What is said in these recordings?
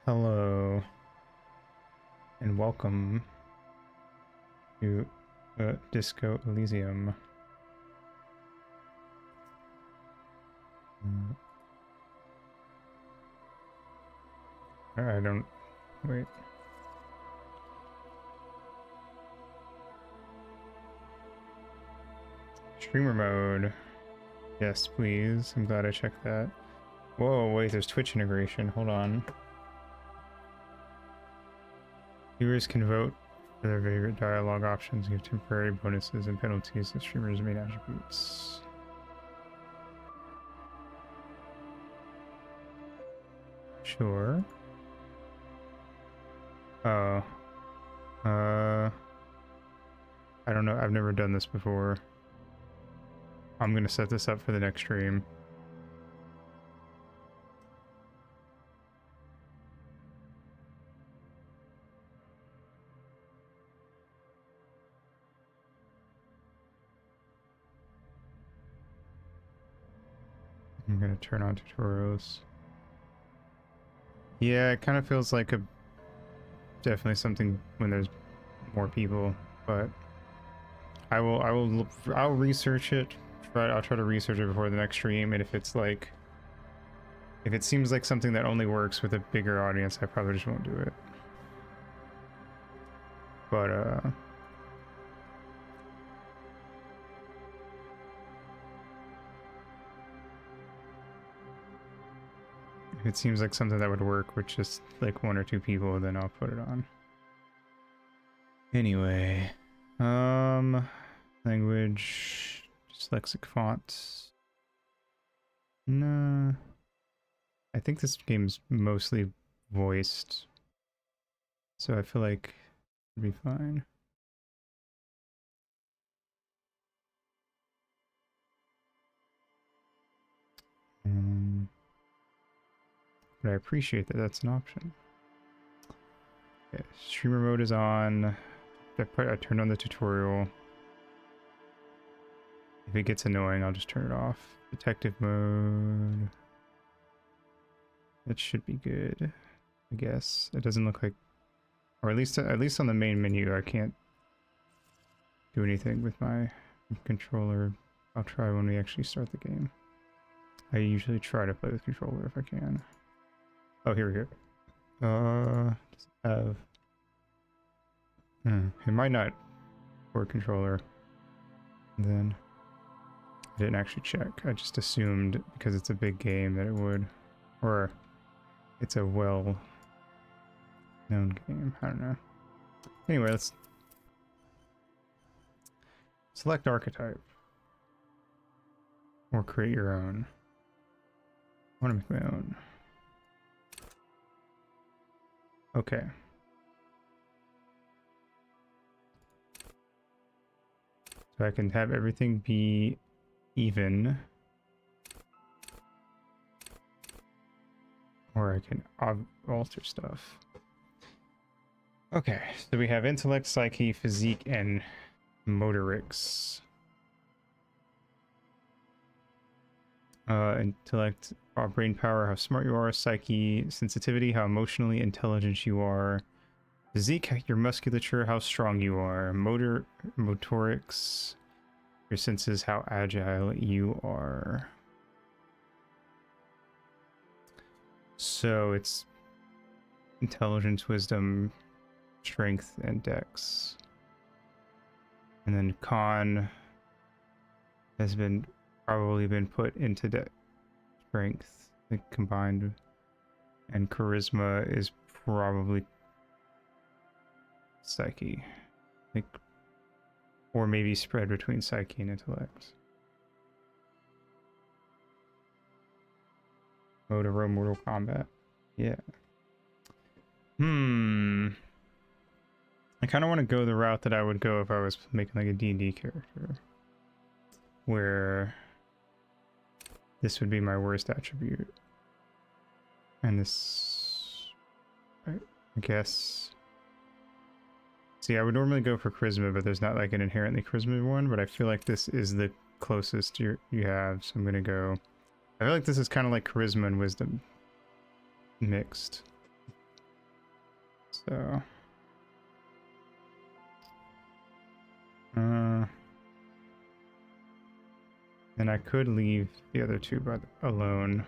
Hello and welcome to Disco Elysium. Mm, I don't wait. Streamer mode. Yes, please. I'm glad I checked that. Whoa, wait, there's Twitch integration. Hold on. Viewers can vote for their favorite dialogue options, give temporary bonuses and penalties to streamers' main attributes. Sure. Oh. I don't know. I've never done this before. I'm gonna set this up for the next stream. I'm gonna turn on tutorials. Yeah, it kind of feels like definitely something when there's more people, but I'll research it. I'll try to research it before the next stream, and if it seems like something that only works with a bigger audience, I probably just won't do it. But if it seems like something that would work with just like one or two people, then I'll put it on. Anyway, language, dyslexic fonts. No, I think this game's mostly voiced, so I feel like it'd be fine. But I appreciate that that's an option. Okay, streamer mode is on. I turned on the tutorial. If it gets annoying, I'll just turn it off. Detective mode. It should be good, I guess. It doesn't look like, or at least on the main menu, I can't do anything with my controller. I'll try when we actually start the game. I usually try to play with controller if I can. Oh, here we go. Does it have? It might not work controller. Then I didn't actually check. I just assumed because it's a big game that it would, or it's a well-known game. I don't know. Anyway, let's select archetype or create your own. I want to make my own. Okay. So I can have everything be even. Or I can alter stuff. Okay, so we have intellect, psyche, physique, and motorics. Intellect, brain power, how smart you are. Psyche, sensitivity, how emotionally intelligent you are. Physique, your musculature, how strong you are. Motorics, your senses, how agile you are. So it's intelligence, wisdom, strength, and dex. And then con has probably been put into strength, like combined, and charisma is probably psyche, like, or maybe spread between psyche and intellect. Mode of Mortal Kombat. Yeah. I kind of want to go the route that I would go if I was making like a D&D character, where this would be my worst attribute, and this, I guess. See, I would normally go for charisma, but there's not like an inherently charisma one, but I feel like this is the closest you have, so I'm gonna go. I feel like this is kind of like charisma and wisdom mixed. So, then I could leave the other two alone.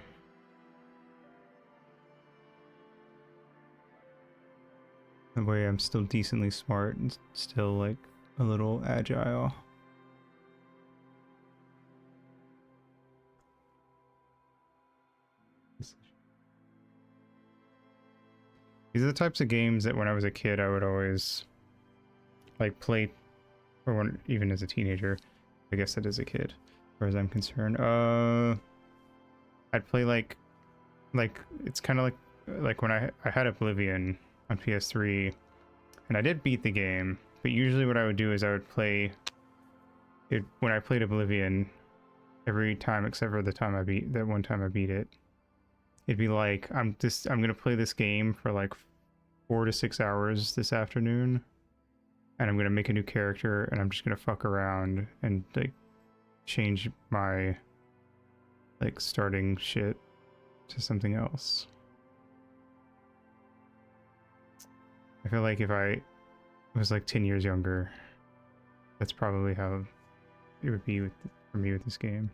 That way I'm still decently smart and still like a little agile. These are the types of games that when I was a kid I would always like play, or when, even as a teenager. I guess that is a kid, as far as I'm concerned. I'd play like it's kind of like when I had Oblivion on PS3, and I did beat the game. But usually what I would do is I would play it when I played Oblivion every time except for the time I beat that one time I beat it. It'd be like I'm gonna play this game for like 4 to 6 hours this afternoon, and I'm gonna make a new character, and I'm just gonna fuck around and like change my like starting shit to something else. I feel like if I was like 10 years younger, that's probably how it would be for me with this game.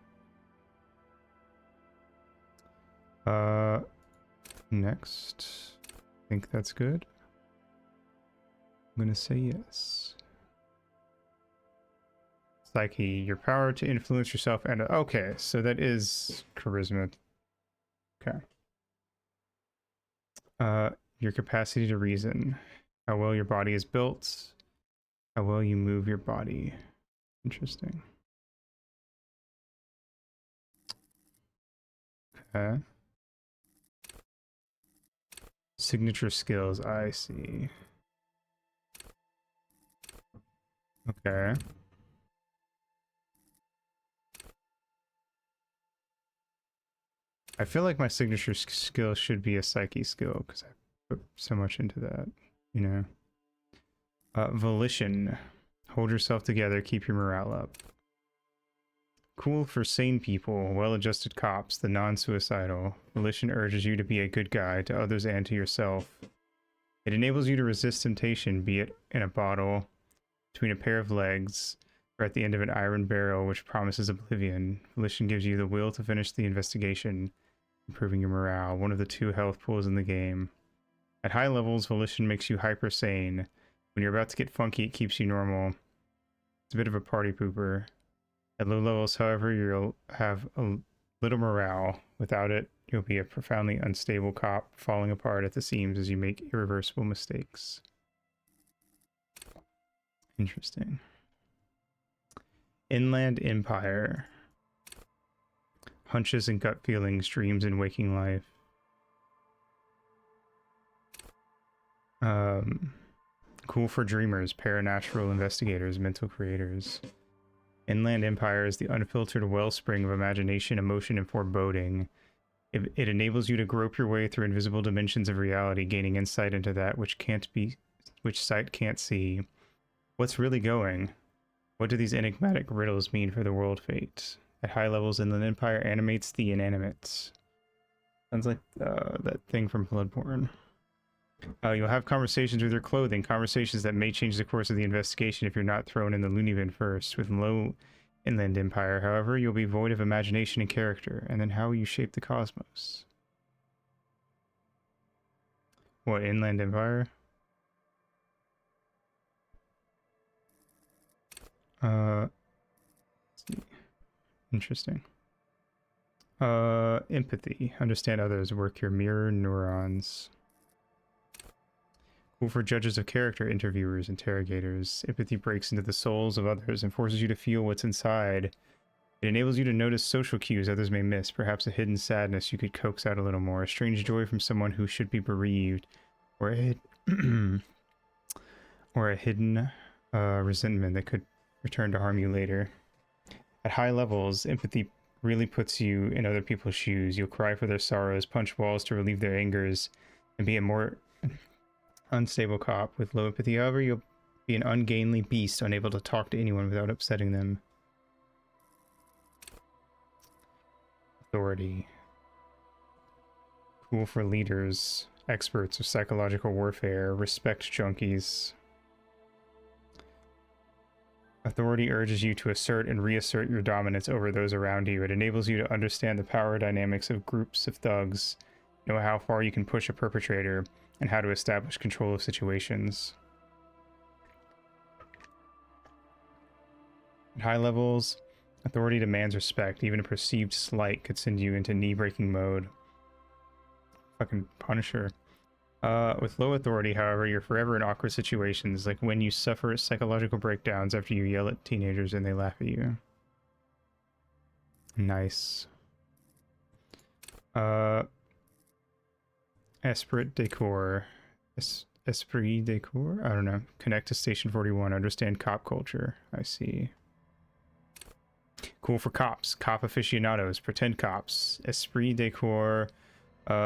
Next. I think that's good. I'm gonna say yes. Psyche, your power to influence yourself and okay, so that is charisma. Okay. Your capacity to reason. How well your body is built. How well you move your body. Interesting. Okay. Signature skills, I see. Okay. I feel like my signature skill should be a psyche skill because I put so much into that, you know. Volition. Hold yourself together, keep your morale up. Cool for sane people, well-adjusted cops, the non-suicidal. Volition urges you to be a good guy to others and to yourself. It enables you to resist temptation, be it in a bottle, between a pair of legs, or at the end of an iron barrel which promises oblivion. Volition gives you the will to finish the investigation, improving your morale, one of the 2 health pools in the game. At high levels, Volition makes you hyper sane. When you're about to get funky, it keeps you normal. It's a bit of a party pooper. At low levels, however, you'll have a little morale. Without it, you'll be a profoundly unstable cop, falling apart at the seams as you make irreversible mistakes. Interesting. Inland Empire. Hunches and gut feelings, dreams and waking life. Cool for dreamers, paranatural investigators, mental creators. Inland Empire is the unfiltered wellspring of imagination, emotion, and foreboding. It enables you to grope your way through invisible dimensions of reality, gaining insight into that which sight can't see. What's really going? What do these enigmatic riddles mean for the world fate? At high levels, Inland Empire animates the inanimate. Sounds like that thing from Bloodborne. You'll have conversations with your clothing, conversations that may change the course of the investigation if you're not thrown in the loony bin first. With low Inland Empire, however, you'll be void of imagination and character. And then how will you shape the cosmos? What, Inland Empire? Let's see. Interesting. Empathy. Understand others. Work your mirror neurons. Cool for judges of character, interviewers, interrogators. Empathy breaks into the souls of others and forces you to feel what's inside. It enables you to notice social cues others may miss, perhaps a hidden sadness you could coax out a little more, a strange joy from someone who should be bereaved, or a hidden resentment that could return to harm you later. At high levels, empathy really puts you in other people's shoes. You'll cry for their sorrows, punch walls to relieve their angers, and be a more unstable cop. With low empathy, however, you'll be an ungainly beast, unable to talk to anyone without upsetting them. Authority. Cool for leaders. experts of psychological warfare. Respect junkies. Authority urges you to assert and reassert your dominance over those around you. It enables you to understand the power dynamics of groups of thugs, know how far you can push a perpetrator, and how to establish control of situations. At high levels, authority demands respect. Even a perceived slight could send you into knee-breaking mode. Fucking Punisher. With low authority, however, you're forever in awkward situations, like when you suffer psychological breakdowns after you yell at teenagers and they laugh at you. Nice. Esprit decor. Esprit decor? I don't know. Connect to Station 41. Understand cop culture. I see. Cool for cops. Cop aficionados. Pretend cops. Esprit decor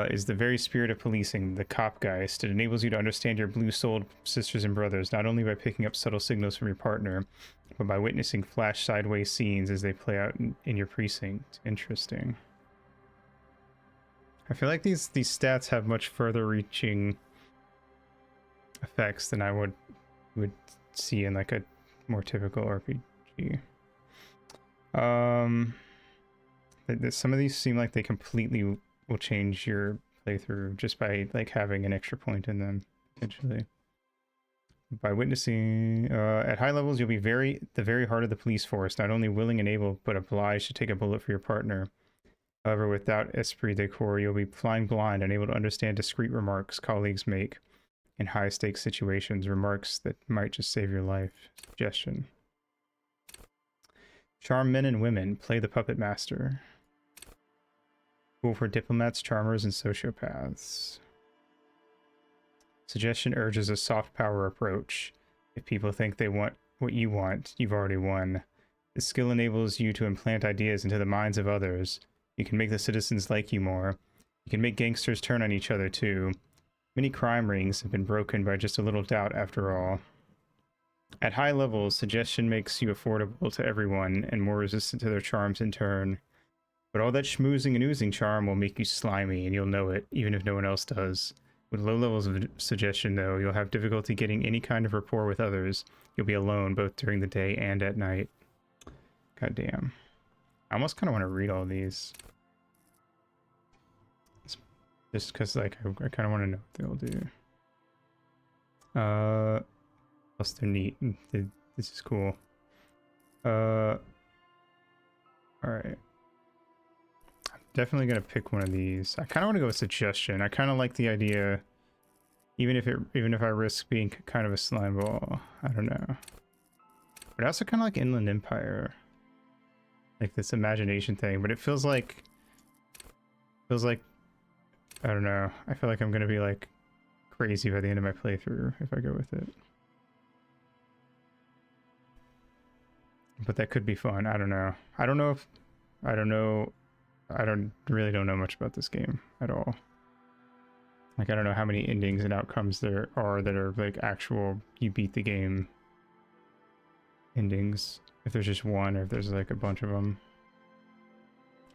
is the very spirit of policing, the copgeist. It enables you to understand your blue-souled sisters and brothers, not only by picking up subtle signals from your partner, but by witnessing flash sideways scenes as they play out in your precinct. Interesting. I feel like these stats have much further reaching effects than I would see in like a more typical RPG. Some of these seem like they completely will change your playthrough just by like having an extra point in them, potentially. By witnessing at high levels, you'll be the very heart of the police force, not only willing and able, but obliged to take a bullet for your partner. However, without esprit de corps, you'll be flying blind, unable to understand discreet remarks colleagues make in high-stakes situations, remarks that might just save your life. Suggestion. Charm men and women. Play the puppet master. Cool for diplomats, charmers, and sociopaths. Suggestion urges a soft power approach. If people think they want what you want, you've already won. This skill enables you to implant ideas into the minds of others. You can make the citizens like you more. You can make gangsters turn on each other too. Many crime rings have been broken by just a little doubt after all. At high levels, suggestion makes you affordable to everyone and more resistant to their charms in turn. But all that schmoozing and oozing charm will make you slimy, and you'll know it, even if no one else does. With low levels of suggestion, though, you'll have difficulty getting any kind of rapport with others. You'll be alone, both during the day and at night. God damn. I almost kind of want to read all these. Just because, like, I kind of want to know what they'll do. Plus they're neat. This is cool. Alright. Definitely gonna pick one of these. I kind of want to go with suggestion. I kind of like the idea, even if I risk being kind of a slime ball. I don't know. But I also kind of like Inland Empire, like this imagination thing. But it feels like I don't know. I feel like I'm gonna be like crazy by the end of my playthrough if I go with it. But that could be fun. I don't know. I don't really know much about this game at all. Like, I don't know how many endings and outcomes there are that are like actual you beat the game endings. If there's just one or if there's like a bunch of them.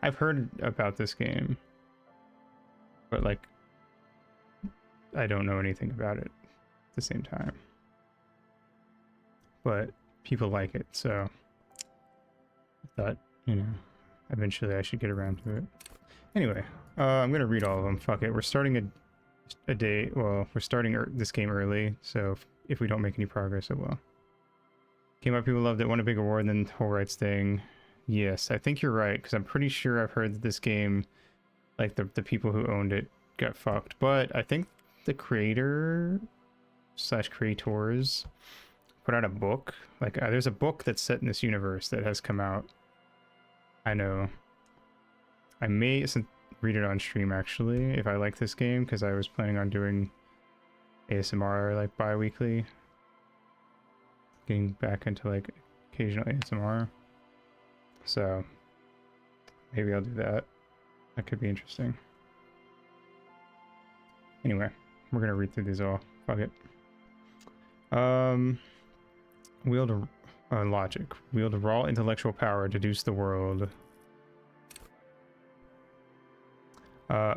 I've heard about this game, but like I don't know anything about it at the same time. But people like it, so I thought, you know, eventually I should get around to it. Anyway, I'm gonna read all of them. Fuck it. We're starting a day. Well, we're starting this game early, so if we don't make any progress, it will. Came out, people loved it. Won a big award, and then the whole rights thing. Yes, I think you're right, because I'm pretty sure I've heard that this game, like the people who owned it, got fucked. But I think the creator / creators put out a book. Like, there's a book that's set in this universe that has come out. I know. I may read it on stream, actually, if I like this game, because I was planning on doing ASMR, like, bi-weekly. Getting back into, like, occasional ASMR. So, maybe I'll do that. That could be interesting. Anyway, we're gonna read through these all. Fuck it. Wield logic. Wield raw intellectual power, deduce the world.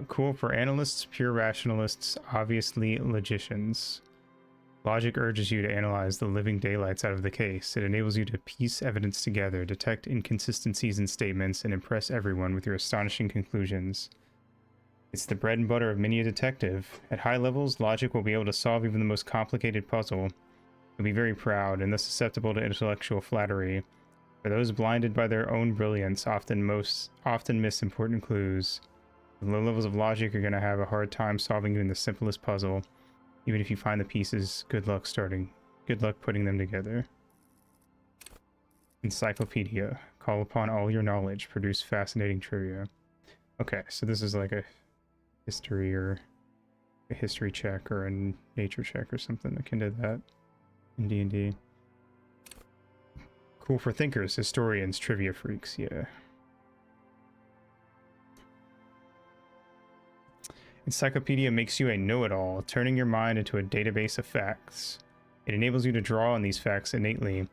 Cool for analysts, pure rationalists, obviously logicians. Logic urges you to analyze the living daylights out of the case. It enables you to piece evidence together, detect inconsistencies in statements, and impress everyone with your astonishing conclusions. It's the bread and butter of many a detective. At high levels, logic will be able to solve even the most complicated puzzle. You'll be very proud and thus susceptible to intellectual flattery. For those blinded by their own brilliance, often miss important clues. With low levels of logic, you're going to have a hard time solving even the simplest puzzle. Even if you find the pieces, good luck putting them together. Encyclopedia. Call upon all your knowledge. Produce fascinating trivia. Okay, so this is like a history or a history check or a nature check or something akin to that in D&D. Cool for thinkers, historians, trivia freaks, yeah. Encyclopedia makes you a know-it-all, turning your mind into a database of facts. It enables you to draw on these facts innately,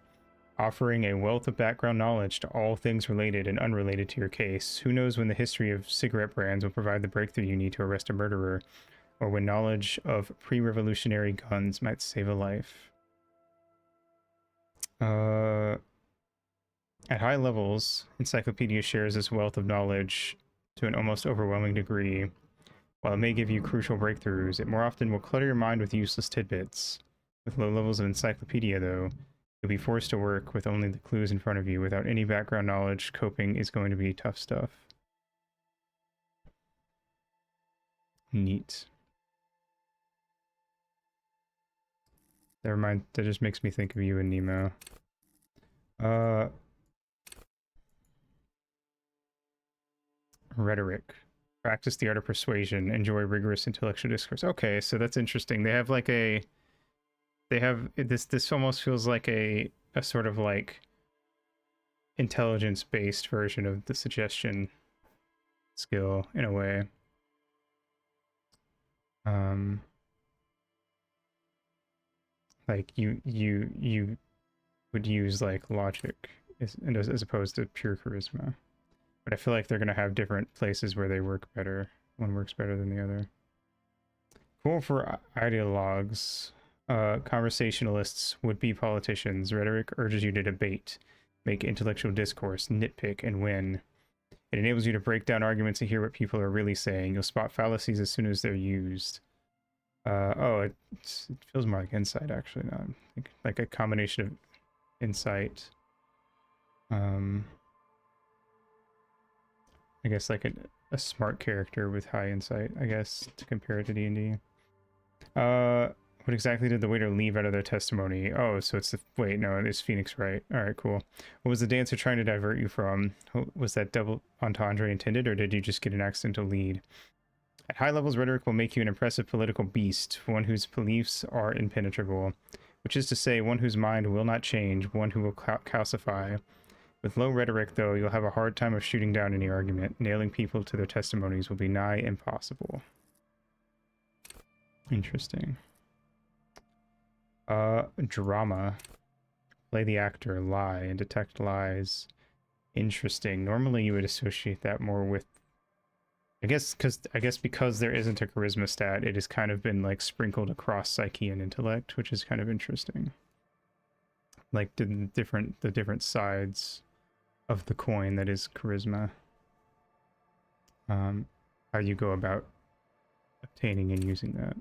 offering a wealth of background knowledge to all things related and unrelated to your case. Who knows when the history of cigarette brands will provide the breakthrough you need to arrest a murderer, or when knowledge of pre-revolutionary guns might save a life. At high levels, Encyclopedia shares this wealth of knowledge to an almost overwhelming degree. While it may give you crucial breakthroughs, it more often will clutter your mind with useless tidbits. With low levels of Encyclopedia, though, you'll be forced to work with only the clues in front of you. Without any background knowledge, coping is going to be tough stuff. Neat. Never mind, that just makes me think of you and Nemo. Rhetoric. Practice the art of persuasion. Enjoy rigorous intellectual discourse. Okay, so that's interesting. They have like a... They have... This almost feels like a sort of like intelligence-based version of the suggestion skill in a way. Like you would use like logic as opposed to pure charisma. But I feel like they're gonna have different places where they work better. One works better than the other. Cool for ideologues, conversationalists, would-be politicians. Rhetoric urges you to debate, make intellectual discourse, nitpick, and win. It enables you to break down arguments and hear what people are really saying. You'll spot fallacies as soon as they're used. It feels more like insight, actually. Now I'm thinking like a combination of insight. I guess like a smart character with high insight, I guess, to compare it to D&D. What exactly did the waiter leave out of their testimony? Oh, so it's the... Wait, no, it's Phoenix, right? Alright, cool. What was the dancer trying to divert you from? Was that double entendre intended, or did you just get an accidental lead? At high levels, rhetoric will make you an impressive political beast, one whose beliefs are impenetrable, which is to say, one whose mind will not change, one who will calcify. With low rhetoric, though, you'll have a hard time of shooting down any argument. Nailing people to their testimonies will be nigh impossible. Interesting. Drama. Play the actor, lie, and detect lies. Interesting. Normally you would associate that more with... I guess because there isn't a charisma stat, it has kind of been like sprinkled across psyche and intellect, which is kind of interesting. Like the different sides of the coin that is charisma. How you go about obtaining and using that.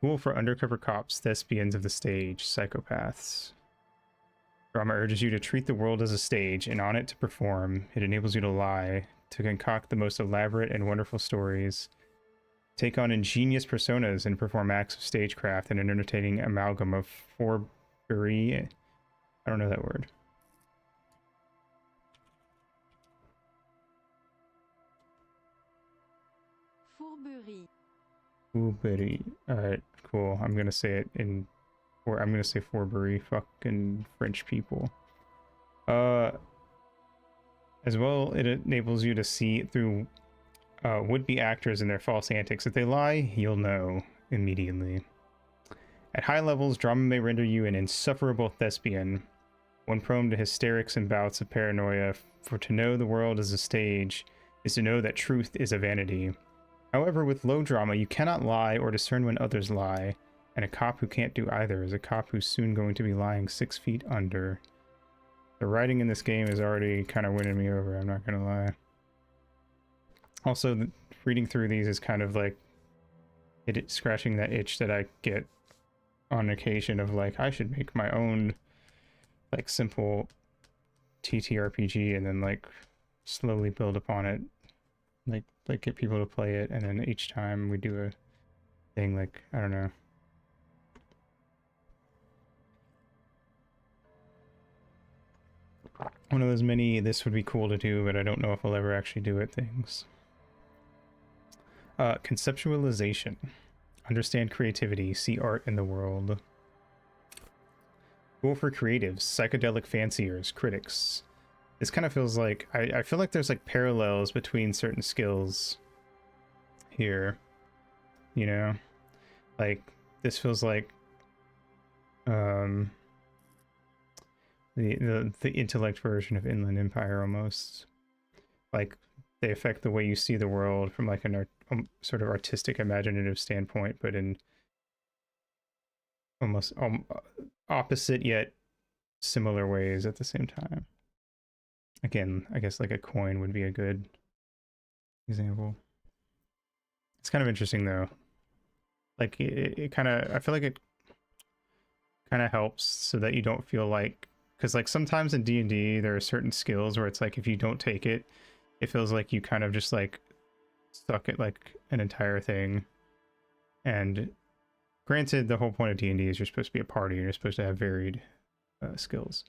Cool for undercover cops, thespians of the stage, psychopaths. Drama urges you to treat the world as a stage and on it to perform. It enables you to lie, to concoct the most elaborate and wonderful stories, take on ingenious personas and perform acts of stagecraft in an entertaining amalgam of fourberie. I don't know that word. Fourberie. Fourberie. Alright, cool. I'm gonna say it in... Or I'm gonna say fourberie. Fucking French people. As well, it enables you to see through would-be actors and their false antics. If they lie, you'll know immediately. At high levels, drama may render you an insufferable thespian, one prone to hysterics and bouts of paranoia, for to know the world as a stage is to know that truth is a vanity. However, with low drama, you cannot lie or discern when others lie, and a cop who can't do either is a cop who's soon going to be lying 6 feet under. The writing in this game is already kind of winning me over, I'm not gonna lie. Also, reading through these is kind of like scratching that itch that I get on occasion of like, I should make my own like simple TTRPG and then like slowly build upon it, like get people to play it, and then each time we do a thing, like, I don't know. One of those many this would be cool to do, but I don't know if I'll ever actually do it things. Conceptualization. Understand creativity, see art in the world. Cool for creatives, psychedelic fanciers, critics. This kind of feels like, I feel like there's like parallels between certain skills here, you know? Like, this feels like the intellect version of Inland Empire almost. Like, they affect the way you see the world from like an sort of artistic, imaginative standpoint, but in almost opposite yet similar ways at the same time. Again, I guess like a coin would be a good example. It's kind of interesting though. Like it kind of, I feel like it kind of helps so that you don't feel like, because like sometimes in D&D there are certain skills where it's like if you don't take it, it feels like you kind of just like suck at like an entire thing. And granted, the whole point of D&D is you're supposed to be a party and you're supposed to have varied skills.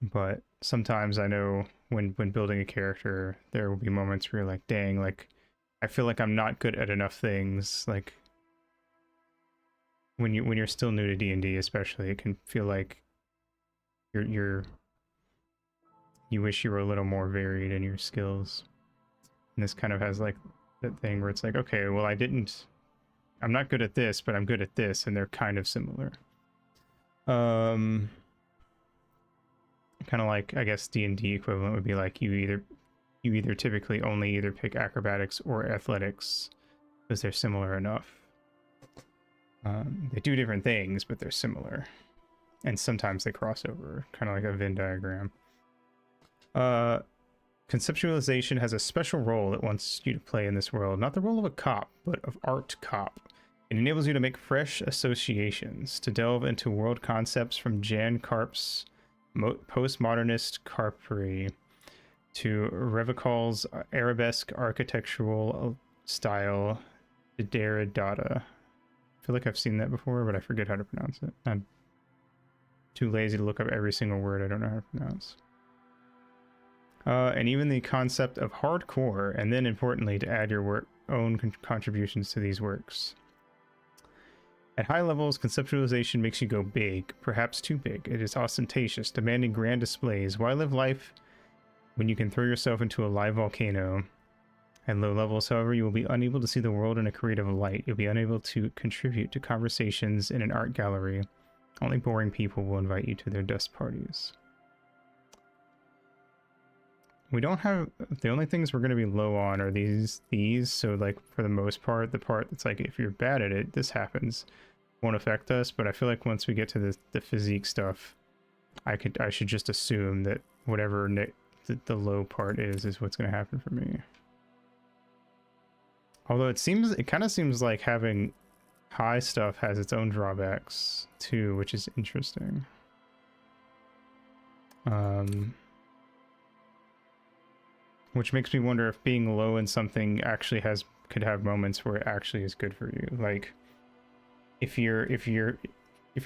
But sometimes I know when building a character, there will be moments where you're like, dang, like I feel like I'm not good at enough things. Like when you're still new to D&D, especially, it can feel like you wish you were a little more varied in your skills. And this kind of has like that thing where it's like, okay, well, I'm not good at this, but I'm good at this, and they're kind of similar. Kind of like, I guess D&D equivalent would be like you either typically only either pick acrobatics or athletics because they're similar enough. They do different things, but they're similar, and sometimes they cross over, kind of like a Venn diagram. Conceptualization has a special role it wants you to play in this world, not the role of a cop, but of art cop. It enables you to make fresh associations, to delve into world concepts from Jan Karp's postmodernist carpery to Revical's arabesque architectural style, Desiderata. I feel like I've seen that before, but I forget how to pronounce it. I'm too lazy to look up every single word I don't know how to pronounce. And even the concept of hardcore, and then importantly, to add your own contributions to these works. At high levels, conceptualization makes you go big, perhaps too big. It is ostentatious, demanding grand displays. Why live life when you can throw yourself into a live volcano? At low levels, however, you will be unable to see the world in a creative light. You'll be unable to contribute to conversations in an art gallery. Only boring people will invite you to their dust parties. We don't have, the only things we're going to be low on are these, so like for the most part, the part that's like if you're bad at it, this happens, won't affect us. But I feel like once we get to the physique stuff, I should just assume that whatever the low part is what's going to happen for me. Although it kind of seems like having high stuff has its own drawbacks too, which is interesting. Which makes me wonder if being low in something actually could have moments where it actually is good for you. Like if you're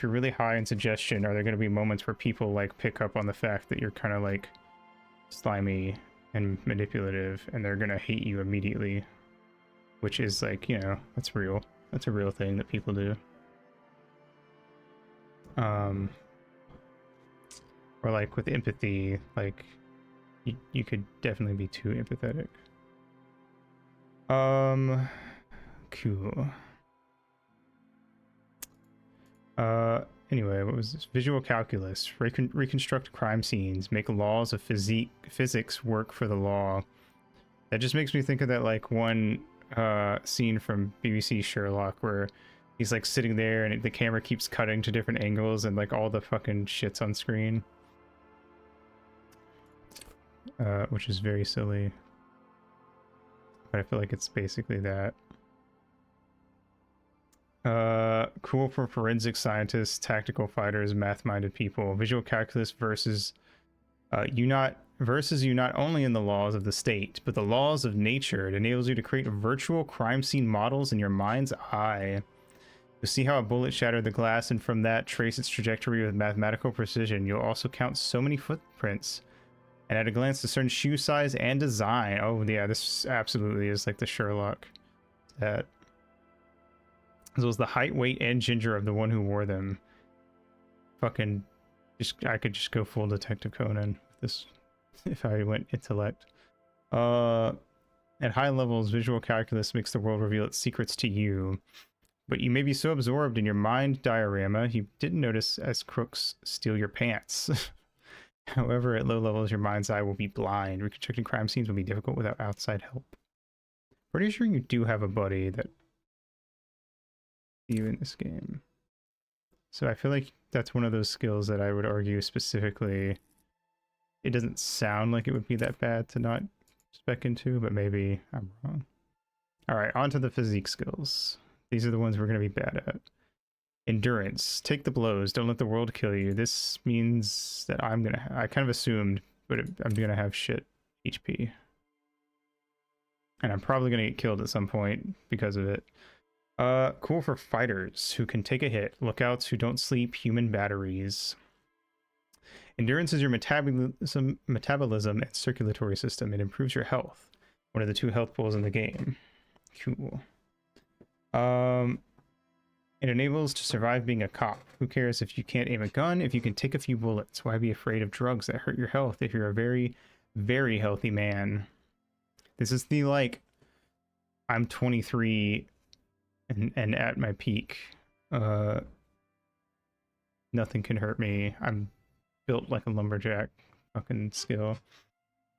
really high in suggestion, are there going to be moments where people like pick up on the fact that you're kind of like slimy and manipulative, and they're going to hate you immediately? Which is like, you know, that's real. That's a real thing that people do. Or like with empathy, like you could definitely be too empathetic. Cool. Anyway, what was this? Visual calculus. Reconstruct crime scenes. Make laws of physics work for the law. That just makes me think of that like one scene from BBC Sherlock where he's like sitting there and the camera keeps cutting to different angles and like all the fucking shit's on screen. Which is very silly. But I feel like it's basically that. Cool for forensic scientists, tactical fighters, math-minded people. Visual calculus versus you not only in the laws of the state, but the laws of nature. It enables you to create virtual crime scene models in your mind's eye. You'll see how a bullet shattered the glass, and from that trace its trajectory with mathematical precision. You'll also count so many footprints, and at a glance discern shoe size and design. Oh yeah, this absolutely is like the Sherlock. That as well as the height, weight, and ginger of the one who wore them. Fucking, I could just go full Detective Conan with this if I went intellect. At high levels, visual calculus makes the world reveal its secrets to you. But you may be so absorbed in your mind diorama, you didn't notice as crooks steal your pants. However, at low levels, your mind's eye will be blind. Reconstructing crime scenes will be difficult without outside help. Pretty sure you do have a buddy that you in this game. So I feel like that's one of those skills that I would argue specifically. It doesn't sound like it would be that bad to not spec into, but maybe I'm wrong. All right, on to the physique skills. These are the ones we're going to be bad at. Endurance. Take the blows. Don't let the world kill you. This means that I'm going to... I kind of assumed, but I'm going to have shit HP. And I'm probably going to get killed at some point because of it. Cool for fighters who can take a hit. Lookouts who don't sleep. Human batteries. Endurance is your metabolism and circulatory system. It improves your health. One of the 2 health pools in the game. Cool. It enables to survive being a cop. Who cares if you can't aim a gun, if you can take a few bullets? Why be afraid of drugs that hurt your health if you're a very, very healthy man? This is the, like, I'm 23 and at my peak. Nothing can hurt me. I'm built like a lumberjack fucking skill.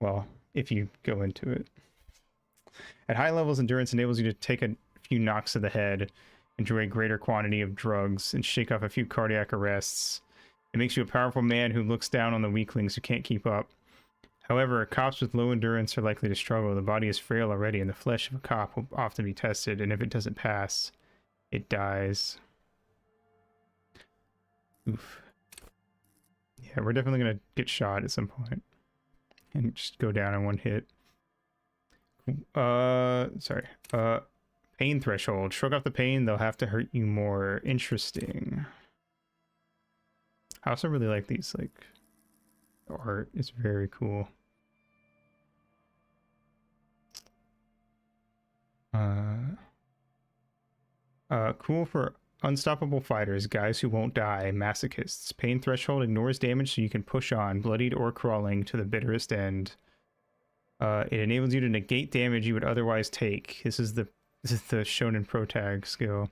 Well, if you go into it. At high levels, endurance enables you to take a few knocks to the head, enjoy a greater quantity of drugs, and shake off a few cardiac arrests. It makes you a powerful man who looks down on the weaklings who can't keep up. However, cops with low endurance are likely to struggle. The body is frail already, and the flesh of a cop will often be tested, and if it doesn't pass, it dies. Oof. Yeah, we're definitely going to get shot at some point and just go down in one hit. Pain threshold. Shrug off the pain, they'll have to hurt you more. Interesting. I also really like these, like, art is very cool. Cool for unstoppable fighters, guys who won't die, masochists. Pain threshold ignores damage so you can push on, bloodied or crawling, to the bitterest end. It enables you to negate damage you would otherwise take. This is the Shonen Protag skill.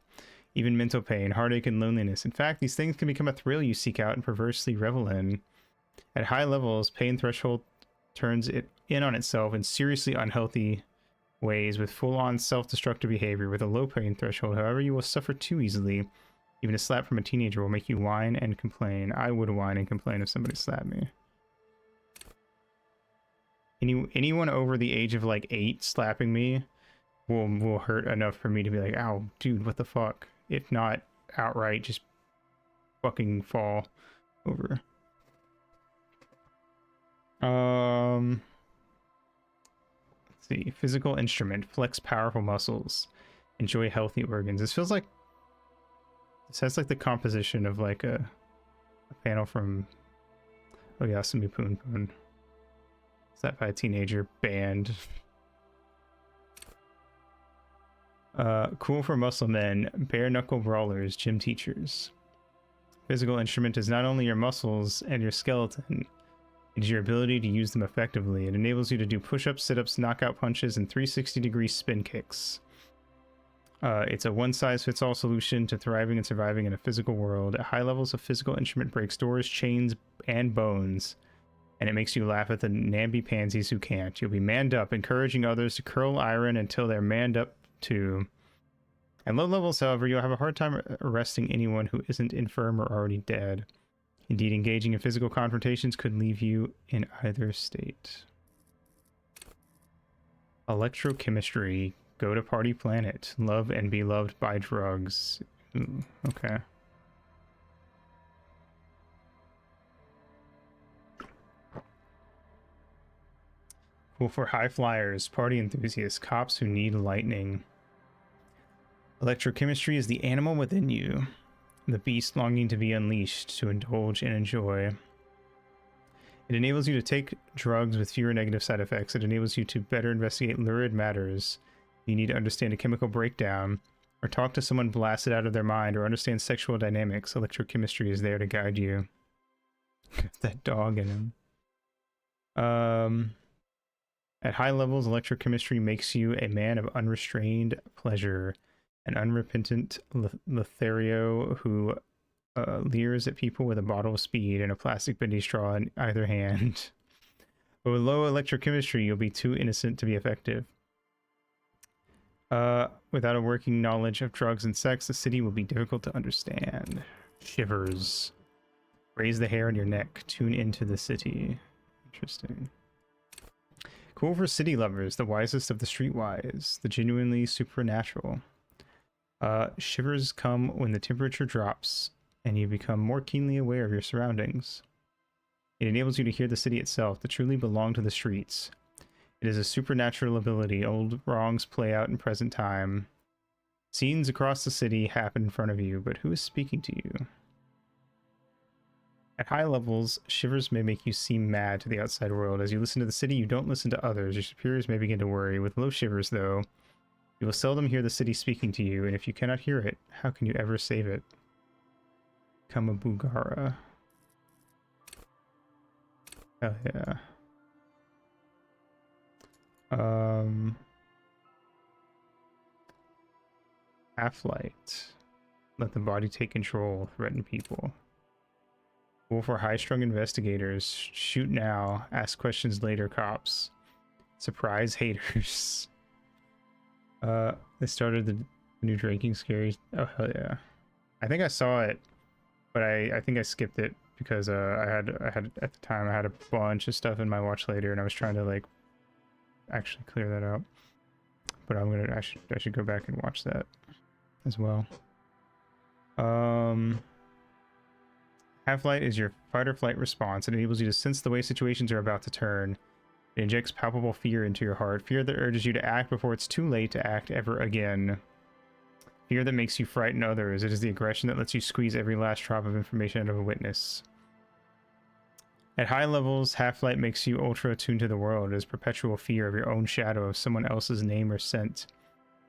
Even mental pain, heartache, and loneliness. In fact, these things can become a thrill you seek out and perversely revel in. At high levels, pain threshold turns it in on itself in seriously unhealthy ways with full-on self-destructive behavior. With a low pain threshold, however, you will suffer too easily. Even a slap from a teenager will make you whine and complain. I would whine and complain if somebody slapped me. Anyone over the age of like 8 slapping me will hurt enough for me to be like, ow, dude, what the fuck? If not outright, just fucking fall over. Let's see. Physical instrument. Flex powerful muscles. Enjoy healthy organs. This feels like... This has like the composition of like a panel from... Oh yeah, Sumi Poon Poon. Is that by a teenager band? Cool for muscle men. Bare knuckle brawlers. Gym teachers. Physical instrument is not only your muscles and your skeleton. It is your ability to use them effectively. It enables you to do push-ups, sit-ups, knockout punches, and 360-degree spin kicks. It's a one-size-fits-all solution to thriving and surviving in a physical world. At high levels, a physical instrument breaks doors, chains, and bones. And it makes you laugh at the namby-pansies who can't. You'll be manned up, encouraging others to curl iron until they're manned up 2. At low levels, however, you'll have a hard time arresting anyone who isn't infirm or already dead. Indeed, engaging in physical confrontations could leave you in either state. Electrochemistry. Go to party planet. Love and be loved by drugs. Ooh, okay. Cool for high flyers, party enthusiasts, cops who need lightning. Electrochemistry is the animal within you, the beast longing to be unleashed, to indulge and enjoy. It enables you to take drugs with fewer negative side effects. It enables you to better investigate lurid matters. You need to understand a chemical breakdown, or talk to someone blasted out of their mind, or understand sexual dynamics. Electrochemistry is there to guide you. That dog in him. At high levels, electrochemistry makes you a man of unrestrained pleasure, an unrepentant Lothario who leers at people with a bottle of speed and a plastic bendy straw in either hand. But with low electrochemistry, you'll be too innocent to be effective. Without a working knowledge of drugs and sex, the city will be difficult to understand. Shivers. Raise the hair on your neck. Tune into the city. Interesting. Cool for city lovers, the wisest of the streetwise, the genuinely supernatural. Shivers come when the temperature drops and you become more keenly aware of your surroundings. It enables you to hear the city itself, to truly belong to the streets. It is a supernatural ability. Old wrongs play out in present time. Scenes across the city happen in front of you, but who is speaking to you? At high levels, shivers may make you seem mad to the outside world. As you listen to the city, you don't listen to others. Your superiors may begin to worry. With low shivers, though, you will seldom hear the city speaking to you, and if you cannot hear it, how can you ever save it? Kamabugara. Hell yeah. Half-light. Let the body take control. Threaten people. Cool for high-strung investigators. Shoot now. Ask questions later, cops. Surprise haters. They started the new drinking scary. Oh, hell yeah. I think I saw it, but I think I skipped it because I had at the time I had a bunch of stuff in my watch later and I was trying to like actually clear that out. But I should go back and watch that as well. Half-light is your fight or flight response. It enables you to sense the way situations are about to turn. It injects palpable fear into your heart. Fear that urges you to act before it's too late to act ever again. Fear that makes you frighten others. It is the aggression that lets you squeeze every last drop of information out of a witness. At high levels, Half-light makes you ultra attuned to the world. It is perpetual fear of your own shadow, of someone else's name or scent.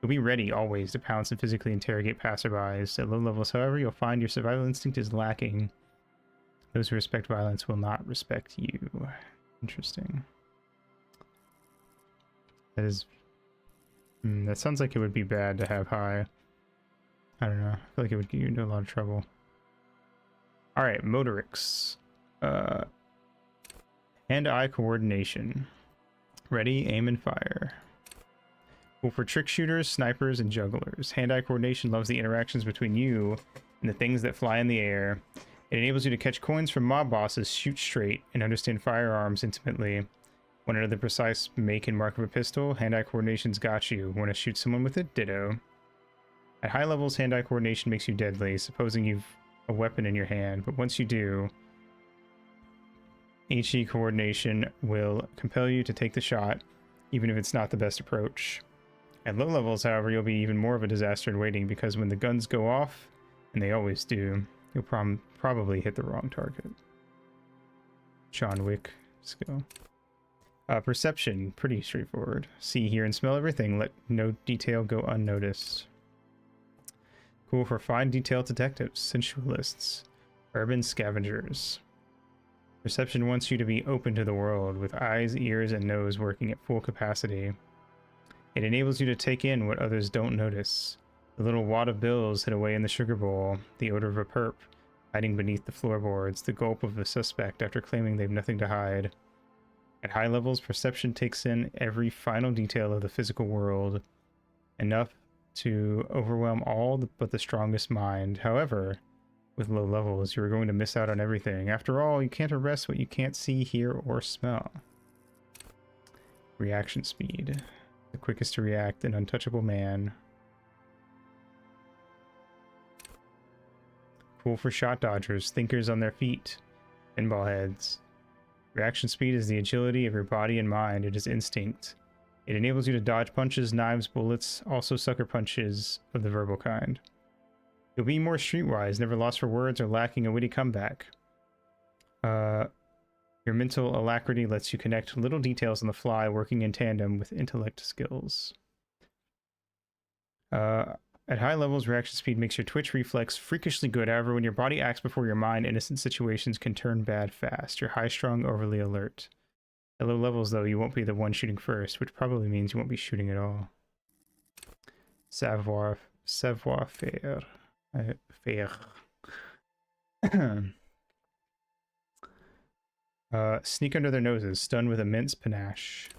You'll be ready always to pounce and physically interrogate passerbys. At low levels, however, you'll find your survival instinct is lacking. Those who respect violence will not respect you. Interesting. That is... that sounds like it would be bad to have high. I don't know. I feel like it would get you into a lot of trouble. Alright, motorics. Hand-eye coordination. Ready, aim, and fire. Cool for trick shooters, snipers, and jugglers. Hand-eye coordination loves the interactions between you and the things that fly in the air. It enables you to catch coins from mob bosses, shoot straight, and understand firearms intimately. Want to know the precise make and mark of a pistol? Hand-eye coordination's got you. Want to shoot someone with it? Ditto. At high levels, hand-eye coordination makes you deadly, supposing you've a weapon in your hand, but once you do, HE coordination will compel you to take the shot, even if it's not the best approach. At low levels, however, you'll be even more of a disaster in waiting, because when the guns go off, and they always do, you'll probably hit the wrong target. John Wick skill. Perception, pretty straightforward. See, hear, and smell everything. Let no detail go unnoticed. Cool for fine detail detectives, sensualists, urban scavengers. Perception wants you to be open to the world, with eyes, ears, and nose working at full capacity. It enables you to take in what others don't notice. The little wad of bills hid away in the sugar bowl, the odor of a perp hiding beneath the floorboards, the gulp of a suspect after claiming they've nothing to hide. At high levels, perception takes in every final detail of the physical world, enough to overwhelm but the strongest mind. However, with low levels, you are going to miss out on everything. After all, you can't arrest what you can't see, hear, or smell. Reaction speed. The quickest to react, an untouchable man. Cool for shot dodgers, thinkers on their feet, pinball heads. Reaction speed is the agility of your body and mind. It is instinct. It enables you to dodge punches, knives, bullets, also sucker punches of the verbal kind. You'll be more streetwise, never lost for words or lacking a witty comeback. Your mental alacrity lets you connect little details on the fly, working in tandem with intellect skills. At high levels, reaction speed makes your twitch reflex freakishly good. However, when your body acts before your mind, innocent situations can turn bad fast. You're high-strung, overly alert. At low levels, though, you won't be the one shooting first, which probably means you won't be shooting at all. Savoir faire. Sneak under their noses, stun with immense panache.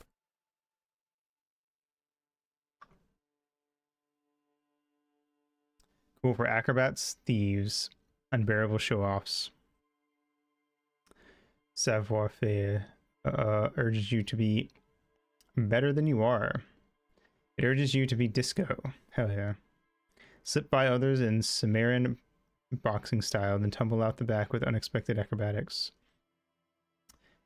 Cool for acrobats, thieves, unbearable show-offs. Savoir faire urges you to be better than you are. It urges you to be disco. Hell yeah. Slip by others in Sumerian boxing style, then tumble out the back with unexpected acrobatics.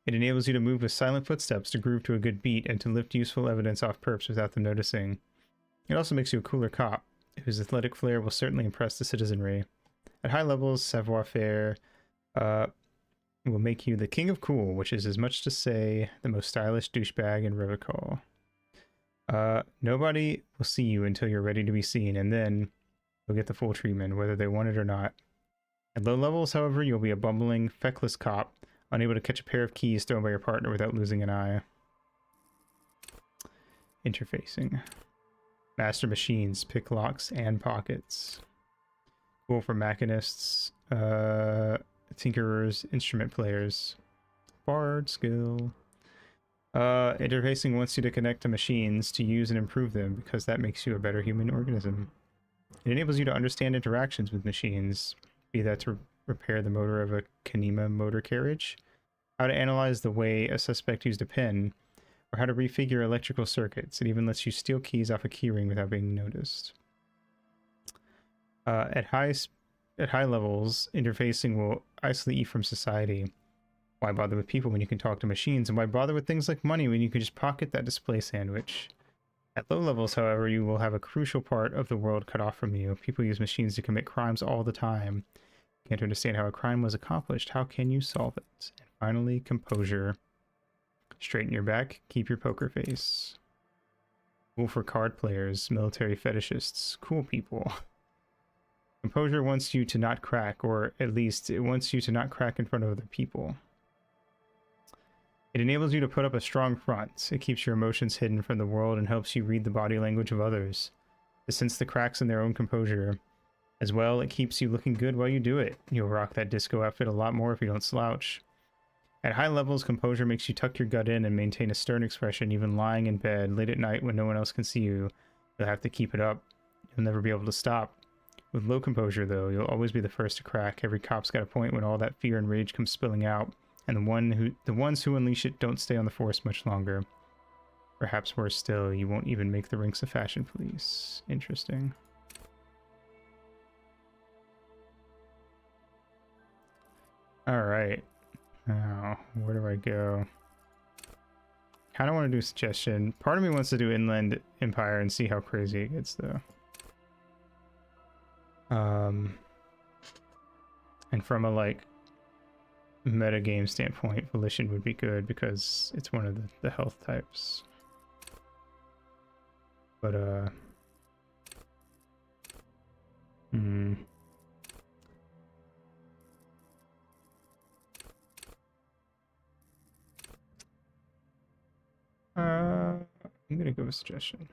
It enables you to move with silent footsteps, to groove to a good beat, and to lift useful evidence off perps without them noticing. It also makes you a cooler cop, whose athletic flair will certainly impress the citizenry. At high levels, savoir-faire will make you the king of cool, which is as much to say the most stylish douchebag in Revocol. Nobody will see you until you're ready to be seen, and then you'll get the full treatment, whether they want it or not. At low levels, however, you'll be a bumbling, feckless cop, unable to catch a pair of keys thrown by your partner without losing an eye. Interfacing. Master machines, pick locks and pockets. Cool for machinists, tinkerers, instrument players. Bard skill. Interfacing wants you to connect to machines to use and improve them, because that makes you a better human organism. It enables you to understand interactions with machines, be that to repair the motor of a Kanema motor carriage, how to analyze the way a suspect used a pen, or how to refigure electrical circuits. It even lets you steal keys off a keyring without being noticed. At high levels, interfacing will isolate you from society. Why bother with people when you can talk to machines? And why bother with things like money when you can just pocket that display sandwich? At low levels, however, you will have a crucial part of the world cut off from you. People use machines to commit crimes all the time. Can't understand how a crime was accomplished. How can you solve it? And finally, composure. Straighten your back, keep your poker face. Cool for card players, military fetishists, cool people. Composure wants you to not crack, or at least it wants you to not crack in front of other people. It enables you to put up a strong front. It keeps your emotions hidden from the world and helps you read the body language of others, to sense the cracks in their own composure. As well, it keeps you looking good while you do it. You'll rock that disco outfit a lot more if you don't slouch. At high levels, composure makes you tuck your gut in and maintain a stern expression, even lying in bed late at night when no one else can see you. You'll have to keep it up. You'll never be able to stop. With low composure, though, you'll always be the first to crack. Every cop's got a point when all that fear and rage comes spilling out, and the ones who unleash it don't stay on the force much longer. Perhaps worse still, you won't even make the ranks of fashion police. Interesting. Alright. Now, where do I go? Kind of want to do suggestion. Part of me wants to do Inland Empire and see how crazy it gets, though. And from a, like, metagame standpoint, Volition would be good because it's one of the health types. But, I'm gonna go with suggestion.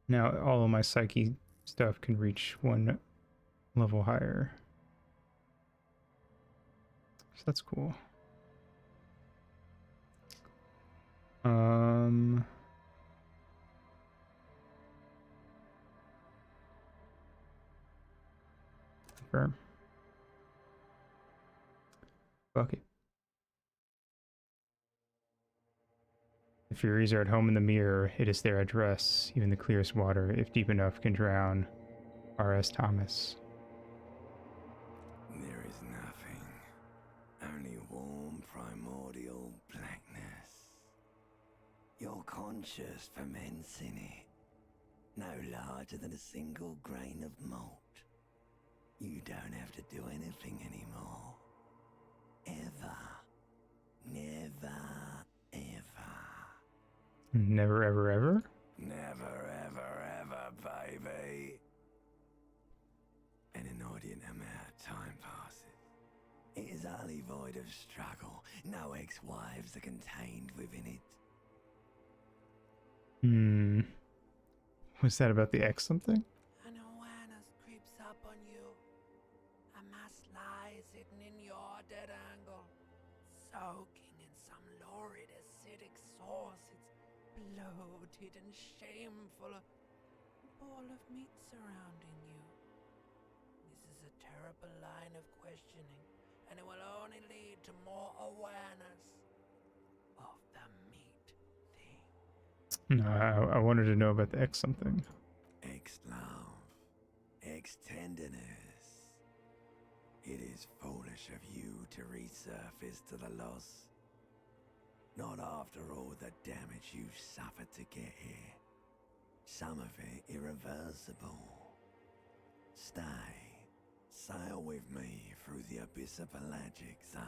Now all of my psyche stuff can reach one level higher. So that's cool. Confirm. Fuck it. The Furies are at home in the mirror. It is their address. Even the clearest water, if deep enough, can drown. R.S. Thomas. There is nothing. Only warm primordial blackness. Your conscious ferments in it. No larger than a single grain of malt. You don't have to do anything anymore. Ever. Never, ever. Never, ever, ever? Never, ever, ever, baby. An inordinate amount of time passes. It is utterly void of struggle. No ex-wives are contained within it. Was that about the X something? An awareness creeps up on you. A mass lies hidden in your dead angle, soaking in some lurid acidic sauce. It's bloated and shameful. A ball of meat surrounding you. This is a terrible line of questioning, and it will only lead to more awareness of the meat thing. No, I wanted to know about the X something. Ex-love, ex-tenderness. It is foolish of you to resurface to the loss. Not after all the damage you've suffered to get here. Some of it irreversible. Stay. Sail with me through the abyss of pelagic zone.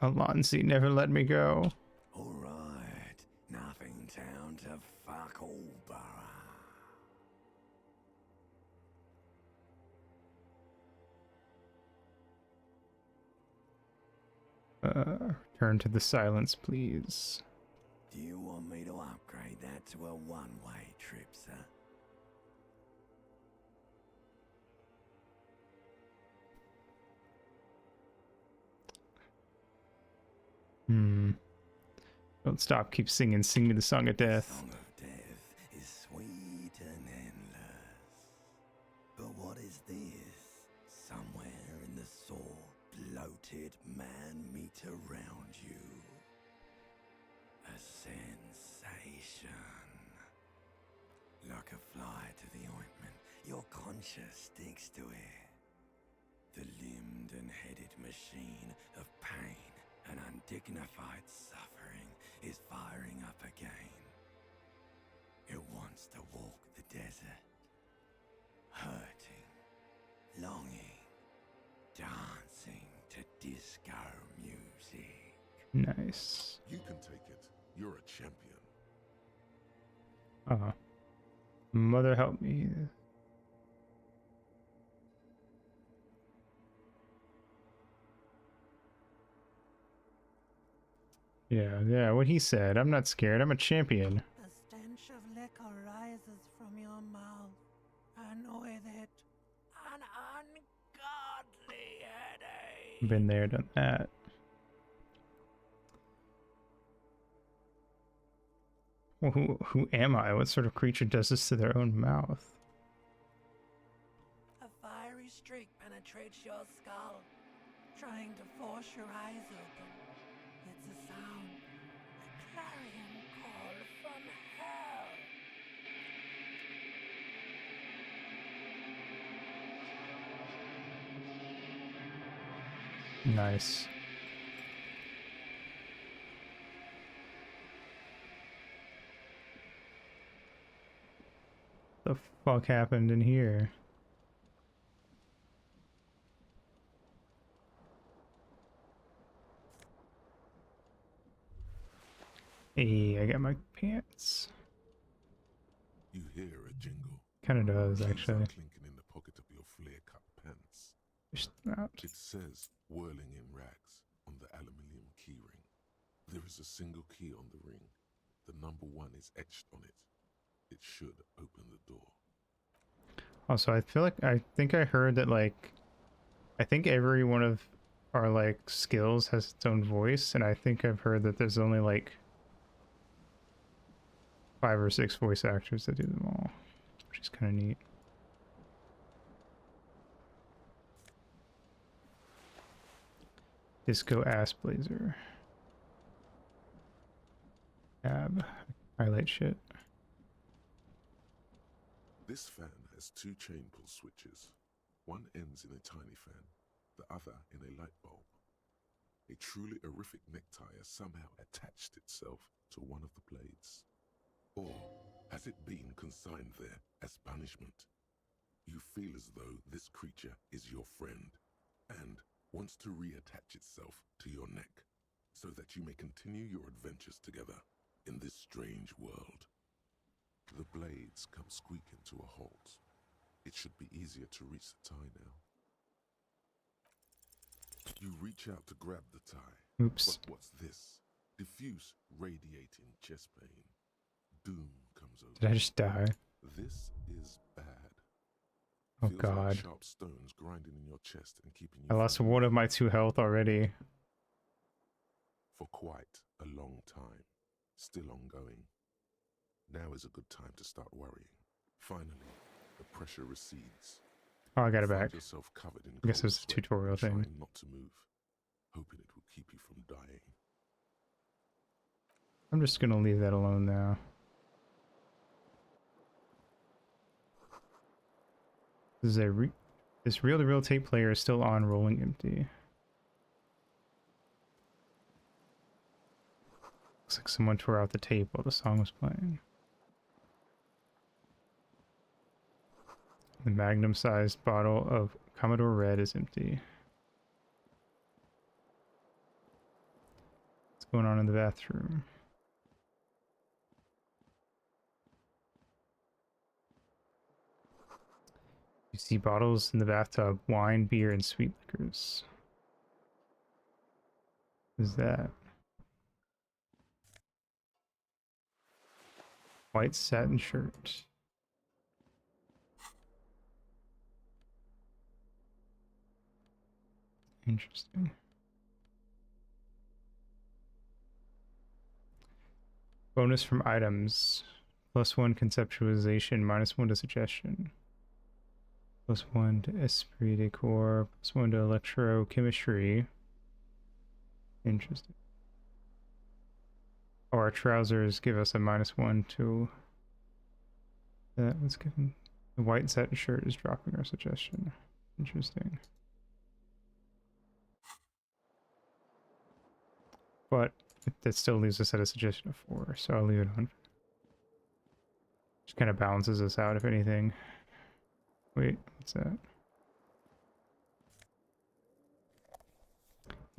Alonzi never let me go. Alright, nothing down to fuck all, Return to the silence, please. Do you want me to upgrade that to a one-way trip, sir? Don't stop, keep singing. Sing me the song of death. Song of death is sweet and endless. But what is this? Somewhere in the sore, bloated man-meat around you. A sensation. Like a fly to the ointment, your conscience sticks to it. The limbed and headed machine of pain and undignified suffering is firing up again. It wants to walk the desert, hurting, longing, dancing to disco music. Nice. You can take it. You're a champion. Mother help me. Yeah, what he said. I'm not scared. I'm a champion. The stench of liquor rises from your mouth. Annoyed it. An ungodly headache. Been there, done that. Well, who am I? What sort of creature does this to their own mouth? A fiery streak penetrates your skull, trying to force your eyes open. It's a sound, a clarion call from hell. Nice. The fuck happened in here? Hey, I got my pants. You hear a jingle. Kinda does, Keys are actually. clinking in the pocket of your flare-cut pants. Just out. It says "whirling in rags" on the aluminium keyring. There is a single key on the ring. The number 1 is etched on it. It should open the door. Also, I think I heard that, like, I think every one of our, like, skills has its own voice, and I think I've heard that there's only, like, 5 or 6 voice actors that do them all, which is kind of neat. Disco Ass Blazer. Tab. Highlight shit. This fan has 2 chain pull switches. One ends in a tiny fan, the other in a light bulb. A truly horrific necktie has somehow attached itself to one of the blades. Or has it been consigned there as punishment? You feel as though this creature is your friend and wants to reattach itself to your neck so that you may continue your adventures together in this strange world. The blades come squeaking to a halt. It should be easier to reach the tie now. You reach out to grab the tie. Oops. But what's this? Diffuse radiating chest pain. Doom comes over. Did I just die? This is bad. Oh Feels god. like sharp stones grinding in your chest and keeping you I lost from one of moving my 2 health already. for quite a long time. Still ongoing. Now is a good time to start worrying. Finally, the pressure recedes. Oh, I got it Find back. yourself covered in I guess cold it was a sweat, tutorial thing. trying not to move, hoping it will keep you from dying. I'm just gonna leave that alone now. This is this reel-to-reel tape player is still on, rolling empty. Looks like someone tore out the tape while the song was playing. The magnum-sized bottle of Commodore Red is empty. What's going on in the bathroom? You see bottles in the bathtub, wine, beer, and sweet liquors. What is that? White satin shirt. Interesting. Bonus from items. +1 conceptualization, -1 to suggestion. +1 to esprit de corps, +1 to electrochemistry. Interesting. Oh, our trousers give us a -1 to that. Let's give him the white satin shirt is dropping our suggestion. Interesting. But that still leaves us at a suggestion of 4, so I'll leave it on. Just kind of balances us out, if anything. Wait, what's that?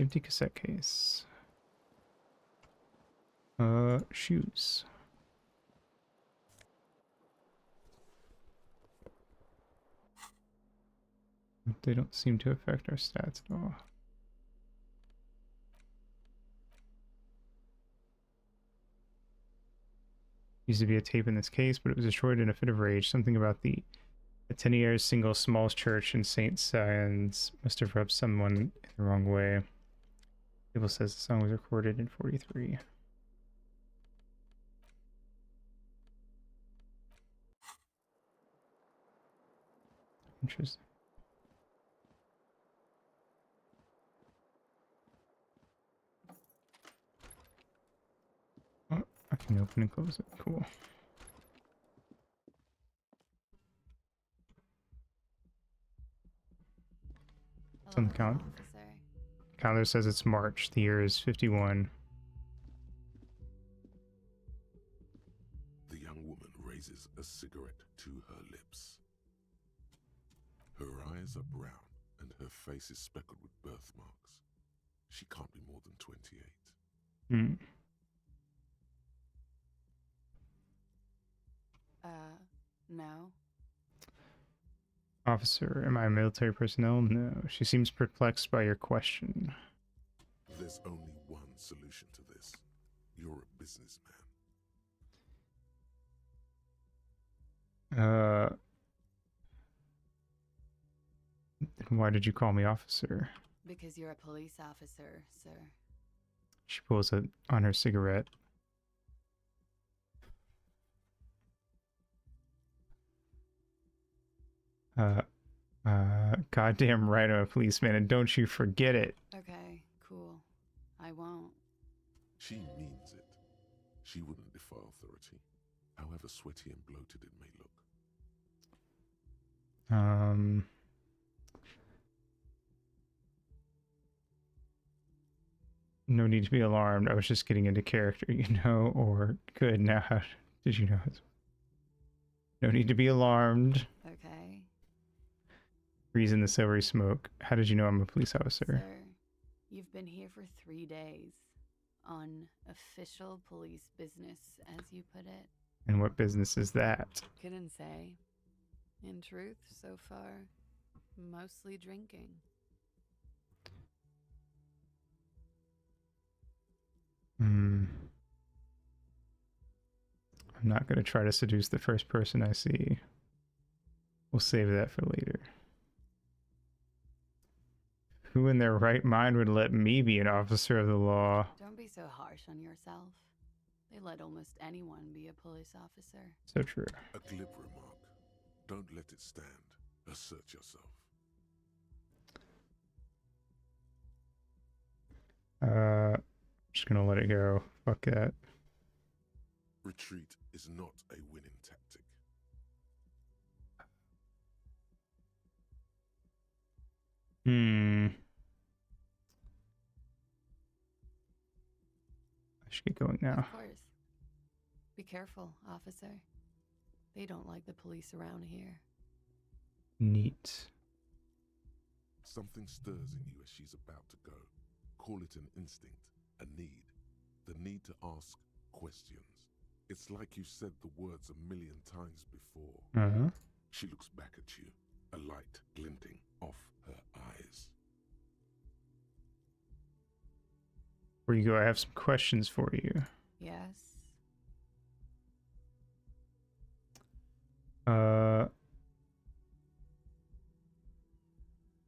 Empty cassette case. Shoes. They don't seem to affect our stats at all. Used to be a tape in this case, but it was destroyed in a fit of rage. Something about the Athenier's single smallest church in St. Simon's must have rubbed someone in the wrong way. Table says the song was recorded in 43. Interesting. Oh, I can open and close it. Cool. It's on the calendar. Calendar says it's March. The year is 51. The young woman raises a cigarette to her lips. Her eyes are brown and her face is speckled with birthmarks. She can't be more than 28. Hmm. No. Officer, am I military personnel? No. She seems perplexed by your question. There's only one solution to this. You're a businessman. Why did you call me officer? Because you're a police officer, sir. She pulls it on her cigarette. Uh, goddamn right I'm a policeman, and don't you forget it. Okay, cool. I won't. She means it. She wouldn't defy authority, however sweaty and bloated it may look. No need to be alarmed. I was just getting into character, you know, or good. Now, how did you know? No need to be alarmed. Okay. Breeze in the silvery smoke. How did you know I'm a police officer? Sir, you've been here for 3 days. On official police business, as you put it. And what business is that? Couldn't say. In truth, so far, mostly drinking. I'm not going to try to seduce the first person I see. We'll save that for later. Who in their right mind would let me be an officer of the law? Don't be so harsh on yourself. They let almost anyone be a police officer. So true. A glib remark. Don't let it stand. Assert yourself. Just gonna let it go. Fuck that. Retreat is not a winning tactic. I should get going now. Of course. Be careful, officer. They don't like the police around here. Neat. Something stirs in you as she's about to go. Call it an instinct, a need. The need to ask questions. It's like you've said the words a million times before. Uh-huh. She looks back at you, a light glinting off her eyes. Before you go, I have some questions for you. Yes.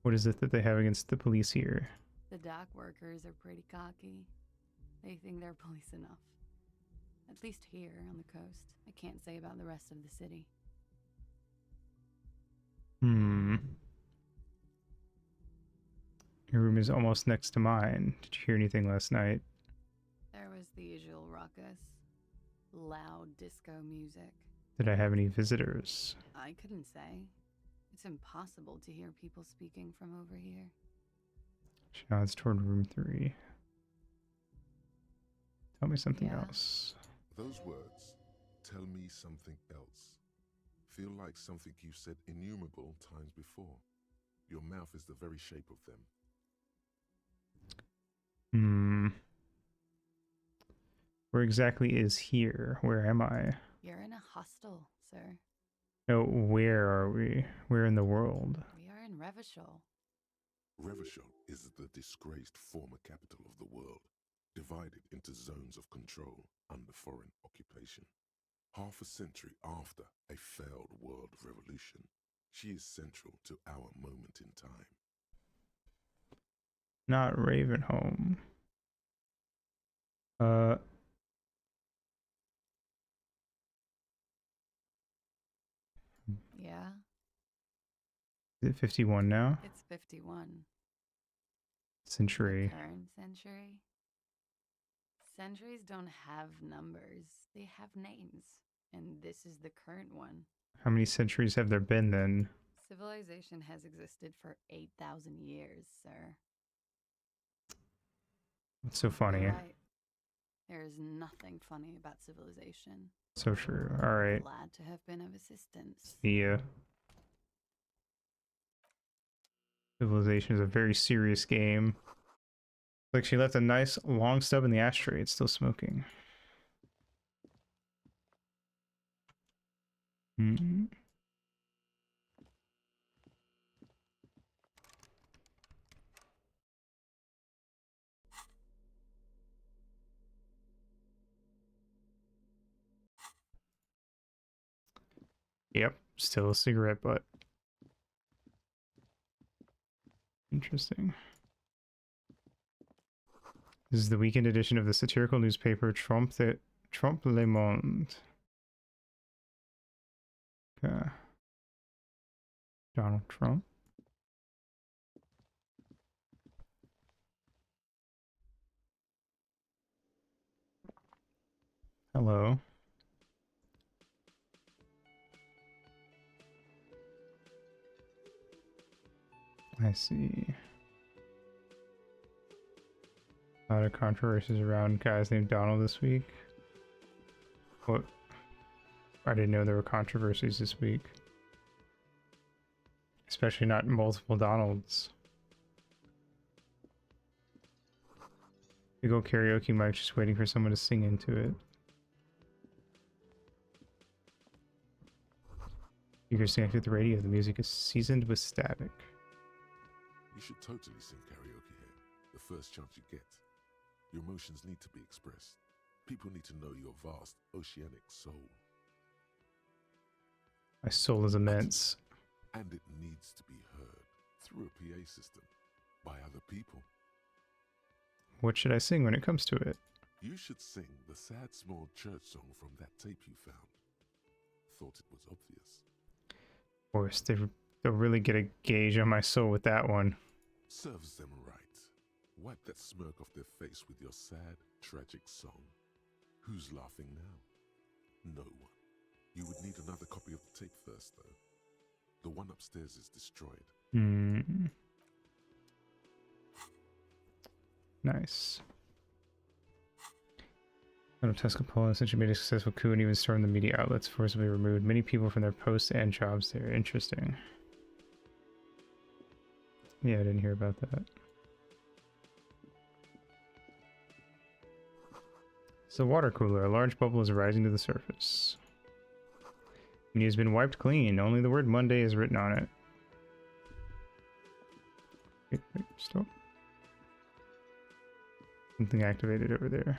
What is it that they have against the police here? The dock workers are pretty cocky. They think they're police enough. At least here on the coast. I can't say about the rest of the city. Your room is almost next to mine. Did you hear anything last night? There was the usual ruckus. Loud disco music. Did I have any visitors? I couldn't say. It's impossible to hear people speaking from over here. She nods toward room 3. Tell me something Yeah. else. Those words, tell me something else, feel like something you've said innumerable times before. Your mouth is the very shape of them. Where exactly is here? Where am I? You're in a hostel, sir. No, where are we? Where in the world? We are in Revachol. Revachol is the disgraced former capital of the world, divided into zones of control under foreign occupation. Half a century after a failed world revolution, she is central to our moment in time. Not Ravenholm. Yeah, Is it 51 now? it's 51. Century. Current century? Centuries don't have numbers. They have names. And this is the current one. How many centuries have there been then? Civilization has existed for 8,000 years, sir. What's so funny? You're right. There is nothing funny about civilization. So true. Alright. Glad to have been of assistance. The Civilization is a very serious game. Like she left a nice long stub in the ashtray. It's still smoking. Yep, still a cigarette butt. Interesting. This is the weekend edition of the satirical newspaper Trompe Le Monde. Okay. Donald Trump. Hello. I see. A lot of controversies around guys named Donald this week. What? I didn't know there were controversies this week. Especially not multiple Donalds. You go karaoke mic, just waiting for someone to sing into it. Speakers connected to the radio. The music is seasoned with static. You should totally sing karaoke here, the first chance you get. Your emotions need to be expressed. People need to know your vast, oceanic soul. My soul is immense. And it needs to be heard through a PA system by other people. What should I sing when it comes to it? You should sing the sad small church song from that tape you found. Thought it was obvious. Of course, they'll really get a gauge on my soul with that one. Serves them right. Wipe that smirk off their face with your sad, tragic song. Who's laughing now? No one. You would need another copy of the tape first, though. The one upstairs is destroyed. Nice. Tesco Poland essentially made a successful coup and even stormed the media outlets, forcibly removed many people from their posts and jobs there. Interesting. Yeah, I didn't hear about that. It's a water cooler. A large bubble is rising to the surface. It has been wiped clean. Only the word Monday is written on it. Wait, stop. Something activated over there.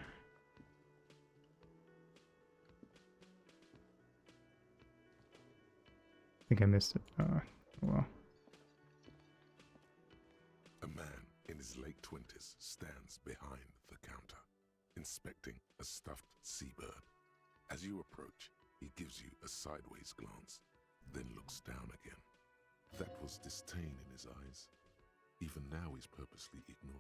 I think I missed it. Oh, well. A man in his late 20s stands behind the counter, inspecting a stuffed seabird. As you approach, he gives you a sideways glance, then looks down again. That was disdain in his eyes. Even now he's purposely ignoring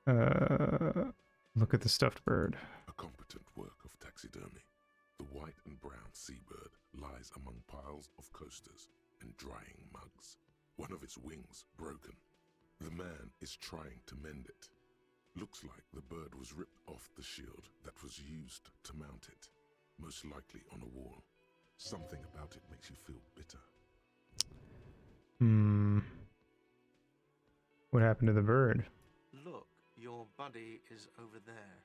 you. Look at the stuffed bird. A competent work of taxidermy. The white and brown seabird lies among piles of coasters and drying mugs. One of its wings broken. The man is trying to mend it. Looks like the bird was ripped off the shield that was used to mount it, most likely on a wall. Something about it makes you feel bitter. What happened to the bird? Look, your buddy is over there.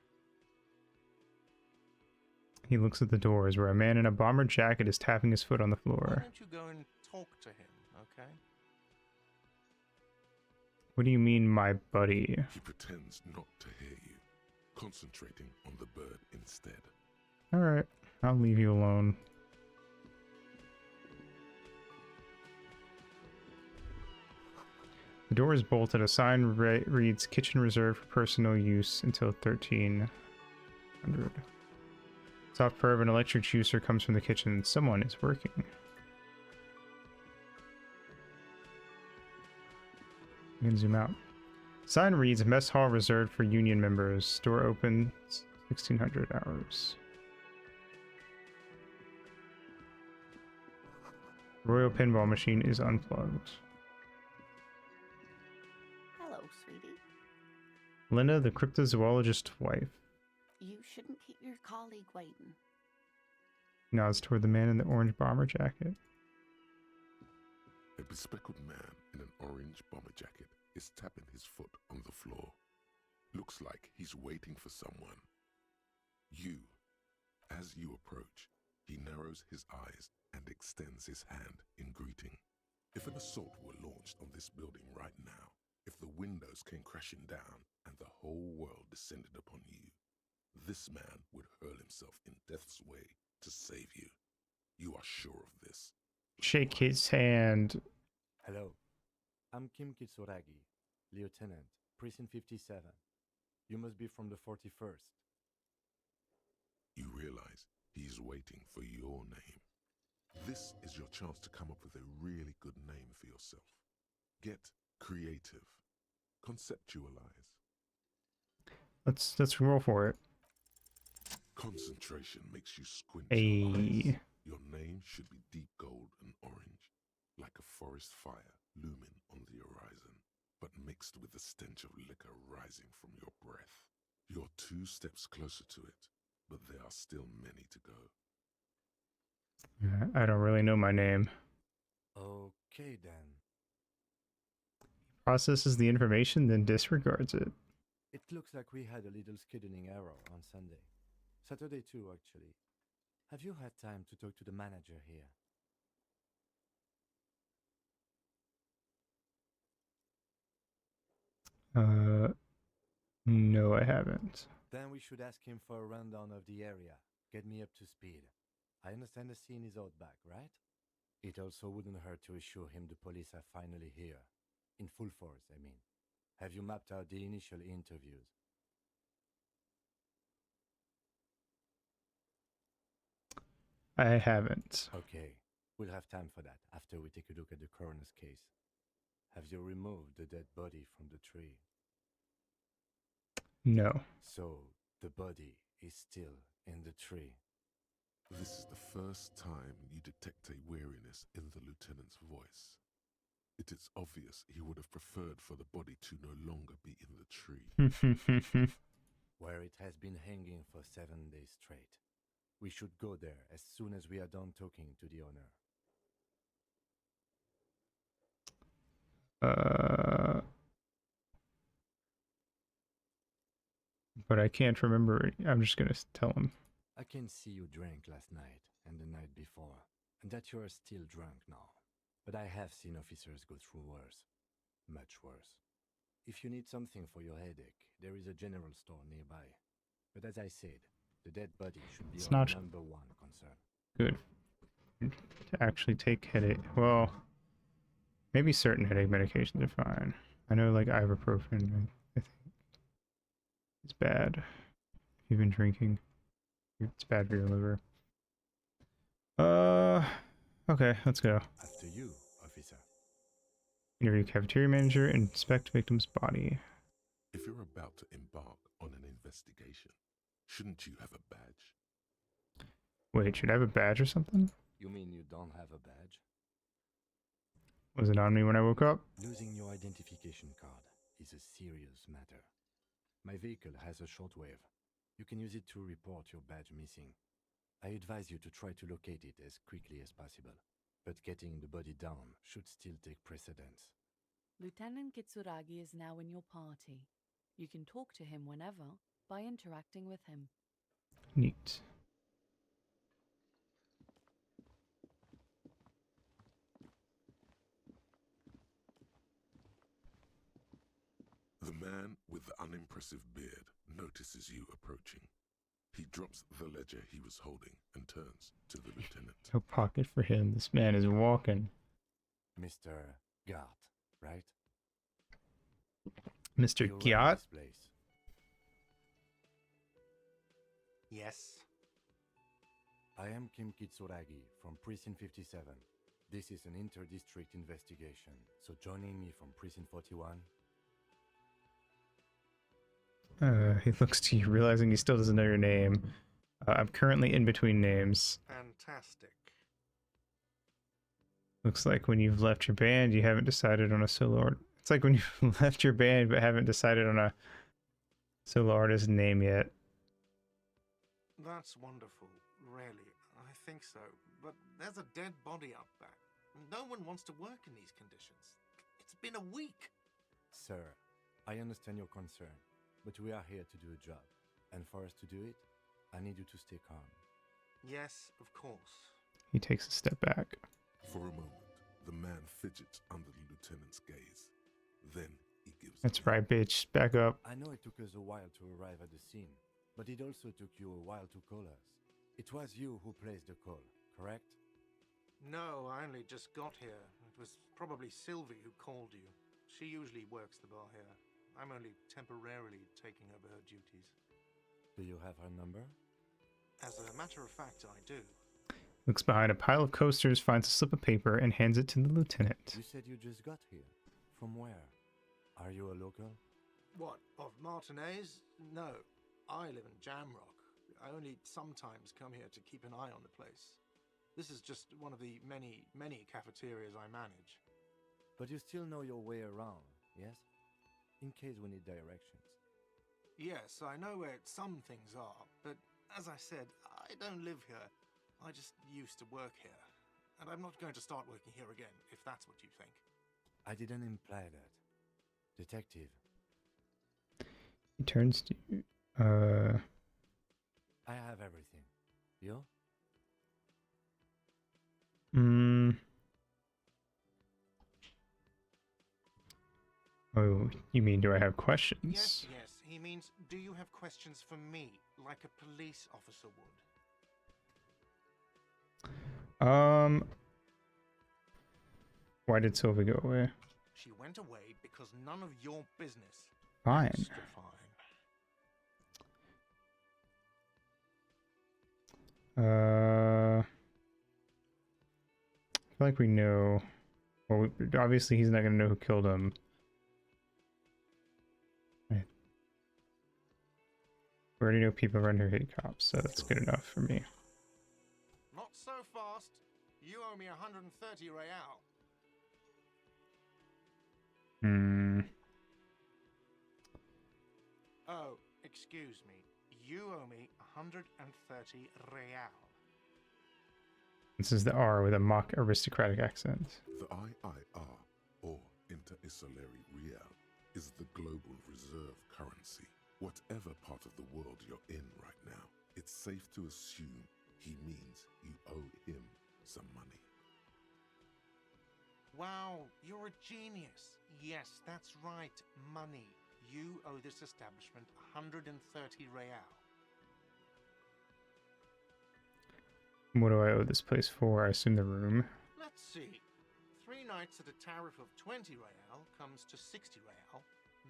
He looks at the doors where a man in a bomber jacket is tapping his foot on the Why floor. don't you go and talk to him, okay? What do you mean, my buddy? He pretends not to hear you, concentrating on the bird instead. Alright, I'll leave you alone. The door is bolted. A sign reads kitchen reserved for personal use until 1300. Soft purr of an electric juicer comes from the kitchen. Someone is working. You can zoom out. Sign reads mess hall reserved for union members. Store open 1600 hours. Royal pinball machine is unplugged. Hello, sweetie. Linda, the cryptozoologist's wife, You shouldn't keep your colleague waiting. nods toward the man in the orange bomber jacket. A bespectacled man in an orange bomber jacket is tapping his foot on the floor. Looks like he's waiting for someone. As you approach, he narrows his eyes and extends his hand in greeting. If an assault were launched on this building right now, if the windows came crashing down and the whole world descended upon you, this man would hurl himself in death's way to save you. You are sure of this. Shake his hand. Hello, I'm Kim Kitsuragi, Lieutenant, Precinct 57. You must be from the 41st. You realize He's waiting for your name. This is your chance to come up with a really good name for yourself. Get creative. Conceptualize. Let's roll for it. Concentration makes you squint your Ayy. eyes. Your name should be deep gold and orange, like a forest fire looming on the horizon, but mixed with the stench of liquor rising from your breath. You're 2 steps closer to it, but there are still many to go. I don't really know my name. Okay then. Processes the information, then disregards it. It looks like we had a little scheduling error on Sunday. Saturday too, actually. Have you had time to talk to the manager here? No, I haven't. Then we should ask him for a rundown of the area. Get me up to speed. I understand the scene is out back, right? It also wouldn't hurt to assure him the police are finally here. In full force, I mean. Have you mapped out the initial interviews? I haven't. Okay, we'll have time for that after we take a look at the coroner's case. Have you removed the dead body from the tree? No. So, the body is still in the tree. This is the first time you detect a weariness in the lieutenant's voice. It is obvious he would have preferred for the body to no longer be in the tree. Where it has been hanging for 7 days straight. We should go there as soon as we are done talking to the owner. But I can't remember. I'm just gonna tell him. I can see you drank last night and the night before, and that you are still drunk now. But I have seen officers go through worse. Much worse. If you need something for your headache, there is a general store nearby. But as I said, the dead body should be It's our not #1 concern. good to actually take headache. Well, maybe certain headache medications are fine. I know, like ibuprofen. I think it's bad. If you've been drinking, it's bad for your liver. Okay, let's go. After you, officer. Interview cafeteria manager. Inspect victim's body. If you're about to embark on an investigation, shouldn't you have a badge? Wait, should I have a badge or something? You mean you don't have a badge? Was it on me when I woke up? Losing your identification card is a serious matter. My vehicle has a shortwave. You can use it to report your badge missing. I advise you to try to locate it as quickly as possible, but getting the body down should still take precedence. Lieutenant Kitsuragi is now in your party. You can talk to him whenever by interacting with him. Neat. The man with the unimpressive beard notices you approaching. He drops the ledger he was holding and turns to the lieutenant. No pocket for him. This man is walking. Mr. Gart, right? Mr. You run Gyat? this place. Yes. I am Kim Kitsuragi from Precinct 57. This is an inter-district investigation, so joining me from Precinct 41. He looks to you, realizing he still doesn't know your name. I'm currently in between names. Fantastic. Looks like when you've left your band, you haven't decided on a solo art. It's like when you've left your band but haven't decided on a solo artist name yet. That's wonderful, really. I think so. But there's a dead body up back. No one wants to work in these conditions. It's been a week. Sir, I understand your concern, but we are here to do a job. And for us to do it, I need you to stay calm. Yes, of course. He takes a step back. For a moment, the man fidgets under the lieutenant's gaze. Then he gives That's in. right, bitch. Back up. I know it took us a while to arrive at the scene, but it also took you a while to call us. It was you who placed the call, correct? No, I only just got here. It was probably Sylvie who called you. She usually works the bar here. I'm only temporarily taking over her duties. Do you have her number? As a matter of fact, I do. Looks behind a pile of coasters, finds a slip of paper, and hands it to the lieutenant. You said you just got here. From where? Are you a local? What, of Martinez? No. I live in Jamrock. I only sometimes come here to keep an eye on the place. This is just one of the many, many cafeterias I manage. But you still know your way around, yes? In case we need directions. Yes, I know where some things are, but as I said, I don't live here. I just used to work here. And I'm not going to start working here again, if that's what you think. I didn't imply that. Detective, He turns to you. I have everything. You? Oh, you mean do I have questions? Yes, yes. He means, do you have questions for me, like a police officer would? Why did Sylvie go away? She went away because none of your business. Fine. Extra fine. I feel like we know. Well, obviously he's not gonna know who killed him. Right. We already know people around here hate cops, so that's good enough for me. Not so fast. You owe me 130 real. Oh, excuse me. You owe me 130 real. This is the R with a mock aristocratic accent. The IIR, or Inter-Isolary Real, is the global reserve currency. Whatever part of the world you're in right now, it's safe to assume he means you owe him some money. Wow, you're a genius. Yes, that's right, money. You owe this establishment 130 real. What do I owe this place for? I assume the room. Let's see. 3 nights at a tariff of 20 real comes to 60 real.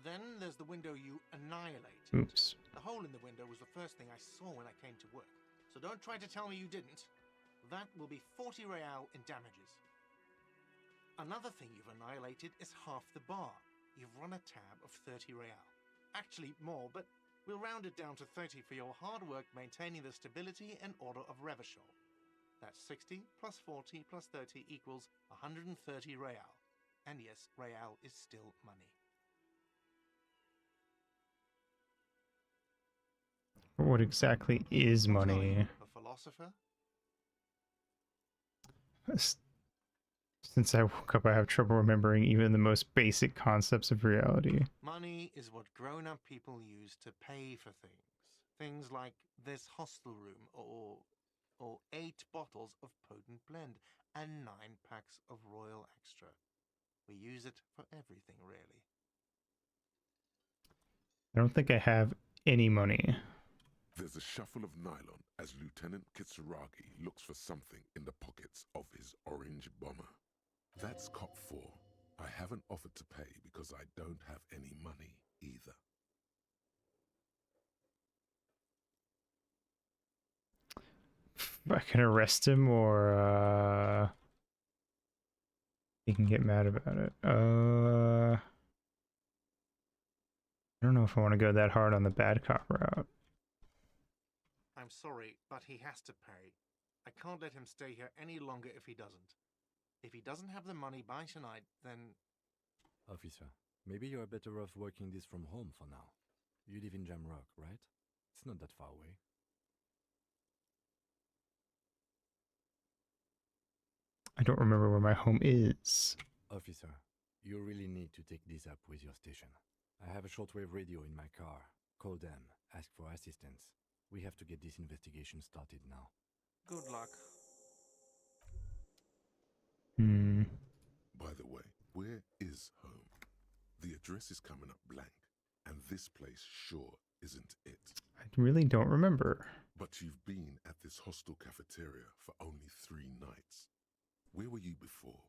Then there's the window you annihilated. Oops. The hole in the window was the first thing I saw when I came to work. So don't try to tell me you didn't. That will be 40 real in damages. Another thing you've annihilated is half the bar. You've run a tab of 30 real. Actually more, but we'll round it down to 30 for your hard work maintaining the stability and order of Revachol. That's 60 plus 40 plus 30 equals 130 real. And yes, real is still money. What exactly is What are money? you, a philosopher? Since I woke up, I have trouble remembering even the most basic concepts of reality. Money is what grown-up people use to pay for things. Things like this hostel room or 8 bottles of potent blend and 9 packs of Royal Extra. We use it for everything, really. I don't think I have any money. There's a shuffle of nylon as Lieutenant Kitsuragi looks for something in the pockets of his orange bomber. That's cop 4. I haven't offered to pay because I don't have any money either. I can arrest him or he can get mad about it. I don't know if I want to go that hard on the bad cop route. I'm sorry, but he has to pay. I can't let him stay here any longer if he doesn't. If he doesn't have the money by tonight, then... Officer, maybe you're better off working this from home for now. You live in Jamrock, right? It's not that far away. I don't remember where my home is. Officer, you really need to take this up with your station. I have a shortwave radio in my car. Call them, ask for assistance. We have to get this investigation started now. Good luck. By the way, where is home? The address is coming up blank, and this place sure isn't it. I really don't remember. But you've been at this hostel cafeteria for only 3 nights. Where were you before?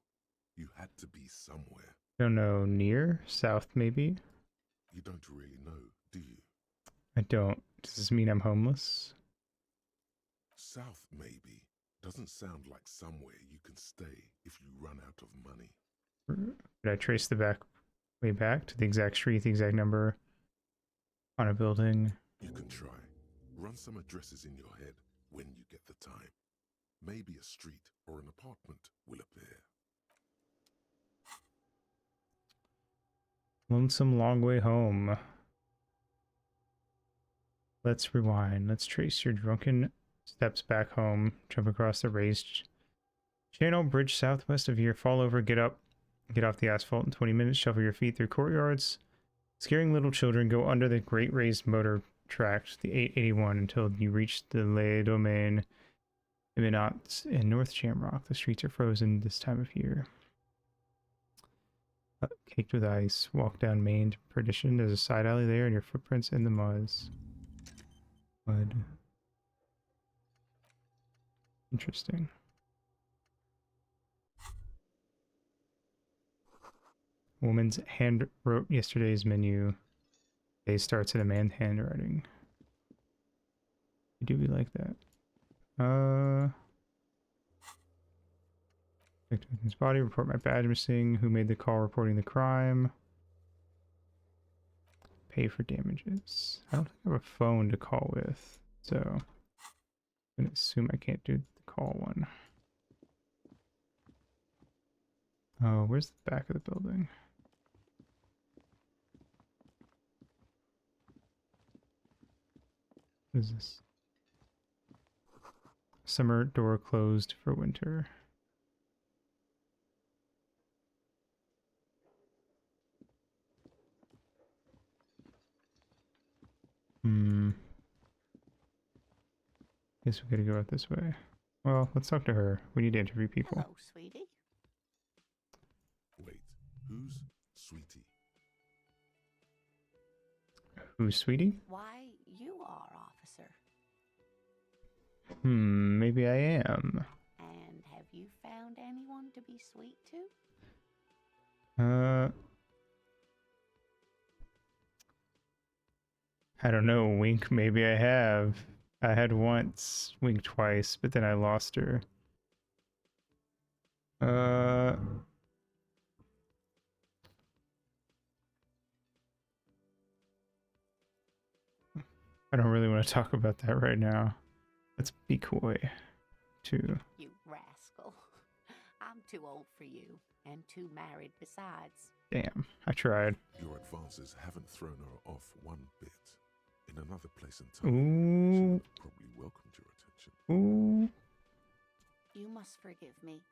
You had to be somewhere. Don't know, near? South, maybe? You don't really know, do you? I don't. Does this mean I'm homeless? South, maybe. Doesn't sound like somewhere you can stay if you run out of money. Could I trace the way back to the exact street, the exact number on a building? You can try. Run some addresses in your head when you get the time. Maybe a street or an apartment will appear. Lonesome long way home. Let's rewind. Let's trace your drunken steps back home. Jump across the raised channel bridge southwest of here. Fall over, get up, get off the asphalt in 20 minutes. Shuffle your feet through courtyards, scaring little children. Go under the great raised motor track, the 881, until you reach the Le Domaine Eminence in North Shamrock. The streets are frozen this time of year. Caked with ice. Walk down Main to Perdition. There's a side alley there, and your footprints in the mud. Interesting. Woman's hand wrote yesterday's menu. Day starts at a man's handwriting. Do we like that? Victim's body. Report my badge missing. Who made the call reporting the crime? Pay for damages. I don't think I have a phone to call with, so I'm gonna assume I can't do the call one. Oh, where's the back of the building? What is this? Summer door closed for winter. Guess we gotta go out this way. Well, let's talk to her. We need to interview people. Hello, sweetie. Wait, who's Sweetie? Who's Sweetie? Why, you are, officer. Maybe I am. And have you found anyone to be sweet to? I don't know. Wink, maybe I have. I had once, Wink twice, but then I lost her. I don't really want to talk about that right now. Let's be coy, too. You rascal. I'm too old for you, and too married besides. Damn, I tried. Your advances haven't thrown her off one bit. In another place and time, she Ooh. would have probably welcomed your attention. Ooh. You must forgive me.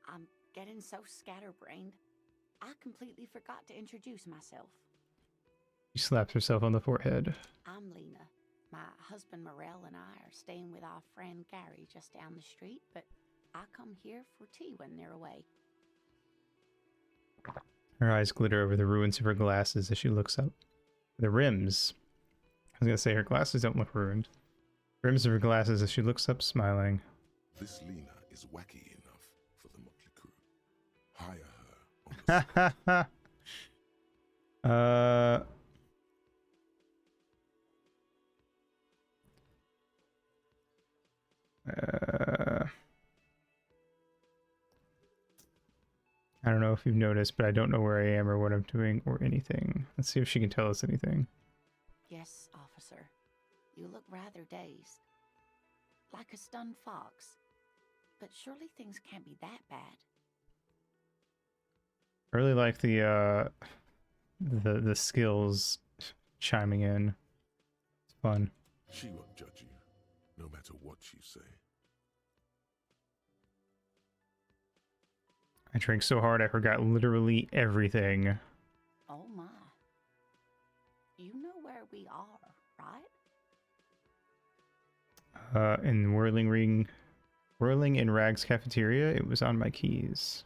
I'm getting so scatterbrained. I completely forgot to introduce myself. She slaps herself on the forehead. I'm Lena. My husband Morel and I are staying with our friend Gary just down the street, but I come here for tea when they're away. Her eyes glitter over the ruins of her glasses as she looks up. The rims. I was gonna say her glasses don't look ruined. Rims of her glasses as she looks up, smiling. This Lena is wacky enough for the Motley Crew. Hire her on the I don't know if you've noticed, but I don't know where I am or what I'm doing or anything. Let's see if she can tell us anything. Yes, officer. You look rather dazed. Like a stunned fox. But surely things can't be that bad. I really like the skills chiming in. It's fun. She won't judge you, no matter what you say. I drank so hard I forgot literally everything. Oh my. You know where we are, right? In Whirling in Rags cafeteria, it was on my keys.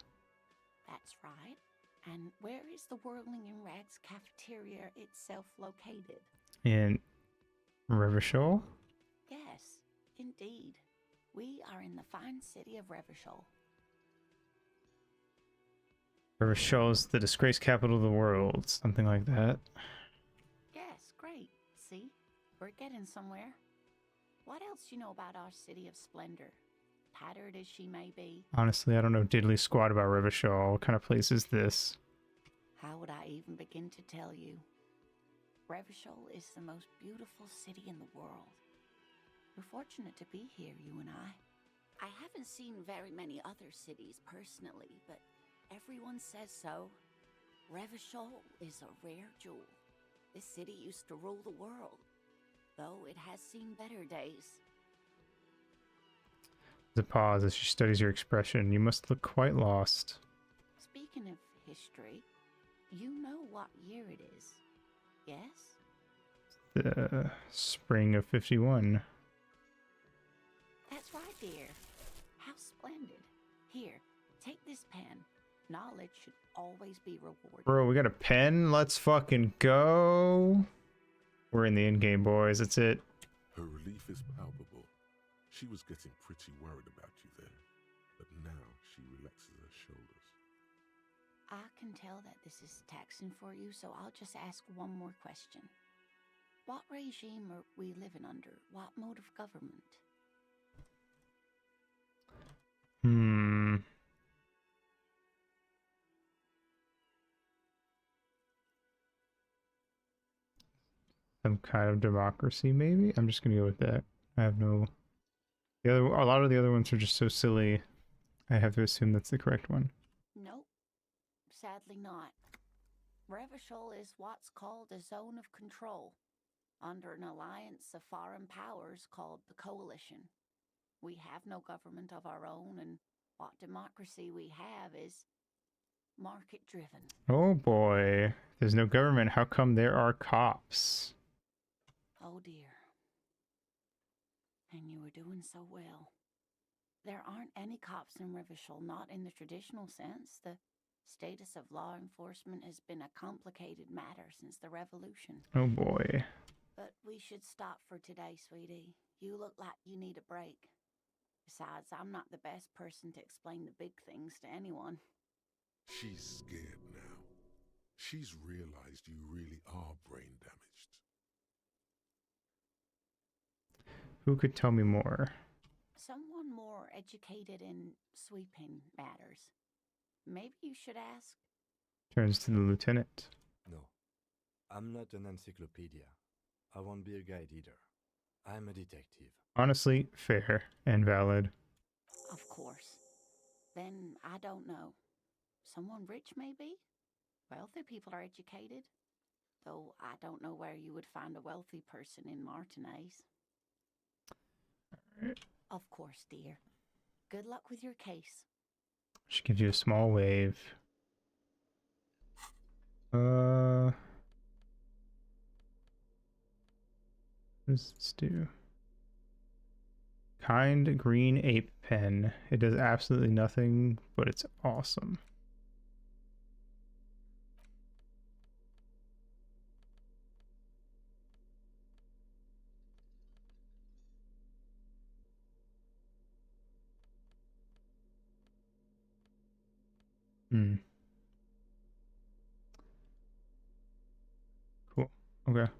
That's right. And where is the Whirling in Rags cafeteria itself located? In Revachol? Yes, indeed. We are in the fine city of Revachol. Revachol's the disgrace capital of the world, something like that. Yes, great. See? We're getting somewhere. What else you know about our city of splendor? Tattered as she may be, Honestly, I don't know diddly squat about Revachol. What kind of place is this? how would I even begin to tell you? Revachol is the most beautiful city in the world. We're fortunate to be here, you and I. I haven't seen very many other cities personally, but everyone says so. Revachol is a rare jewel. This city used to rule the world, though it has seen better days. There's a pause as she studies your expression. You must look quite lost. Speaking of history, you know what year it is, yes? The spring of 51. That's right, dear. How splendid. Here, take this pen. Knowledge should always be rewarded. Bro, we got a pen? Let's fucking go. We're in the in-game, boys. That's it. Her relief is palpable. She was getting pretty worried about you there, but now she relaxes her shoulders. I can tell that this is taxing for you, so I'll just ask one more question. What regime are we living under? What mode of government? Some kind of democracy, maybe? I'm just gonna go with that. I have no... a lot of the other ones are just so silly. I have to assume that's the correct one. Nope. Sadly not. Revachol is what's called a zone of control, under an alliance of foreign powers called the Coalition. We have no government of our own, and what democracy we have is market-driven. Oh boy. There's no government. How come there are cops? Oh dear. And you were doing so well. There aren't any cops in Revachol, not in the traditional sense. The status of law enforcement has been a complicated matter since the revolution. Oh boy. But we should stop for today, sweetie. You look like you need a break. Besides, I'm not the best person to explain the big things to anyone. She's scared now. She's realized you really are brain damaged. Who could tell me more? Someone more educated in sweeping matters. Maybe you should ask. Turns to the lieutenant. No, I'm not an encyclopedia. I won't be a guide either. I'm a detective. Honestly, fair and valid. Of course. Then I don't know. Someone rich, maybe? Wealthy people are educated. Though I don't know where you would find a wealthy person in Martinez. Alright. Of course, dear. Good luck with your case. She gives you a small wave. What does this do? Kind green ape pen. It does absolutely nothing, but it's awesome. Cool. Okay.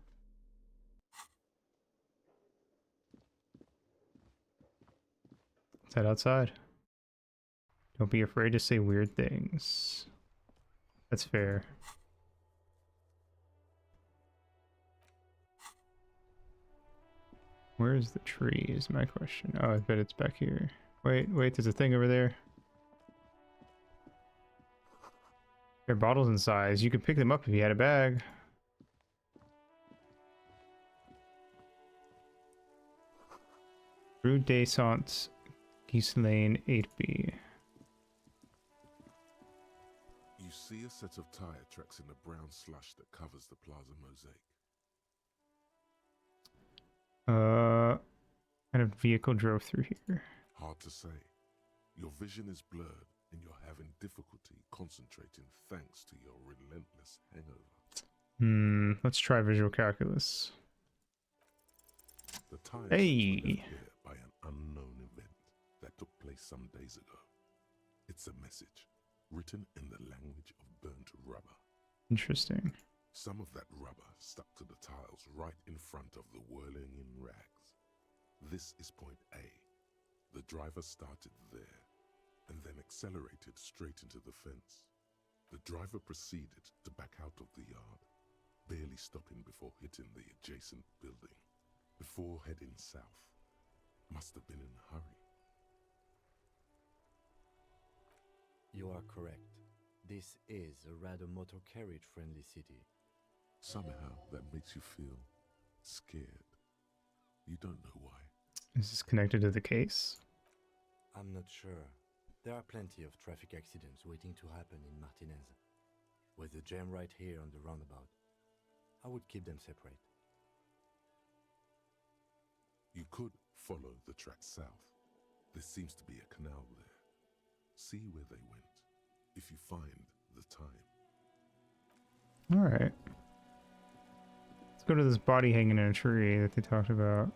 Let's head outside. Don't be afraid to say weird things. That's fair. Where's the tree is my question. Oh, I bet it's back here. Wait, there's a thing over there. There are bottles in size. You could pick them up if you had a bag. Rue Descente, Geese Lane 8B. You see a set of tire tracks in the brown slush that covers the plaza mosaic. Kind of vehicle drove through here. Hard to say. Your vision is blurred and you're having difficulty concentrating thanks to your relentless hangover. Let's try visual calculus. The tire Hey! tracks were left here by an unknown event that took place some days ago. It's a message written in the language of burnt rubber. Interesting. Some of that rubber stuck to the tiles right in front of the whirling in rags. This is point A. The driver started there, and then accelerated straight into the fence. The driver proceeded to back out of the yard, barely stopping before hitting the adjacent building, before heading south. Must have been in a hurry. You are correct. This is a rather motor carriage-friendly city. Somehow that makes you feel scared. You don't know why. Is this connected to the case? I'm not sure. There are plenty of traffic accidents waiting to happen in Martinez. With the jam right here on the roundabout, I would keep them separate. You could follow the track south. There seems to be a canal there. See where they went, if you find the time. Alright. Let's go to this body hanging in a tree that they talked about.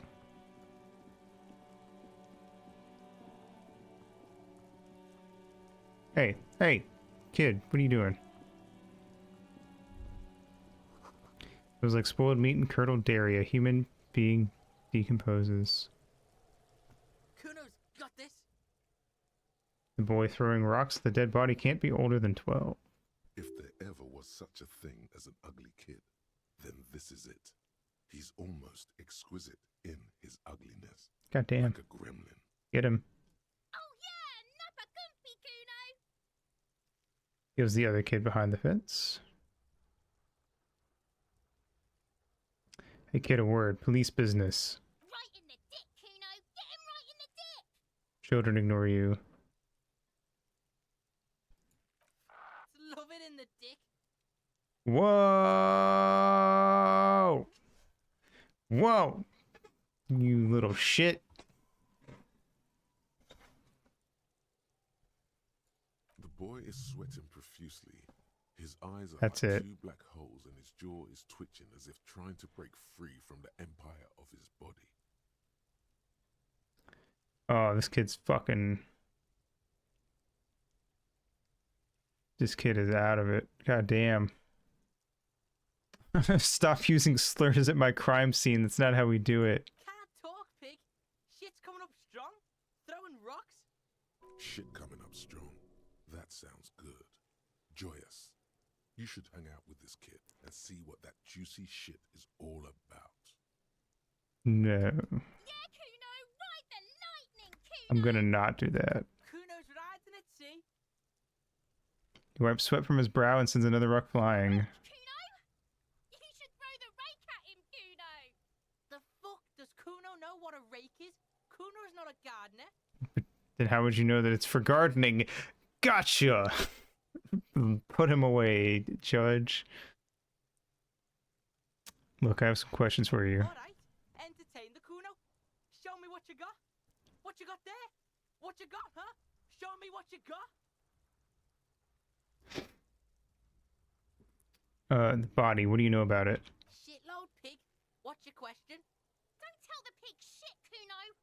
Hey, hey, kid, what are you doing? It was like spoiled meat and curdled dairy. A human being decomposes. Kuno's got this. The boy throwing rocks at the dead body can't be older than 12. If there ever was such a thing as an ugly kid, then this is it. He's almost exquisite in his ugliness. Goddamn. Like a gremlin. Get him. Oh yeah, Nappa Gumpy Kuno! It was the other kid behind the fence. Hey kid, a word. Police business. Right in the dick, Kuno! Get him right in the dick! Children ignore you. Love it in the dick. Whoa! Whoa! You little shit. The boy is sweating profusely. His eyes are That's like it. 2 black holes and his jaw is twitching as if trying to break free from the empire of his body. Oh, this kid's fucking... This kid is out of it. God damn. Stop using slurs at my crime scene. That's not how we do it. Can't talk, pig. Shit's coming up strong. Throwing rocks. Shit coming up strong. That sounds good. Joyous. You should hang out with this kid and see what that juicy shit is all about. No. Yeah, Kuno! Ride the lightning, Kuno! I'm gonna not do that. Kuno's riding at sea. He wipes sweat from his brow and sends another rock flying. Kuno? You should throw the rake at him, Kuno! The fuck does Kuno know what a rake is? Kuno's not a gardener. Then how would you know that it's for gardening? Gotcha! Put him away, Judge. Look, I have some questions for you. Alright, entertain the Kuno. Show me what you got. What you got there? What you got, huh? Show me what you got. The body, what do you know about it? Shitload, pig. What's your question? Don't tell the pig shit, Kuno!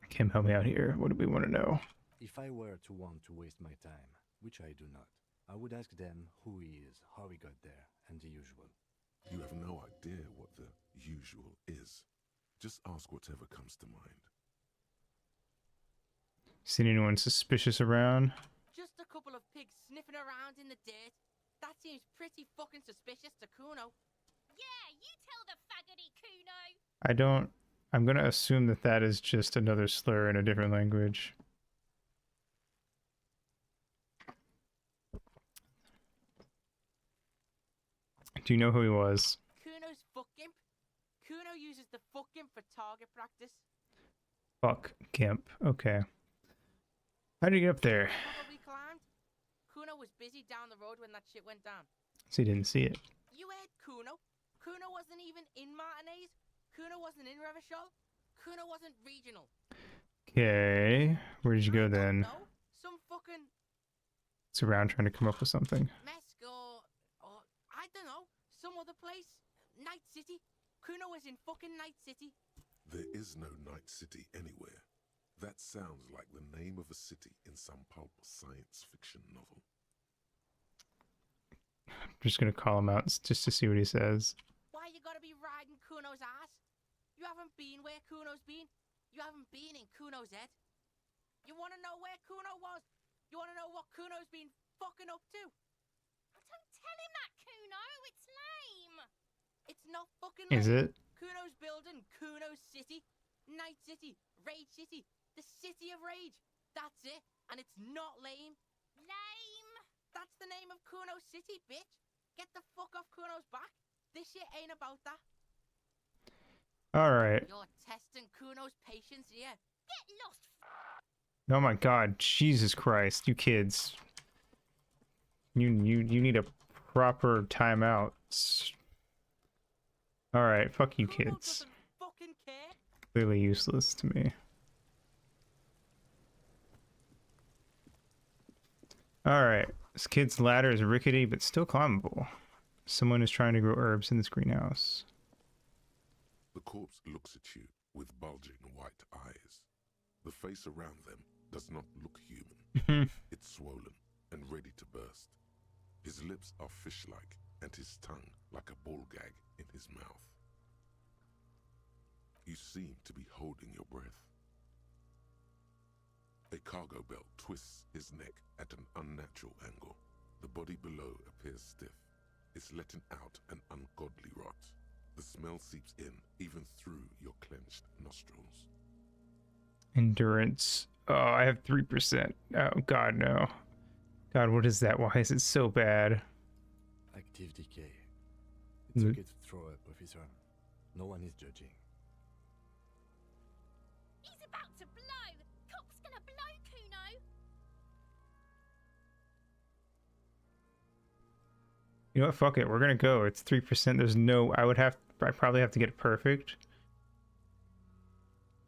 Kim, help me out here. What do we want to know? If I were to want to waste my time, which I do not, I would ask them who he is, how he got there, and the usual. You have no idea what the usual is. Just ask whatever comes to mind. Seen anyone suspicious around? Just a couple of pigs sniffing around in the dirt. That seems pretty fucking suspicious to Kuno. Yeah, you tell the faggoty, Kuno! I don't... I'm gonna assume that that is just another slur in a different language. Do you know who he was? Kuno's fuck imp. Kuno uses the fuck imp for target practice. Fuck Gimp. Okay. How did you get up there? Probably climbed. Kuno was busy down the road when that shit went down. So you didn't see it. You heard Kuno. Kuno wasn't even in Martinez. Kuno wasn't in Revachol. Kuno wasn't regional. Okay. Where did you go then? No, some fucking It's around trying to come up with something. Mesk or I don't know, some other place. Night City. Kuno was in fucking Night City. There is no Night City anywhere. That sounds like the name of a city in some pulp science fiction novel. I'm just gonna call him out just to see what he says. Why you gotta be riding haven't been where Kuno's been. You haven't been in Kuno's head. You want to know where Kuno was? You want to know what Kuno's been fucking up to? Oh, don't tell him that, Kuno. It's lame. It's not fucking Is lame. it? Kuno's building Kuno's City. Night City. Rage City. The City of Rage. That's it. And it's not lame. Lame. That's the name of Kuno's City, bitch. Get the fuck off Kuno's back. This shit ain't about that. Alright. You're testing Kuno's patience here. Get lost. Oh my god, Jesus Christ, you kids. You need a proper timeout. Alright, fuck you Kuno kids. doesn't fucking care. Clearly useless to me. Alright, this kid's ladder is rickety but still climbable. Someone is trying to grow herbs in this greenhouse. The corpse looks at you with bulging white eyes. The face around them does not look human. It's swollen and ready to burst. His lips are fish-like and his tongue like a ball gag in his mouth. You seem to be holding your breath. A cargo belt twists his neck at an unnatural angle. The body below appears stiff. It's letting out an ungodly rot. The smell seeps in even through your clenched nostrils. Endurance. Oh, I have 3%. Oh, God, no. God, what is that? Why is it so bad? Active decay. It's okay to throw up, officer. No one is judging. He's about to blow. Cop's gonna blow, Kuno. You know what? Fuck it. We're gonna go. It's 3%. There's no... I probably have to get it perfect.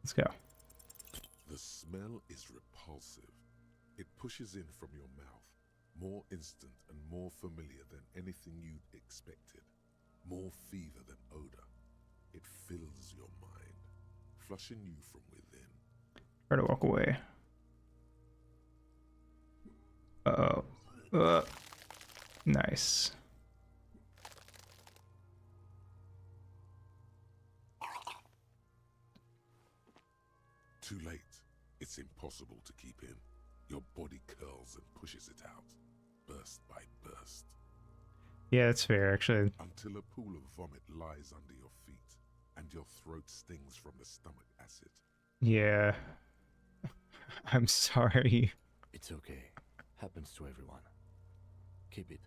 Let's go. The smell is repulsive. It pushes in from your mouth, more instant and more familiar than anything you'd expected. More fever than odor. It fills your mind, flushing you from within. Try to walk away. Uh-oh. Nice. Too late. It's impossible to keep in. Your body curls and pushes it out, burst by burst. Yeah, that's fair, actually. Until a pool of vomit lies under your feet, and your throat stings from the stomach acid. Yeah. I'm sorry. It's okay. Happens to everyone. Keep it.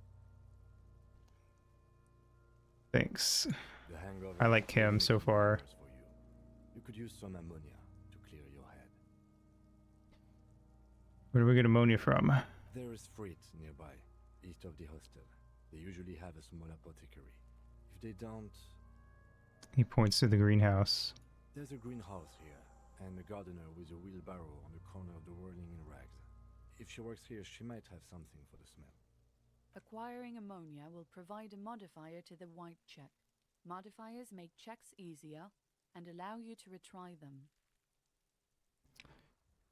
Thanks. The hangover I like Kim so far. for you. You could use some ammonia to clear your head. Where do we get ammonia from? There is Frit nearby, east of the hostel. They usually have a small apothecary. If they don't, He points to the greenhouse. there's a greenhouse here, and a gardener with a wheelbarrow on the corner of the whirling in rags. If she works here, she might have something for the smell. Acquiring ammonia will provide a modifier to the white check. Modifiers make checks easier and allow you to retry them.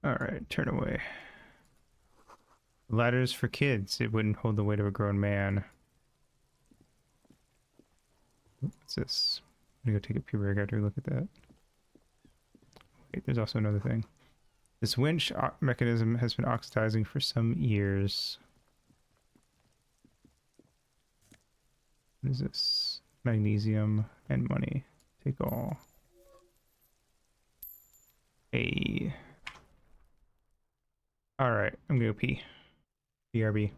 Alright, turn away. Ladders for kids. It wouldn't hold the weight of a grown man. What's this? I'm gonna go take a pee break after we look at that. Wait, there's also another thing. This winch mechanism has been oxidizing for some years. What is this? Magnesium and money. Take all. Hey. Alright, I'm gonna go pee. BRB.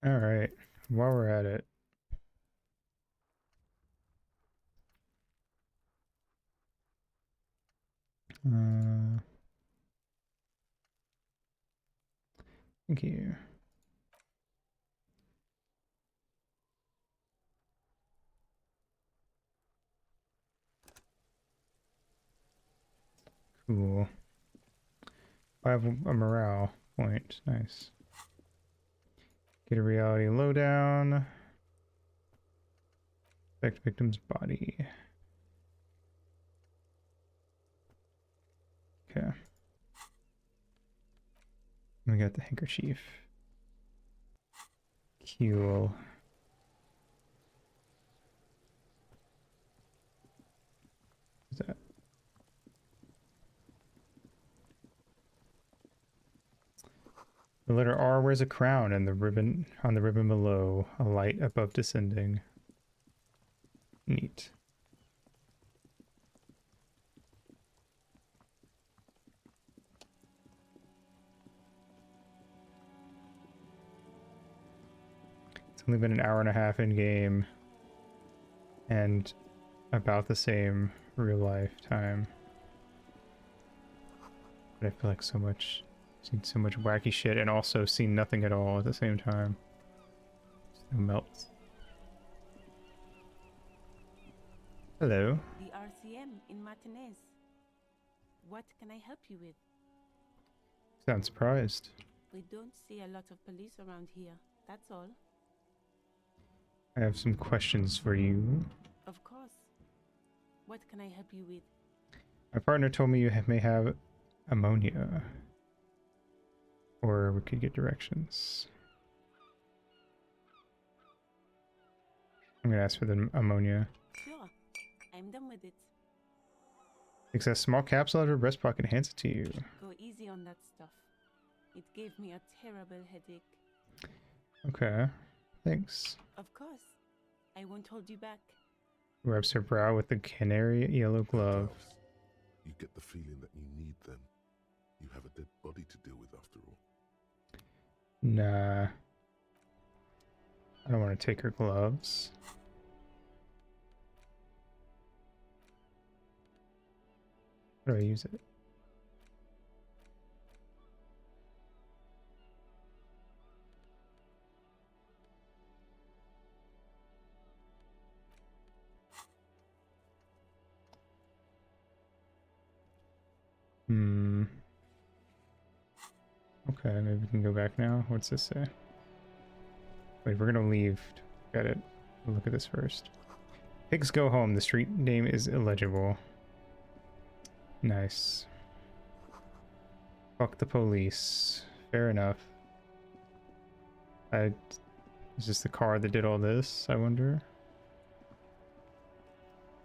All right, while we're at it, thank you. Cool. I have a morale point. Nice. Get a reality lowdown. Affect victim's body. Okay. We got the handkerchief. Cool. What's that? The letter R wears a crown and the ribbon on the ribbon below, a light above descending. Neat. It's only been an hour and a half in game and about the same real life time. But I feel like seen so much wacky shit and also seen nothing at all at the same time. Snow melts. Hello. The RCM in Martinez. What can I help you with? Sound surprised. We don't see a lot of police around here, that's all. I have some questions for you. Of course. What can I help you with? My partner told me you may have ammonia. Or we could get directions. I'm gonna ask for the ammonia. Sure, I'm done with it. Takes a small capsule out of her breast pocket and hands it to you. Go easy on that stuff. It gave me a terrible headache. Okay, thanks. Of course. I won't hold you back. Rubs her brow with the canary yellow glove. You get the feeling that you need them. You have a dead body to deal with after all. Nah. I don't want to take her gloves. How do I use it? Okay, maybe we can go back now. What's this say? Wait, we're gonna leave. Got it. We'll look at this first. Pigs go home. The street name is illegible. Nice. Fuck the police. Fair enough. Is this the car that did all this, I wonder?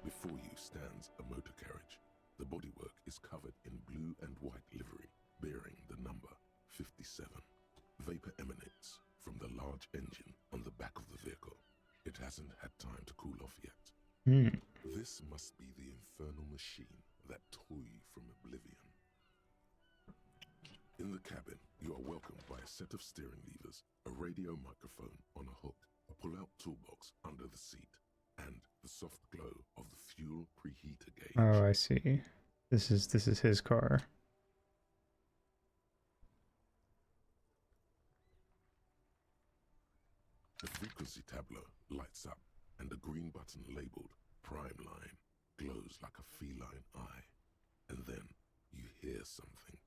Before you stands a motor carriage. The bodywork is covered in blue and white livery, bearing the number 57. Vapor emanates from the large engine on the back of the vehicle. It hasn't had time to cool off yet. This must be the infernal machine that tore you from oblivion. In the cabin, you are welcomed by a set of steering levers, a radio microphone on a hook, a pull-out toolbox under the seat, and the soft glow of the fuel preheater gauge. Oh, I see. This is his car. The frequency tableau lights up, and the green button labeled Prime Line glows like a feline eye. And then you hear something.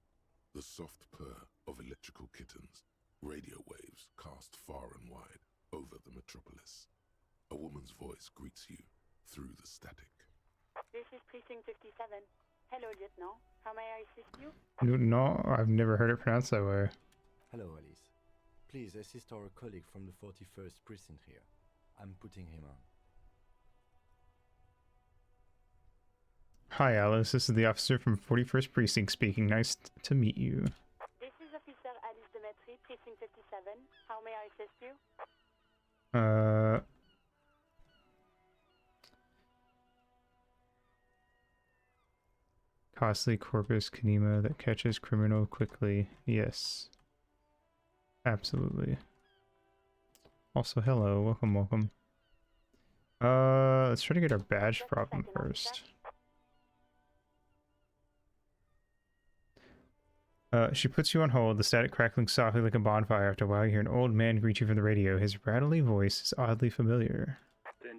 The soft purr of electrical kittens, radio waves cast far and wide over the metropolis. A woman's voice greets you through the static. This is Precinct 57. Hello, Lieutenant. How may I assist you? No, I've never heard it pronounced that way. Hello, Alice. Please assist our colleague from the 41st precinct here. I'm putting him on. Hi, Alice. This is the officer from 41st Precinct speaking. Nice to meet you. This is Officer Alice Demetri, Precinct 57. How may I assist you? Costly corpus canema that catches criminal quickly. Yes. Absolutely. Also, hello, welcome, welcome. Let's try to get our badge problem first. She puts you on hold, the static crackling softly like a bonfire. After a while, you hear an old man greet you from the radio. His rattly voice is oddly familiar. 10-2, 10-5.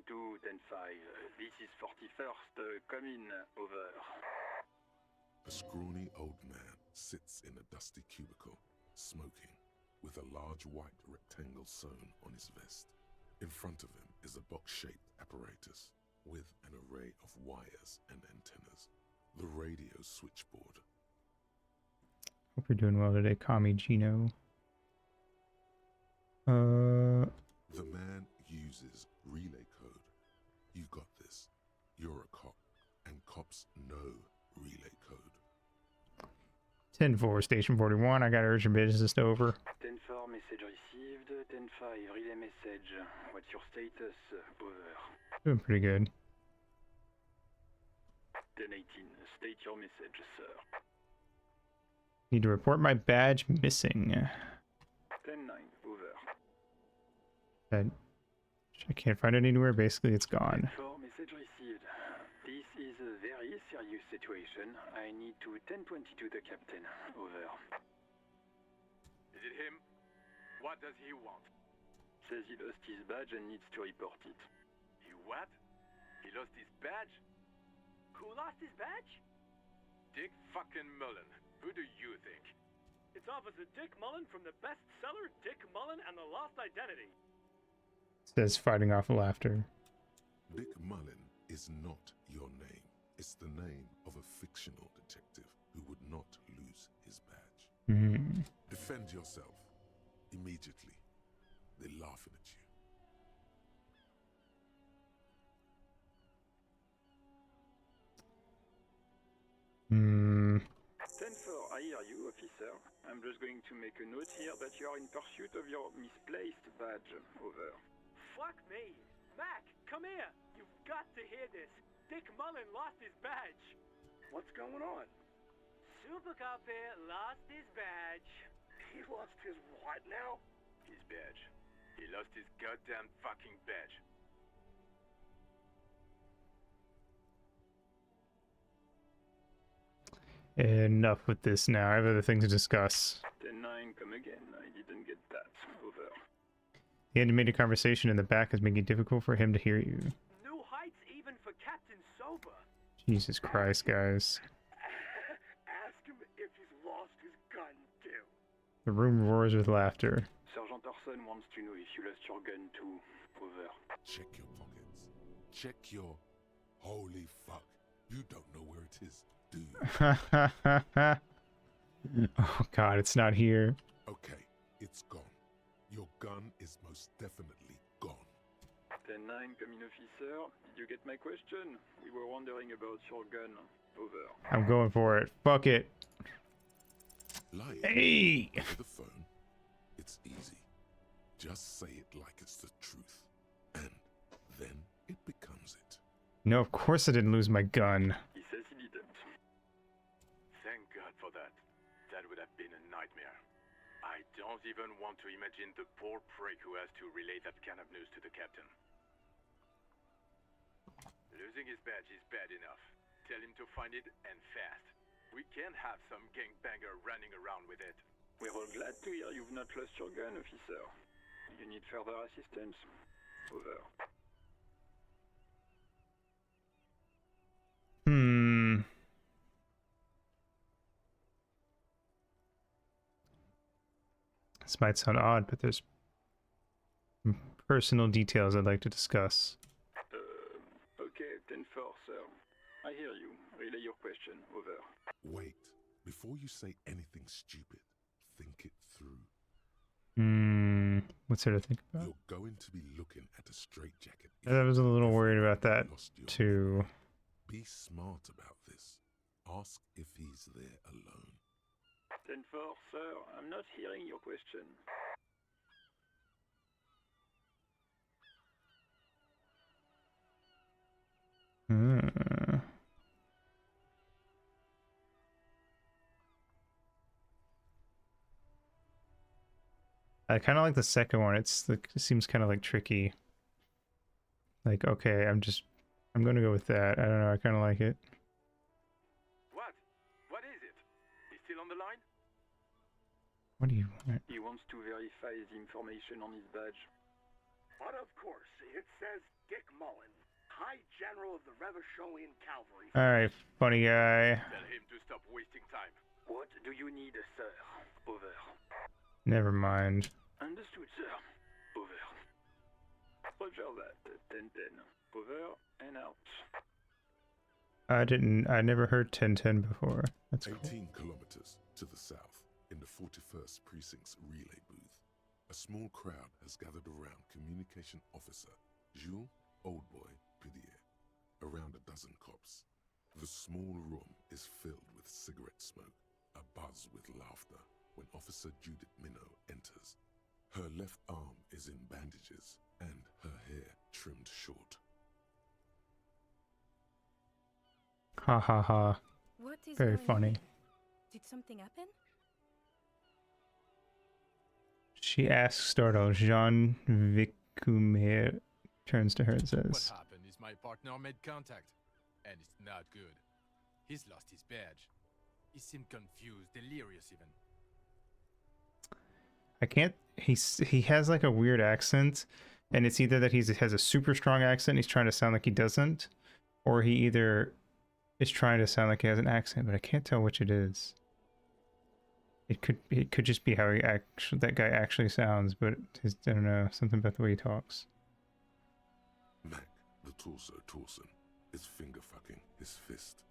This is 41st. Come in. Over. A scrawny old man sits in a dusty cubicle, smoking, with a large white rectangle sewn on his vest. In front of him is a box-shaped apparatus with an array of wires and antennas. The radio switchboard. Hope you're doing well today, Kami Gino. The man uses relay code. You got this. You're a cop, and cops know relay code. 10-4, Station 41. I got urgent business over. 10-4, message received. 10-5, relay message. What's your status? Over. Doing pretty good. 10-18, state your message, sir. Need to report my badge missing. 10-9, over. I can't find it anywhere. Basically, it's gone. 10-4, message received. This is a very serious situation. I need to 10-22 the captain. Over. Is it him? What does he want? Says he lost his badge and needs to report it. He what? He lost his badge? Who lost his badge? Dick fucking Mullen. Who do you think? It's Officer Dick Mullen from the bestseller Dick Mullen and the Lost Identity. Says fighting off laughter. Dick Mullen is not your name. It's the name of a fictional detective who would not lose his badge. Defend yourself. Immediately. They're laughing at you. Hmm. 10-4, I hear you, officer. I'm just going to make a note here that you are in pursuit of your misplaced badge. Over. Fuck me. Mac, come here. You've got to hear this. Dick Mullen lost his badge. What's going on? Super Cop here lost his badge. He lost his what now? His badge. He lost his goddamn fucking badge. Enough with this now. I have other things to discuss. 10-9, come again. I didn't get that. Over. The animated conversation in the back is making it difficult for him to hear you. New heights even for Captain Sober. Jesus Christ, guys. Ask him if he's lost his gun, too. The room roars with laughter. Sergeant Orson wants to know if you lost your gun too. Over. Check your pockets. Check your... Holy fuck. You don't know where it is, do you? Oh god, it's not here. Okay, it's gone. Your gun is most definitely gone. 10-9, come in, officer. Did you get my question? We were wondering about your gun. Over. I'm going for it. Fuck it. Lying Hey! over the phone. It's easy. Just say it like it's the truth. And then it becomes it. No, of course I didn't lose my gun. He says he didn't. Thank God for that. That would have been a nightmare. I don't even want to imagine the poor prick who has to relay that kind of news to the captain. Losing his badge is bad enough. Tell him to find it, and fast. We can't have some gangbanger running around with it. We're all glad to hear you've not lost your gun, officer. You need further assistance? Over. This might sound odd, but there's personal details I'd like to discuss. Okay, 10-4, sir. I hear you. Relay your question. Over. Wait. Before you say anything stupid, think it through. What's there to think about? You're going to be looking at a straitjacket. I was a little worried about that, too. Be smart about this. Ask if he's there alone. 10-4, sir. I'm not hearing your question. I kind of like the second one. It's like it seems kind of like tricky. Like, okay, I'm gonna go with that. I don't know. I kind of like it. What? What is it? He's still on the line? What do you want? He wants to verify the information on his badge. But of course, it says Dick Mullen, High General of the Revacholian Cavalry. All right, funny guy. Tell him to stop wasting time. What do you need, sir? Over. Never mind. Understood, sir. Over. Roger that. 10-10. Over and out. I never heard 1010 before. That's cool. 18 kilometers to the south, in the 41st Precinct's relay booth, a small crowd has gathered around Communication Officer Jules Oldboy Pidier, around a dozen cops. The small room is filled with cigarette smoke, a buzz with laughter, when Officer Judith Minot enters. Her left arm is in bandages, and her hair trimmed short. Ha ha ha. What is Very going funny. on? Did something happen? She asks, startled. Jean Vicumer turns to her and says, What happened is my partner made contact, and it's not good. He's lost his badge. He seemed confused, delirious even. I can't. He has like a weird accent, and it's either that he has a super strong accent, he's trying to sound like he doesn't, or he either is trying to sound like he has an accent, but I can't tell which it is. It could just be how that guy actually sounds, but I don't know, something about the way he talks. Mac, the torso-torson, is finger-fucking his fist,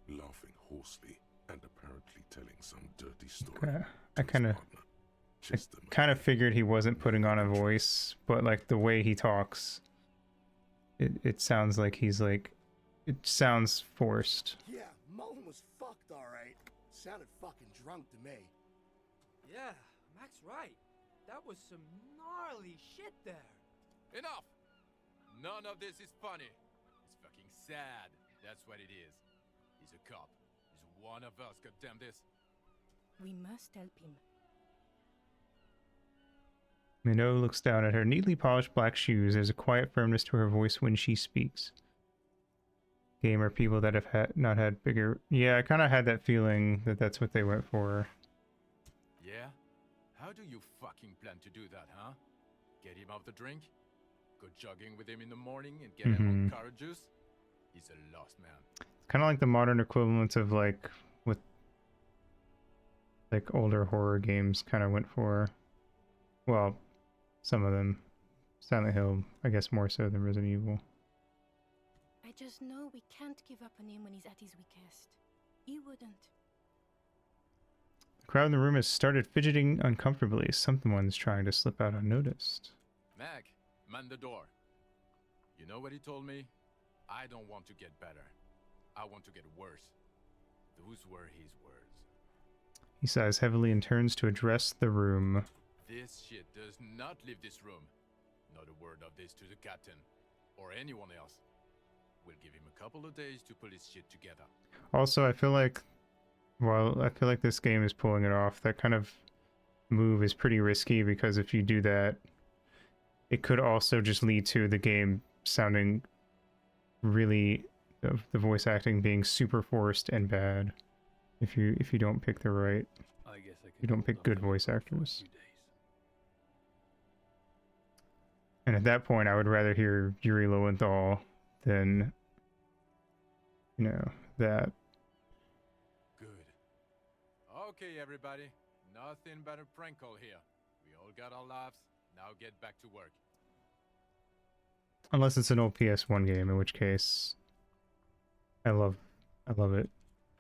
laughing hoarsely and apparently telling some dirty story. Okay. I kind of figured he wasn't putting on a voice, but like the way he talks, it sounds like he's like, it sounds forced. Yeah, Mullen was fucked, alright. Sounded fucking drunk to me. Yeah, Mac's right. That was some gnarly shit there. Enough! None of this is funny. It's fucking sad. That's what it is. He's a cop. He's one of us, goddamn this. We must help him. Minot looks down at her neatly polished black shoes. There's a quiet firmness to her voice when she speaks. Game are people that have not had bigger... Yeah, I kind of had that feeling that that's what they went for. Yeah? How do you fucking plan to do that, huh? Get him out the drink? Go jogging with him in the morning and get him on carrot juice? He's a lost man. It's kind of like the modern equivalent of like what like older horror games kind of went for. Well, some of them. Silent Hill, I guess more so than Resident Evil. I just know we can't give up on him when he's at his weakest. You wouldn't. The crowd in the room has started fidgeting uncomfortably. Someone's trying to slip out unnoticed. Mac, man the door. You know what he told me? I don't want to get better. I want to get worse. Those were his words. He sighs heavily and turns to address the room. This shit does not leave this room. Not a word of this to the captain. Or anyone else. We'll give him a couple of days to put his shit together. Also, I feel like this game is pulling it off. That kind of move is pretty risky because if you do that, it could also just lead to the game sounding really, the voice acting being super forced and bad. If you don't pick the right, you don't pick good voice actors. And at that point, I would rather hear Yuri Lowenthal than, you know, that. Good. Okay, everybody. Nothing but a prank call here. We all got our laughs. Now get back to work. Unless it's an old PS1 game, in which case, I love it.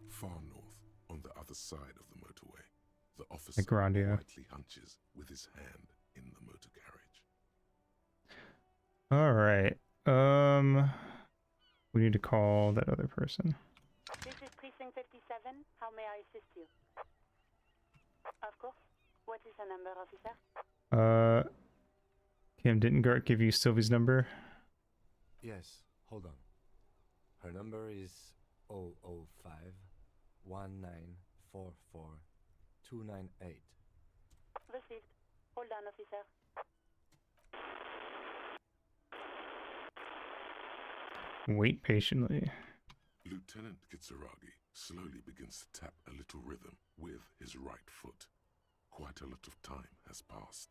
Far north, on the other side of the motorway, the officer Like Grandia. quietly hunches with his hand in the motor carriage. All right. We need to call that other person. This is Precinct 57. How may I assist you? Of course. What is the number, officer? Kim, didn't Gart give you Sylvie's number? Yes, hold on. Her number is 005 1944 298. Received. Hold on, officer. Wait patiently. Lieutenant Kitsuragi slowly begins to tap a little rhythm with his right foot. Quite a lot of time has passed.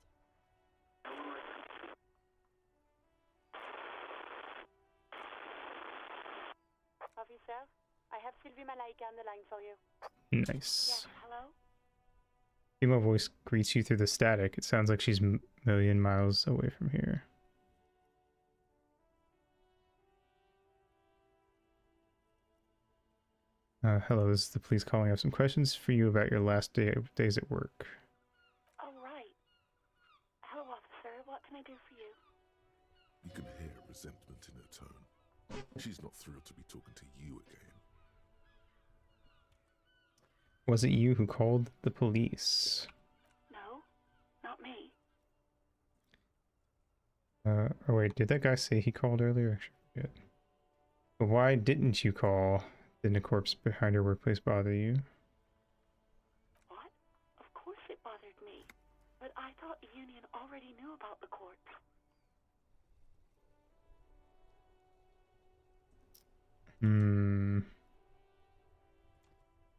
Officer, I have Sylvie Malaika on the line for you. Nice. Yes, hello? Female voice greets you through the static. It sounds like she's a million miles away from here. Hello, this is the police calling. I have some questions for you about your last days at work. Oh, right. Hello, officer. What can I do for you? You can hear resentment in her tone. She's not thrilled to be talking to you again. Was it you who called the police? No, not me. Oh wait, did that guy say he called earlier? I forget. But why didn't you call? Didn't a corpse behind your workplace bother you? What? Of course it bothered me. But I thought the union already knew about the corpse.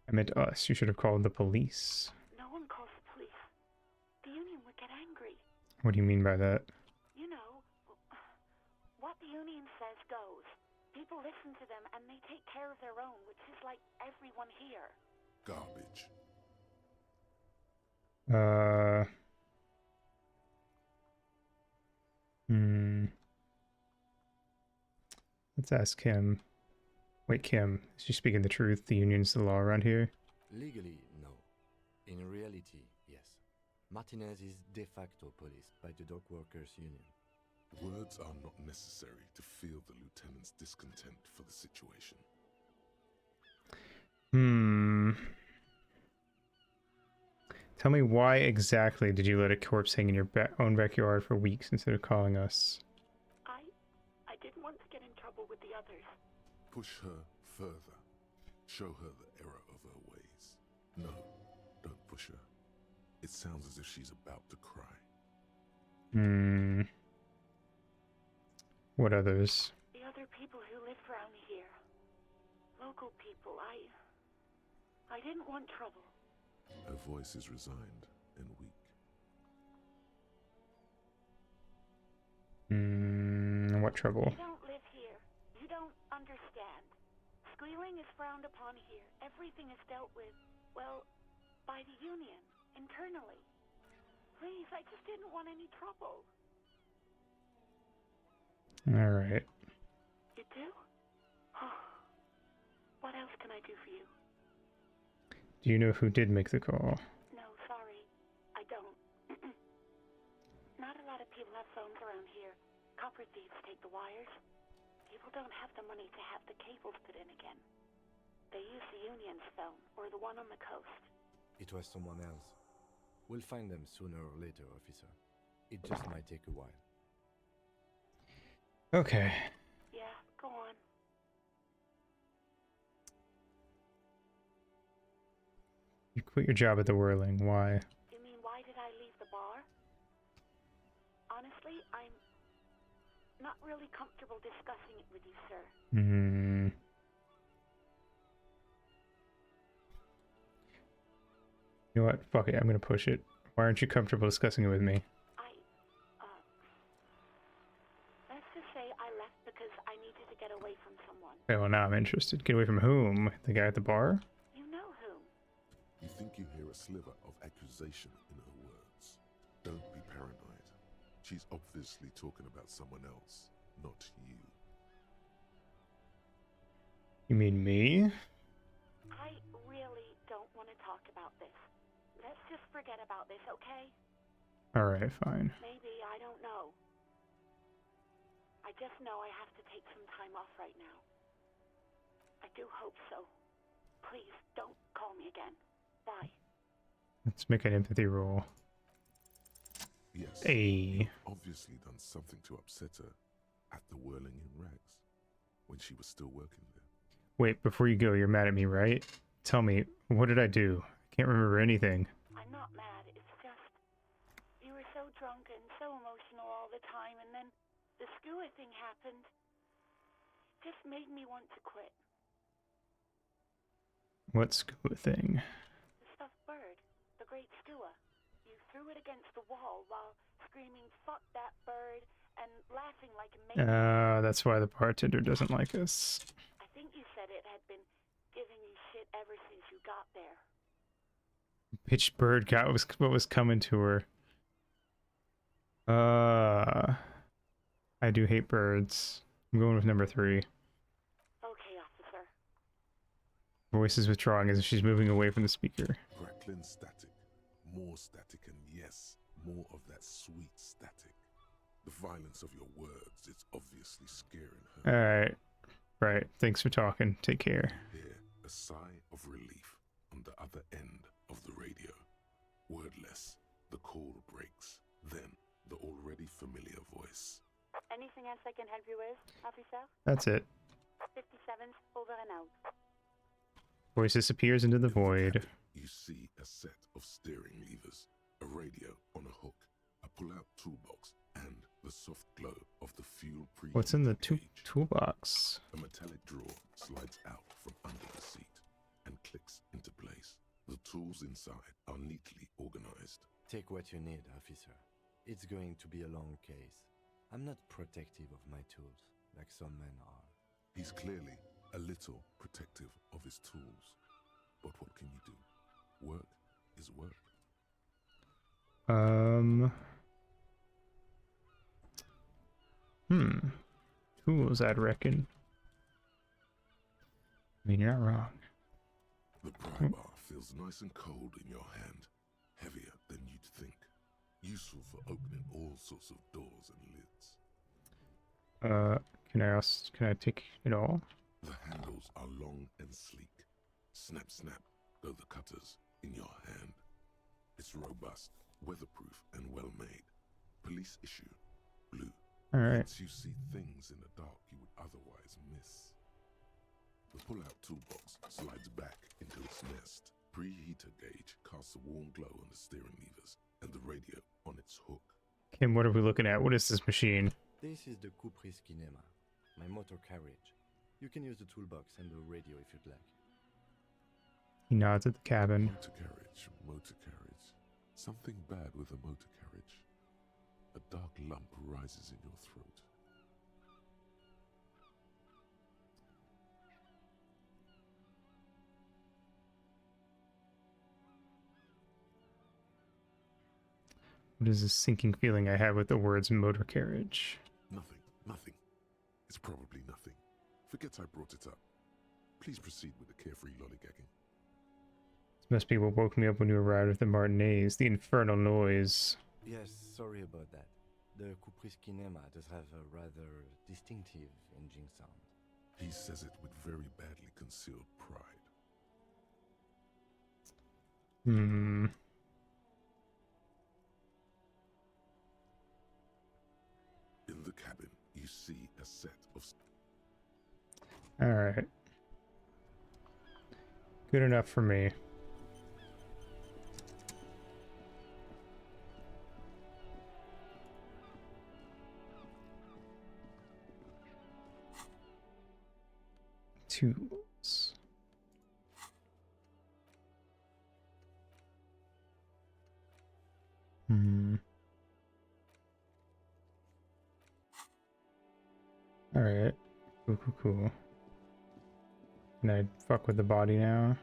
I meant us. You should have called the police. No one calls the police. The union would get angry. What do you mean by that? You know, what the union says goes. People listen to them and they take care of their own, which is like everyone here. Garbage. Let's ask Kim. Wait, Kim, is she speaking the truth? The union's the law around here? Legally, no. In reality, yes. Martinez is de facto policed by the dock workers union. Words are not necessary to feel the lieutenant's discontent for the situation. Tell me, why exactly did you let a corpse hang in your own backyard for weeks instead of calling us? I didn't want to get in trouble with the others. Push her further. Show her the error of her ways. No, don't push her. It sounds as if she's about to cry. What others? The other people who live around here. Local people. I didn't want trouble. Her voice is resigned and weak. What trouble? You don't live here. You don't understand. Squealing is frowned upon here. Everything is dealt with, well, by the union, internally. Please, I just didn't want any trouble. Alright. You do? What else can I do for you? Do you know who did make the call? No, sorry. I don't. Not a lot of people have phones around here. Copper thieves take the wires. People don't have the money to have the cables put in again. They use the union's phone, or the one on the coast. It was someone else. We'll find them sooner or later, officer. It just might take a while. Okay. Yeah, go on. You quit your job at the Whirling. Why? You mean, why did I leave the bar? Honestly, I'm not really comfortable discussing it with you, sir. You know what? Fuck it. I'm gonna push it. Why aren't you comfortable discussing it with me? Let's just say I left because I needed to get away from someone. Okay, well now I'm interested. Get away from whom? The guy at the bar? You know whom? You think you hear a sliver of accusation in her words. Don't be paranoid. She's obviously talking about someone else, not you. You mean me? I really don't want to talk about this. Let's just forget about this, okay? Alright, fine. Maybe, I don't know. I just know I have to take some time off right now. I do hope so. Please, don't call me again. Bye. Let's make an empathy roll. Yes. Hey. You've obviously done something to upset her at the Whirling in Rags when she was still working there. Wait, before you go, you're mad at me, right? Tell me, what did I do? I can't remember anything. I'm not mad, it's just... You were so so drunk and so emotional all the time, and then the skua thing happened. It just made me want to quit. What skua thing? The stuffed bird. The great skua. You threw it against the wall while screaming, "Fuck that bird," and laughing like a maniac. That's why the bartender doesn't like us. I think you said it had been giving you shit ever since you got there. Pitched bird got what was coming to her. I do hate birds. I'm going with number 3. Okay, officer. Voice is withdrawing as if she's moving away from the speaker. Crackling static, more static, and yes, more of that sweet static. The violence of your words, it's obviously scaring her. Alright. Right. Thanks for talking. Take care. Hear a sigh of relief on the other end of the radio. Wordless, the call breaks. Then, the already familiar voice. Anything else I can help you with, officer? That's it. 57's over and out. Voice disappears into the void. You see a set of steering levers, a radio on a hook, a pull-out toolbox, and the soft glow of the fuel pre. What's in the toolbox? A metallic drawer slides out from under the seat and clicks into place. The tools inside are neatly organized. Take what you need, officer. It's going to be a long case. I'm not protective of my tools, like some men are. He's clearly a little protective of his tools. But what can you do? Work is work. Tools, I'd reckon. I mean, you're not wrong. The pry bar feels nice and cold in your hand, heavier than you'd think. Useful for opening all sorts of doors and lids. Can I take it all? The handles are long and sleek. Snap, snap, go the cutters in your hand. It's robust, weatherproof, and well made. Police issue, blue. Alright. Lets you see things in the dark you would otherwise miss. The pull-out toolbox slides back into its nest. Preheater gauge casts a warm glow on the steering levers and the radio on its hook. Kim, what are we looking at? What is this machine? This is the Kupris Kinema, my motor carriage. You can use the toolbox and the radio if you'd like. He nods at the cabin. Motor carriage. Something bad with a motor carriage. A dark lump rises in your throat. What is this sinking feeling I have with the words motor carriage? Nothing. It's probably nothing. Forget I brought it up. Please proceed with the carefree lollygagging. This must be what woke me up when you arrived at the Martinez. The infernal noise. Yes, sorry about that. The Kupris Kinema does have a rather distinctive engine sound. He says it with very badly concealed pride. In the cabin, you see a set of... Alright. Good enough for me. Tools. Alright. Cool. Can I fuck with the body now?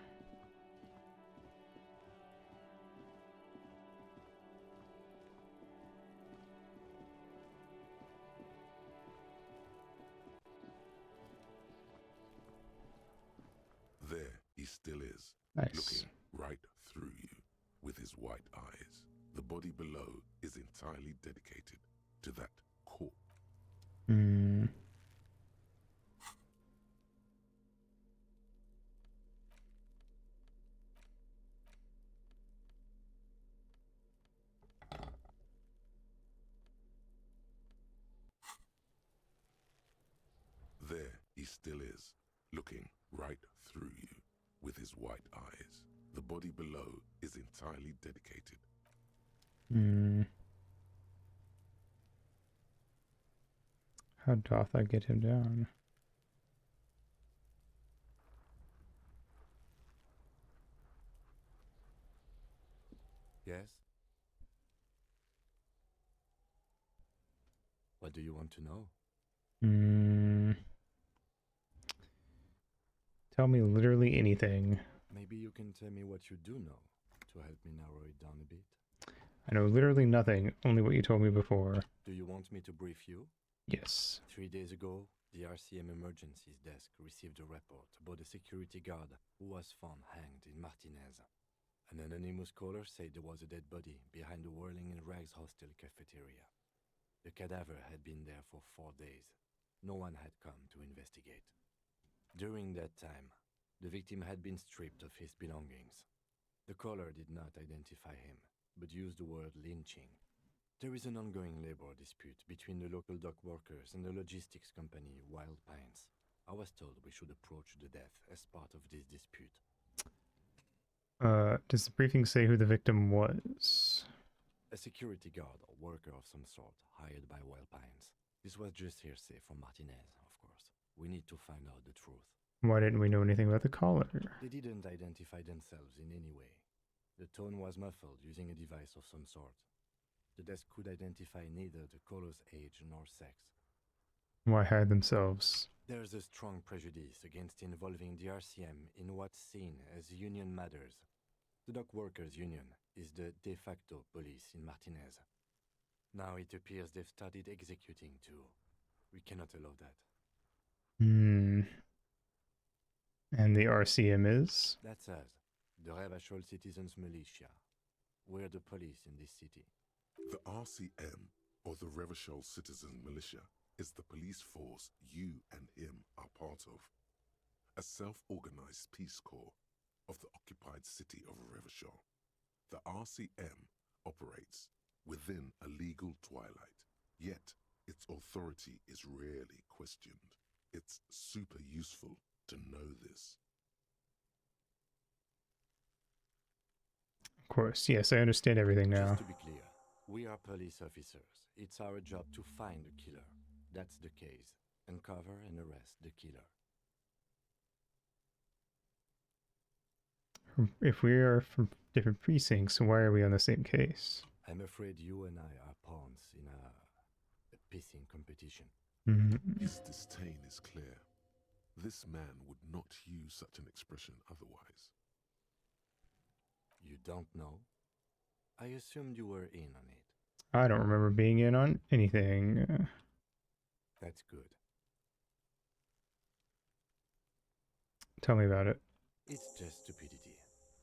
There he still is, Nice. looking right through you with his white eyes. The body below is entirely dedicated to that corpse. There he still is, looking right through you with his white eyes. The body below is entirely dedicated. How doth I get him down? Yes? What do you want to know? Tell me literally anything. Maybe you can tell me what you do know to help me narrow it down a bit. I know literally nothing, only what you told me before. Do you want me to brief you? Yes. 3 days ago, the RCM Emergencies Desk received a report about a security guard who was found hanged in Martinez. An anonymous caller said there was a dead body behind the Whirling in Rags hostel cafeteria. The cadaver had been there for 4 days. No one had come to investigate. During that time, the victim had been stripped of his belongings. The caller did not identify him, but used the word lynching. There is an ongoing labor dispute between the local dock workers and the logistics company Wild Pines. I was told we should approach the death as part of this dispute. Does the briefing say who the victim was? A security guard or worker of some sort hired by Wild Pines. This was just hearsay from Martinez, of course. We need to find out the truth. Why didn't we know anything about the caller? They didn't identify themselves in any way. The tone was muffled using a device of some sort. The desk could identify neither the caller's age nor sex. Why hide themselves? There's a strong prejudice against involving the RCM in what's seen as union matters. The dock workers' union is the de facto police in Martinez. Now it appears they've started executing too. We cannot allow that. And the RCM is? That's us, the Revachol Citizens Militia. We're the police in this city. The RCM, or the Revachol Citizen Militia, is the police force you and him are part of. A self-organized peace corps of the occupied city of Revachol. The RCM operates within a legal twilight, yet its authority is rarely questioned. It's super useful to know this. Of course, yes, I understand everything now. Just to be clear, we are police officers. It's our job to find the killer. That's the case. Uncover and arrest the killer. If we are from different precincts, why are we on the same case? I'm afraid you and I are pawns in a pissing competition. His disdain is clear. This man would not use such an expression otherwise. You don't know? I assumed you were in on it. I don't remember being in on anything. That's good. Tell me about it. It's just stupidity.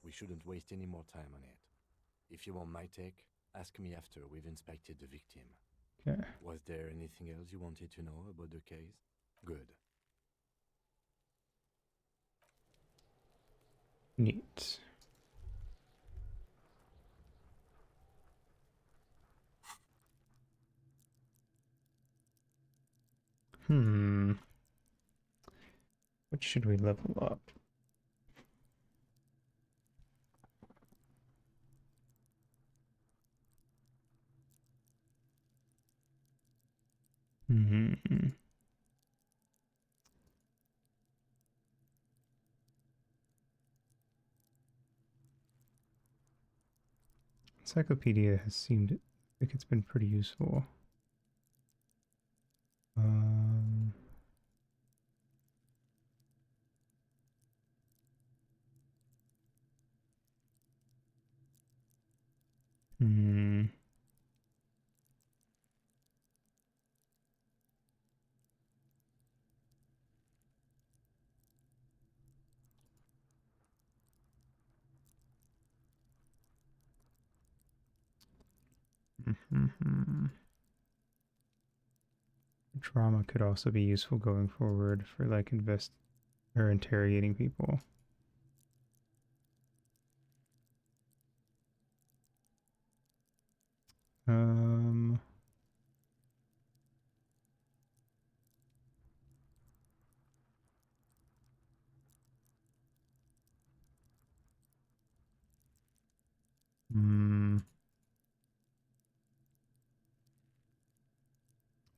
We shouldn't waste any more time on it. If you want my take, ask me after we've inspected the victim. Okay. Was there anything else you wanted to know about the case? Good. Neat. What should we level up? Encyclopedia has seemed like it's been pretty useful. Drama could also be useful going forward for like interrogating people.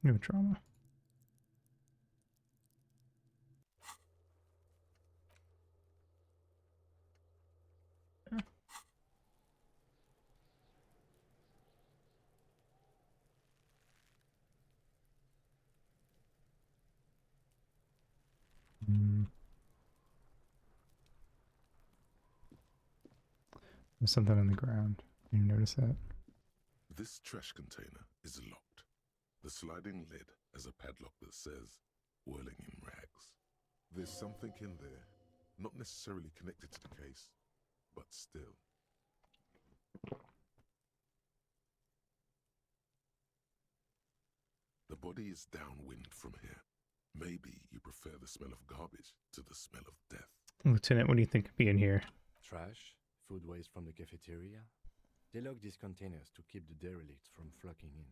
No drama. There's something on the ground. You notice that? This trash container is locked. The sliding lid has a padlock that says, whirling in rags. There's something in there, not necessarily connected to the case, but still. The body is downwind from here. Maybe you prefer the smell of garbage to the smell of death. Lieutenant, what do you think could be in here? Trash, food waste from the cafeteria. They lock these containers to keep the derelicts from flocking in.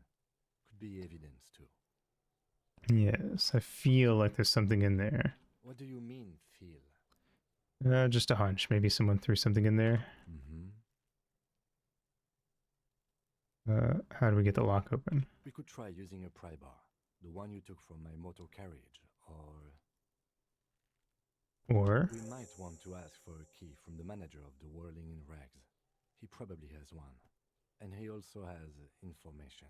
Could be evidence too. Yes, I feel like there's something in there. What do you mean, feel? Just a hunch. Maybe someone threw something in there. How do we get the lock open? We could try using a pry bar, the one you took from my motor carriage, Or? We might want to ask for a key from the manager of the Whirling in Rags. He probably has one. And he also has information.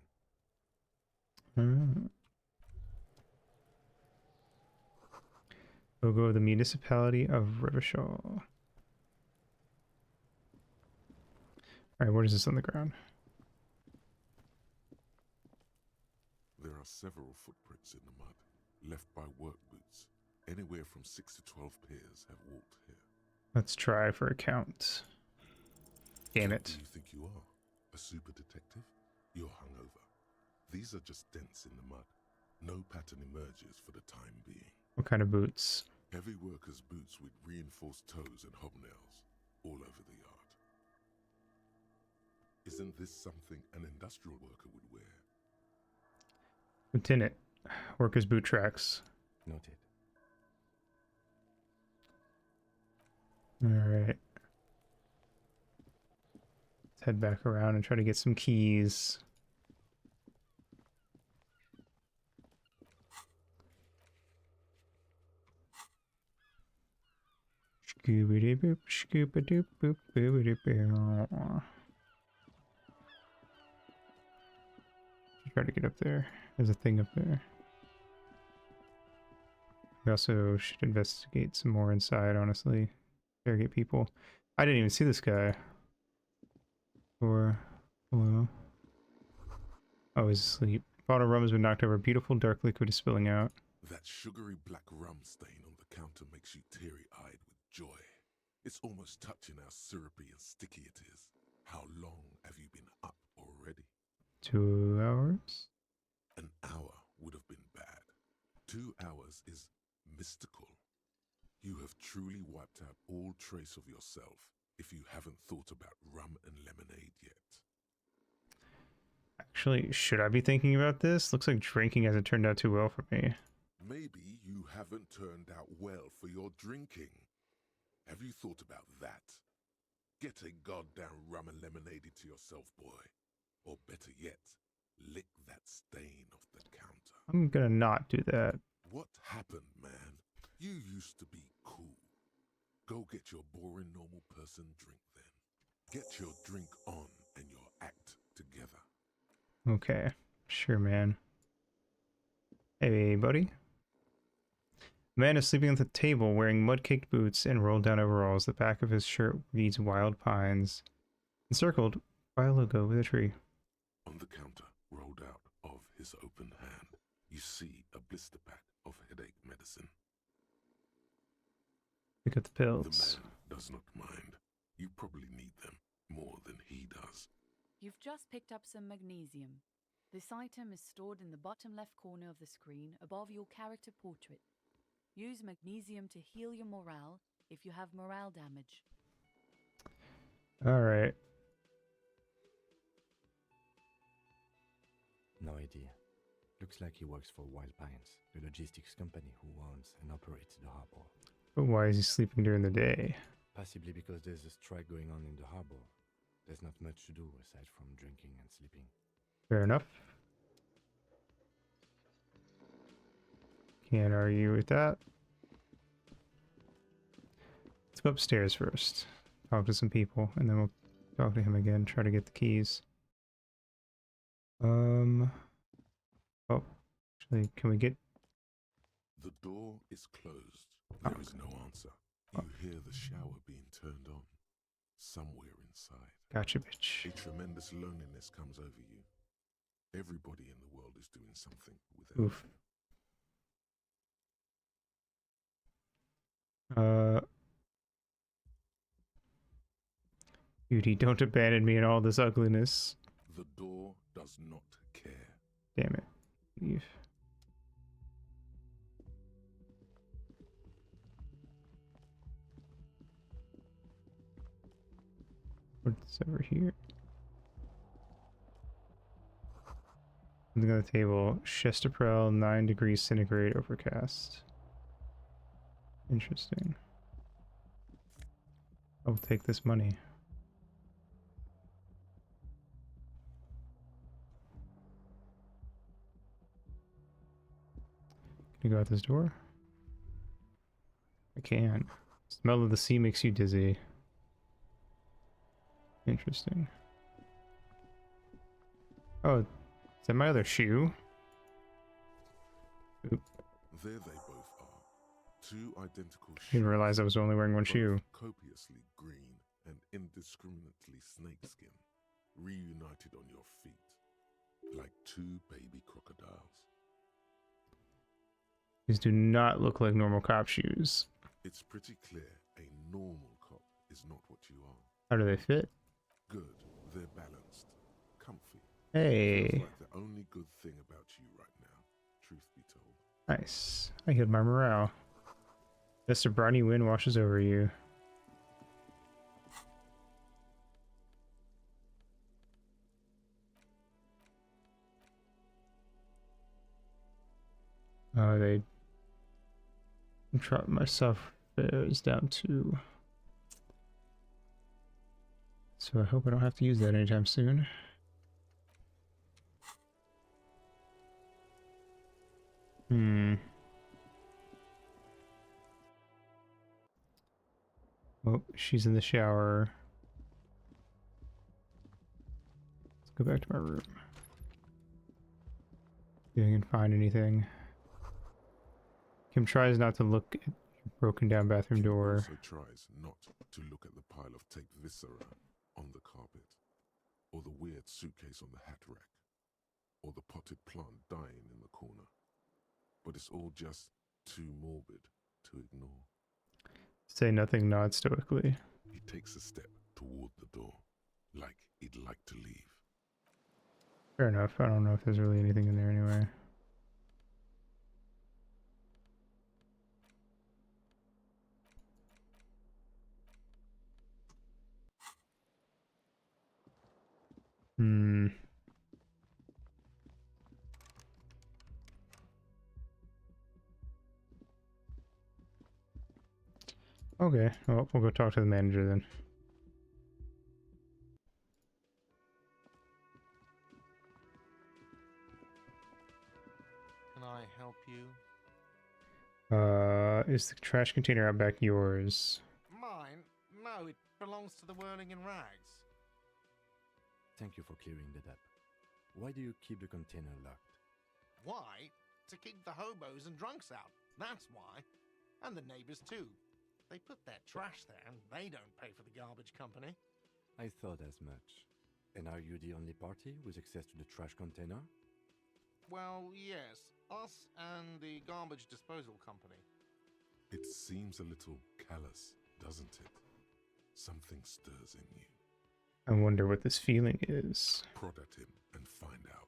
Logo of the Municipality of Revachol. Alright, what is this on the ground? There are several footprints in the mud, left by work boots. Anywhere from 6 to 12 pairs have walked here. Let's try for a count. Damn it. Who do you think you are? A super detective? You're hungover. These are just dents in the mud. No pattern emerges for the time being. What kind of boots? Heavy workers' boots with reinforced toes and hobnails all over the yard. Isn't this something an industrial worker would wear? Lieutenant, workers' boot tracks. Noted. Alright. Let's head back around and try to get some keys. Scooby boop, scooby doop boop, boop boop. Try to get up there. There's a thing up there. We also should investigate some more inside, honestly. Interrogate people. I didn't even see this guy. Or, hello. Oh, he's asleep. Bottle of rum has been knocked over. Beautiful dark liquid is spilling out. That sugary black rum stain on the counter makes you teary-eyed with joy. It's almost touching how syrupy and sticky it is. How long have you been up already? 2 hours? An hour would have been bad. 2 hours is mystical. You have truly wiped out all trace of yourself if you haven't thought about rum and lemonade yet. Actually, should I be thinking about this? Looks like drinking hasn't turned out too well for me. Maybe you haven't turned out well for your drinking. Have you thought about that? Get a goddamn rum and lemonade into yourself, boy. Or better yet, lick that stain off the counter. I'm gonna not do that. What happened, man? You used to be cool. Go get your boring normal person drink then. Get your drink on and your act together. Okay, sure, man. Hey, buddy. A man is sleeping at the table wearing mud-caked boots and rolled down overalls. The back of his shirt reads Wild Pines, encircled by a logo with a tree. On the counter, rolled out of his open hand, you see a blister pack of headache medicine. Pick up the pills. The man does not mind. You probably need them more than he does. You've just picked up some magnesium. This item is stored in the bottom left corner of the screen above your character portrait. Use magnesium to heal your morale if you have morale damage. Alright. No idea. Looks like he works for Wild Pines, the logistics company who owns and operates the harbor. But why is he sleeping during the day? Possibly because there's a strike going on in the harbor. There's not much to do aside from drinking and sleeping. Fair enough. Can't argue with that. Let's go upstairs first. Talk to some people, and then we'll talk to him again, try to get the keys. Oh, actually, can we get... The door is closed. There is no answer. You hear the shower being turned on. somewhere inside. Gotcha, bitch. A tremendous loneliness comes over you. Everybody in the world is doing something without Oof. you. Beauty, don't abandon me in all this ugliness. The door does not care. Damn it. Leave. What's over here? Something on the table. Chesterprel, 9 degrees centigrade, overcast. Interesting. I'll take this money. Can you go out this door? I can. Smell of the sea makes you dizzy. Interesting. Oh, is that my other shoe? Oop. There they both are. Two identical shoes. Didn't realize I was only wearing one shoe. Copiously green and indiscriminately snakeskin, reunited on your feet, like two baby crocodiles. These do not look like normal cop shoes. It's pretty clear a normal cop is not what you are. How do they fit? Good. They're balanced. Comfy. Hey. Feels like the only good thing about you right now, truth be told. Nice. I healed my morale. Just a briny wind washes over you. They dropped my software is down to. So I hope I don't have to use that anytime soon. Oh, she's in the shower. Let's go back to my room. See if I can find anything. Kim tries not to look at your broken down bathroom door. Also tries not to look at the pile of taped viscera on the carpet, or the weird suitcase on the hat rack, or the potted plant dying in the corner. But it's all just too morbid to ignore. Say nothing, nod stoically. He takes a step toward the door, like he'd like to leave. Fair enough. I don't know if there's really anything in there anyway. Okay, well, we'll go talk to the manager then. Can I help you? Is the trash container out back yours? Mine? No, it belongs to the Whirling in Rags. Thank you for clearing that up. Why do you keep the container locked? Why? To keep the hobos and drunks out. That's why. And the neighbors too. They put their trash there and they don't pay for the garbage company. I thought as much. And are you the only party with access to the trash container? Well, yes. Us and the garbage disposal company. It seems a little callous, doesn't it? Something stirs in you. I wonder what this feeling is. Prod at him and find out.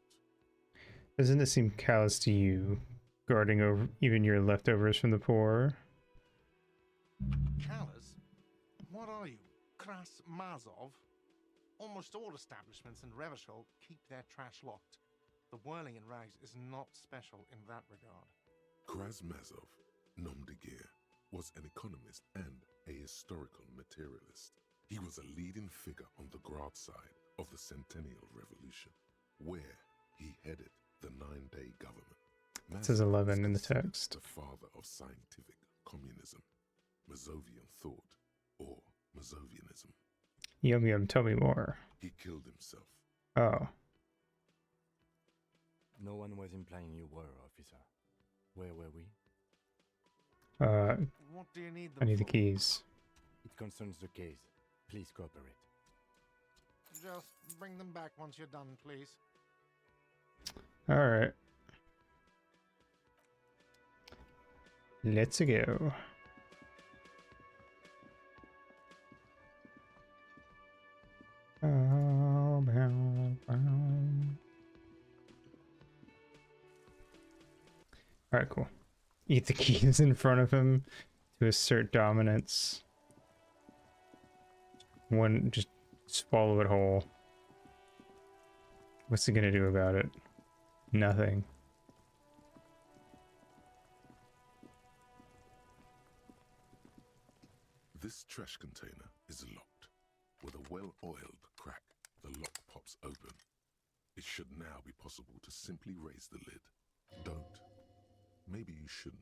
Doesn't it seem callous to you, guarding over even your leftovers from the poor? Callous? What are you, Kras Mazov? Almost all establishments in Revachol keep their trash locked. The Whirling in Rags is not special in that regard. Krasmazov, nom de guerre, was an economist and a historical materialist. He was a leading figure on the Grad side of the Centennial Revolution, where he headed the 9-day government. It says 11 in the text. The father of scientific communism, Mazovian thought, or Mazovianism. Yum yum, tell me more. He killed himself. Oh. No one was implying you were, officer. Where were we? What do you need them I need the for? keys. It concerns the case. Please cooperate. Just bring them back once you're done, please. Alright. Let's go. Alright, cool. Eat the keys in front of him to assert dominance. One, just swallow it whole. What's he gonna do about it? Nothing. This trash container is locked. With a well-oiled crack, the lock pops open. It should now be possible to simply raise the lid. Don't. Maybe you shouldn't.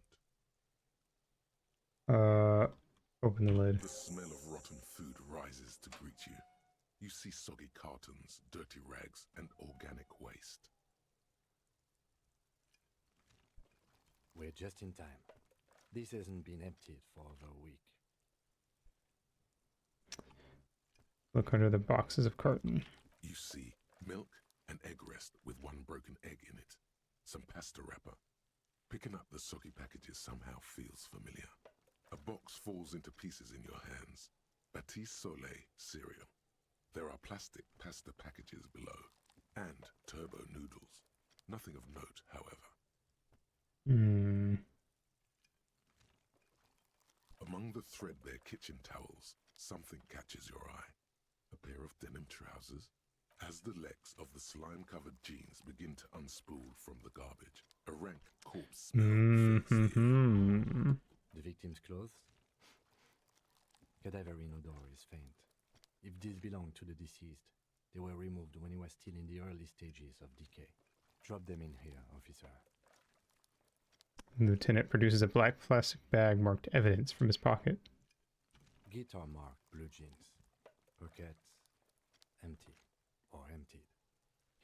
Open the lid. The smell of rotten food rises to greet you. You see soggy cartons, dirty rags, and organic waste. We're just in time. This hasn't been emptied for over a week. Look under the boxes of carton. You see milk and egg rest with one broken egg in it. Some pasta wrapper. Picking up the soggy packages somehow feels familiar. A box falls into pieces in your hands. Batiste Soleil cereal. There are plastic pasta packages below. And turbo noodles. Nothing of note, however. Among the threadbare kitchen towels, something catches your eye. A pair of denim trousers. As the legs of the slime-covered jeans begin to unspool from the garbage, a rank corpse smell fills the air. The victim's clothes? Cadaverine odor is faint. If these belong to the deceased, they were removed when he was still in the early stages of decay. Drop them in here, officer. Lieutenant produces a black plastic bag marked evidence from his pocket. Guitar marked blue jeans. Pockets empty or emptied.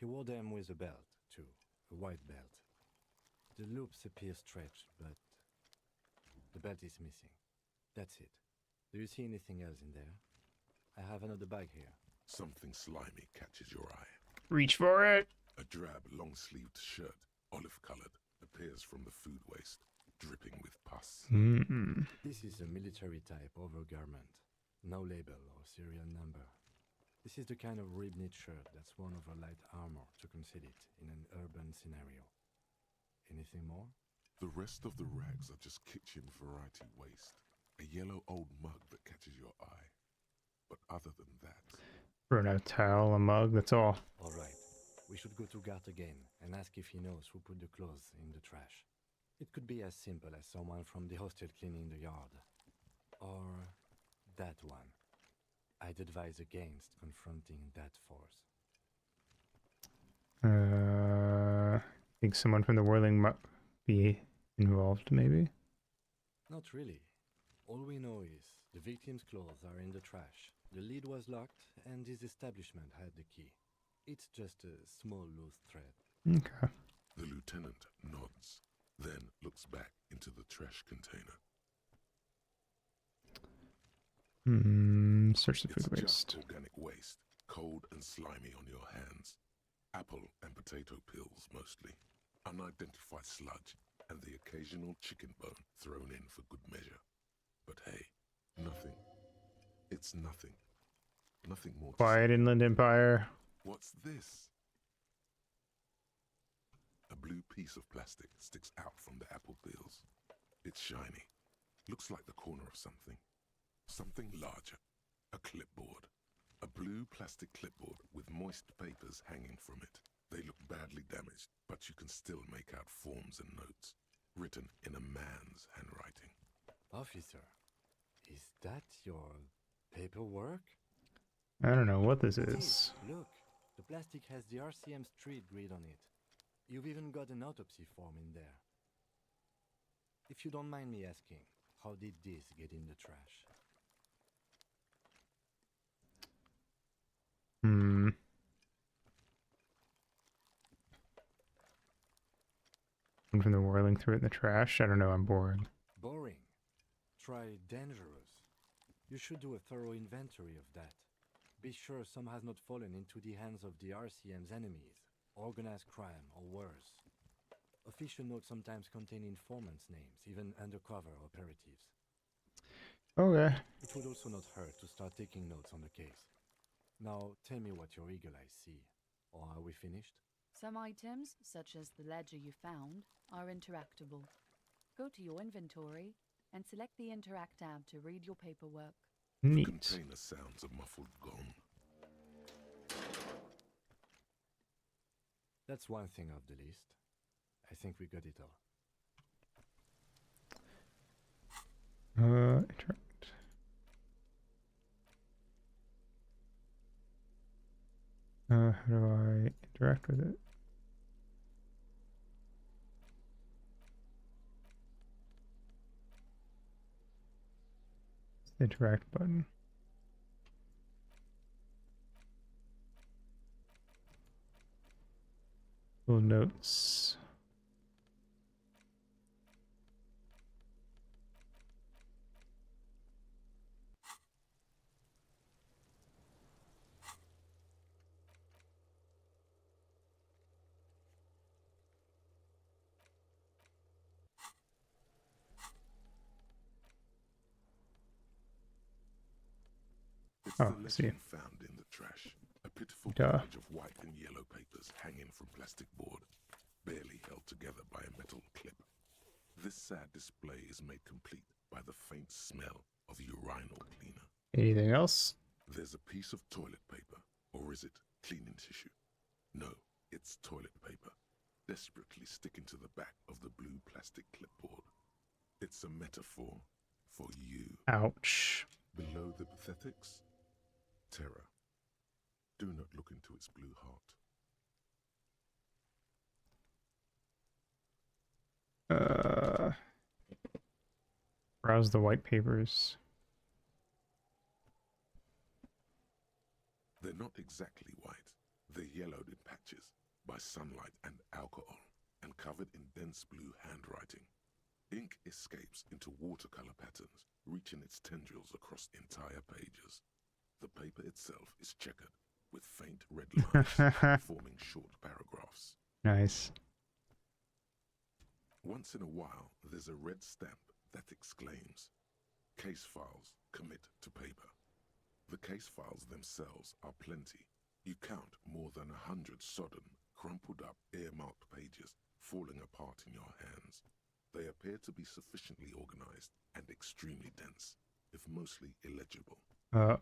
He wore them with a belt, too. A white belt. The loops appear stretched, but the belt is missing. That's it. Do you see anything else in there? I have another bag here. Something slimy catches your eye. Reach for it! A drab, long-sleeved shirt, olive-colored, appears from the food waste, dripping with pus. This is a military-type overgarment. No label or serial number. This is the kind of rib-knit shirt that's worn over light armor to conceal it in an urban scenario. Anything more? The rest of the rags are just kitchen variety waste. A yellow old mug that catches your eye. But other than that... Thrown out a towel, a mug, that's all. Alright. We should go to Gart again and ask if he knows who put the clothes in the trash. It could be as simple as someone from the hostel cleaning the yard. Or that one. I'd advise against confronting that force. Think someone from the whirling might be involved, maybe? Not really. All we know is the victim's clothes are in the trash. The lid was locked, and his establishment had the key. It's just a small loose thread. Okay. The lieutenant nods, then looks back into the trash container. Search the food waste. Just organic waste, cold and slimy on your hands. Apple and potato peels, mostly. Unidentified sludge, and the occasional chicken bone thrown in for good measure. But hey, nothing. It's nothing. Nothing more. Quiet Inland Empire. What's this? A blue piece of plastic sticks out from the apple peels. It's shiny. Looks like the corner of something. Something larger. A clipboard. A blue plastic clipboard with moist papers hanging from it. They look badly damaged, but you can still make out forms and notes, written in a man's handwriting. Officer, is that your paperwork? I don't know what this is. Look, the plastic has the RCM street grid on it. You've even got an autopsy form in there. If you don't mind me asking, how did this get in the trash? From the whirling through it in the trash? I don't know, I'm boring. Boring. Try dangerous. You should do a thorough inventory of that. Be sure some has not fallen into the hands of the RCM's enemies, organized crime, or worse. Official notes sometimes contain informants' names, even undercover operatives. Okay. It would also not hurt to start taking notes on the case. Now, tell me what your eagle eyes see. Or are we finished? Some items, such as the ledger you found, are interactable. Go to your inventory and select the Interact tab to read your paperwork. The container sounds a muffled gong. That's one thing off the list. I think we got it all. Interact. How do I interact with it? Interact button. Little notes. It's Oh, the I see. legend found in the trash. A pitiful Duh. collage of white and yellow papers hanging from plastic board, barely held together by a metal clip. This sad display is made complete by the faint smell of urinal cleaner. Anything else? There's a piece of toilet paper, or is it cleaning tissue? No, it's toilet paper, desperately sticking to the back of the blue plastic clipboard. It's a metaphor for you. Ouch. Below the pathetics, terror. Do not look into its blue heart. Browse the white papers. They're not exactly white. They're yellowed in patches by sunlight and alcohol, and covered in dense blue handwriting. Ink escapes into watercolor patterns, reaching its tendrils across entire pages. The paper itself is checkered, with faint red lines forming short paragraphs. Nice. Once in a while, there's a red stamp that exclaims, "Case files, commit to paper." The case files themselves are plenty. You count more than 100 sodden, crumpled up, earmarked pages falling apart in your hands. They appear to be sufficiently organized and extremely dense, if mostly illegible.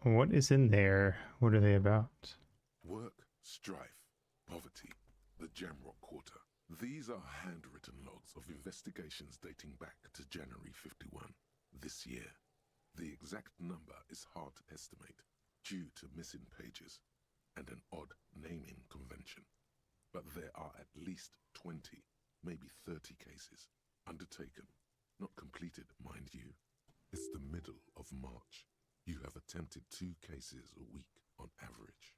What is in there? What are they about? Work, strife, poverty, the Jamrock Quarter. These are handwritten logs of investigations dating back to January 51, this year. The exact number is hard to estimate due to missing pages and an odd naming convention. But there are at least 20, maybe 30 cases undertaken, not completed, mind you. It's the middle of March. You have attempted 2 cases a week on average.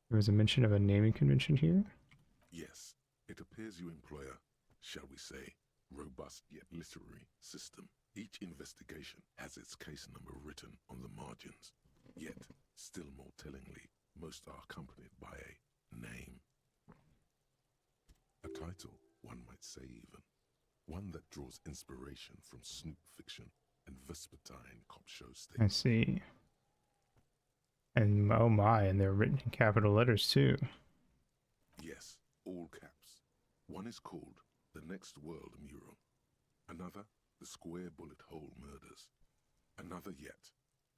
There was a mention of a naming convention here. Yes, it appears you employ a, shall we say, robust yet literary system. Each investigation has its case number written on the margins. Yet, still more tellingly, most are accompanied by a name. A title, one might say even. One that draws inspiration from snoop fiction and vespertine cop show I statements. see. And oh my, and they're written in capital letters too. Yes, all caps. One is called The Next World Mural. Another, The Square Bullet Hole Murders. Another yet,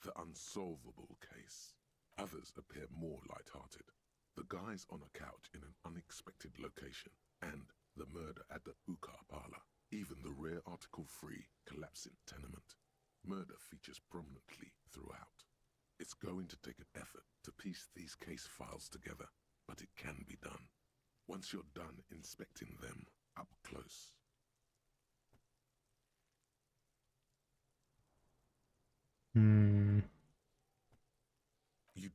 The Unsolvable Case. Others appear more light-hearted. The guys on a couch in an unexpected location, and the murder at the hookah parlor. Even the rare article-free collapsing tenement. Murder features prominently throughout. It's going to take an effort to piece these case files together, but it can be done. Once you're done inspecting them up close. You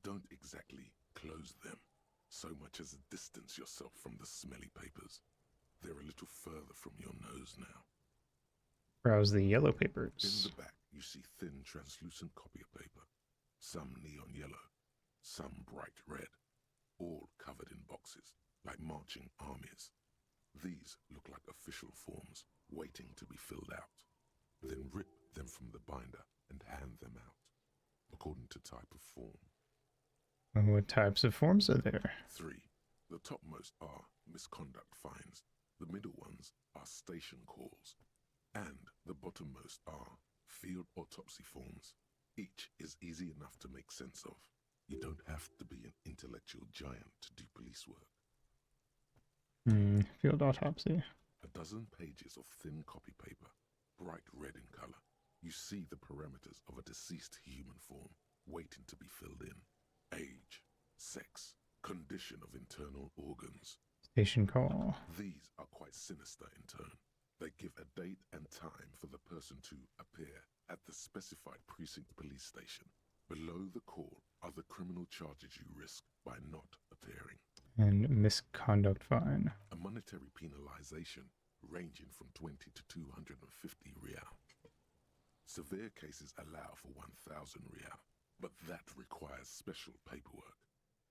don't exactly close them, so much as distance yourself from the smelly papers. They're a little further from your nose now. Browse the yellow In papers. the back, you see thin, translucent copy of paper. Some neon yellow, some bright red, all covered in boxes, like marching armies. These look like official forms, waiting to be filled out. Then rip them from the binder and hand them out, according to type of form. And what types of forms are there? 3. The topmost are misconduct fines. The middle ones are station calls. And the bottommost are field autopsy forms. Each is easy enough to make sense of. You don't have to be an intellectual giant to do police work. Field autopsy. A dozen pages of thin copy paper, bright red in color. You see the parameters of a deceased human form, waiting to be filled in. Age, sex, condition of internal organs. Station call. These are quite sinister in turn. They give a date and time for the person to appear at the specified precinct police station. Below the call are the criminal charges you risk by not appearing. And misconduct fine. A monetary penalization ranging from 20 to 250 real. Severe cases allow for 1,000 real, but that requires special paperwork.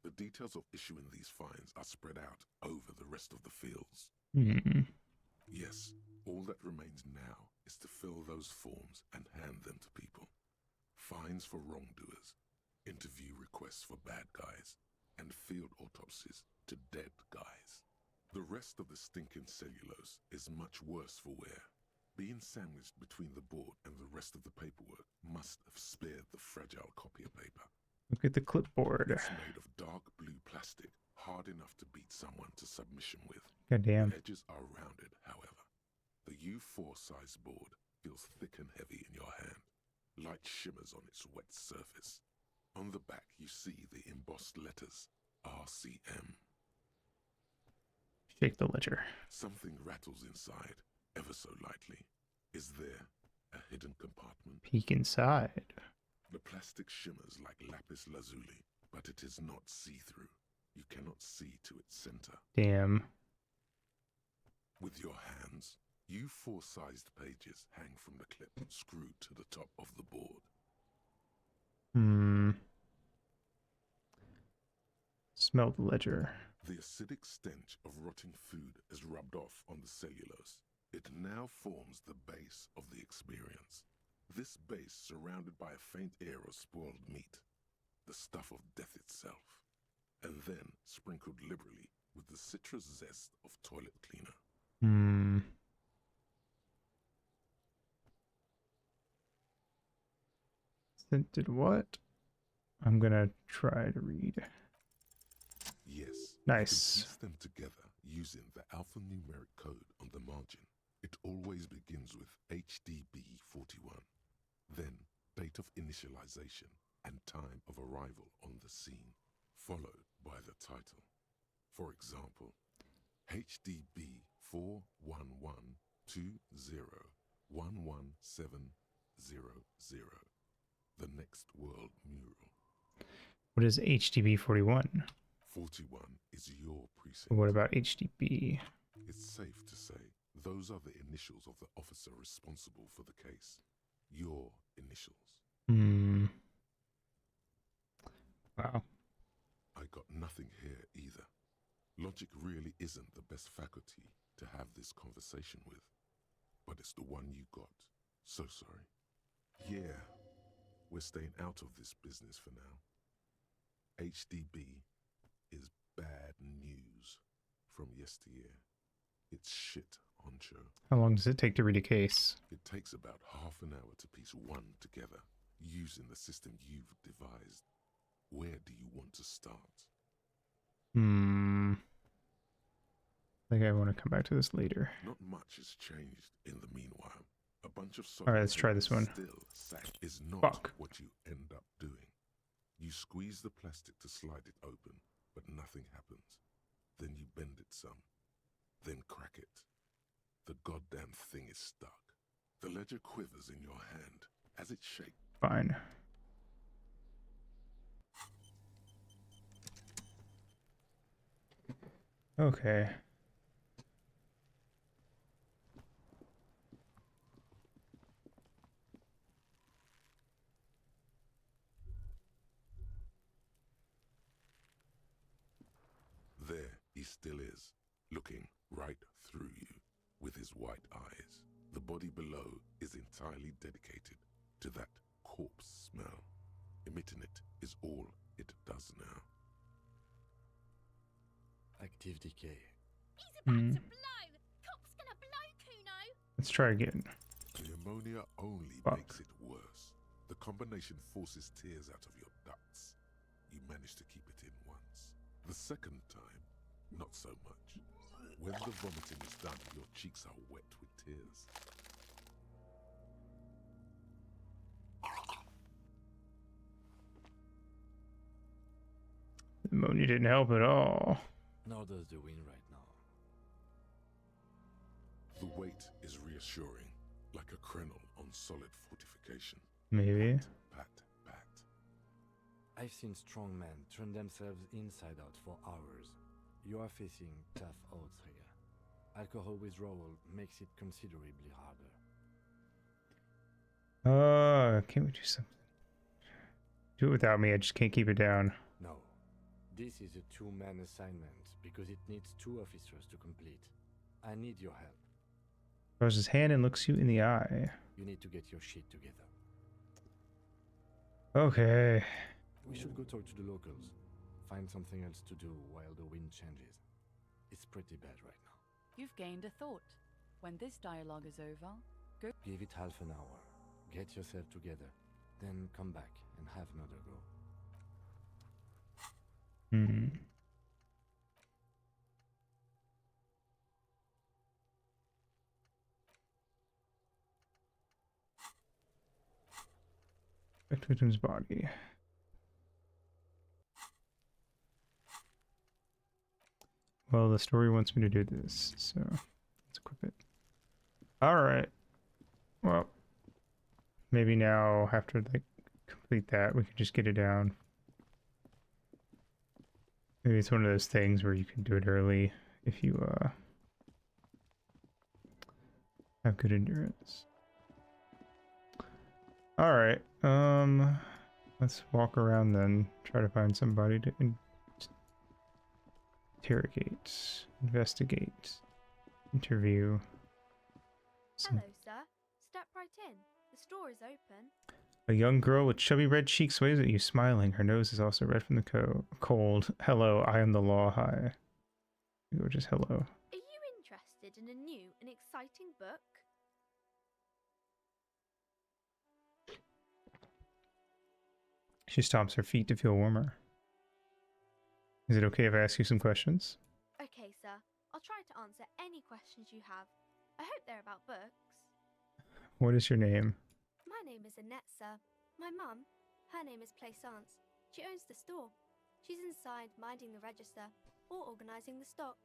The details of issuing these fines are spread out over the rest of the fields. Yes, all that remains now is to fill those forms and hand them to people. Fines for wrongdoers, interview requests for bad guys, and field autopsies to dead guys. The rest of the stinking cellulose is much worse for wear. Being sandwiched between the board and the rest of the paperwork must have spared the fragile copy of paper. Look at the clipboard. It's made of dark blue plastic, hard enough to beat someone to submission with. Goddamn. The edges are rounded, however. The U4 size board feels thick and heavy in your hand. Light shimmers on its wet surface. On the back, you see the embossed letters, RCM. Shake the ledger. Something rattles inside, ever so lightly. Is there a hidden compartment? Peek inside. The plastic shimmers like lapis lazuli, but it is not see-through. You cannot see to its center. Damn. With your hands, U4-sized pages hang from the clip screwed to the top of the board. Smell the ledger. The acidic stench of rotting food is rubbed off on the cellulose. It now forms the base of the experience. This base surrounded by a faint air of spoiled meat, the stuff of death itself, and then sprinkled liberally with the citrus zest of toilet cleaner. Scented what? I'm gonna try to read. Yes. Nice. You can piece them together using the alphanumeric code on the margin. It always begins with HDB41, then date of initialization and time of arrival on the scene, followed by the title. For example, HDB 41120111700, the next world mural. What is HDB 41? 41 is your precinct. What about HDB? It's safe to say those are the initials of the officer responsible for the case. Your initials. Wow. I got nothing here either. Logic really isn't the best faculty to have this conversation with, but it's the one you got. So sorry. Yeah, we're staying out of this business for now. HDB is bad news from yesteryear. It's shit, honcho. How long does it take to read a case? It takes about half an hour to piece one together, using the system you've devised. Where do you want to start? I think I want to come back to this later. Not much has changed in the meanwhile. A bunch of Alright, let's try this one. Still, sack is not Fuck. what you end up doing. You squeeze the plastic to slide it open, but nothing happens. Then you bend it some. Then crack it. The goddamn thing is stuck. The ledger quivers in your hand as it shakes. Fine. Okay. still is, looking right through you with his white eyes. The body below is entirely dedicated to that corpse smell. Emitting it is all it does now. Active decay. He's about to blow! Cop's gonna blow, Kuno! Let's try again. The ammonia only Fuck. makes it worse. The combination forces tears out of your ducts. You manage to keep it in once. The second time, not so much. When the vomiting is done, your cheeks are wet with tears. The ammonia didn't help at all. Nor does the wind right now. The weight is reassuring, like a crenel on solid fortification. Maybe. Pat, pat. I've seen strong men turn themselves inside out for hours. You are facing tough odds here. Alcohol withdrawal makes it considerably harder. Can't we do something? Do it without me, I just can't keep it down. No. This is a two-man assignment because it needs 2 officers to complete. I need your help. Throws his hand and looks you in the eye. You need to get your shit together. Okay. We should go talk to the locals. Find something else to do while the wind changes. It's pretty bad right now. You've gained a thought. When this dialogue is over, go. Give it half an hour. Get yourself together. Then come back and have another go. Back to victim's body. Well, the story wants me to do this, so let's equip it. Alright. Well, maybe now, after like complete that, we can just get it down. Maybe it's one of those things where you can do it early if you have good endurance. Alright, let's walk around then, try to find somebody to interrogate, investigate, interview. Hello, sir. Step right in. The store is open. A young girl with chubby red cheeks waves at you, smiling. Her nose is also red from the cold. Hello, I am the law. Hi. Or just hello. Are you interested in a new and exciting book? She stomps her feet to feel warmer. Is it okay if I ask you some questions? Okay, sir. I'll try to answer any questions you have. I hope they're about books. What is your name? My name is Annette, sir. My mum, her name is Plaisance. She owns the store. She's inside minding the register or organising the stock.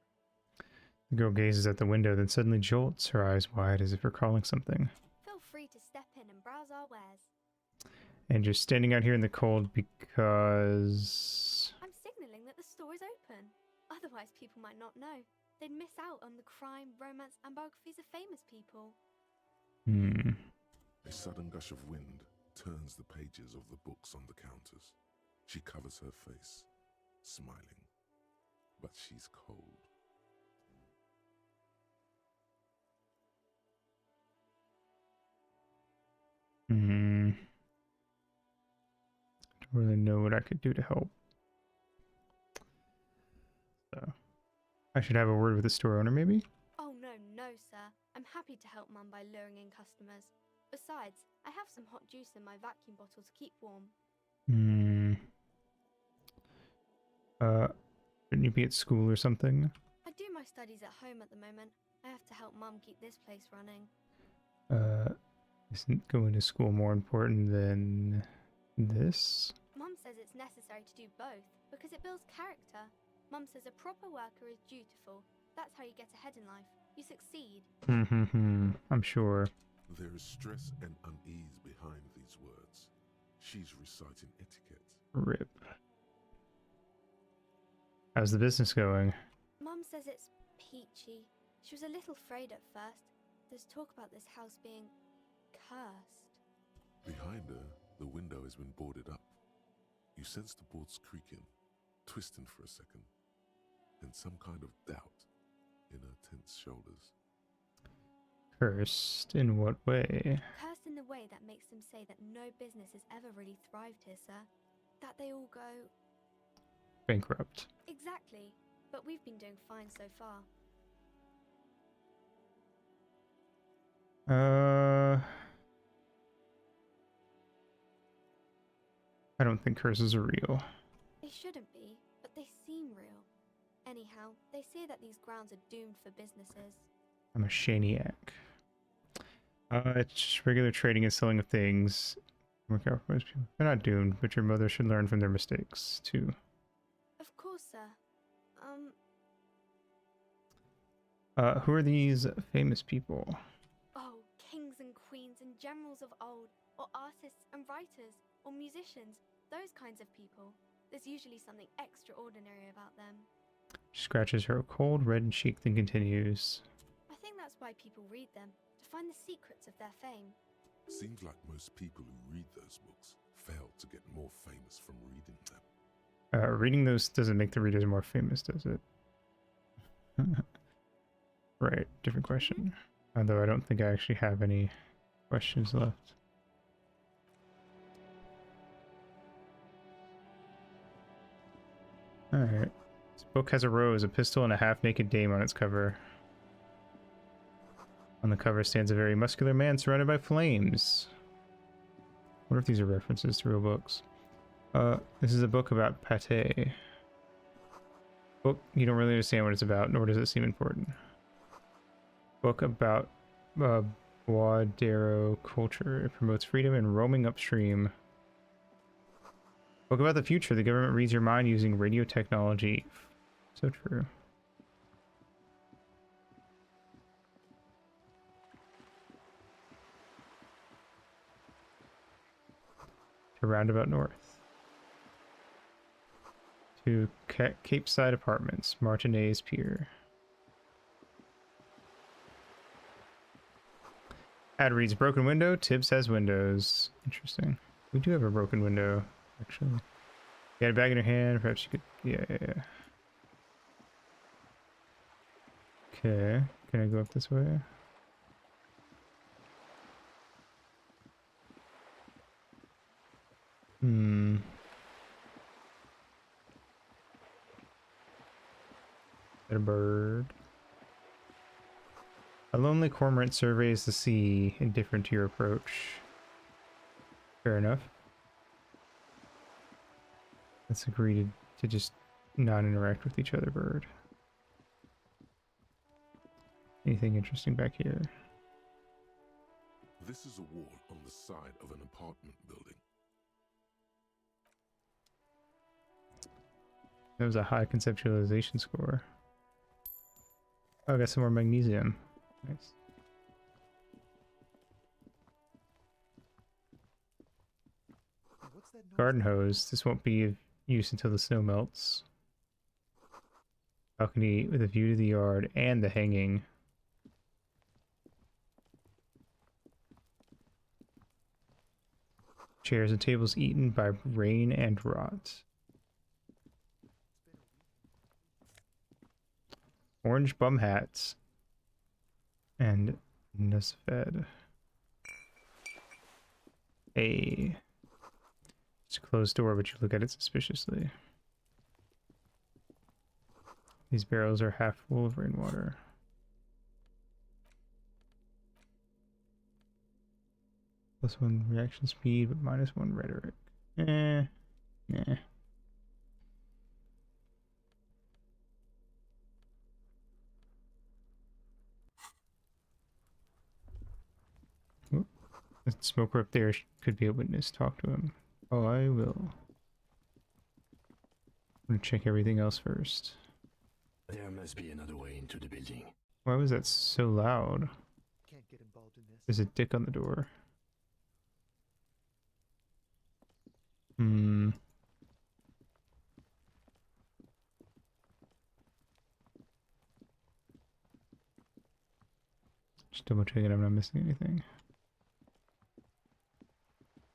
The girl gazes at the window, then suddenly jolts, her eyes wide as if recalling something. Feel free to step in and browse our wares. And you're standing out here in the cold because... I'm signalling that the store is open. Otherwise, people might not know. They'd miss out on the crime, romance, and biographies of famous people. A sudden gush of wind turns the pages of the books on the counters. She covers her face, smiling. But she's cold. Don't really know what I could do to help. So, I should have a word with the store owner, maybe? Oh, no, sir. I'm happy to help Mum by luring in customers. Besides, I have some hot juice in my vacuum bottle to keep warm. Shouldn't you be at school or something? I do my studies at home at the moment. I have to help Mum keep this place running. Isn't going to school more important than this? Mum says it's necessary to do both because it builds character. Mum says a proper worker is dutiful. That's how you get ahead in life. You succeed. I'm sure. There is stress and unease behind these words. She's reciting etiquette. RIP. How's the business going? Mum says it's peachy. She was a little afraid at first. There's talk about this house being cursed. Behind her, the window has been boarded up. You sense the boards creaking, twisting for a second, and some kind of doubt in her tense shoulders. Cursed in what way? Cursed in the way that makes them say that no business has ever really thrived here, sir. That they all go... Bankrupt. Exactly. But we've been doing fine so far. I don't think curses are real. They shouldn't be, but they seem real. Anyhow, they say that these grounds are doomed for businesses. I'm a shaniac. It's just regular trading and selling of things. Work out for most people. They're not doomed, but your mother should learn from their mistakes, too. Of course, sir. Who are these famous people? Oh, kings and queens and generals of old, or artists and writers, or musicians, those kinds of people. There's usually something extraordinary about them. She scratches her cold red cheek, then continues. I think that's why people read them, to find the secrets of their fame. Seems like most people who read those books fail to get more famous from reading them. Reading those doesn't make the readers more famous, does it? Right, different question. Although I don't think I actually have any questions left. Alright. This book has a rose, a pistol, and a half-naked dame on its cover. On the cover stands a very muscular man surrounded by flames. I wonder if these are references to real books. This is a book about pate. Book you don't really understand what it's about, nor does it seem important. Book about Boadero culture. It promotes freedom and roaming upstream. Book about the future. The government reads your mind using radio technology. So true. To Roundabout North. To Cape Side Apartments, Martinez Pier. Ad reads broken window. Tibbs has windows. Interesting. We do have a broken window, actually. You got a bag in your hand. Perhaps you could. Yeah. Okay. Can I go up this way? A bird. A lonely cormorant surveys the sea, indifferent to your approach. Fair enough. Let's agree to just not interact with each other, bird. Anything interesting back here? This is a wall on the side of an apartment building. That was a high conceptualization score. Oh, I got some more magnesium. Nice. Garden hose. This won't be of use until the snow melts. Balcony with a view to the yard and the hanging. Chairs and tables eaten by rain and rot. Orange bum hats. And Nusfed. It's a closed door, but you look at it suspiciously. These barrels are half full of rainwater. +1 reaction speed, but -1 rhetoric. Nah. The smoker up there could be a witness. Talk to him. Oh, I will. I'm gonna check everything else first. There must be another way into the building. Why was that so loud? Can't get involved in this. There's a dick on the door. Just double checking I'm not missing anything.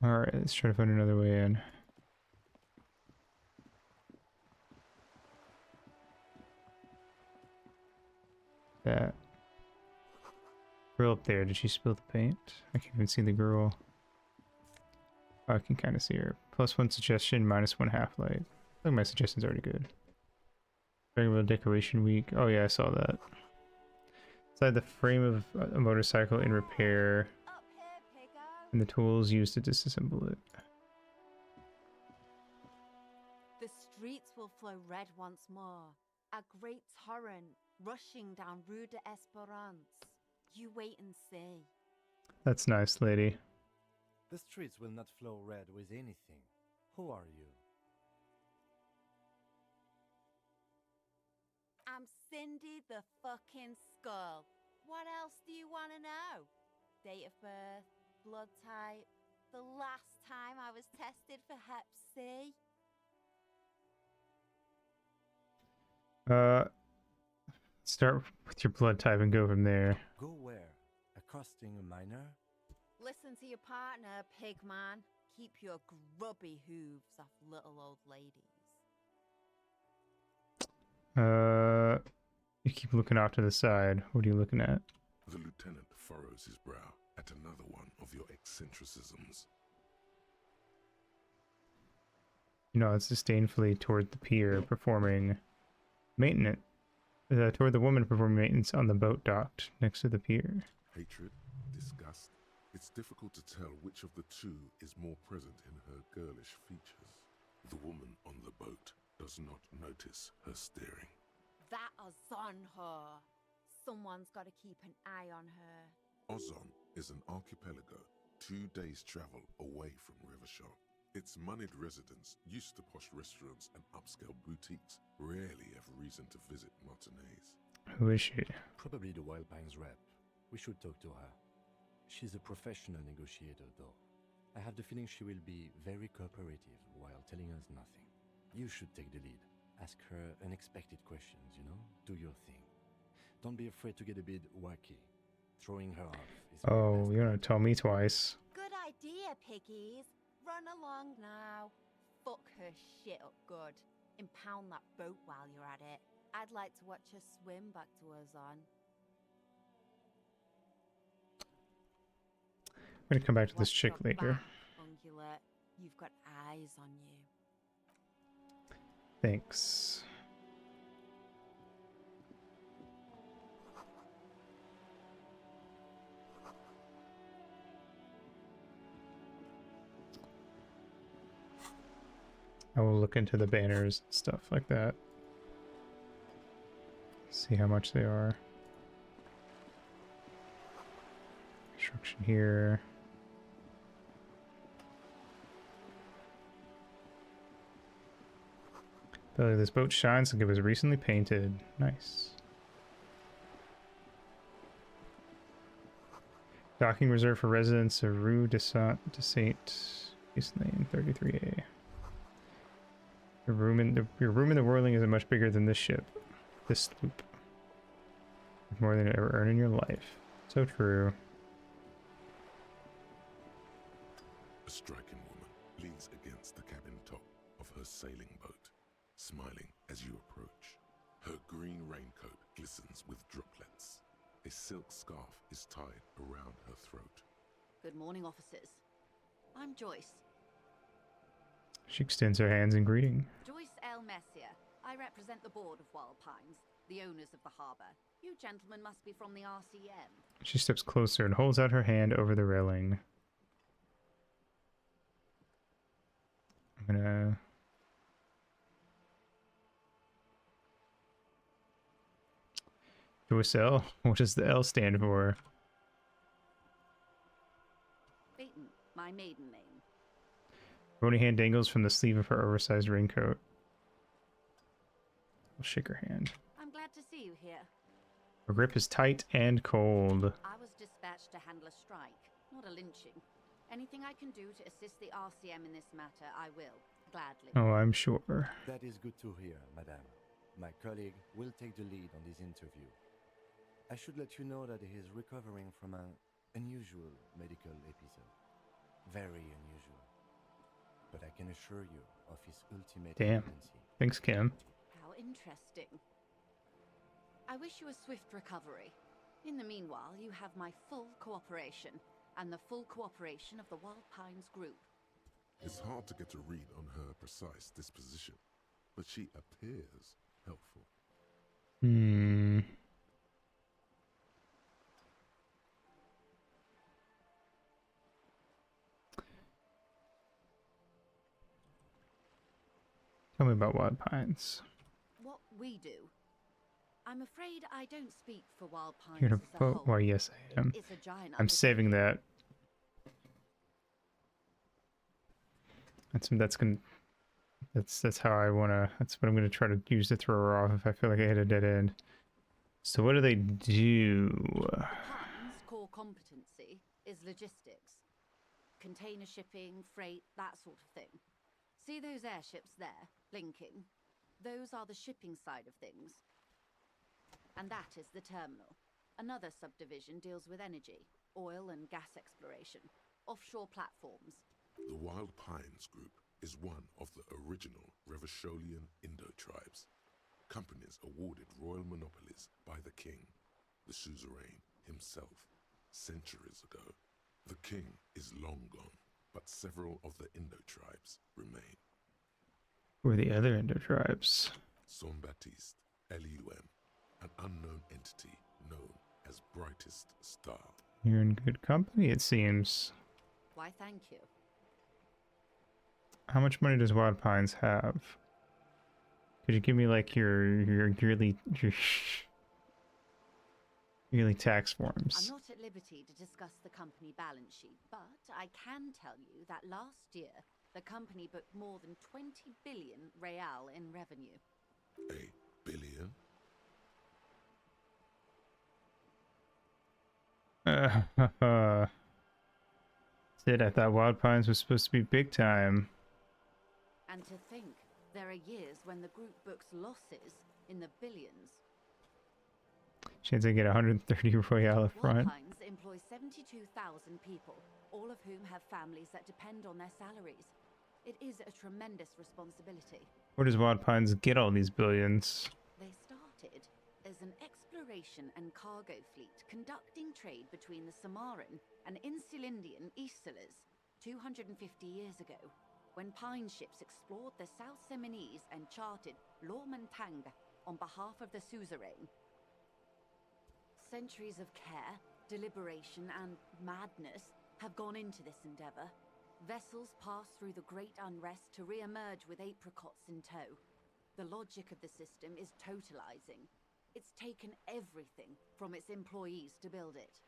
Alright, let's try to find another way in. that. Girl up there, did she spill the paint? I can't even see the girl. Oh, I can kind of see her. +1 suggestion, -1 half-light. I think my suggestion's already good. Regular decoration week. Oh yeah, I saw that. Inside the frame of a motorcycle in repair. And the tools used to disassemble it. The streets will flow red once more. A great torrent rushing down Rue de Esperance. You wait and see. That's nice, lady. The streets will not flow red with anything. Who are you? I'm Cindy the fucking Skull. What else do you want to know? Date of birth, blood type, the last time I was tested for Hep C. Start with your blood type and go from there. Go where? Accosting a minor? Listen to your partner, pigman. Keep your grubby hooves off little old ladies. You keep looking off to the side. What are you looking at? The lieutenant furrows his brow at another one of your eccentricisms. You know, it's disdainfully toward the pier performing maintenance. Toward the woman performing maintenance on the boat docked next to the pier. Hatred, disgust. It's difficult to tell which of the two is more present in her girlish features. The woman on the boat does not notice her staring. That is on her. Someone's got to keep an eye on her. Ozon is an archipelago 2 days' travel away from Revachol. Its moneyed residents, used to posh restaurants and upscale boutiques, rarely have reason to visit Martinez. Who is she? Probably the Wild Pines rep. We should talk to her. She's a professional negotiator, though. I have the feeling she will be very cooperative while telling us nothing. You should take the lead. Ask her unexpected questions, you know? Do your thing. Don't be afraid to get a bit wacky. Throwing her off is... Oh, you're gonna tell me twice. Good idea, piggies. Run along now. Fuck her shit up good. Impound that boat while you're at it. I'd like to watch her swim back to Ozon. I'm gonna come back to this chick later. Ungulate. You've got eyes on you. Thanks. I will look into the banners and stuff like that. See how much they are. Construction here. Belly of this boat shines like it was recently painted. Nice. Docking reserved for residents of Rue de Saint East Lane 33A. Your room in the Whirling isn't much bigger than this ship. This sloop. More than you ever earn in your life. So true. A striking woman leans against the cabin top of her sailing boat, smiling as you approach. Her green raincoat glistens with droplets. A silk scarf is tied around her throat. Good morning, officers. I'm Joyce. She extends her hands in greeting. Joyce L. Messier. I represent the board of Wild Pines, the owners of the harbour. You gentlemen must be from the RCM. She steps closer and holds out her hand over the railing. I'm gonna... Joyce L? What does the L stand for? Beaton, my maiden name. Bony hand dangles from the sleeve of her oversized raincoat. I'll shake her hand. I'm glad to see you here. Her grip is tight and cold. I was dispatched to handle a strike, not a lynching. Anything I can do to assist the RCM in this matter, I will, gladly. Oh, I'm sure. That is good to hear, madame. My colleague will take the lead on this interview. I should let you know that he is recovering from an unusual medical episode. Very unusual. But I can assure you of his ultimate Damn. tendency. Thanks, Kim. How interesting. I wish you a swift recovery. In the meanwhile, you have my full cooperation, and the full cooperation of the Wild Pines group. It's hard to get a read on her precise disposition, but she appears helpful. Hmm. Tell me about Wild Pines. What we do. I'm afraid I don't speak for Wild Pines You're gonna as a vote? whole. Why, yes, I am. It's a giant I'm saving that. That's how I wanna. That's what I'm gonna try to use to throw her off if I feel like I hit a dead end. So what do they do? Pines' core competency is logistics. Container shipping, freight, that sort of thing. See those airships there, blinking? Those are the shipping side of things. And that is the terminal. Another subdivision deals with energy, oil and gas exploration, offshore platforms. The Wild Pines Group is one of the original Revacholian Indo-tribes. Companies awarded royal monopolies by the king, the suzerain himself, centuries ago. The king is long gone, but several of the Indo-tribes remain. Who are the other Indo-tribes? Son-Baptiste, Elysium, an unknown entity known as Brightest Star. You're in good company, it seems. Why, thank you. How much money does Wild Pines have? Could you give me like your yearly yearly tax forms? I'm not at liberty to discuss the company balance sheet, but I can tell you that last year the company booked more than 20 billion real in revenue. A billion? Sid, I thought Wild Pines was supposed to be big time. And to think, there are years when the group books losses in the billions. Chance I get 130 royale up front. Wild Pines employ 72,000 people, all of whom have families that depend on their salaries. It is a tremendous responsibility. Where does Wild Pines get all these billions? They started as an exploration and cargo fleet conducting trade between the Samaran and Insulindian Isolas 250 years ago, when Pine ships explored the South Seminese and charted Lormentang on behalf of the suzerain. Centuries of care, deliberation, and madness have gone into this endeavor. Vessels pass through the great unrest to re-emerge with apricots in tow. The logic of the system is totalizing. It's taken everything from its employees to build it.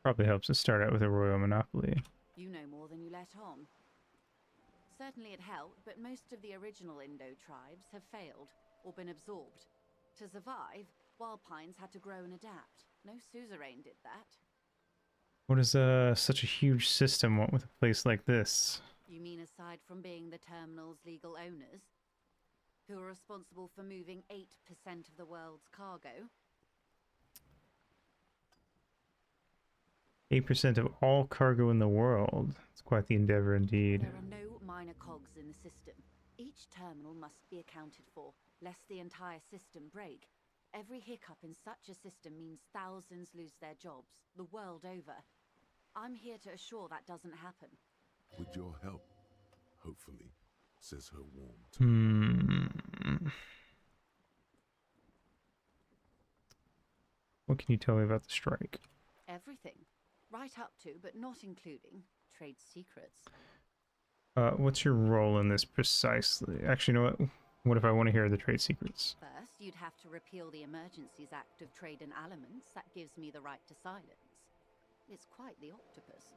Probably helps us start out with a royal monopoly. You know more than you let on. Certainly it helped, but most of the original Indo tribes have failed or been absorbed. To survive, Wild Pines had to grow and adapt. No suzerain did that. What does such a huge system want with a place like this? You mean aside from being the terminal's legal owners, who are responsible for moving 8% of the world's cargo? 8% of all cargo in the world. It's quite the endeavor indeed. There are no minor cogs in the system. Each terminal must be accounted for, lest the entire system break. Every hiccup in such a system means thousands lose their jobs, the world over. I'm here to assure that doesn't happen. With your help, hopefully, says her warm tone. What can you tell me about the strike? Everything. Right up to, but not including, trade secrets. What's your role in this precisely? Actually, you know what? What if I want to hear the trade secrets? First, you'd have to repeal the Emergencies Act of Trade and Aliments. That gives me the right to silence. It's quite the octopus.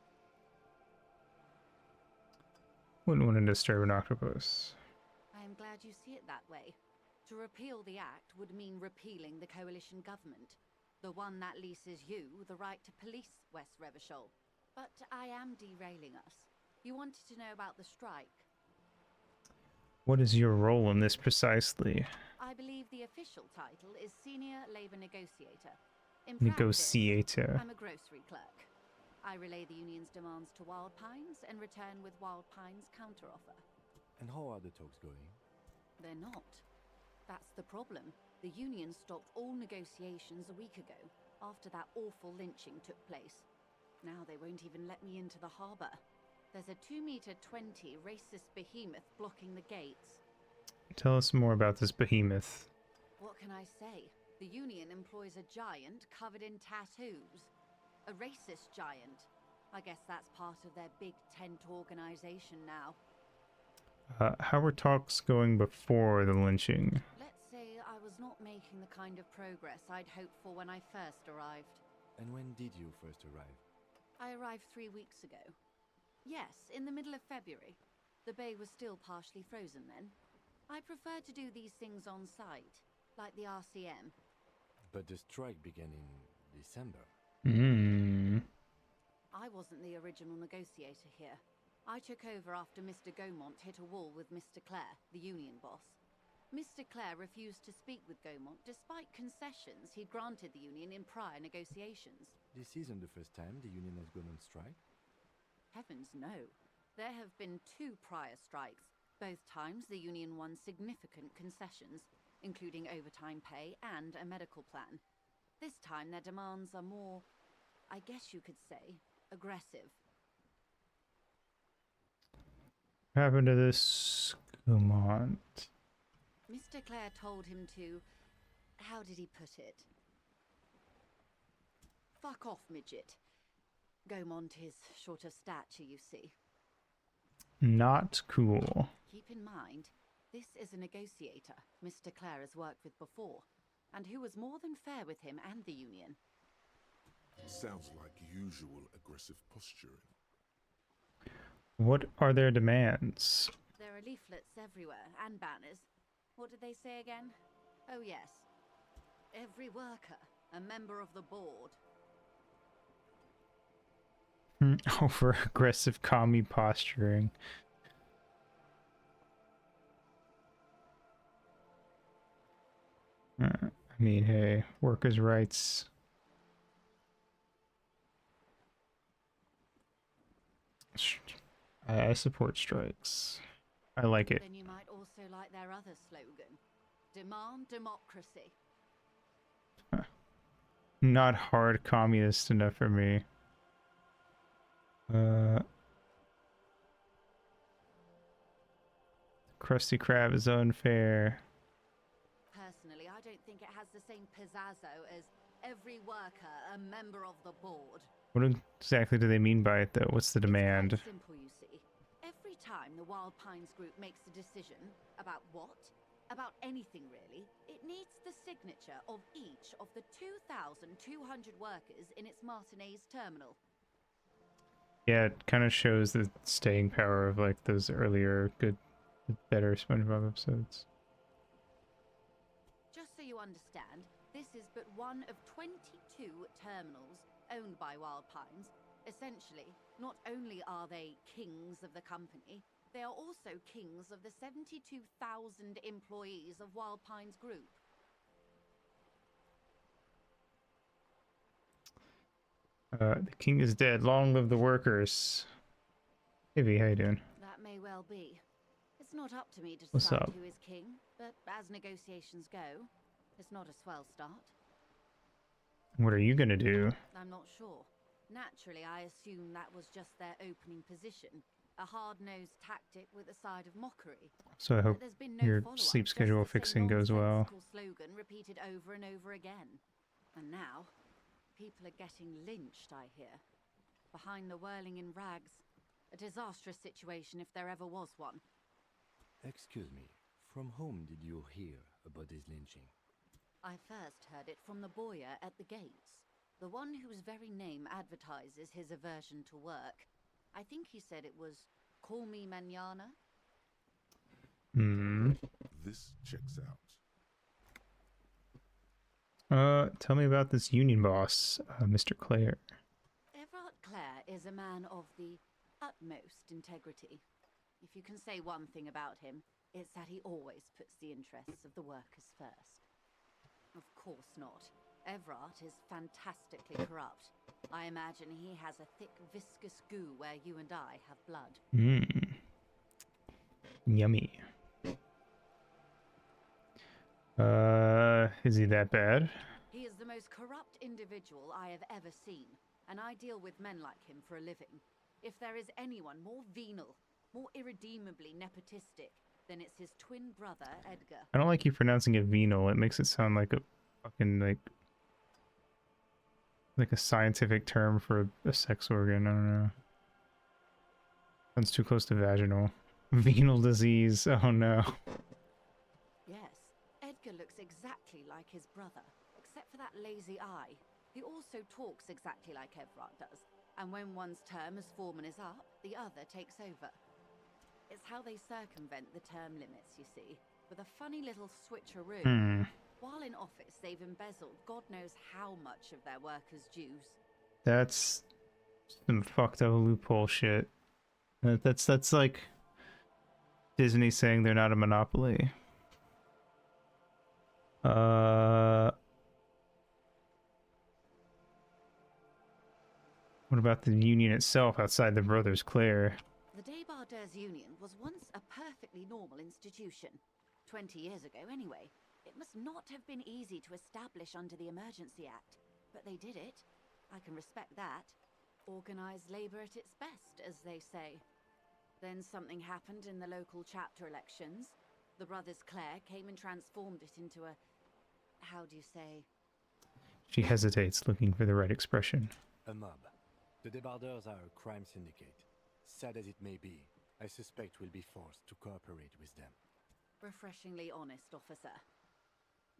Wouldn't want to disturb an octopus. I am glad you see it that way. To repeal the act would mean repealing the coalition government, the one that leases you the right to police West Revachol. But I am derailing us. You wanted to know about the strike. What is your role in this precisely? I believe the official title is Senior Labor Negotiator. In Negotiator. practice, I'm a grocery clerk. I relay the union's demands to Wild Pines and return with Wild Pines' counteroffer. And how are the talks going? They're not. That's the problem. The union stopped all negotiations a week ago, after that awful lynching took place. Now they won't even let me into the harbor. There's a 2-meter 20 racist behemoth blocking the gates. Tell us more about this behemoth. What can I say? The union employs a giant covered in tattoos. A racist giant. I guess that's part of their big tent organization now. How were talks going before the lynching? Let's say I was not making the kind of progress I'd hoped for when I first arrived. And when did you first arrive? I arrived 3 weeks ago. Yes, in the middle of February. The bay was still partially frozen then. I prefer to do these things on site, like the RCM. But the strike began in December. I wasn't the original negotiator here. I took over after Mr. Gaumont hit a wall with Mr. Clare, the union boss. Mr. Clare refused to speak with Gaumont despite concessions he'd granted the union in prior negotiations. This isn't the first time the union has gone on strike? Heavens no. There have been 2 prior strikes. Both times the union won significant concessions, including overtime pay and a medical plan. This time their demands are more, I guess you could say, aggressive. What happened to this Gaumont? Mr. Clare told him to... how did he put it? Fuck off, midget. Gaumont is short of stature, you see. Not cool. Keep in mind, this is a negotiator Mr. Clare has worked with before, and who was more than fair with him and the union. Sounds like usual aggressive posturing. What are their demands? There are leaflets everywhere, and banners. What did they say again? Oh yes. Every worker, a member of the board. Over aggressive commie posturing. I mean, hey, workers' rights. I support strikes. I like it. Then you might also like their other slogan. Demand democracy. Not hard communist enough for me. Krusty Krab is unfair. Personally, I don't think it has the same pizzazzo as every worker a member of the board. What exactly do they mean by it, though? What's the demand? It's quite simple, you see. Every time the Wild Pines group makes a decision about what? About anything really, it needs the signature of each of the 2,200 workers in its Martinez terminal. Yeah, it kind of shows the staying power of like those earlier better SpongeBob episodes. Just so you understand, this is but one of 22 terminals owned by Wild Pines. Essentially, not only are they kings of the company, they are also kings of the 72,000 employees of Wild Pines Group. The king is dead. Long live the workers. Hey V, how you doing? That may well be. It's not up to me to What's decide up? who is king, but as negotiations go, it's not a swell start. What are you gonna do? I'm not sure. Naturally, I assume that was just their opening position. A hard-nosed tactic with a side of mockery. So I hope There's been no your follow-up, sleep just schedule the same fixing goes well. nonsensical slogan repeated over and over again. And now, people are getting lynched, I hear. Behind the whirling in rags. A disastrous situation if there ever was one. Excuse me, from whom did you hear about this lynching? I first heard it from the bowyer at the gates. The one whose very name advertises his aversion to work. I think he said it was, "Call me mañana." This checks out. Tell me about this union boss, Mr. Clare. Everard Clare is a man of the utmost integrity. If you can say one thing about him, it's that he always puts the interests of the workers first. Of course not. Everard is fantastically corrupt. I imagine he has a thick, viscous goo where you and I have blood. Mmm. Yummy. Is he that bad? He is the most corrupt individual I have ever seen, and I deal with men like him for a living. If there is anyone more venal, more irredeemably nepotistic, then it's his twin brother, Edgar. I don't like you pronouncing it venal. It makes it sound like a fucking, like a scientific term for a sex organ. I don't know. Sounds too close to vaginal. Venal disease. Oh no. Yes, Edgar looks exactly like his brother, except for that lazy eye. He also talks exactly like Evrart does, and when one's term as foreman is up, the other takes over. It's how they circumvent the term limits, you see, with a funny little switcheroo. While in office, they've embezzled God knows how much of their workers' dues. That's some fucked up loophole shit. That's like Disney saying they're not a monopoly. What about the union itself outside the Brothers Claire? The Debardeurs Union was once a perfectly normal institution. 20 years ago, anyway. It must not have been easy to establish under the Emergency Act, but they did it. I can respect that. Organized labor at its best, as they say. Then something happened in the local chapter elections. The Brothers Claire came and transformed it into a... how do you say? She hesitates, looking for the right expression. A mob. The Debardeurs are a crime syndicate. Sad as it may be, I suspect we'll be forced to cooperate with them. Refreshingly honest, officer.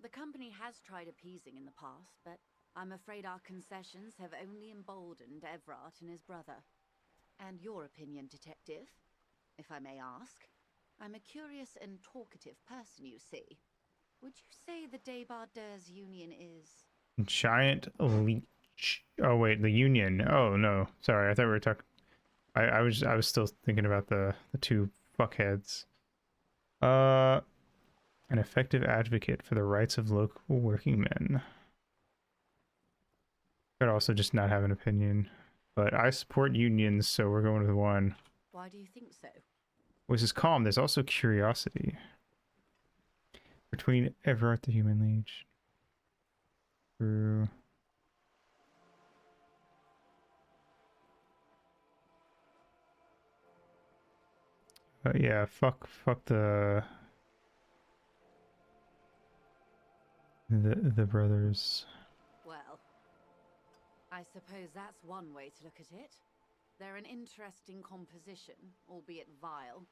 The company has tried appeasing in the past, but I'm afraid our concessions have only emboldened Evrart and his brother. And your opinion, detective, if I may ask? I'm a curious and talkative person, you see. Would you say the Debardeurs Union is... Giant leech. Oh wait, the union. Oh no, sorry. I thought we were talking. I was still thinking about the two fuckheads. An effective advocate for the rights of local working men. Could also just not have an opinion, but I support unions, so we're going with one. Why do you think so? Voice is calm. There's also curiosity between Everett the Human Leech. True. Yeah, fuck the brothers. Well, I suppose that's one way to look at it. They're an interesting composition, albeit vile.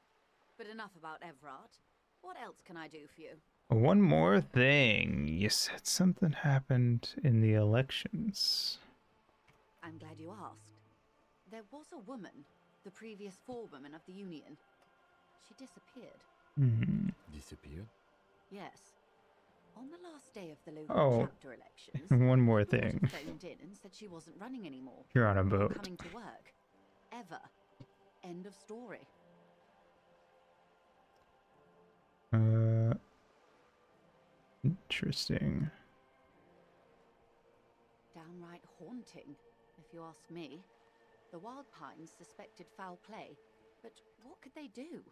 But enough about Evrart. What else can I do for you? One more thing. You said something happened in the elections. I'm glad you asked. There was a woman, the previous forewoman of the Union. She disappeared. Disappeared? Yes. On the last day of the local chapter elections, one more someone thing. phoned in and said she wasn't running anymore. You're on a Or boat. coming to work. Ever. End of story. Interesting. Downright haunting, if you ask me. The Wild Pines suspected foul play, but what could they do?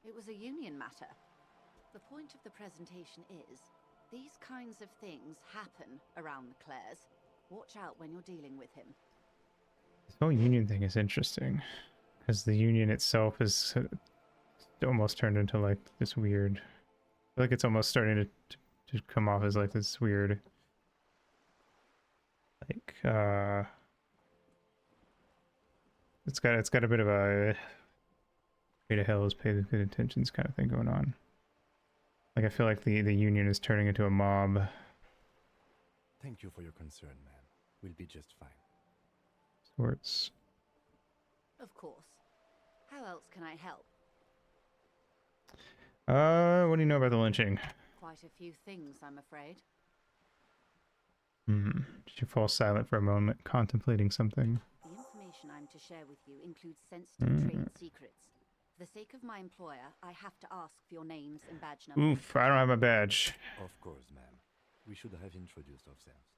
It was a union matter. The point of the presentation is, these kinds of things happen around the Clares. Watch out when you're dealing with him. This whole union thing is interesting, because the union itself is almost turned into like this weird... I feel like it's almost starting to come off as like this weird... like, It's got a bit of a pay to hell is paid with good intentions kind of thing going on. Like I feel like the union is turning into a mob. Thank you for your concern, man. We'll be just fine. Sorts. Of course. How else can I help? What do you know about the lynching? Quite a few things, I'm afraid. Did you fall silent for a moment, contemplating something? The information I'm to share with you includes sensitive trade secrets. For the sake of my employer, I have to ask for your names and badge numbers. Oof, I don't have a badge. Of course, ma'am. We should have introduced ourselves.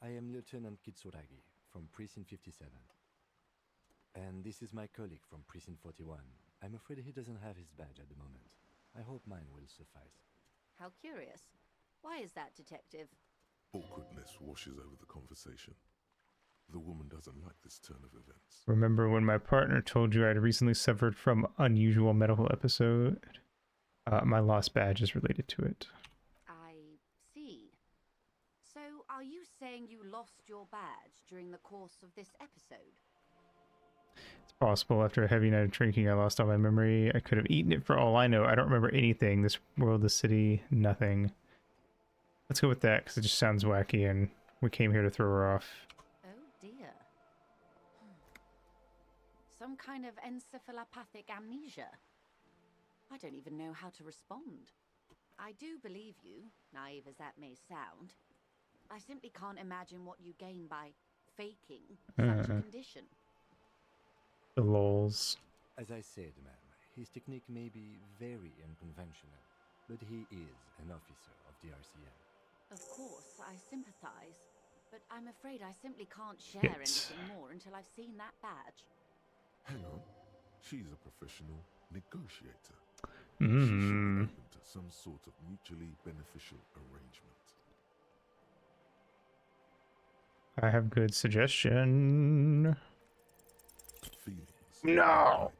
I am Lieutenant Kitsuragi from Precinct 57. And this is my colleague from Precinct 41. I'm afraid he doesn't have his badge at the moment. I hope mine will suffice. How curious. Why is that, Detective? Awkwardness washes over the conversation. The woman doesn't like this turn of events. Remember when my partner told you I'd recently suffered from unusual medical episode? My lost badge is related to it. I see. So, are you saying you lost your badge during the course of this episode? It's possible. After a heavy night of drinking, I lost all my memory. I could have eaten it for all I know. I don't remember anything. This world, the city, nothing. Let's go with that, because it just sounds wacky, and we came here to throw her off. Oh dear. Some kind of encephalopathic amnesia. I don't even know how to respond. I do believe you, naive as that may sound. I simply can't imagine what you gain by faking such a condition. The lols. As I said, ma'am, his technique may be very unconventional, but he is an officer of the RCM. Of course, I sympathize, but I'm afraid I simply can't share anything more until I've seen that badge. Hang on. She's a professional negotiator. Mm. She should be open to some sort of mutually beneficial arrangement. I have good suggestion. No!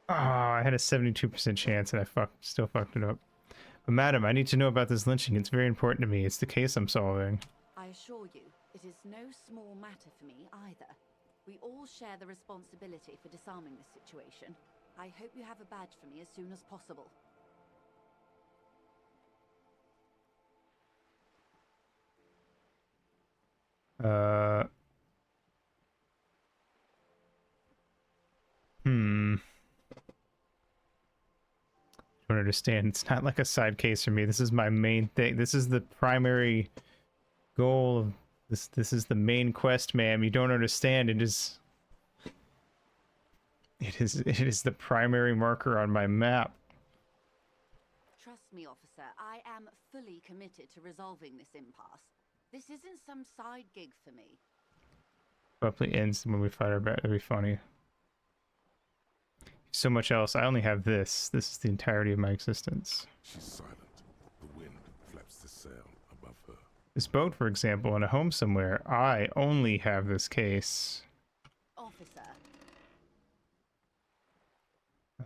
Oh, I had a 72% chance and I still fucked it up. But madam, I need to know about this lynching. It's very important to me. It's the case I'm solving. I assure you, it is no small matter for me either. We all share the responsibility for disarming this situation. I hope you have a badge for me as soon as possible. I don't understand. It's not like a side case for me. This is my main thing. This is the primary goal of this. This is the main quest, ma'am. You don't understand. It is the primary marker on my map. Trust me, officer, I am fully committed to resolving this impasse. This isn't some side gig for me. Probably ends when we fight our bat. That'd be funny. So much else. I only have this. This is the entirety of my existence. She's silent. The wind flaps the sail above her. This boat, for example, in a home somewhere. I only have this case. Officer.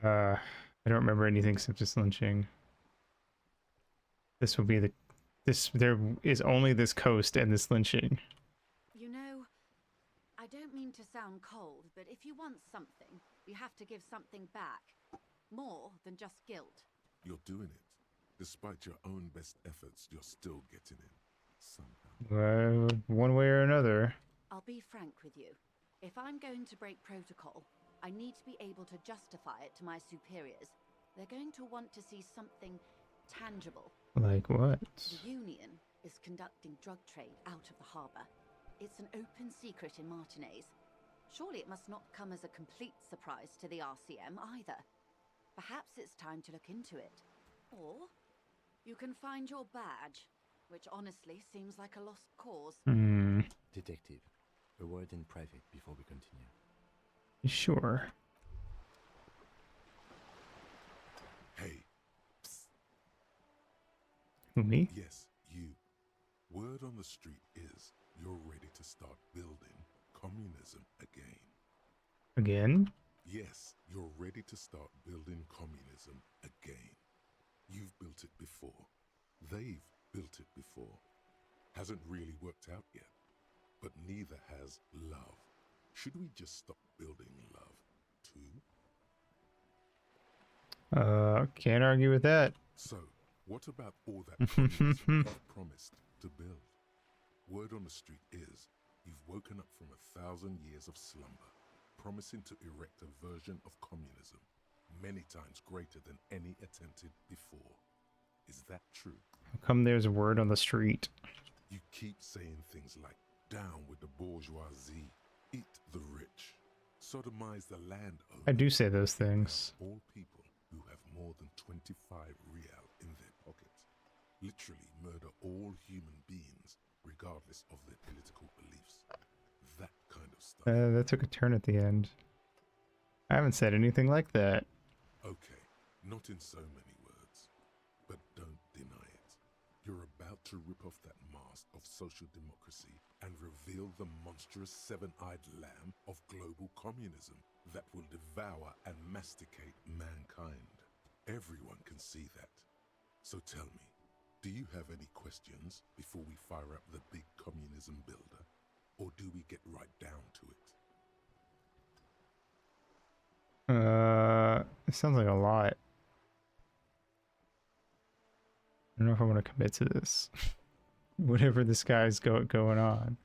I don't remember anything except this lynching. This will be there is only this coast and this lynching. You know, I don't mean to sound cold, but if you want something, you have to give something back. More than just guilt. You're doing it. Despite your own best efforts, you're still getting in. Somehow. Well, one way or another. I'll be frank with you. If I'm going to break protocol, I need to be able to justify it to my superiors. They're going to want to see something tangible. Like what? The Union is conducting drug trade out of the harbor. It's an open secret in Martinez. Surely it must not come as a complete surprise to the RCM either. Perhaps it's time to look into it. Or you can find your badge, which honestly seems like a lost cause. Detective, a word in private before we continue. Sure. Hey. Psst. Who, me? Yes, you. Word on the street is you're ready to start building communism again. Again? Yes, you're ready to start building communism again. You've built it before. They've built it before. Hasn't really worked out yet. But neither has love. Should we just stop building love, too? Can't argue with that. So, what about all that communism you've promised to build? Word on the street is you've woken up from 1,000 years of slumber, promising to erect a version of communism many times greater than any attempted before. Is that true? How come there's a word on the street? You keep saying things like, down with the bourgeoisie, eat the rich, sodomize the landowner. I do say those things. All people who have more than 25 real in their pockets. Literally murder all human beings regardless of their political beliefs. That kind of stuff. That took a turn at the end. I haven't said anything like that. Okay, not in so many words, but don't deny it. You're about to rip off that mask of social democracy and reveal the monstrous seven-eyed lamb of global communism that will devour and masticate mankind. Everyone can see that. So tell me, do you have any questions before we fire up the big communism builder? Or do we get right down to it? It sounds like a lot. I don't know if I want to commit to this. Whatever this guy's going on.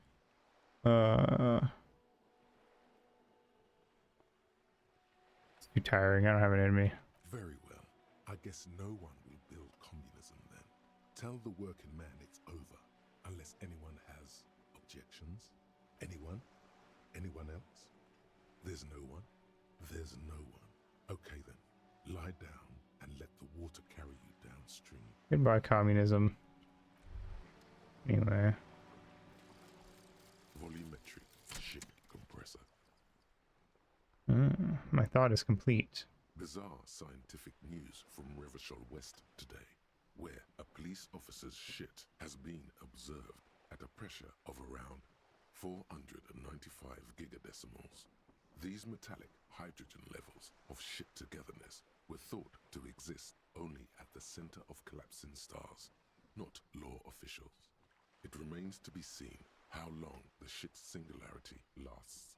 It's too tiring. I don't have it in me. Very well. I guess no one will build communism then. Tell the working man it's over, unless anyone has objections. Anyone? Anyone else? There's no one? There's no one. Okay then, lie down and let the water carry you downstream. Goodbye, communism. Anyway. Volumetric ship compressor. My thought is complete. Bizarre scientific news from Revachol West today, where a police officer's shit has been observed at a pressure of around 495 gigadecimals. These metallic hydrogen levels of shit togetherness were thought to exist only at the center of collapsing stars, not law officials. It remains to be seen how long the shit's singularity lasts.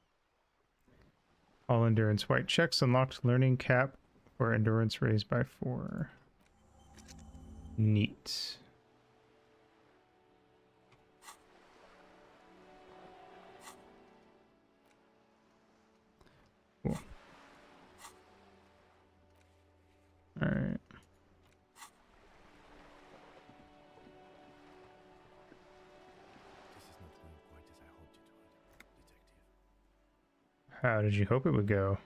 All endurance white checks unlocked. Learning cap for endurance raised by 4. Neat. Cool. All right. How did you hope it would go?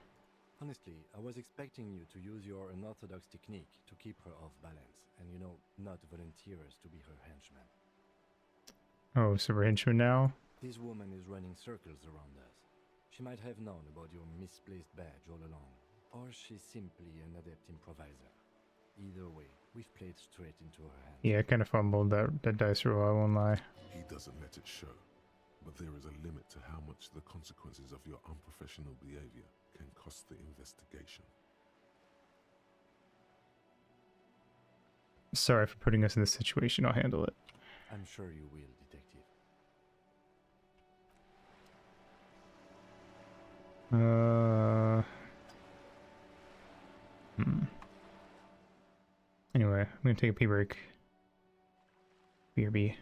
Honestly, I was expecting you to use your unorthodox technique to keep her off balance, and not volunteer us to be her henchman. Oh, so we're henchmen now? This woman is running circles around us. She might have known about your misplaced badge all along, or she's simply an adept improviser. Either way, we've played straight into her hands. Yeah, I kind of fumbled that dice roll, I won't lie. He doesn't let it show, but there is a limit to how much the consequences of your unprofessional behavior can cost the investigation. Sorry for putting us in this situation, I'll handle it. I'm sure you will, detective. Anyway, I'm gonna take a pee break. BRB.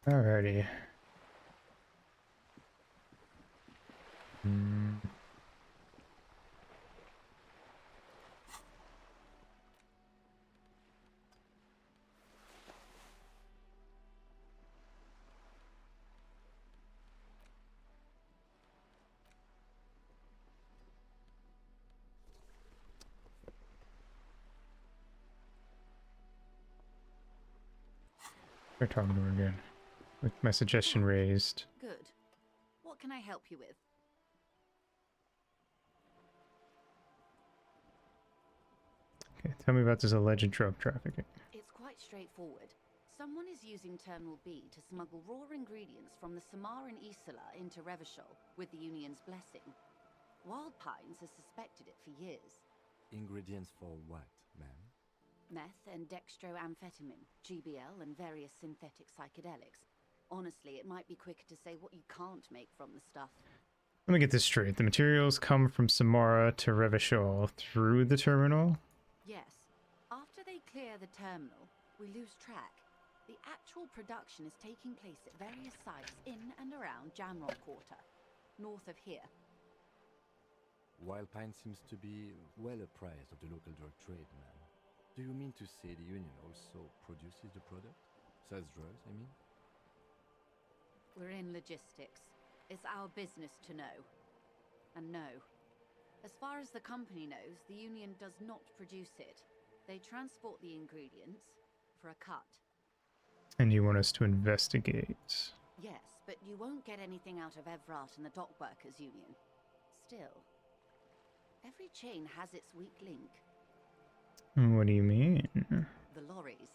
Alrighty. We're talking to her again. With my suggestion raised. Good. What can I help you with? Okay, tell me about this alleged drug trafficking. It's quite straightforward. Someone is using Terminal B to smuggle raw ingredients from the Samaran Isla into Revachol with the Union's blessing. Wild Pines has suspected it for years. Ingredients for what, ma'am? Meth and dextroamphetamine, GBL, and various synthetic psychedelics. Honestly, it might be quicker to say what you can't make from the stuff. Let me get this straight. The materials come from Samara to Revachol through the terminal? Yes. After they clear the terminal, we lose track. The actual production is taking place at various sites in and around Jamrock Quarter, north of here. Wildpine seems to be well apprised of the local drug trade, ma'am. Do you mean to say the Union also produces the product? Sells drugs, I mean? We're in logistics. It's our business to know. And no. As far as the company knows, the Union does not produce it. They transport the ingredients for a cut. And you want us to investigate? Yes, but you won't get anything out of Evrat and the Dock Workers Union. Still, every chain has its weak link. What do you mean? The lorries.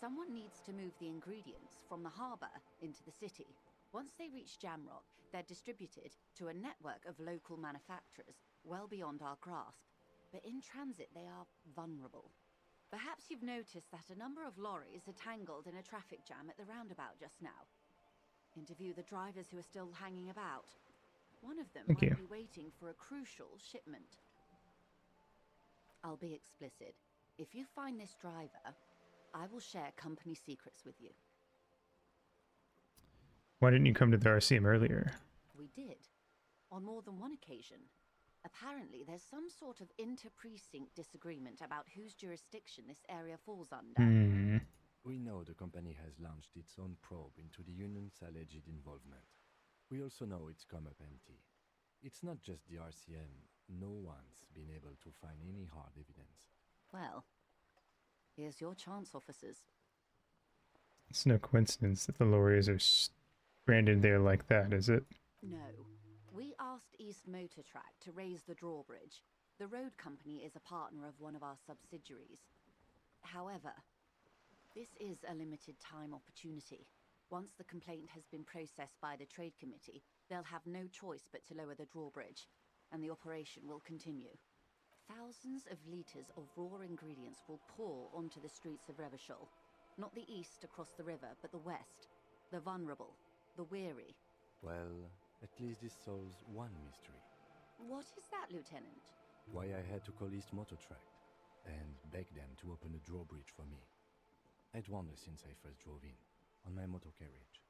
Someone needs to move the ingredients from the harbour into the city. Once they reach Jamrock, they're distributed to a network of local manufacturers well beyond our grasp. But in transit, they are vulnerable. Perhaps you've noticed that a number of lorries are tangled in a traffic jam at the roundabout just now. Interview the drivers who are still hanging about. One of them might be waiting for a crucial shipment. I'll be explicit. If you find this driver, I will share company secrets with you. Why didn't you come to the RCM earlier? We did. On more than one occasion. Apparently, there's some sort of inter-precinct disagreement about whose jurisdiction this area falls under. We know the company has launched its own probe into the Union's alleged involvement. We also know it's come up empty. It's not just the RCM. No one's been able to find any hard evidence. Well, here's your chance, officers. It's no coincidence that the lorries are stranded there like that, is it? No. We asked East Motor Track to raise the drawbridge. The road company is a partner of one of our subsidiaries. However, this is a limited time opportunity. Once the complaint has been processed by the Trade Committee, they'll have no choice but to lower the drawbridge, and the operation will continue. Thousands of litres of raw ingredients will pour onto the streets of Revachol. Not the east across the river, but the west. The vulnerable, the weary. Well, at least this solves one mystery. What is that, Lieutenant? Why I had to call East Motor Track and beg them to open a drawbridge for me. I'd wondered since I first drove in, on my motor carriage.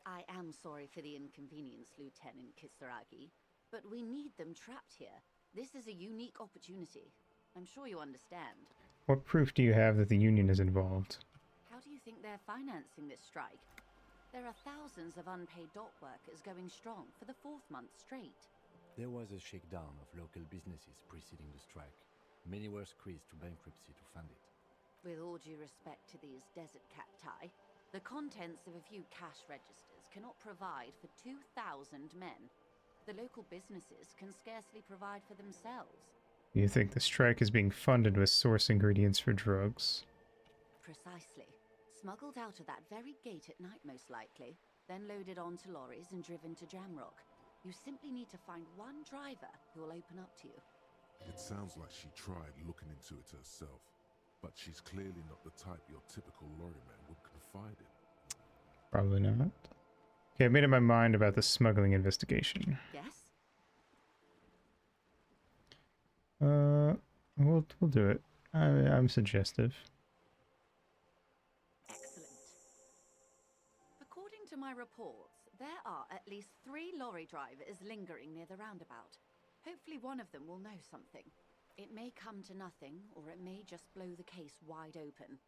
I am sorry for the inconvenience, Lieutenant Kisaragi, but we need them trapped here. This is a unique opportunity. I'm sure you understand. What proof do you have that the Union is involved? How do you think they're financing this strike? There are thousands of unpaid dock workers going strong for the 4th month straight. There was a shakedown of local businesses preceding the strike. Many were squeezed to bankruptcy to fund it. With all due respect to these desert cacti, the contents of a few cash registers cannot provide for 2,000 men. The local businesses can scarcely provide for themselves. You think the strike is being funded with source ingredients for drugs? Precisely. Smuggled out of that very gate at night, most likely, then loaded onto lorries and driven to Jamrock. You simply need to find one driver who will open up to you. It sounds like she tried looking into it herself, but she's clearly not the type your typical lorryman would confide in. Probably not. Okay, I made up my mind about the smuggling investigation. Yes? We'll do it. I'm suggestive. Excellent. According to my reports, there are at least 3 lorry drivers lingering near the roundabout. Hopefully one of them will know something. It may come to nothing, or it may just blow the case wide open.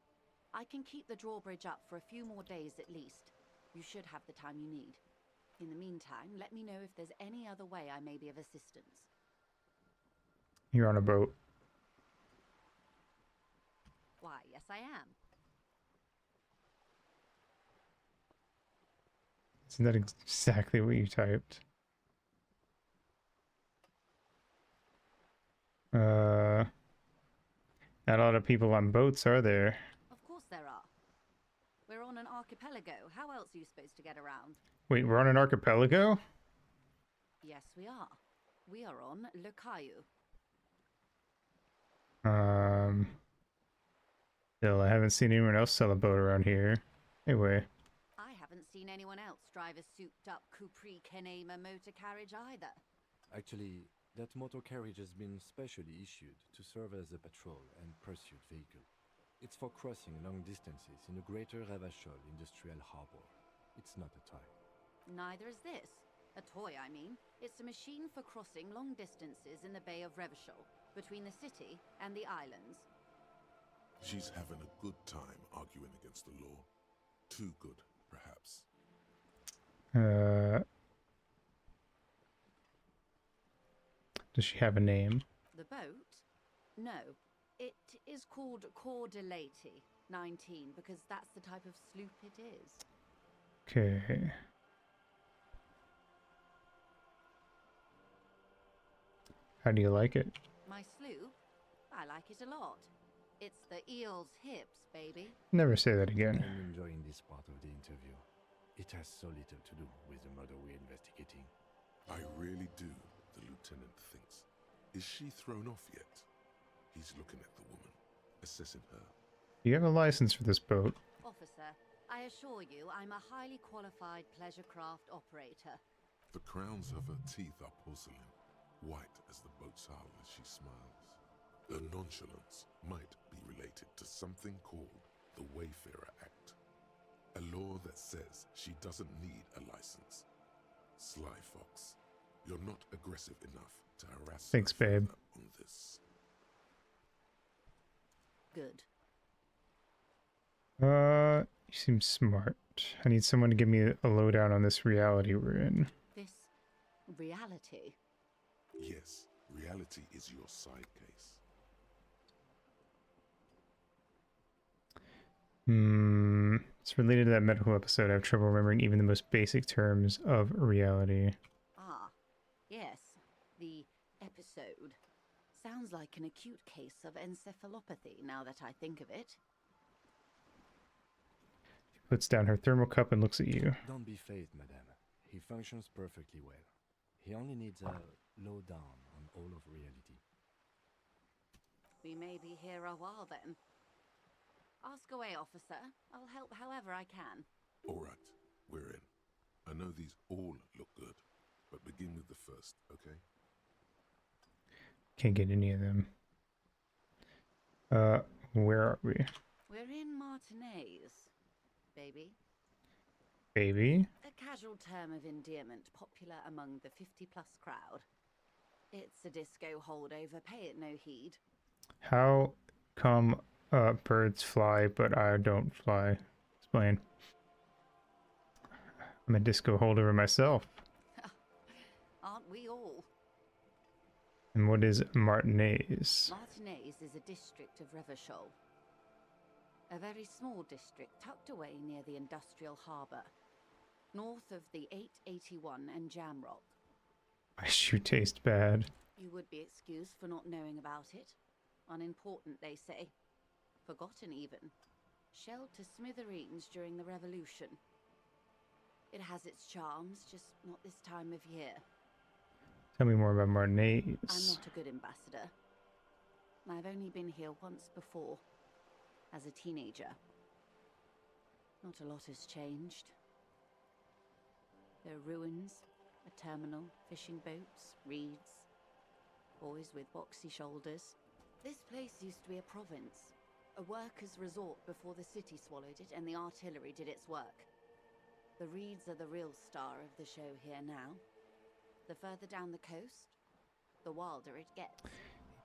I can keep the drawbridge up for a few more days at least. You should have the time you need. In the meantime, let me know if there's any other way I may be of assistance. You're on a boat. Why, yes I am. Isn't that exactly what you typed? Not a lot of people on boats, are there? Of course there are. We're on an archipelago. How else are you supposed to get around? Wait, we're on an archipelago? Yes, we are. We are on Le Caillou. Still, I haven't seen anyone else sell a boat around here. Anyway. I haven't seen anyone else drive a souped-up Capri Kenema motor carriage either. Actually, that motor carriage has been specially issued to serve as a patrol and pursuit vehicle. It's for crossing long distances in the greater Ravachol industrial harbor. It's not a toy. Neither is this. A toy, I mean. It's a machine for crossing long distances in the Bay of Revachol, between the city and the islands. She's having a good time arguing against the law. Too good, perhaps. Does she have a name? The boat? No. It is called Cor de Leyte 19 because that's the type of sloop it is. Okay. How do you like it? My sloop? I like it a lot. It's the eel's hips, baby. Never say that again. I'm enjoying this part of the interview. It has so little to do with the murder we're investigating. I really do, the lieutenant thinks. Is she thrown off yet? He's looking at the woman, assessing her. Do you have a license for this boat? Officer, I assure you I'm a highly qualified pleasure craft operator. The crowns of her teeth are porcelain, white as the boat's hull as she smiles. Her nonchalance might be related to something called the Wayfarer Act, a law that says she doesn't need a license. Sly Fox, you're not aggressive enough to harass Thanks, her babe. further on this. Good. You seem smart. I need someone to give me a lowdown on this reality we're in. This reality? Yes, reality is your side case. It's related to that medical episode. I have trouble remembering even the most basic terms of reality. Ah, yes. The episode. Sounds like an acute case of encephalopathy, now that I think of it. She puts down her thermal cup and looks at you. Don't be phased, madame. He functions perfectly well. He only needs a lowdown on all of reality. We may be here a while then. Ask away, officer. I'll help however I can. All right, we're in. I know these all look good, but begin with the first, okay? Can't get any of them. Where are we? We're in Martinez, baby. Baby? A casual term of endearment popular among the 50-plus crowd. It's a disco holdover, pay it no heed. How come birds fly, but I don't fly? Explain. I'm a disco holdover myself. Aren't we all? And what is Martinez? Martinez is a district of Revachol. A very small district tucked away near the industrial harbour, north of the 881 and Jamrock. My shoe tastes bad. You would be excused for not knowing about it. Unimportant, they say. Forgotten, even. Shelled to smithereens during the Revolution. It has its charms, just not this time of year. Tell me more about Martinez. I'm not a good ambassador. I've only been here once before, as a teenager. Not a lot has changed. There are ruins, a terminal, fishing boats, reeds, boys with boxy shoulders. This place used to be a province, a workers' resort before the city swallowed it and the artillery did its work. The reeds are the real star of the show here now. The further down the coast, the wilder it gets.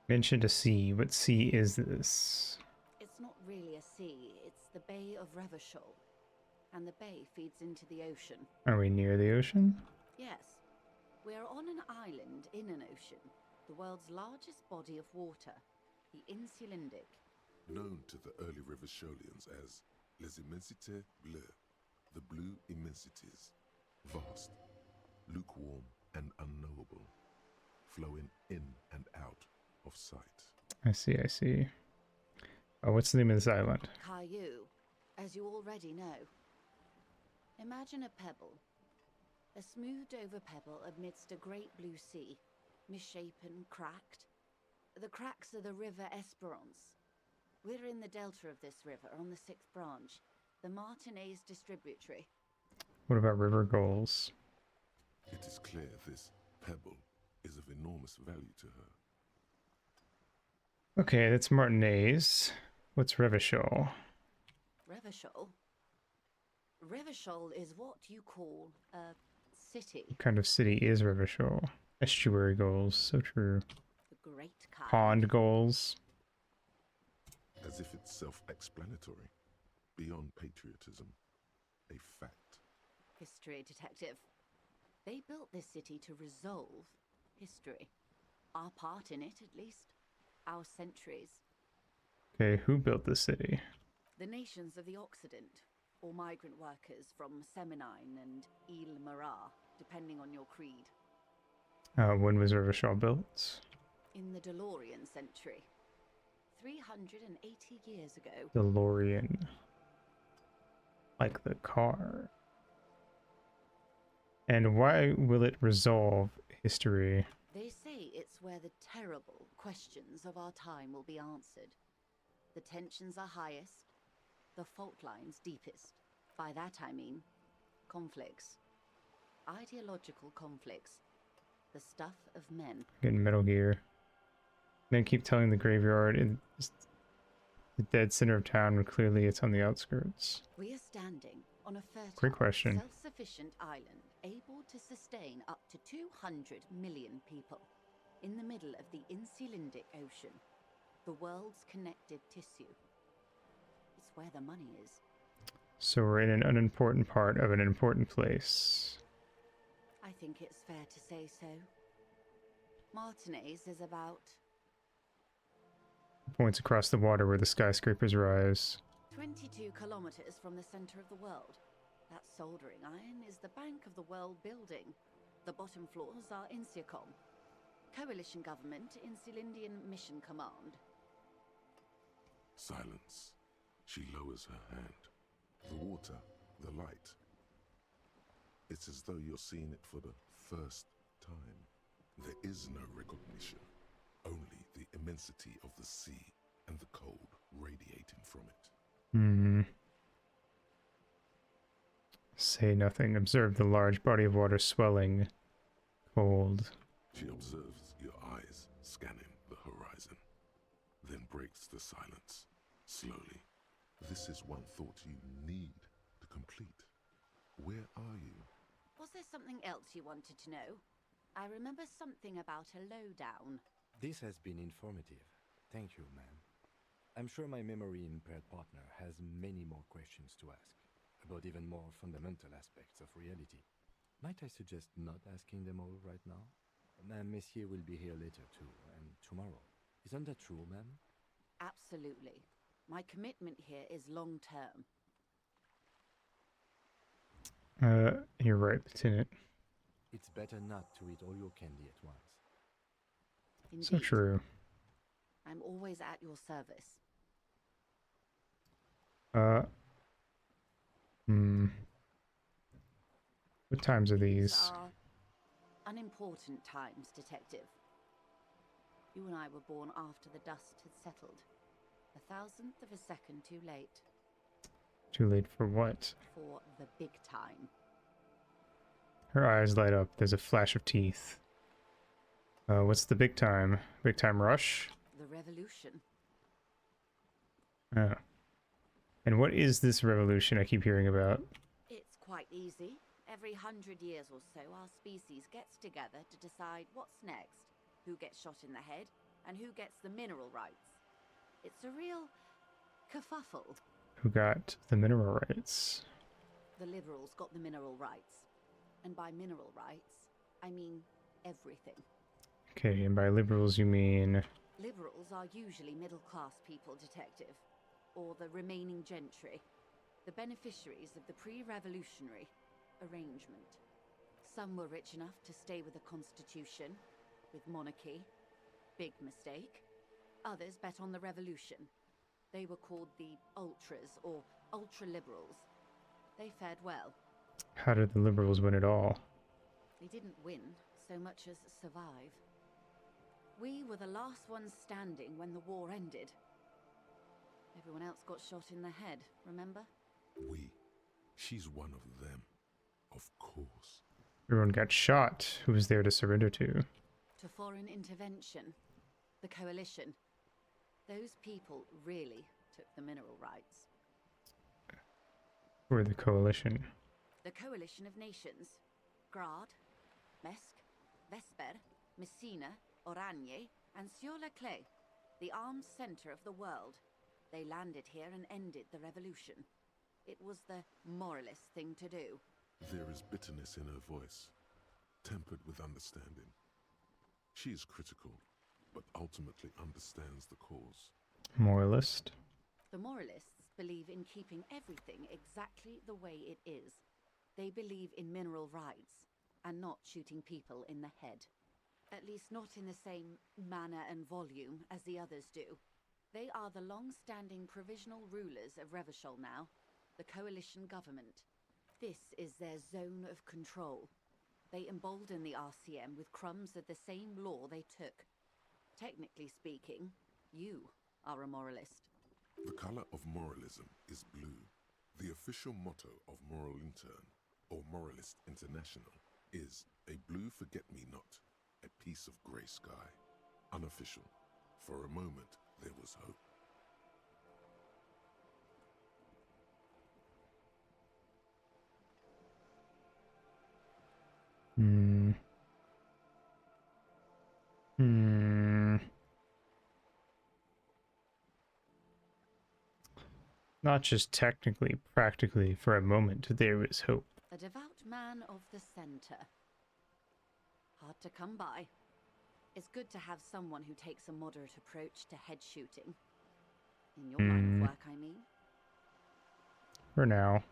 Mentioned a sea. What sea is this? It's not really a sea, it's the Bay of Revachol. And the bay feeds into the ocean. Are we near the ocean? Yes. We are on an island in an ocean, the world's largest body of water, the Insulindic. Known to the early Revacholians as Les Immensités Bleues, the blue immensities, vast, lukewarm and unknowable, flowing in and out of sight. I see. Oh, what's the name of this island? Caillou, as you already know. Imagine a pebble. A smoothed over pebble amidst a great blue sea, misshapen, cracked. The cracks are the river Esperance. We're in the delta of this river on the 6th branch, the Martinez distributary. What about river gulls? It is clear this pebble is of enormous value to her. Okay, that's Martinez. What's Revachol? Revachol? Revachol is what you call a city. What kind of city is Revachol? Estuary gulls, so true. The great kind. Pond gulls. As if it's self-explanatory, beyond patriotism, a fact. History detective. They built this city to resolve history. Our part in it, at least. Our centuries. Okay, who built the city? The nations of the Occident, or migrant workers from Seminine and Ile Marat, depending on your creed. When was Revachol built? In the DeLorean century. 380 years ago. DeLorean. Like the car. And why will it resolve history? They say it's where the terrible questions of our time will be answered. The tensions are highest, the fault lines deepest. By that I mean conflicts. Ideological conflicts. The stuff of men. Getting Metal Gear. Men keep telling the graveyard it's the dead center of town when clearly it's on the outskirts. We are standing on a fertile, Great question. self-sufficient island able to sustain up to 200 million people in the middle of the Insulindic Ocean, the world's connected tissue. It's where the money is. So we're in an unimportant part of an important place. I think it's fair to say so. Martinez is about Points across the water where the skyscrapers rise. 22 kilometers from the center of the world. That soldering iron is the bank of the world building. The bottom floors are Insiacom. Coalition government, Insulindian Mission Command. Silence. She lowers her hand. The water, the light. It's as though you're seeing it for the first time. There is no recognition. Only the immensity of the sea and the cold radiating from it. Say nothing. Observe the large body of water swelling. Cold. She observes your eyes scanning the horizon, then breaks the silence, slowly. This is one thought you need to complete. Where are you? Was there something else you wanted to know? I remember something about a lowdown. This has been informative. Thank you, ma'am. I'm sure my memory-impaired partner has many more questions to ask, about even more fundamental aspects of reality. Might I suggest not asking them all right now? Madame Messier will be here later too, and tomorrow. Isn't that true, ma'am? Absolutely. My commitment here is long-term. You're right, Lieutenant. It's better not to eat all your candy at once. Indeed. So true. I'm always at your service. What times are these? Are unimportant times, Detective. You and I were born after the dust had settled. 1,000th of a second too late. Too late for what? For the big time. Her eyes light up. There's a flash of teeth. What's the big time? Big time rush? The revolution. Oh. And what is this revolution I keep hearing about? It's quite easy. Every 100 years or so, our species gets together to decide what's next, who gets shot in the head, and who gets the mineral rights. It's a real kerfuffle. Who got the mineral rights? The liberals got the mineral rights. And by mineral rights, I mean everything. Okay, and by liberals you mean... Liberals are usually middle-class people, Detective. Or the remaining gentry. The beneficiaries of the pre-revolutionary arrangement. Some were rich enough to stay with the Constitution, with monarchy. Big mistake. Others bet on the revolution. They were called the ultras, or ultra-liberals. They fared well. How did the liberals win it all? They didn't win so much as survive. We were the last ones standing when the war ended. Everyone else got shot in the head, remember? We. She's one of them. Of course. Everyone got shot. Who was there to surrender to? To foreign intervention. The coalition. Those people really took the mineral rights. Or the coalition? The coalition of nations. Grad, Mesk, Vesper, Messina, Oranje, and Sur-le-Clay. The armed center of the world. They landed here and ended the revolution. It was the moralist thing to do. There is bitterness in her voice, tempered with understanding. She is critical, but ultimately understands the cause. Moralist? The moralists believe in keeping everything exactly the way it is. They believe in mineral rights, and not shooting people in the head. At least not in the same manner and volume as the others do. They are the long-standing provisional rulers of Revachol now, the coalition government. This is their zone of control. They embolden the RCM with crumbs of the same law they took. Technically speaking, you are a moralist. The color of moralism is blue. The official motto of Moral Intern, or Moralist International, is a blue forget-me-not, a piece of grey sky. Unofficial. For a moment, there was hope. Not just technically, practically, for a moment, there was hope. A devout man of the center. Hard to come by. It's good to have someone who takes a moderate approach to head shooting. In your line of work, I mean. For now.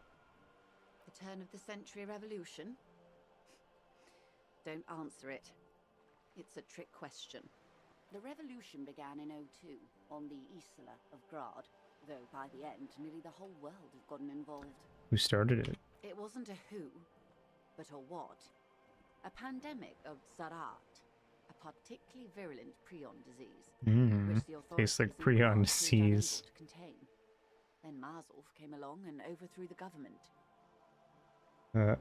The turn of the century revolution? Don't answer it. It's a trick question. The revolution began in '02 on the Isla of Grad, though by the end, nearly the whole world had gotten involved. Who started it? It wasn't a who, but a what. A pandemic of Zarat, a particularly virulent prion disease, which the authorities tastes like prion disease. to contain. Then Mazov came along and overthrew the government. What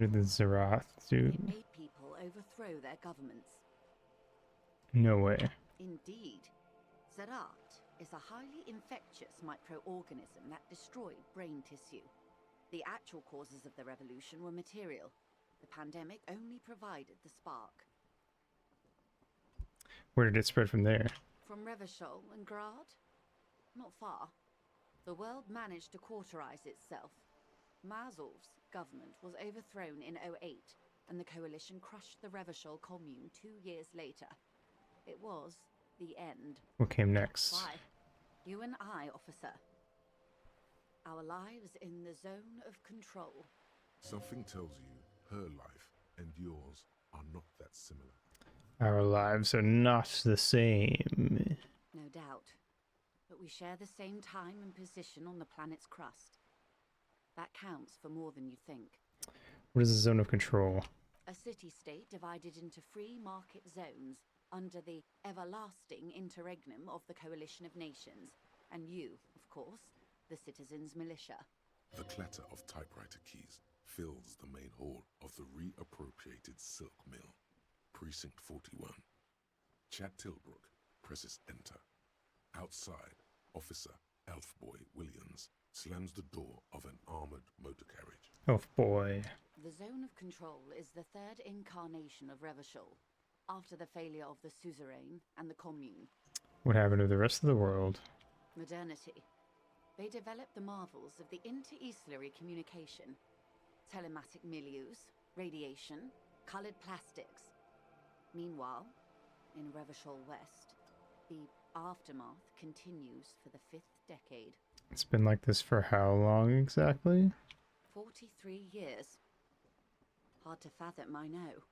did the Zarath do? It made people overthrow their governments. No way. Indeed. Zarat is a highly infectious microorganism that destroyed brain tissue. The actual causes of the revolution were material. The pandemic only provided the spark. Where did it spread from there? From Revachol and Grad? Not far. The world managed to cauterize itself. Mazov's government was overthrown in '08, and the coalition crushed the Revachol commune 2 years later. It was the end. What came next? Why? You and I, officer. Our lives in the zone of control. Something tells you her life and yours are not that similar. Our lives are not the same. No doubt. But we share the same time and position on the planet's crust. That counts for more than you think. What is the zone of control? A city-state divided into free market zones under the everlasting interregnum of the Coalition of Nations. And you, of course, the citizens' militia. The clatter of typewriter keys fills the main hall of the reappropriated silk mill. Precinct 41. Chad Tilbrook presses enter. Outside, Officer Elfboy Williams slams the door of an armored motor carriage. Oh boy. The Zone of Control is the third incarnation of Revachol, after the failure of the Suzerain and the Commune. What happened to the rest of the world? Modernity. They developed the marvels of the inter-eastlery communication, telematic milieus, radiation, colored plastics. Meanwhile, in Revachol West, the aftermath continues for the 5th decade. It's been like this for how long exactly? 43 years. Hard to fathom, I know.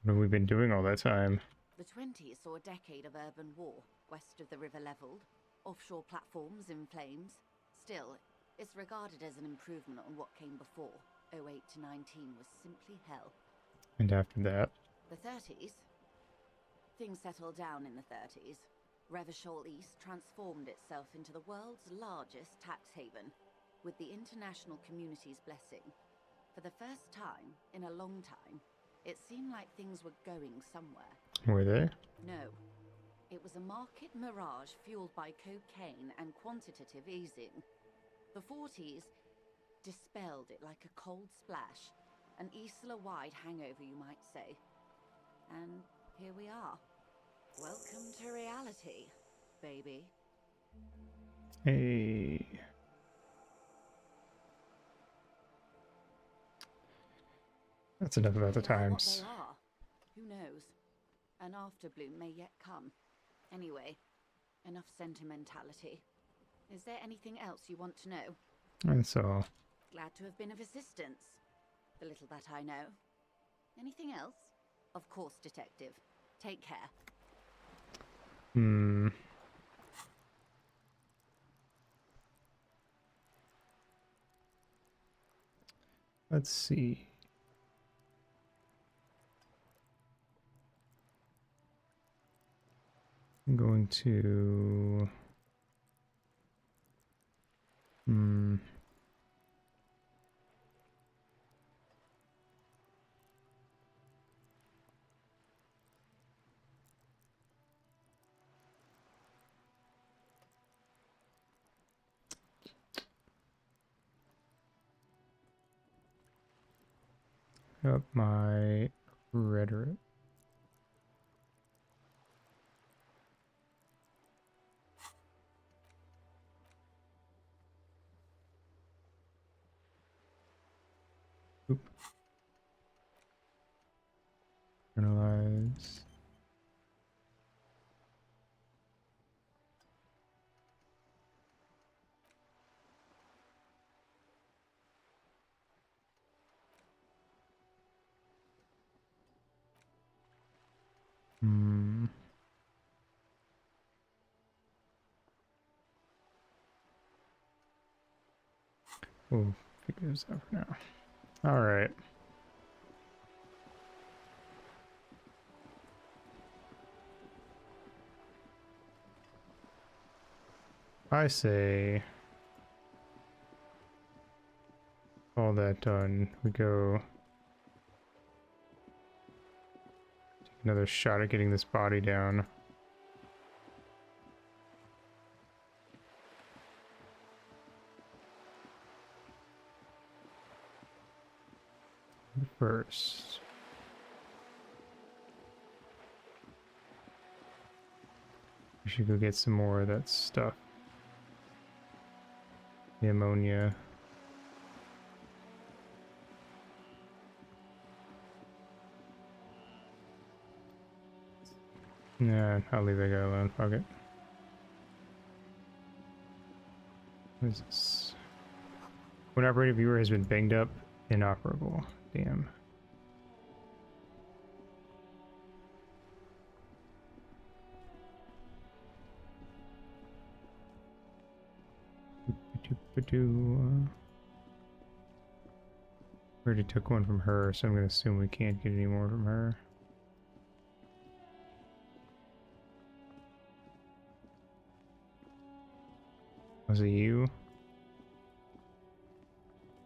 What have we been doing all that time? The 20s saw a decade of urban war, west of the river leveled, offshore platforms in flames. Still, it's regarded as an improvement on what came before. 08 to 19 was simply hell. And after that? The 30s? Things settled down in the 30s. Revachol East transformed itself into the world's largest tax haven, with the international community's blessing. For the first time in a long time, it seemed like things were going somewhere. Were they? No. It was a market mirage fueled by cocaine and quantitative easing. The 40s dispelled it like a cold splash, an Isla-wide hangover, you might say. And here we are. Welcome to reality, baby. Hey. That's enough about the times. What they are. Who knows? An afterbloom may yet come. Anyway, enough sentimentality. Is there anything else you want to know? That's all. Glad to have been of assistance. The little that I know. Anything else? Of course, detective. Take care. Let's see. I'm going to... up my rhetoric. Oop. Analyze. We'll figure this out for now. All right. I say, all that done, we go take another shot at getting this body down. First, we should go get some more of that stuff. The ammonia. Nah, I'll leave that guy alone. Fuck it. What is this? When operator viewer has been banged up, inoperable. Damn. Already took one from her, so I'm gonna assume we can't get any more from her. Was it you?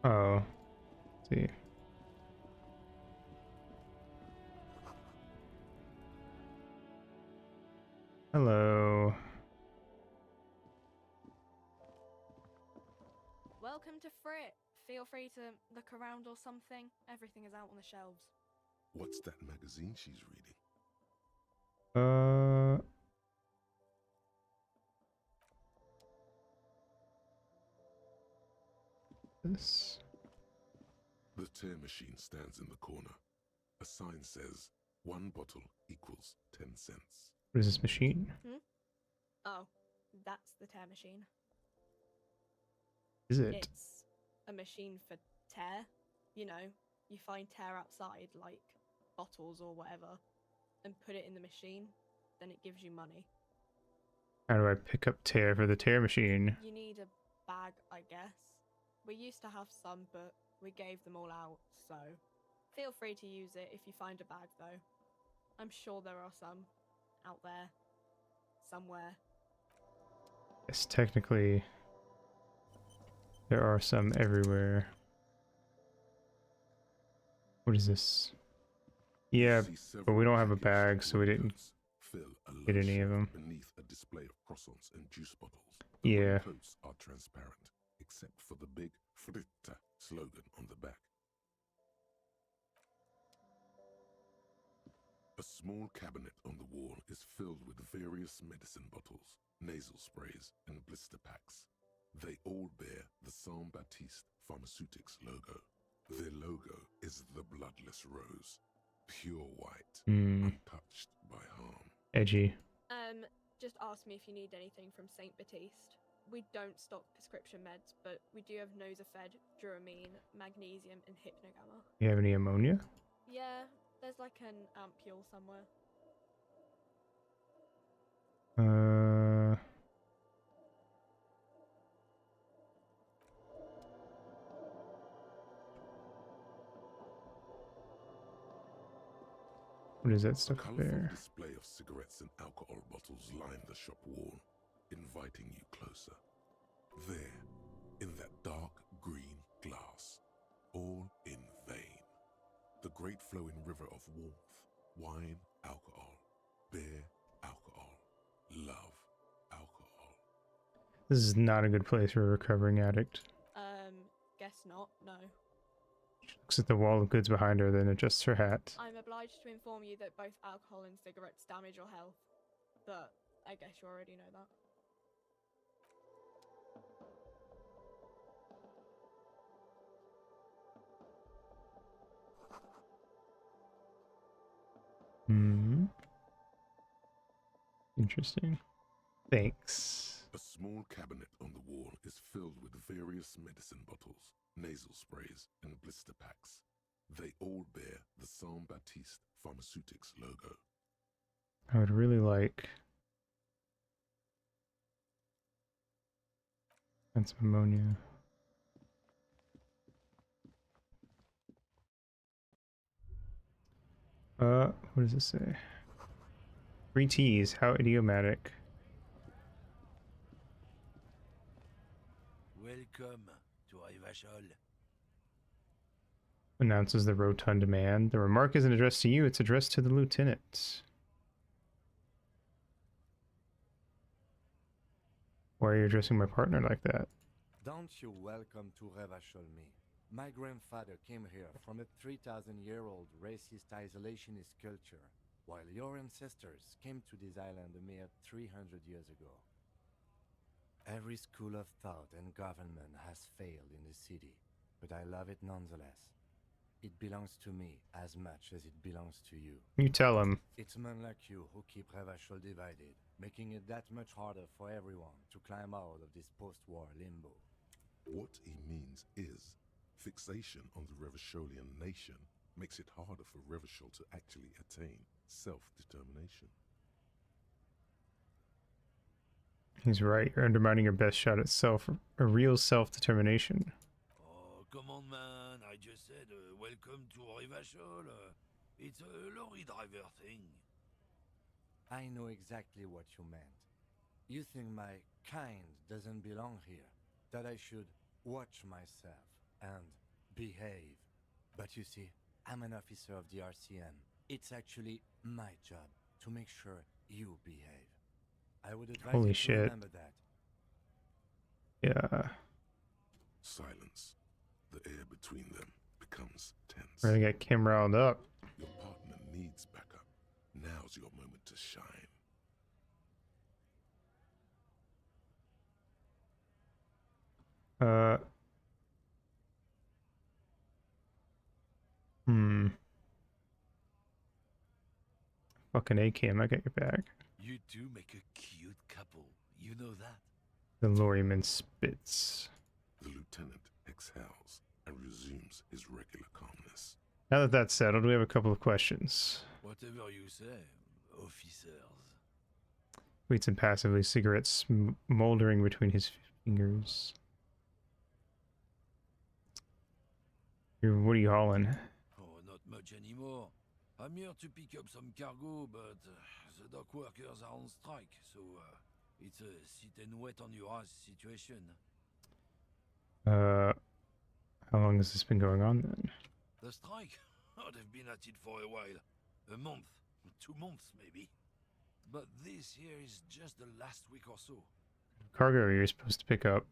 Oh. Let's see. Hello. Welcome to Frick. Feel free to look around or something. Everything is out on the shelves. What's that magazine she's reading? This. The tear machine stands in the corner. A sign says, 1 bottle equals 10 cents. What is this machine? Oh, that's the tear machine. Is it? It's a machine for tear. You know, you find tear outside, like bottles or whatever, and put it in the machine, then it gives you money. How do I pick up tear for the tear machine? You need a bag, I guess. We used to have some, but we gave them all out, so feel free to use it if you find a bag, though. I'm sure there are some out there, somewhere. Yes, technically, there are some everywhere. What is this? Yeah, but we don't have a bag, so we didn't get any of them. Beneath a display of croissants and juice bottles. Yeah. Coats are transparent, except for the big Fritta slogan on the back. A small cabinet on the wall is filled with various medicine bottles, nasal sprays, and blister packs. They all bear the Saint Baptiste Pharmaceutics logo. Their logo is the bloodless rose, pure white, untouched by harm. Edgy. Just ask me if you need anything from Saint Baptiste. We don't stock prescription meds, but we do have Nosafed, Duramine, Magnesium, and Hypnogamma. You have any ammonia? Yeah, there's like an ampule somewhere. What is that stuff A colorful there? display of cigarettes and alcohol bottles line the shop wall, inviting you closer. There, in that dark green glass, all in vain, the great flowing river of warmth, wine, alcohol, beer, alcohol, love, alcohol. This is not a good place for a recovering addict. Guess not, no. Looks at the wall of goods behind her, then adjusts her hat. I'm obliged to inform you that both alcohol and cigarettes damage your health, but I guess you already know that. Interesting. Thanks. A small cabinet on the wall is filled with various medicine bottles, nasal sprays, and blister packs. They all bear the Saint Baptiste Pharmaceutics logo. I would really like... and some ammonia. What does this say? Free teas, how idiomatic. Welcome to Rivachol. Announces the rotund man. The remark isn't addressed to you, it's addressed to the lieutenant. Why are you addressing my partner like that? Don't you welcome to Revachol me. My grandfather came here from a 3,000-year-old racist isolationist culture, while your ancestors came to this island a mere 300 years ago. Every school of thought and government has failed in the city, but I love it nonetheless. It belongs to me as much as it belongs to you. You tell him. It's men like you who keep Revachol divided, making it that much harder for everyone to climb out of this post-war limbo. What he means is, fixation on the Revacholian nation makes it harder for Revachol to actually attain self-determination. He's right, you're undermining your best shot at a real self-determination. Oh, come on, man. I just said, welcome to Rivachol. It's a lorry driver thing. I know exactly what you meant. You think my kind doesn't belong here, that I should watch myself and behave. But you see, I'm an officer of the RCM. It's actually my job to make sure you behave. I would advise Holy you shit. to remember that. Yeah. Silence. The air between them becomes tense. We're gonna get Kim riled up. Your partner needs backup. Now's your moment to shine. Fucking A, Kim, I got your back. You two make a cute couple. You know that. The lorryman spits. The lieutenant exhales and resumes his regular calmness. Now that that's settled, we have a couple of questions. Whatever you say, officers. Waits impassively, cigarettes smoldering between his fingers. What are you hauling? Oh, not much anymore. I'm here to pick up some cargo, but the dock workers are on strike, so it's a sit and wait on your ass situation. How long has this been going on then? The strike? Oh, they've been at it for a while. A month, 2 months maybe. But this here is just the last week or so. Cargo you're supposed to pick up.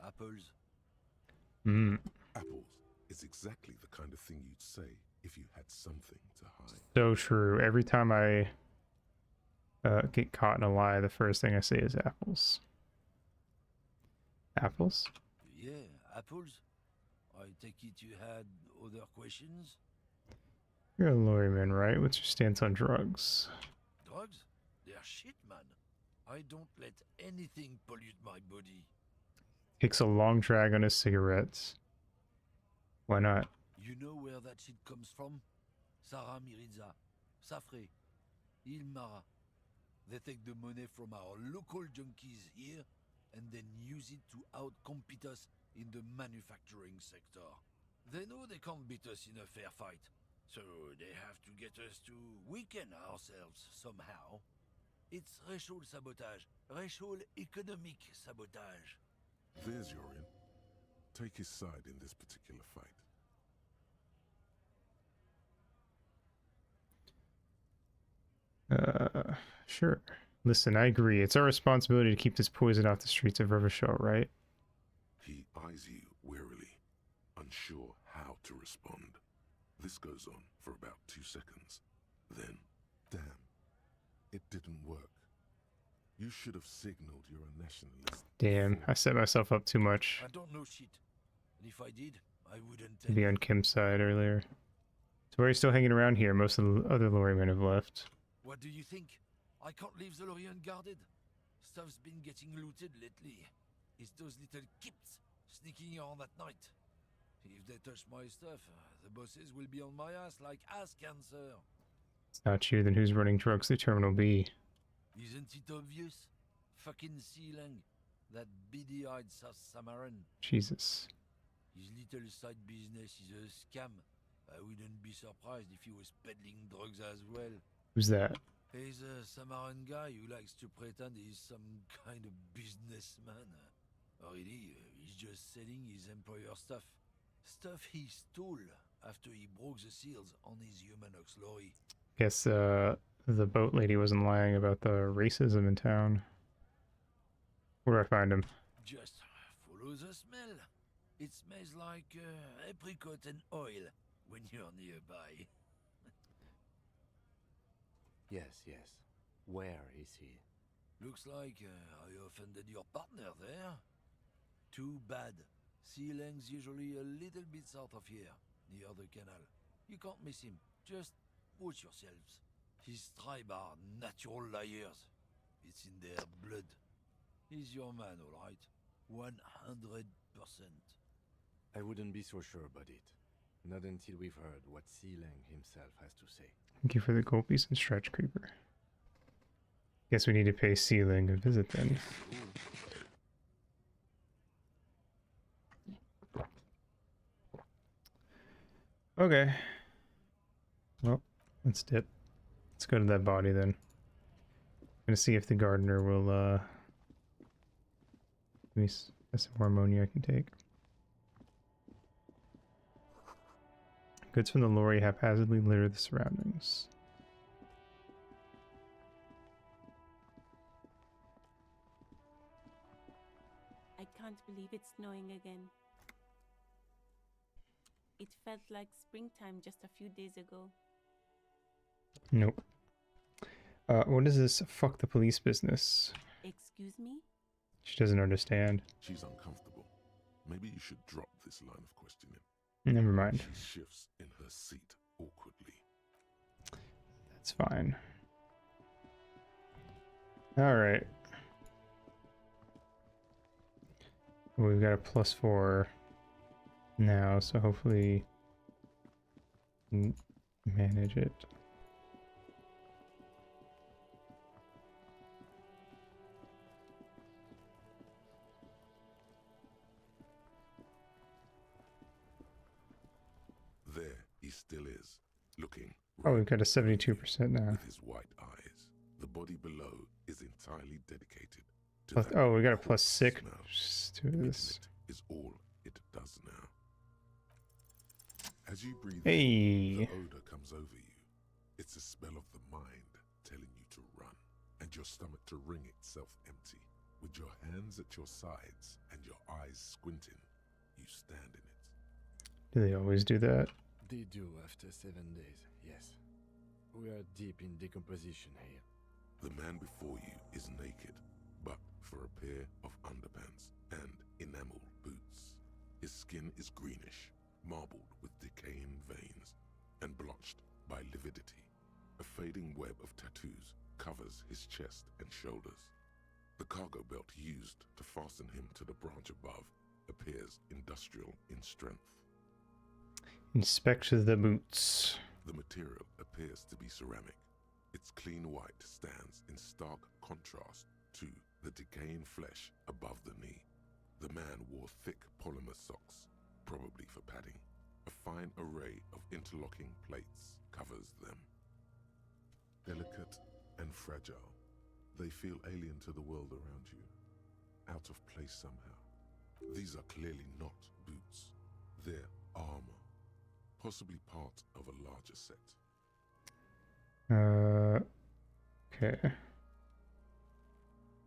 Apples. Apples is exactly the kind of thing you'd say if you had something to hide. So true. Every time I get caught in a lie, the first thing I say is apples. Apples? Yeah, apples. I take it you had other questions? You're a lorryman, right? What's your stance on drugs? Drugs? They're shit, man. I don't let anything pollute my body. Takes a long drag on his cigarettes. Why not? You know where that shit comes from? Sarah Miriza, Safre, Ilmara. They take the money from our local junkies here and then use it to outcompete us in the manufacturing sector. They know they can't beat us in a fair fight, so they have to get us to weaken ourselves somehow. It's racial sabotage, racial economic sabotage. There's your in. Take his side in this particular fight. Sure. Listen, I agree. It's our responsibility to keep this poison off the streets of Revachol, right? He eyes you warily, unsure how to respond. This goes on for about 2 seconds. Then, damn, it didn't work. You should have signaled you're a nationalist. Damn, I set myself up too much. I don't know shit. And if I did, I wouldn't To be on Kim's side earlier. So why are you still hanging around here? Most of the other lorrymen have left. What do you think? I can't leave the lorry unguarded. Stuff's been getting looted lately. It's those little kips sneaking around at night. If they touch my stuff, the bosses will be on my ass like ass cancer. It's not you, then who's running drugs through Terminal B? Isn't it obvious? Fucking Sealang, that beady-eyed South Samaran. Jesus. His little side business is a scam. I wouldn't be surprised if he was peddling drugs as well. Who's that? He's a Samaran guy who likes to pretend he's some kind of businessman. Really, he's just selling his employer stuff. Stuff he stole after he broke the seals on his Humanox lorry. Guess, the boat lady wasn't lying about the racism in town. Where do I find him? Just follow the smell. It smells like apricot and oil when you're nearby. Yes. Where is he? Looks like I offended your partner there. Too bad. Sealang's usually a little bit south of here, near the canal. You can't miss him. Just watch yourselves. His tribe are natural liars. It's in their blood. He's your man, all right. 100%. I wouldn't be so sure about it. Not until we've heard what Sealang himself has to say. Thank you for the gold piece and stretch creeper. Guess we need to pay Sealang a visit then. Okay. Well, let's dip. Let's go to that body then. I'm gonna see if the gardener will give me some more ammonia I can take. Goods from the lorry haphazardly litter the surroundings. I can't believe it's snowing again. It felt like springtime just a few days ago. Nope. What is this fuck the police business? Excuse me? She doesn't understand. She's uncomfortable. Maybe you should drop this line of questioning. Never mind. She shifts in her seat awkwardly. That's fine. Alright. We've got a +4 now, so hopefully manage it. There he still is, looking. Oh, we've got a 72% now. With his white eyes. The body below is entirely dedicated to Plus, that oh, we got a corpse +6 smell. to this. Is all it does now. As you breathe Hey. in, the odor comes over you. It's a smell of the mind telling you to run, and your stomach to wring itself empty. With your hands at your sides and your eyes squinting, you stand in it. Do they always do that? They do after 7 days, yes. We are deep in decomposition here. The man before you is naked, but for a pair of underpants and enamel boots. His skin is greenish, marbled with decaying veins, and blotched by lividity. A fading web of tattoos covers his chest and shoulders. The cargo belt used to fasten him to the branch above appears industrial in strength. Inspect the boots. The material appears to be ceramic. Its clean white stands in stark contrast to the decaying flesh above the knee. The man wore thick polymer socks, probably for padding. A fine array of interlocking plates covers them. Delicate and fragile, they feel alien to the world around you, out of place somehow. These are clearly not boots. They're armor, possibly part of a larger set. Okay.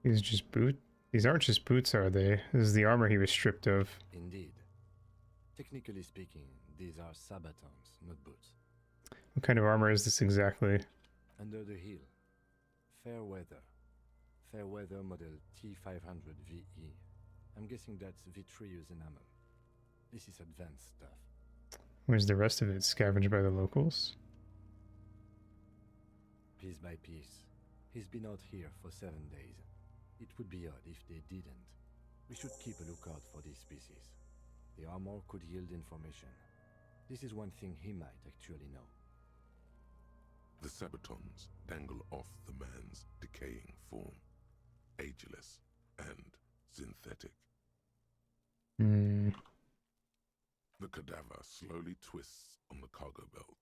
These are just boot. These aren't just boots, are they? This is the armor he was stripped of. Indeed. Technically speaking, these are sabatons, not boots. What kind of armor is this exactly? Under the heel. Fair weather. Fair weather model T500 VE. I'm guessing that's vitreous enamel. This is advanced stuff. Where's the rest of it? Scavenged by the locals? Piece by piece. He's been out here for 7 days. It would be odd if they didn't. We should keep a lookout for these species. The armor could yield information. This is one thing he might actually know. The sabatons dangle off the man's decaying form, ageless and synthetic. The cadaver slowly twists on the cargo belt,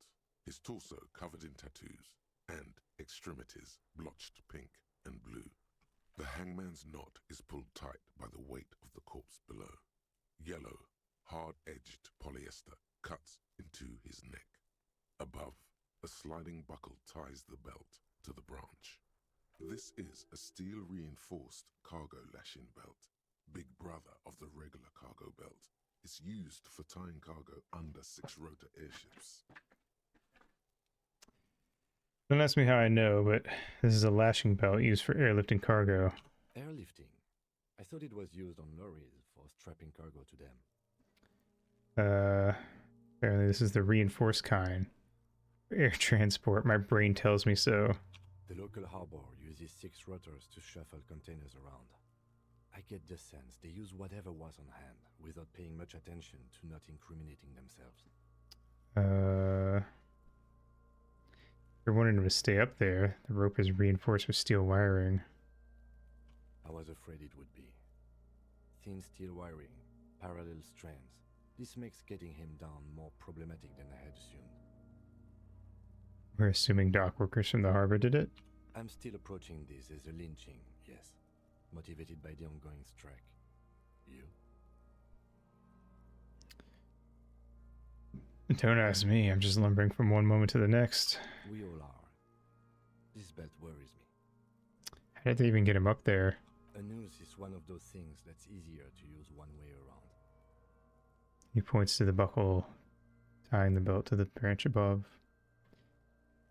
his torso covered in tattoos, and extremities blotched pink and blue. The hangman's knot is pulled tight by the weight of the corpse below. Yellow, hard-edged polyester cuts into his neck. Above, a sliding buckle ties the belt to the branch. This is a steel-reinforced cargo lashing belt, big brother of the regular cargo belt. It's used for tying cargo under 6-rotor airships. Don't ask me how I know, but this is a lashing belt used for airlifting cargo. Airlifting? I thought it was used on lorries for strapping cargo to them. Apparently this is the reinforced kind. Air transport, my brain tells me so. The local harbor uses 6 rotors to shuffle containers around. I get the sense they use whatever was on hand, without paying much attention to not incriminating themselves. You're wanting him to stay up there. The rope is reinforced with steel wiring. I was afraid it would be. Thin steel wiring, parallel strands. This makes getting him down more problematic than I had assumed. We're assuming dock workers from the harbor did it? I'm still approaching this as a lynching, yes. Motivated by the ongoing strike. You? Don't ask me, I'm just lumbering from one moment to the next. We all are. This belt worries me. How did they even get him up there? A noose is one of those things that's easier to use one way around. He points to the buckle Tying the belt to the branch above.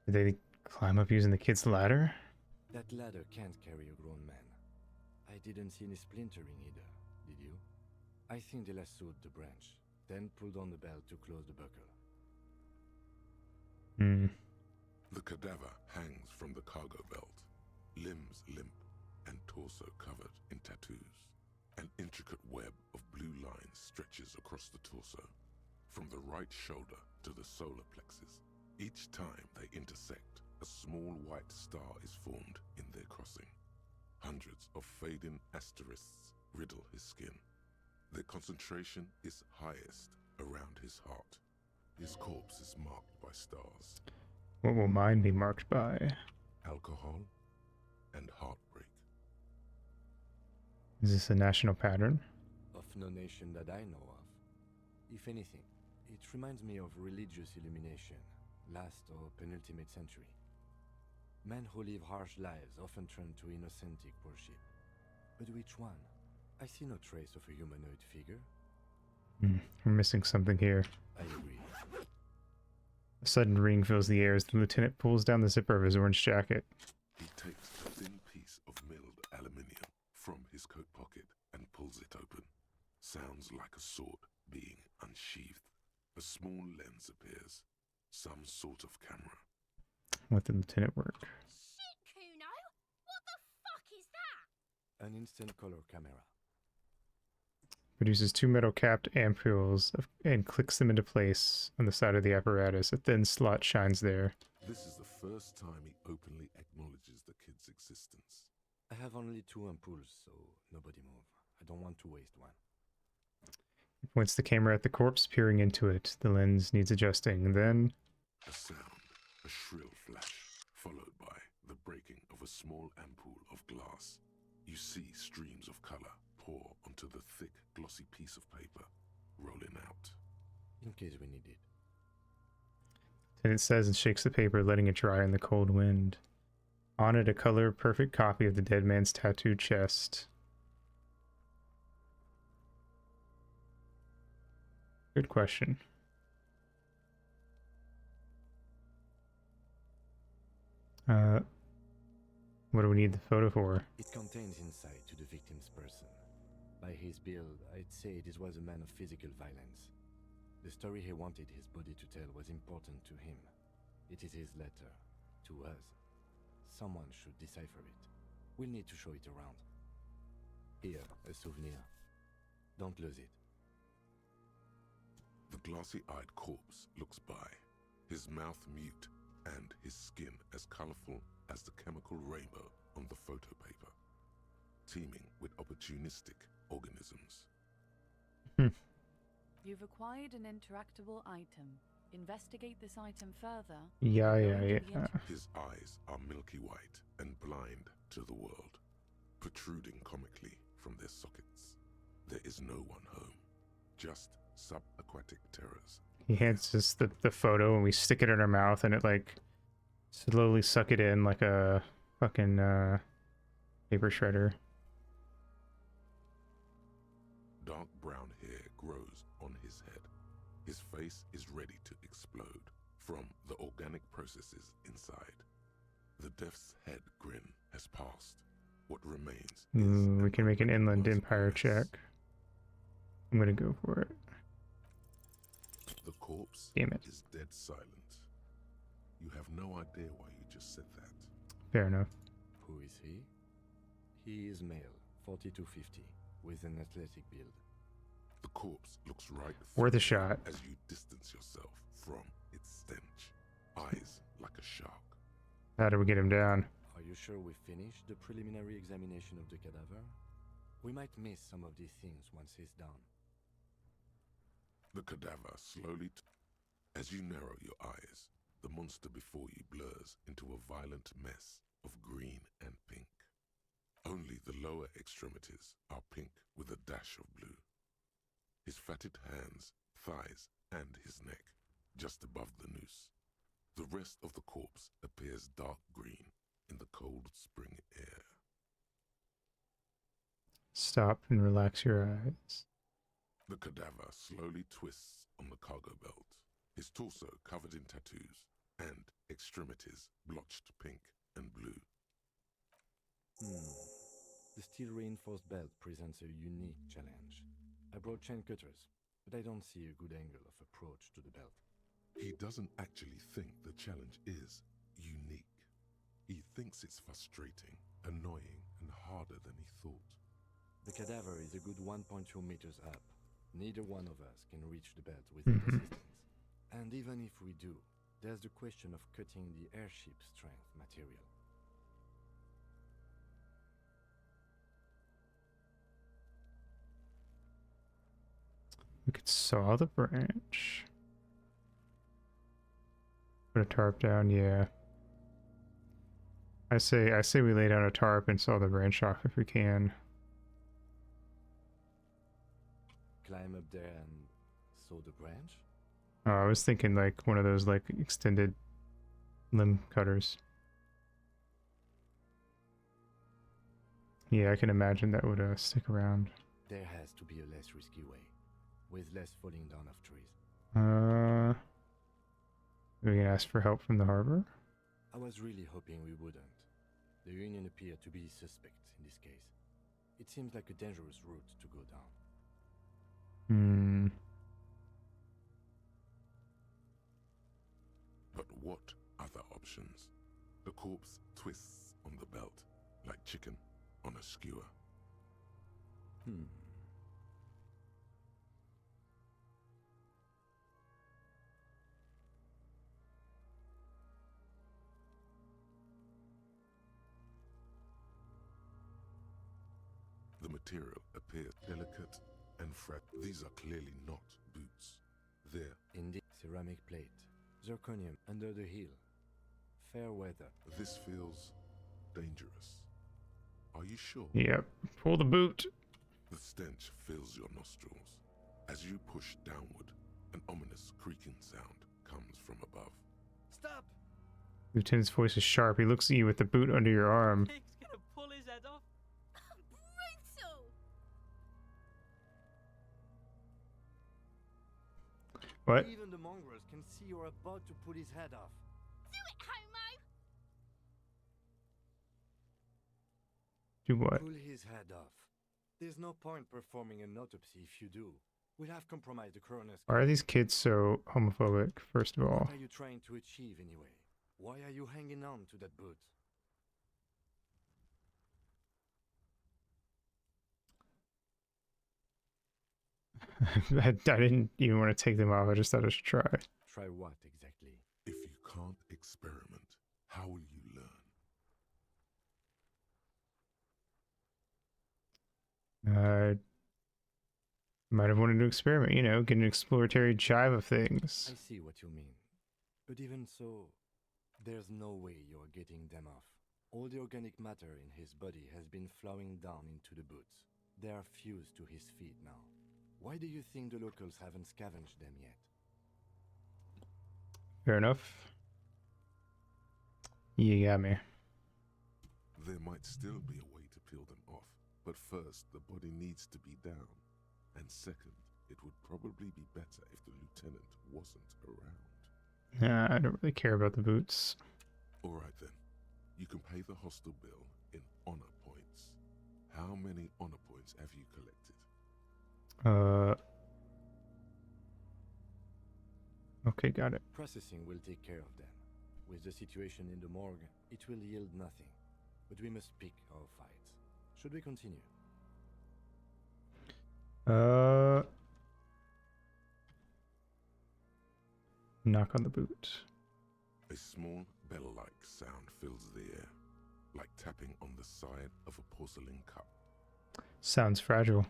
Did they climb up using the kid's ladder? That ladder can't carry a grown man. I didn't see any splintering either, did you? I think they lassoed the branch, then pulled on the belt to close the buckle. Hmm. The cadaver hangs from the cargo belt, limbs limp and torso covered in tattoos. An intricate web of blue lines stretches across the torso, from the right shoulder to the solar plexus. Each time they intersect, a small white star is formed in their crossing. Hundreds of fading asterisks riddle his skin. Their concentration is highest around his heart. His corpse is marked by stars. What will mine be marked by? Alcohol and heartbreak. Is this a national pattern? Of no nation that I know of. If anything, it reminds me of religious illumination, last or penultimate century. Men who live harsh lives often turn to innocentic worship. But which one? I see no trace of a humanoid figure. We're missing something here. I agree. A sudden ring fills the air as the lieutenant pulls down the zipper of his orange jacket. He takes a thin piece of milled aluminium from his coat pocket and pulls it open. Sounds like a sword being unsheathed. A small lens appears. Some sort of camera. Let the lieutenant work. Shit, Kuno! What the fuck is that? An instant color camera. Produces two metal capped ampules and clicks them into place on the side of the apparatus. A thin slot shines there. This is the first time he openly acknowledges the kid's existence. I have only 2 ampoules, so nobody move. I don't want to waste one. He points the camera at the corpse, peering into it. The lens needs adjusting. Then A sound, a shrill flash, followed by the breaking of a small ampoule of glass. You see streams of color pour onto the thick, glossy piece of paper, rolling out. In case we need it. it says and shakes the paper, letting it dry in the cold wind. On it, a color-perfect copy of the dead man's tattooed chest. Good question. What do we need the photo for? It contains insight to the victim's person. By his build, I'd say this was a man of physical violence. The story he wanted his body to tell was important to him. It is his letter. To us. Someone should decipher it. We'll need to show it around. Here, a souvenir. Don't lose it. The glossy-eyed corpse looks by, his mouth mute and his skin as colorful as the chemical rainbow on the photo paper, teeming with opportunistic organisms. You've acquired an interactable item. Investigate this item further. Yeah. His eyes are milky white and blind to the world, protruding comically from their sockets. There is no one home, just subaquatic terrors. He hands us the photo and we stick it in our mouth and it like slowly suck it in like a fucking paper shredder. Dark brown hair grows on his head. His face is ready to explode from the organic processes inside. The death's head grin has passed. What remains We can make an inland empire check. I'm gonna go for it. The corpse Damn it. is dead silent. You have no idea why you just said that. Fair enough. Who is he? He is male, 4250, with an athletic build. The corpse looks right Worth a shot. as you distance yourself from its stench. Eyes like a shark. How do we get him down? Are you sure we finished the preliminary examination of the cadaver? We might miss some of these things once he's down. The cadaver slowly... As you narrow your eyes, the monster before you blurs into a violent mess of green and pink. Only the lower extremities are pink with a dash of blue. His fatted hands, thighs, and his neck, just above the noose. The rest of the corpse appears dark green in the cold spring air. Stop and relax your eyes. The cadaver slowly twists on the cargo belt. his torso covered in tattoos, and extremities blotched pink and blue. The steel-reinforced belt presents a unique challenge. I brought chain cutters, but I don't see a good angle of approach to the belt. He doesn't actually think the challenge is unique. He thinks it's frustrating, annoying, and harder than he thought. The cadaver is a good 1.2 meters up. Neither one of us can reach the belt without assistance. And even if we do, there's the question of cutting the airship strength material. We could saw the branch. Put a tarp down, yeah. I say we lay down a tarp and saw the branch off if we can. Climb up there and saw the branch? Oh, I was thinking like one of those like extended limb cutters. Yeah, I can imagine that would stick around. There has to be a less risky way, with less falling down of trees. We can ask for help from the harbor? I was really hoping we wouldn't. The Union appeared to be suspect in this case. It seems like a dangerous route to go down. But what other options? The corpse twists on the belt, like chicken on a skewer. The material appears delicate and fragile. These are clearly not boots. They're indeed ceramic plate. Zirconium under the heel. Fair weather. This feels dangerous. Are you sure? Yep. Pull the boot. The stench fills your nostrils. As you push downward, an ominous creaking sound comes from above. Stop! Lieutenant's voice is sharp. He looks at you with the boot under your arm. He's gonna pull his head off. Brutal! What? Even the mongrels can see you're about to pull his head off. Do it, homo! Do what? Pull his head off. There's no point performing an autopsy if you do. We'll have compromised the coroner's. Why are these kids so homophobic, first of all? What are you trying to achieve anyway? Why are you hanging on to that boot? I didn't even want to take them off. I just thought I should try. Try what exactly? If you can't experiment, how will you learn? Might have wanted to experiment, you know, get an exploratory jive of things. I see what you mean. But even so, there's no way you're getting them off. All the organic matter in his body has been flowing down into the boots. They are fused to his feet now. Why do you think the locals haven't scavenged them yet? Fair enough. You got me. There might still be a way to peel them off, but first the body needs to be down. And second, it would probably be better if the lieutenant wasn't around. Nah, I don't really care about the boots. Alright then. You can pay the hostel bill in honor points. How many honor points have you collected? Okay, got it. Processing will take care of them. With the situation in the morgue, it will yield nothing. But we must pick our fights. Should we continue? Knock on the boot. A small bell-like sound fills the air, like tapping on the side of a porcelain cup. Sounds fragile.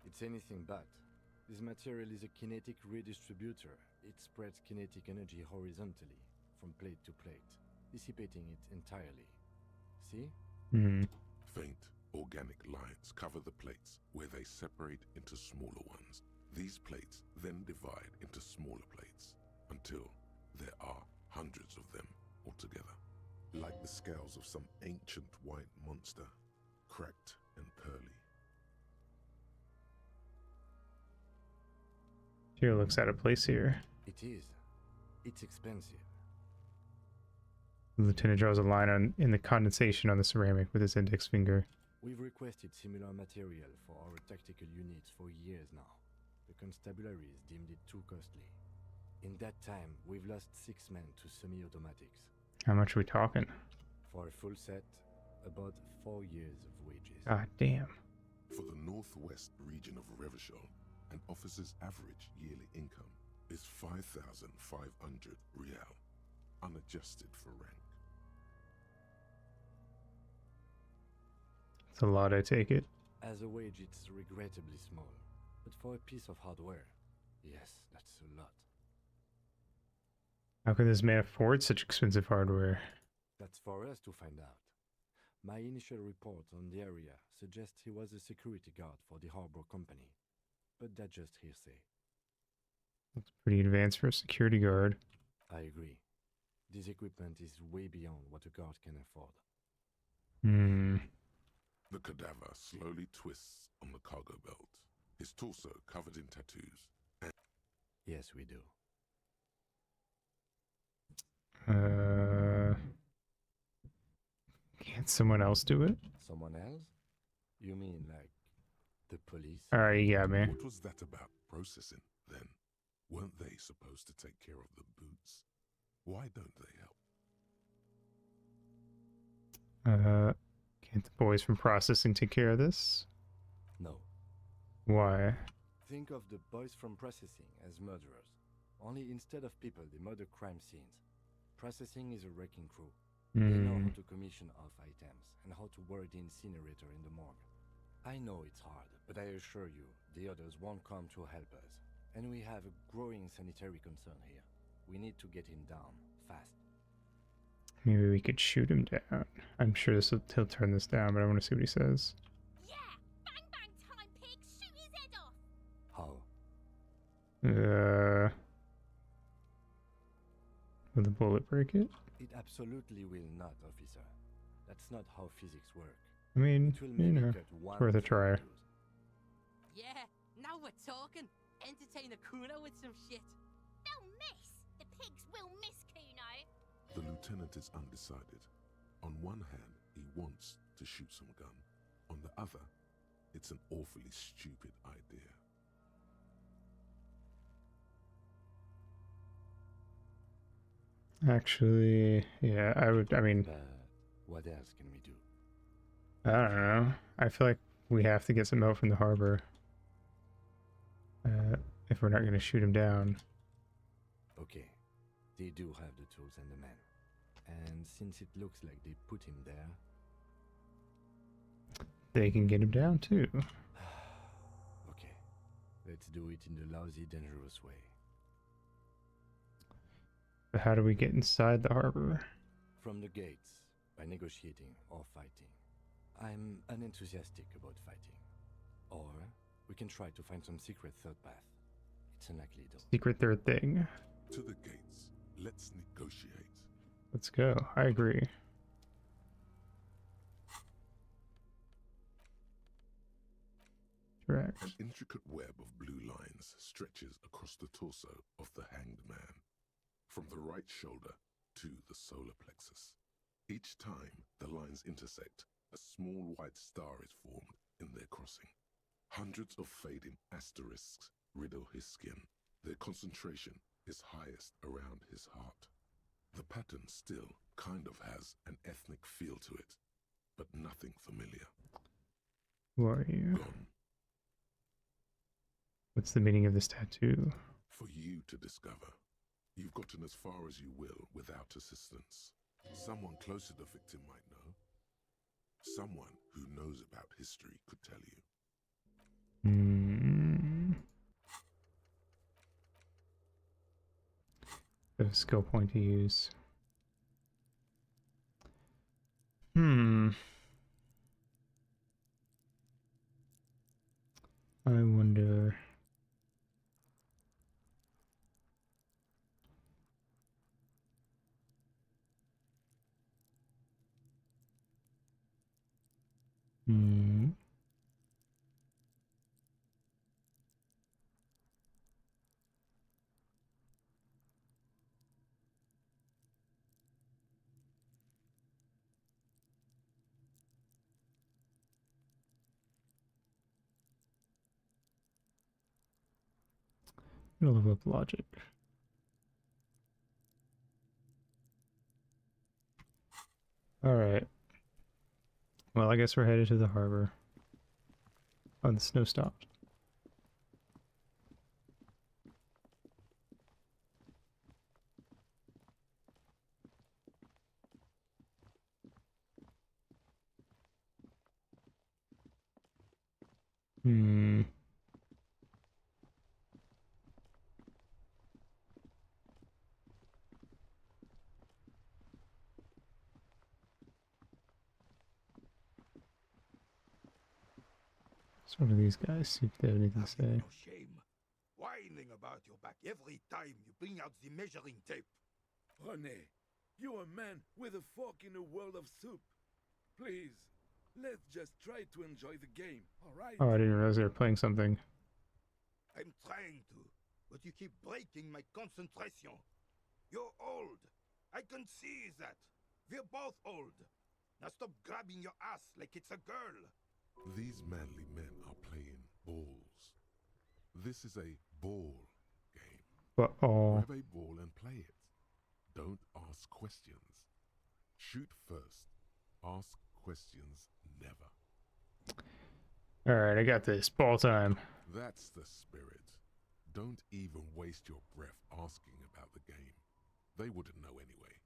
It's anything but. This material is a kinetic redistributor. It spreads kinetic energy horizontally, from plate to plate, dissipating it entirely. See? Faint, organic lines cover the plates, where they separate into smaller ones. These plates then divide into smaller plates, until there are hundreds of them altogether. Like the scales of some ancient white monster, cracked and pearly. Here looks out of place here. It is. It's expensive. The lieutenant draws a line in the condensation on the ceramic with his index finger. We've requested similar material for our tactical units for years now. The constabularies deemed it too costly. In that time, we've lost 6 men to semi-automatics. How much are we talking? For a full set, about 4 years of wages. God damn. For the northwest region of Revachol, an officer's average yearly income is 5,500 real, unadjusted for rank. It's a lot, I take it. As a wage, it's regrettably small. But for a piece of hardware, yes, that's a lot. How can this man afford such expensive hardware? That's for us to find out. My initial report on the area suggests he was a security guard for the harbor company. But that's just hearsay. Looks pretty advanced for a security guard. I agree. This equipment is way beyond what a guard can afford. The cadaver slowly twists on the cargo belt, his torso covered in tattoos. Yes, we do. Can't someone else do it? Someone else? You mean like the police? Alright, you got me. What was that about processing, then? Weren't they supposed to take care of the boots? Why don't they help? Can't the boys from processing take care of this? No. Why? Think of the boys from processing as murderers. Only instead of people, they murder crime scenes. Processing is a wrecking crew. They know how to commission off items and how to work the incinerator in the morgue. I know it's hard, but I assure you, the others won't come to help us. And we have a growing sanitary concern here. We need to get him down, fast. Maybe we could shoot him down. I'm sure he'll turn this down, but I want to see what he says. Yeah! Bang bang time, pig! Shoot his head off! How? Will the bullet break it? It absolutely will not, officer. That's not how physics work. I mean, you know, cut it's worth a try. Yeah, now we're talking. Entertain a Kuno with some shit. They'll miss! The pigs will miss Kuno! The lieutenant is undecided. On one hand, he wants to shoot some gun. On the other, it's an awfully stupid idea. Actually, yeah, I mean... what else can we do? I don't know. I feel like we have to get some help from the harbor. If we're not going to shoot him down. Okay, they do have the tools and the men. And since it looks like they put him there... They can get him down too. Okay, let's do it in the lousy, dangerous way. But how do we get inside the harbor? From the gates, by negotiating or fighting. I'm unenthusiastic about fighting. Or we can try to find some secret third path. It's unlikely though. Secret third thing. To the gates. Let's negotiate. Let's go. I agree. Correct. An intricate web of blue lines stretches across the torso of the hanged man, from the right shoulder to the solar plexus. Each time the lines intersect, a small white star is formed in their crossing. Hundreds of fading asterisks riddle his skin. Their concentration is highest around his heart. The pattern still kind of has an ethnic feel to it, but nothing familiar. Who are you? Gone. What's the meaning of this tattoo? For you to discover. You've gotten as far as you will without assistance. Someone close to the victim might know. Someone who knows about history could tell you. A skill point to use. I wonder... gonna level up logic. Alright. Well, I guess we're headed to the harbor. Oh, the snow stopped. Hmm. So what do these guys see if they have anything to say? No shame. Whining about your back every time you bring out the measuring tape. René, you're a man with a fork in a world of soup. Please, let's just try to enjoy the game, alright? Oh, I didn't realize they were playing something. I'm trying to, but you keep breaking my concentration. You're old. I can see that. We're both old. Now stop grabbing your ass like it's a girl. These manly men are playing balls. This is a ball game. Uh-oh. Grab a ball and play it. Don't ask questions. Shoot first. Ask questions never. Alright, I got this. Ball time. That's the spirit. Don't even waste your breath asking about the game. They wouldn't know anyway.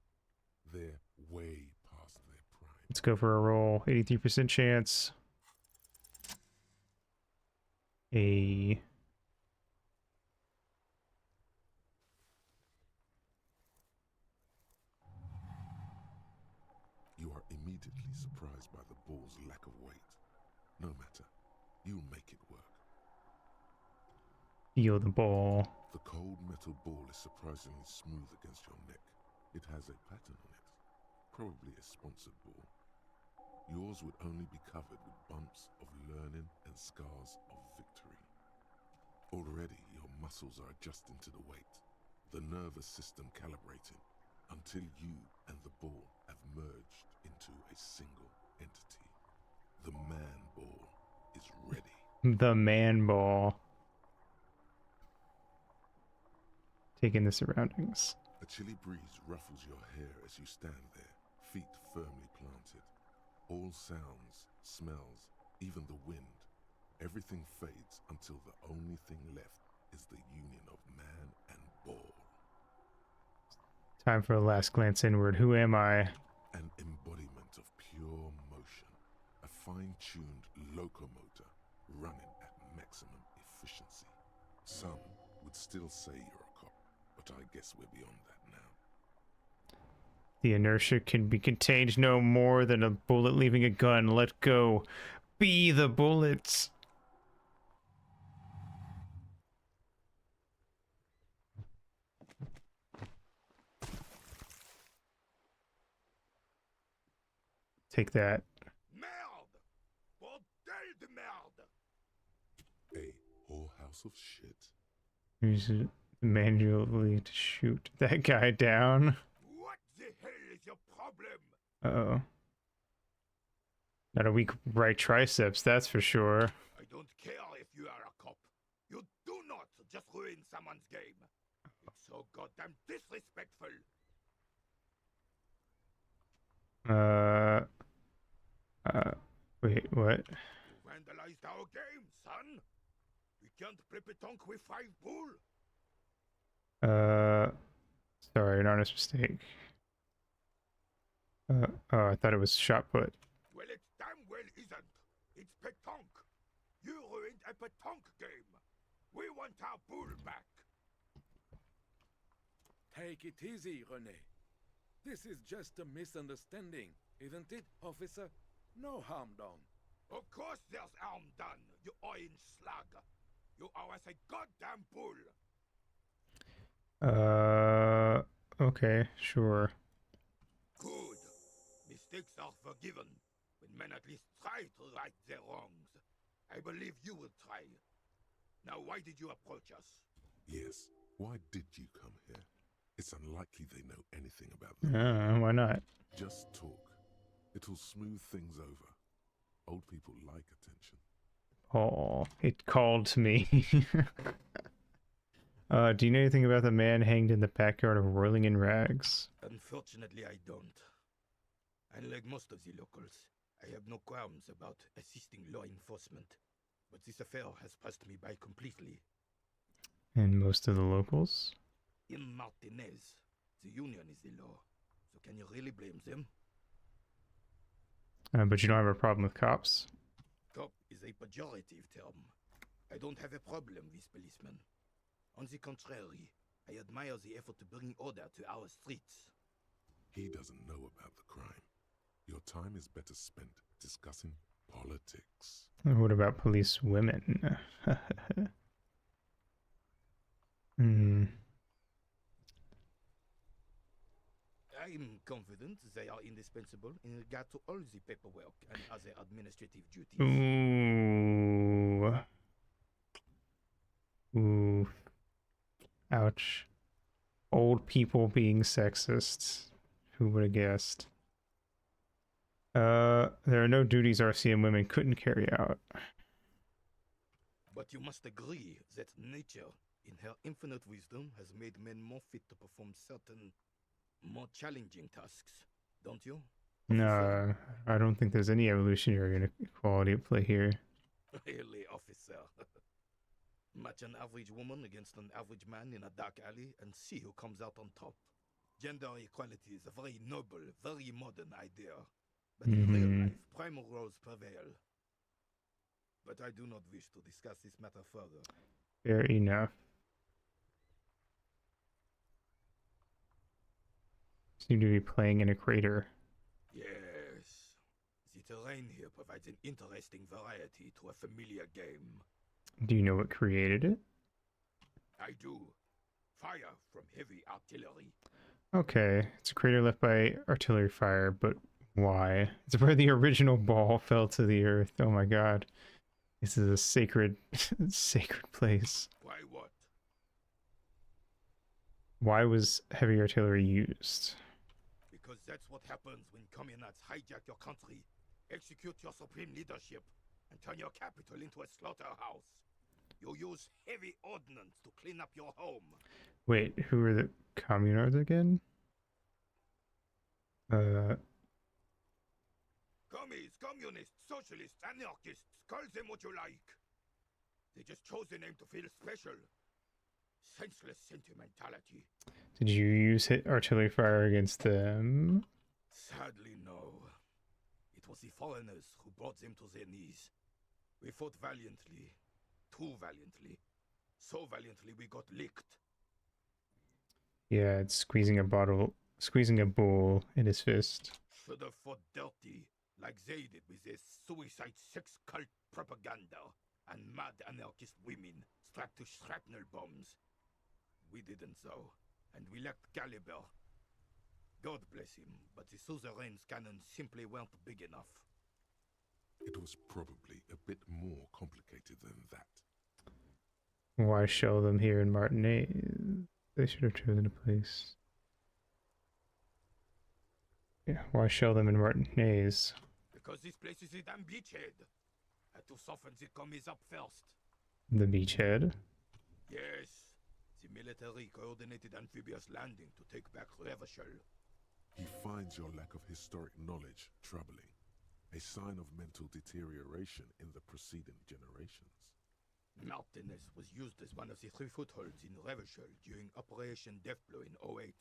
They're way past their prime. Let's go for a roll. 83% chance. A... You are immediately surprised by the ball's lack of weight. No matter, you'll make it work. Feel the ball. The cold metal ball is surprisingly smooth against your neck. It has a pattern on it. Probably a sponsored ball. Yours would only be covered with bumps of learning and scars of victory. Already, your muscles are adjusting to the weight, the nervous system calibrating, until you and the ball have merged into a single entity. The man ball is ready. The man ball. Taking the surroundings. A chilly breeze ruffles your hair as you stand there, feet firmly planted. All sounds, smells, even the wind, everything fades until the only thing left is the union of man and ball. Time for a last glance inward. Who am I? An embodiment of pure motion, a fine-tuned locomotor running at maximum efficiency. Some would still say you're a cop, but I guess we're beyond that now. The inertia can be contained no more than a bullet leaving a gun. Let go. Be the bullets. Take that. Merde! Bordel de merde! A whorehouse of shit. Use it manually to shoot that guy down. What the hell is your problem? Uh-oh. Not a weak right triceps, that's for sure. I don't care if you are a cop. You do not just ruin someone's game. It's so goddamn disrespectful. Wait, what? You vandalized our game, son. We can't play pétanque with 5 bull. Sorry, an honest mistake. Oh, I thought it was shot put. Well, it damn well isn't. It's pétanque. You ruined a pétanque game. We want our bull back. Take it easy, René. This is just a misunderstanding, isn't it, officer? No harm done. Of course there's harm done, you orange slug. You owe us a goddamn bull. Okay, sure. Good. Mistakes are forgiven when men at least try to right their wrongs. I believe you will try. Now, why did you approach us? Yes, why did you come here? It's unlikely they know anything about them. Why not? Just talk. It'll smooth things over. Old people like attention. Oh, it called to me. Do you know anything about the man hanged in the backyard of Whirling in Rags? Unfortunately, I don't. Unlike most of the locals, I have no qualms about assisting law enforcement, but this affair has passed me by completely. And most of the locals? In Martinez, the union is the law, so can you really blame them? But you don't have a problem with cops? Cop is a pejorative term. I don't have a problem with policemen. On the contrary, I admire the effort to bring order to our streets. He doesn't know about the crime. Your time is better spent discussing politics. What about police women? Hmm. I'm confident they are indispensable in regard to all the paperwork and other administrative duties. Ooh. Ooh. Ouch. Old people being sexist. Who would have guessed? There are no duties RCM women couldn't carry out. But you must agree that nature, in her infinite wisdom, has made men more fit to perform certain, more challenging tasks, don't you? No, I don't think there's any evolutionary inequality at play here. Really, officer. Match an average woman against an average man in a dark alley and see who comes out on top. Gender equality is a very noble, very modern idea. But in real life, primal roles prevail. But I do not wish to discuss this matter further. Fair enough. Seem to be playing in a crater. Yes. The terrain here provides an interesting variety to a familiar game. Do you know what created it? I do. Fire from heavy artillery. Okay, it's a crater left by artillery fire, but why? It's where the original ball fell to the earth. Oh my god. This is a sacred, sacred place. Why what? Why was heavy artillery used? Because that's what happens when communards hijack your country, execute your supreme leadership, and turn your capital into a slaughterhouse. You use heavy ordnance to clean up your home. Wait, who are the communards again? Commies, communists, socialists, anarchists, call them what you like. They just chose the name to feel special. Senseless sentimentality. Did you use artillery fire against them? Sadly, no. It was the foreigners who brought them to their knees. We fought valiantly. Too valiantly. So valiantly we got licked. Yeah, it's squeezing a bull in his fist. Should have fought dirty, like they did with their suicide sex cult propaganda and mad anarchist women strapped to shrapnel bombs. We didn't though, and we lacked caliber. God bless him, but the suzerain's cannons simply weren't big enough. It was probably a bit more complicated than that. Why shell them here in Martinez? They should have chosen a place. Yeah, why shell them in Martinez? Because this place is a damn beachhead. Had to soften the commies up first. The beachhead? Yes. The military coordinated amphibious landing to take back Revachol. He finds your lack of historic knowledge troubling, a sign of mental deterioration in the preceding generations. Martinez was used as one of the 3 footholds in Revachol during Operation Deathblow in 08.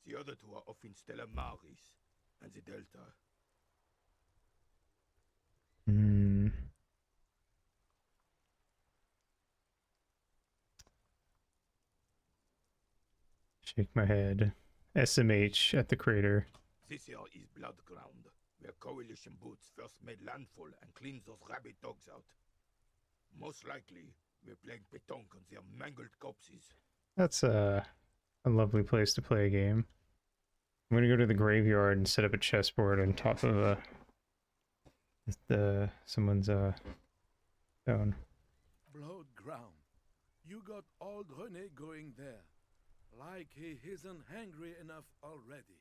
The other 2 are off in Stella Maris and the Delta. Shake my head. SMH at the crater. This here is Blood Ground, where coalition boots first made landfall and cleaned those rabid dogs out. Most likely, we're playing pétanque on their mangled corpses. That's a lovely place to play a game. I'm gonna go to the graveyard and set up a chessboard on top of someone's stone. Blood ground. You got old René going there. Like he isn't hungry enough already.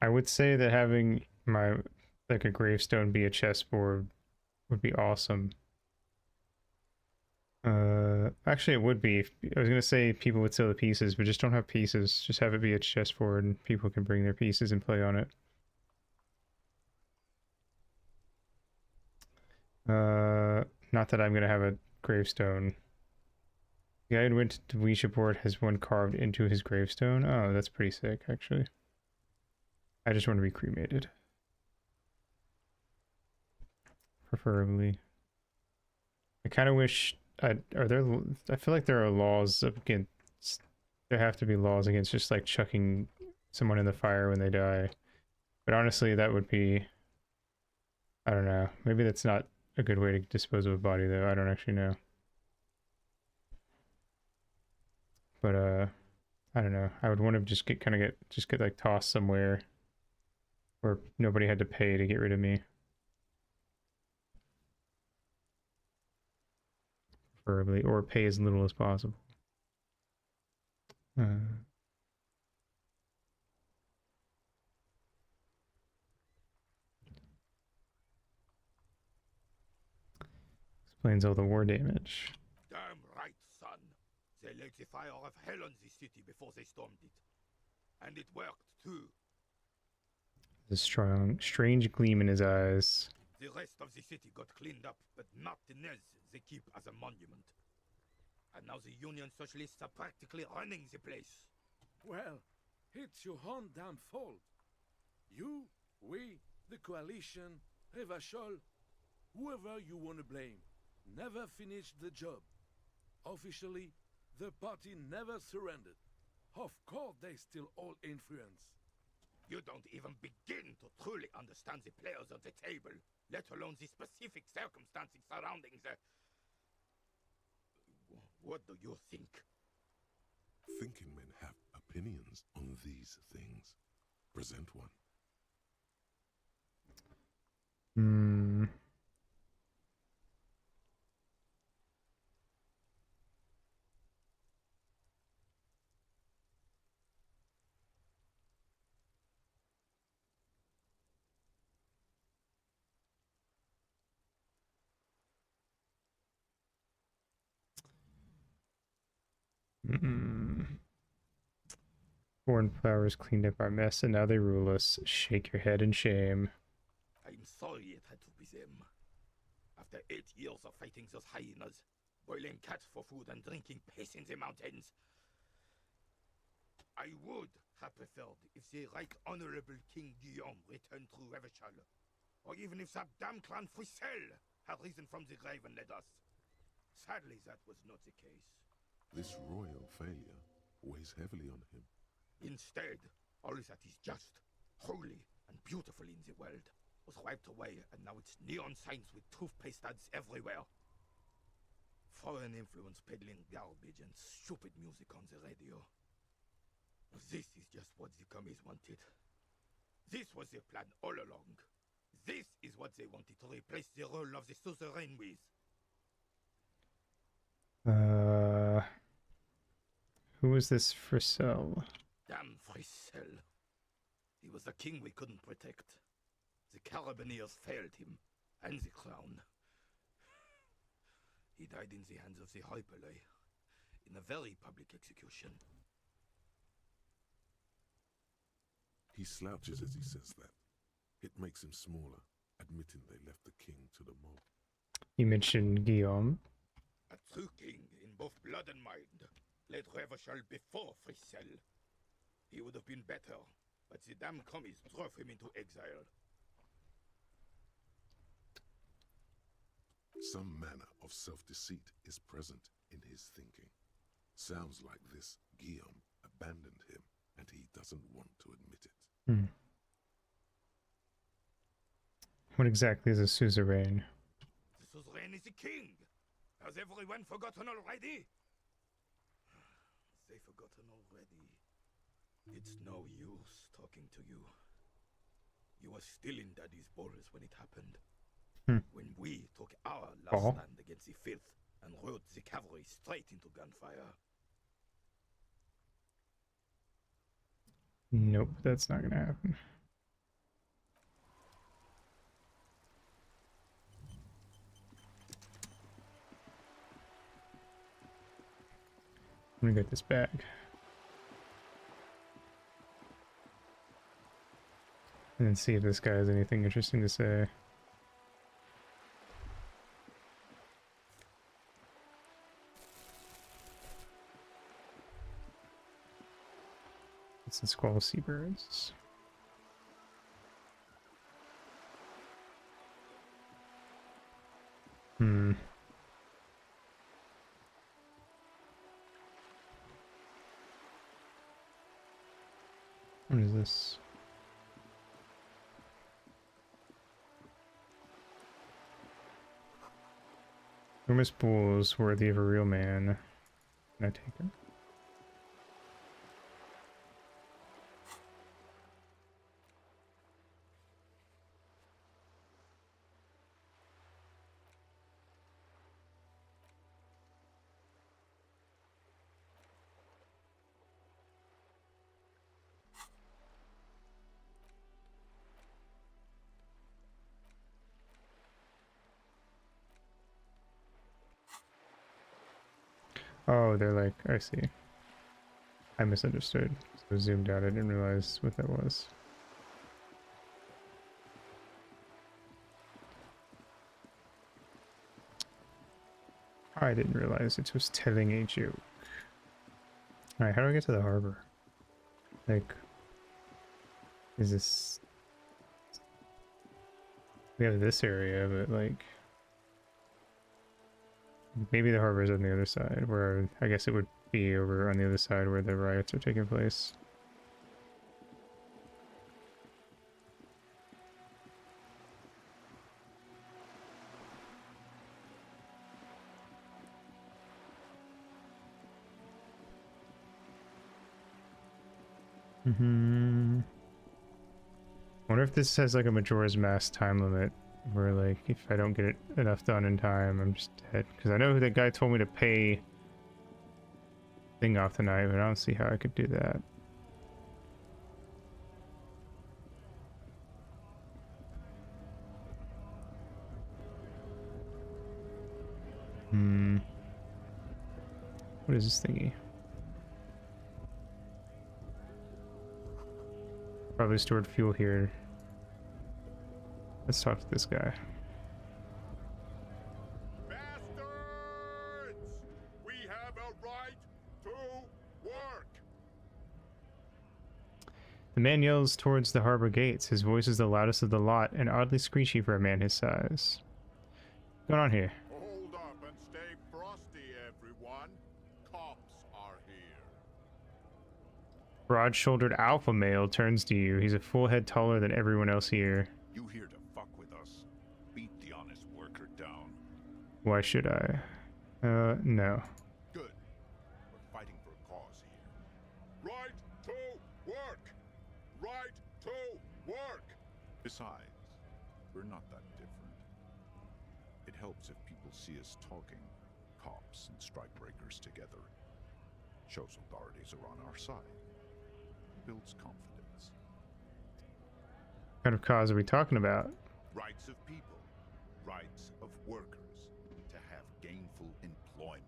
I would say that having a gravestone be a chessboard would be awesome. Actually, it would be. I was gonna say people would sell the pieces, but just don't have pieces. Just have it be a chessboard, and people can bring their pieces and play on it. Not that I'm gonna have a gravestone. The guy who went to Ouija board has one carved into his gravestone. Oh, that's pretty sick, actually. I just want to be cremated. Preferably. I kind of wish... I feel like there are laws against... There have to be laws against just, like, chucking someone in the fire when they die. But honestly, that would be... I don't know. Maybe that's not a good way to dispose of a body, though. I don't actually know. But, I don't know. I would want to just get like tossed somewhere where nobody had to pay to get rid of me. Preferably, or pay as little as possible. Explains all the war damage. Damn right, son. They lit the fire of hell on the city before they stormed it. And it worked, too. The strange gleam in his eyes. The rest of the city got cleaned up, but Martinez they keep as a monument. And now the Union Socialists are practically running the place. Well, it's your own damn fault. You, we, the coalition, Revachol, whoever you want to blame, never finished the job. Officially, the party never surrendered. Of course they still hold influence. You don't even begin to truly understand the players on the table, let alone the specific circumstances surrounding the... What do you think? Thinking men have opinions on these things. Present one. Foreign powers cleaned up our mess and now they rule us. Shake your head in shame. I'm sorry it had to be them. After 8 years of fighting those hyenas, boiling cats for food and drinking piss in the mountains, I would have preferred if the Right Honorable King Guillaume returned through Revachol, or even if that damn clan Frisell had risen from the grave and led us. Sadly, that was not the case. This royal failure weighs heavily on him. Instead, all that is just, holy, and beautiful in the world was wiped away, and now it's neon signs with toothpaste ads everywhere. Foreign influence peddling garbage and stupid music on the radio. This is just what the commies wanted. This was their plan all along. This is what they wanted to replace the role of the suzerain with. Who was this Frisell? Damn Frisell. He was the king we couldn't protect. The Carabineers failed him, and the crown. He died in the hands of the Hyperlay, in a very public execution. He slouches as he says that. It makes him smaller, admitting they left the king to the mob. You mentioned Guillaume. A true king in both blood and mind led Revachol before Frisell. He would have been better, but the damn commies drove him into exile. Some manner of self-deceit is present in his thinking. Sounds like this Guillaume abandoned him, and he doesn't want to admit it. What exactly is a suzerain? The suzerain is the king! Has everyone forgotten already? They've forgotten already. It's no use talking to you. You were still in Daddy's balls when it happened. When we took our last stand against the filth and rode the cavalry straight into gunfire. Nope, that's not gonna happen. I'm gonna get this bag. And then see if this guy has anything interesting to say. It's the squall seabirds. Hmm. What is this? Enormous bulls worthy of a real man. Can I take him? Oh, they're like, I see. I misunderstood. So zoomed out, I didn't realize what that was. I didn't realize it was telling a joke. Alright, how do I get to the harbor? Like, is this... We have this area, but like... Maybe the harbor is on the other side, where I guess it would be over on the other side where the riots are taking place. Wonder if this has like a Majora's Mask time limit, where like if I don't get it enough done in time, I'm just dead. Because I know that guy told me to pay thing off tonight, but I don't see how I could do that. What is this thingy? Probably stored fuel here. Let's talk to this guy. Bastards! We have a right to work! The man yells towards the harbor gates. His voice is the loudest of the lot and oddly screechy for a man his size. What's going on here? Hold up and stay frosty, everyone. Cops are here. Broad-shouldered alpha male turns to you. He's a full head taller than everyone else here. You here to fuck with us? Beat the honest worker down. Why should I? No. Good. We're fighting for a cause here. Right to work! Right to work! Besides, we're not that different. It helps if people see us talking, cops and strikebreakers together. Shows authorities are on our side. Builds confidence. What kind of cause are we talking about? Rights of people. Rights of workers. To have gainful employment.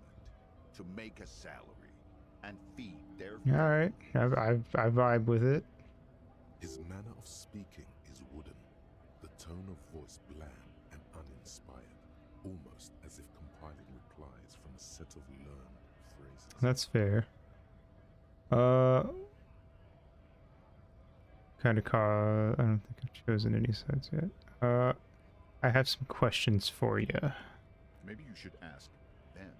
To make a salary. And feed their Alright, I vibe with it. His manner of speaking is wooden, the tone of voice bland and uninspired, almost as if compiling replies from a set of learned phrases. That's fair. Kind of cause... I don't think I've chosen any sides yet. I have some questions for you. Maybe you should ask them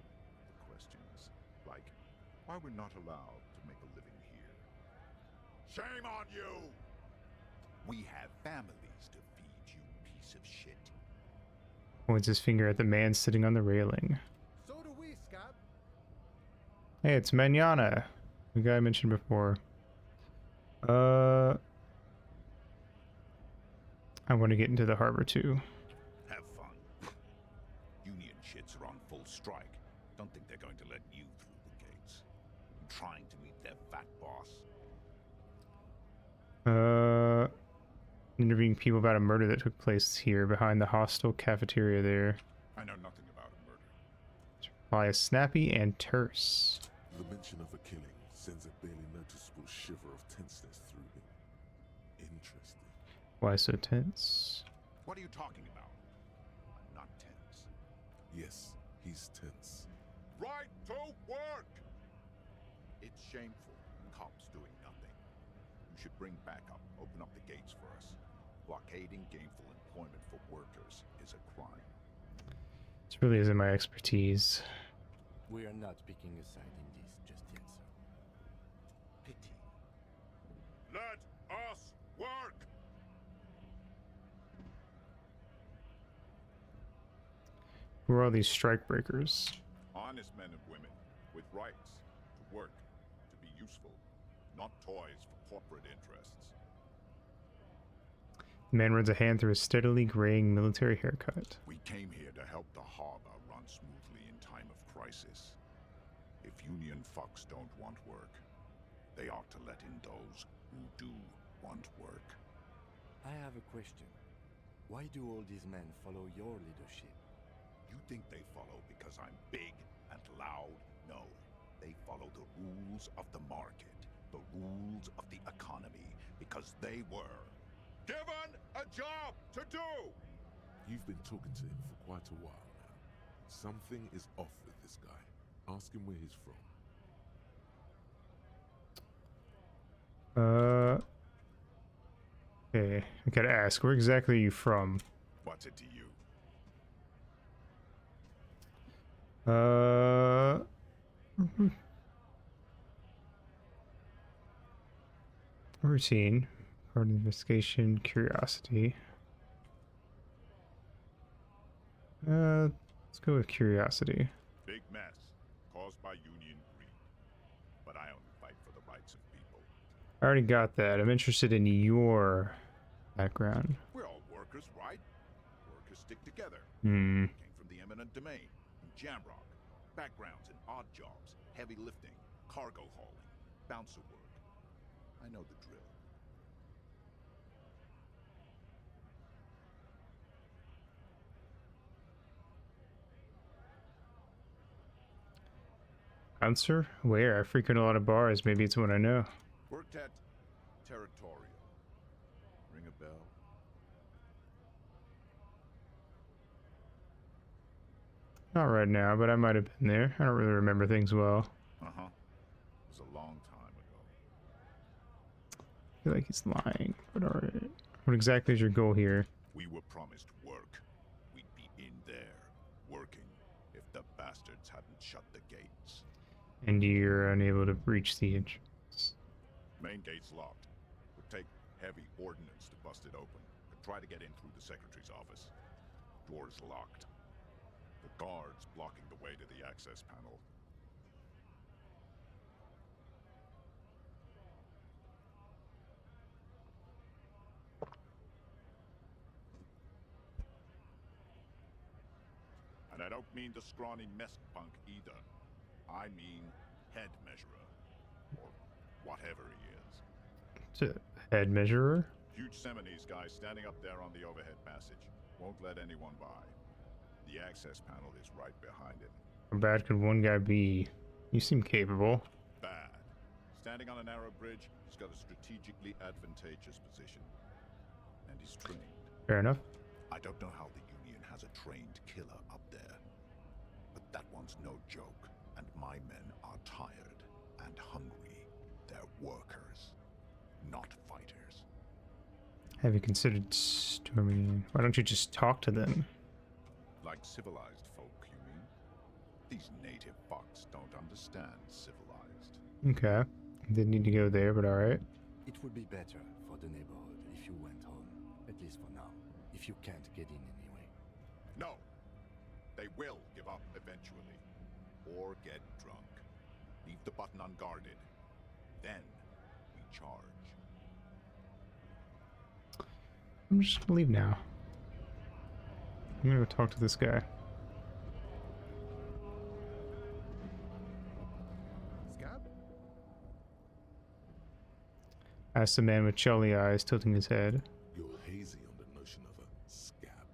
the questions. Like, why we're not allowed to make a living here. Shame on you! We have families to feed, you piece of shit. Points his finger at the man sitting on the railing. So do we, Scab. Hey, it's Manana, the guy I mentioned before. I want to get into the harbor too. Have fun. Union shits are on full strike. Don't think they're going to let you through the gates. I'm trying to meet their fat boss. Interviewing people about a murder that took place here behind the hostel cafeteria there. I know nothing about a murder. Reply is snappy and terse. The mention mention of a killing sends a barely noticeable shiver of tenseness through me. Interesting. Why so tense? What are you talking about? I'm not tense. Yes, he's tense. Right to work! It's shameful. Cops doing nothing. You should bring backup. Open up the gates for us. Blockading gainful employment for workers is a crime. This really isn't my expertise. We are not picking a side in this just yet, sir. Pity. Let us work! Who are all these strike breakers? Honest men and women with rights to work, to be useful, not toys for corporate interests. The man runs a hand through a steadily graying military haircut. We came here to help the harbor run smoothly in time of crisis. If union fucks don't want work, they ought to let in those who do want work. I have a question. Why do all these men follow your leadership? You think they follow because I'm big and loud? No. They follow the rules of the market, the rules of the economy, because they were given a job to do! You've been talking to him for quite a while now. Something is off with this guy. Ask him where he's from. Okay, I gotta ask, where exactly are you from? What's it to you? Routine, part of the investigation, curiosity. Let's go with curiosity. Big mess, caused by union greed. But I only fight for the rights of people. I already got that. I'm interested in your background. We're all workers, right? Workers stick together. Hmm. Came from the eminent domain, from Jamrock. Backgrounds in odd jobs, heavy lifting, cargo hauling, bouncer work. I know the drill. Bouncer? Where? I frequent a lot of bars. Maybe it's one I know. Worked at Territorial. Ring a bell? Not right now, but I might have been there. I don't really remember things well. Uh-huh. It was a long time ago. I feel like he's lying, but alright. What exactly is your goal here? We were promised work. We'd be in there, working, if the bastards hadn't shut the gates. And you're unable to reach the entrance. Main gate's locked. Would take heavy ordnance to bust it open. Could try to get in through the secretary's office. Door's locked. The guards blocking the way to the access panel. And I don't mean the scrawny mess punk either. I mean head measurer. Or whatever he is. It's a head measurer? Huge Seminese guy standing up there on the overhead passage. Won't let anyone by. The access panel is right behind him. How bad could one guy be? You seem capable. Bad. Standing on a narrow bridge, he's got a strategically advantageous position. And he's trained. Fair enough. I don't know how the Union has a trained killer up there. But that one's no joke. And my men are tired and hungry. They're workers, not fighters. Have you considered storming in? Why don't you just talk to them? Like civilized folk, you mean? These native fucks don't understand civilized. Okay. Didn't need to go there, but alright. It would be better for the neighborhood if you went home, at least for now, if you can't get in anyway. No. They will give up eventually. Or get drunk. Leave the button unguarded. Then we charge. I'm just gonna leave now. I'm gonna go talk to this guy. Scab? Asked the man with jelly eyes, tilting his head. You're hazy on the notion of a scab.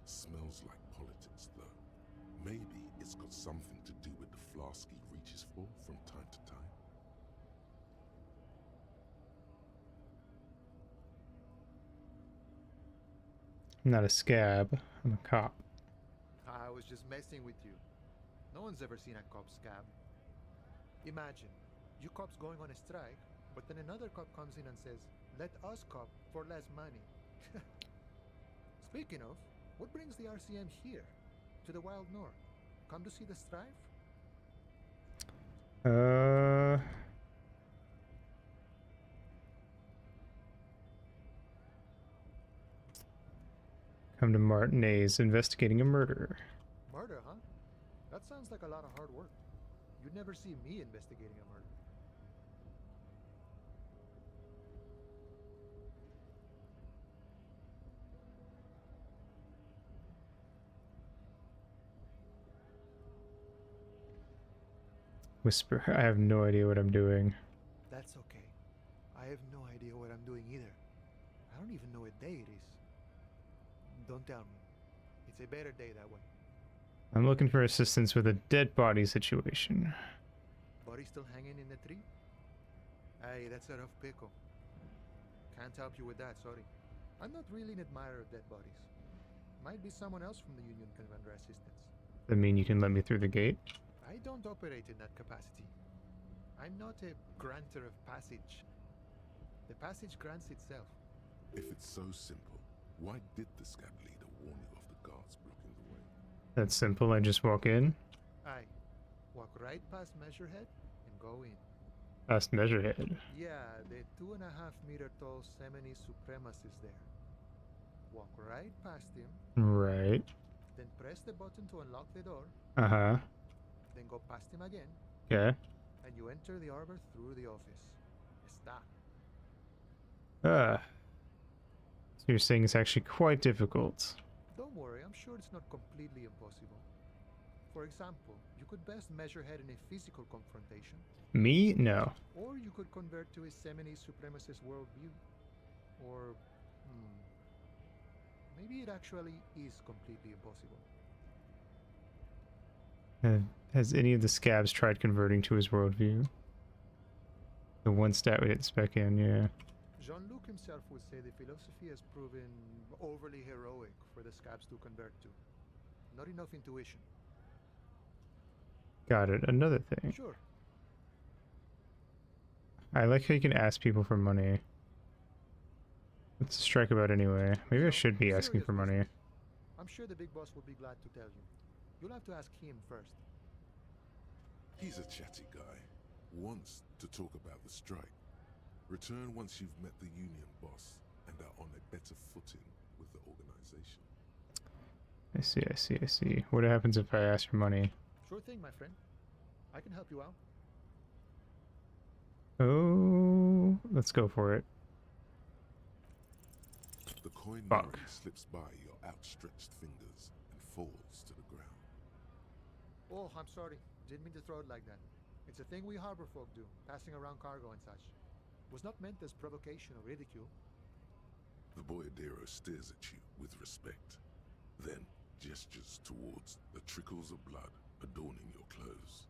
Smells like politics, though. Maybe it's got something to do with the flask he reaches for from time to time. I'm not a scab. I'm a cop. I was just messing with you. No one's ever seen a cop scab. Imagine, you cops going on a strike, but then another cop comes in and says, let us cop for less money. Speaking of, what brings the RCM here? To the Wild North? Come to see the strife? Come to Martinez investigating a murder. Murder, huh? That sounds like a lot of hard work. You'd never see me investigating a murder. Whisper, I have no idea what I'm doing. That's okay. I have no idea what I'm doing either. I don't even know what day it is. Don't tell me. It's a better day that way. I'm looking for assistance with a dead body situation. Body still hanging in the tree? Hey, that's a rough pickle. Can't help you with that, sorry. I'm not really an admirer of dead bodies. Might be someone else from the Union can render assistance. Does that mean you can let me through the gate? I don't operate in that capacity. I'm not a granter of passage. The passage grants itself. If it's so simple, why did the scab leader warn you of the guards blocking the way? That's simple, I just walk in. Aye. Walk right past Measurehead and go in. Past Measurehead. Yeah, the 2.5 meter tall Semini supremacist there. Walk right past him. Right. Then press the button to unlock the door. Uh-huh. Then go past him again. Okay. And you enter the arbor through the office. Está. So you're saying it's actually quite difficult. Don't worry, I'm sure it's not completely impossible. For example, you could best Measurehead in a physical confrontation. Me? No. Or you could convert to a Semini supremacist worldview. Or, maybe it actually is completely impossible. Has any of the scabs tried converting to his worldview? The one stat we didn't spec in, yeah. Jean-Luc himself would say the philosophy has proven overly heroic for the scabs to convert to. Not enough intuition. Got it. Another thing. Sure. I like how you can ask people for money. What's the strike about anyway? Maybe I should be asking for money. I'm sure the big boss will be glad to tell you. You'll have to ask him first. He's a chatty guy. Wants to talk about the strike. Return once you've met the union boss and are on a better footing with the organization. I see. What happens if I ask for money? Sure thing, my friend. I can help you out. Oh, let's go for it. The coin Fuck. slips by your outstretched fingers and falls to the ground. Oh, I'm sorry. Didn't mean to throw it like that. It's a thing we harbor folk do, passing around cargo and such. Was not meant as provocation or ridicule. The boyadero stares at you with respect, then gestures towards the trickles of blood adorning your clothes.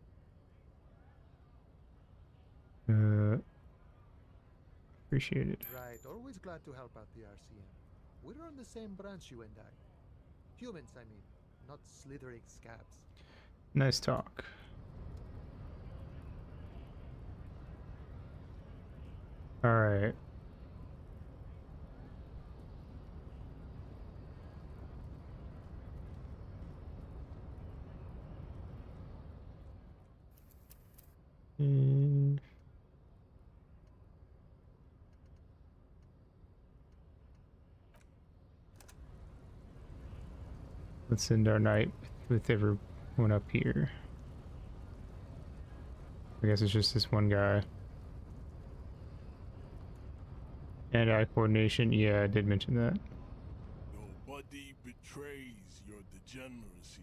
Appreciate it. Right, always glad to help out the RCM. We're on the same branch, you and I. Humans, I mean, not slithering scabs. Nice talk. Alright. Let's end our night with everyone up here. I guess it's just this one guy. Hand-eye coordination, yeah, I did mention that. Nobody betrays your degeneracy.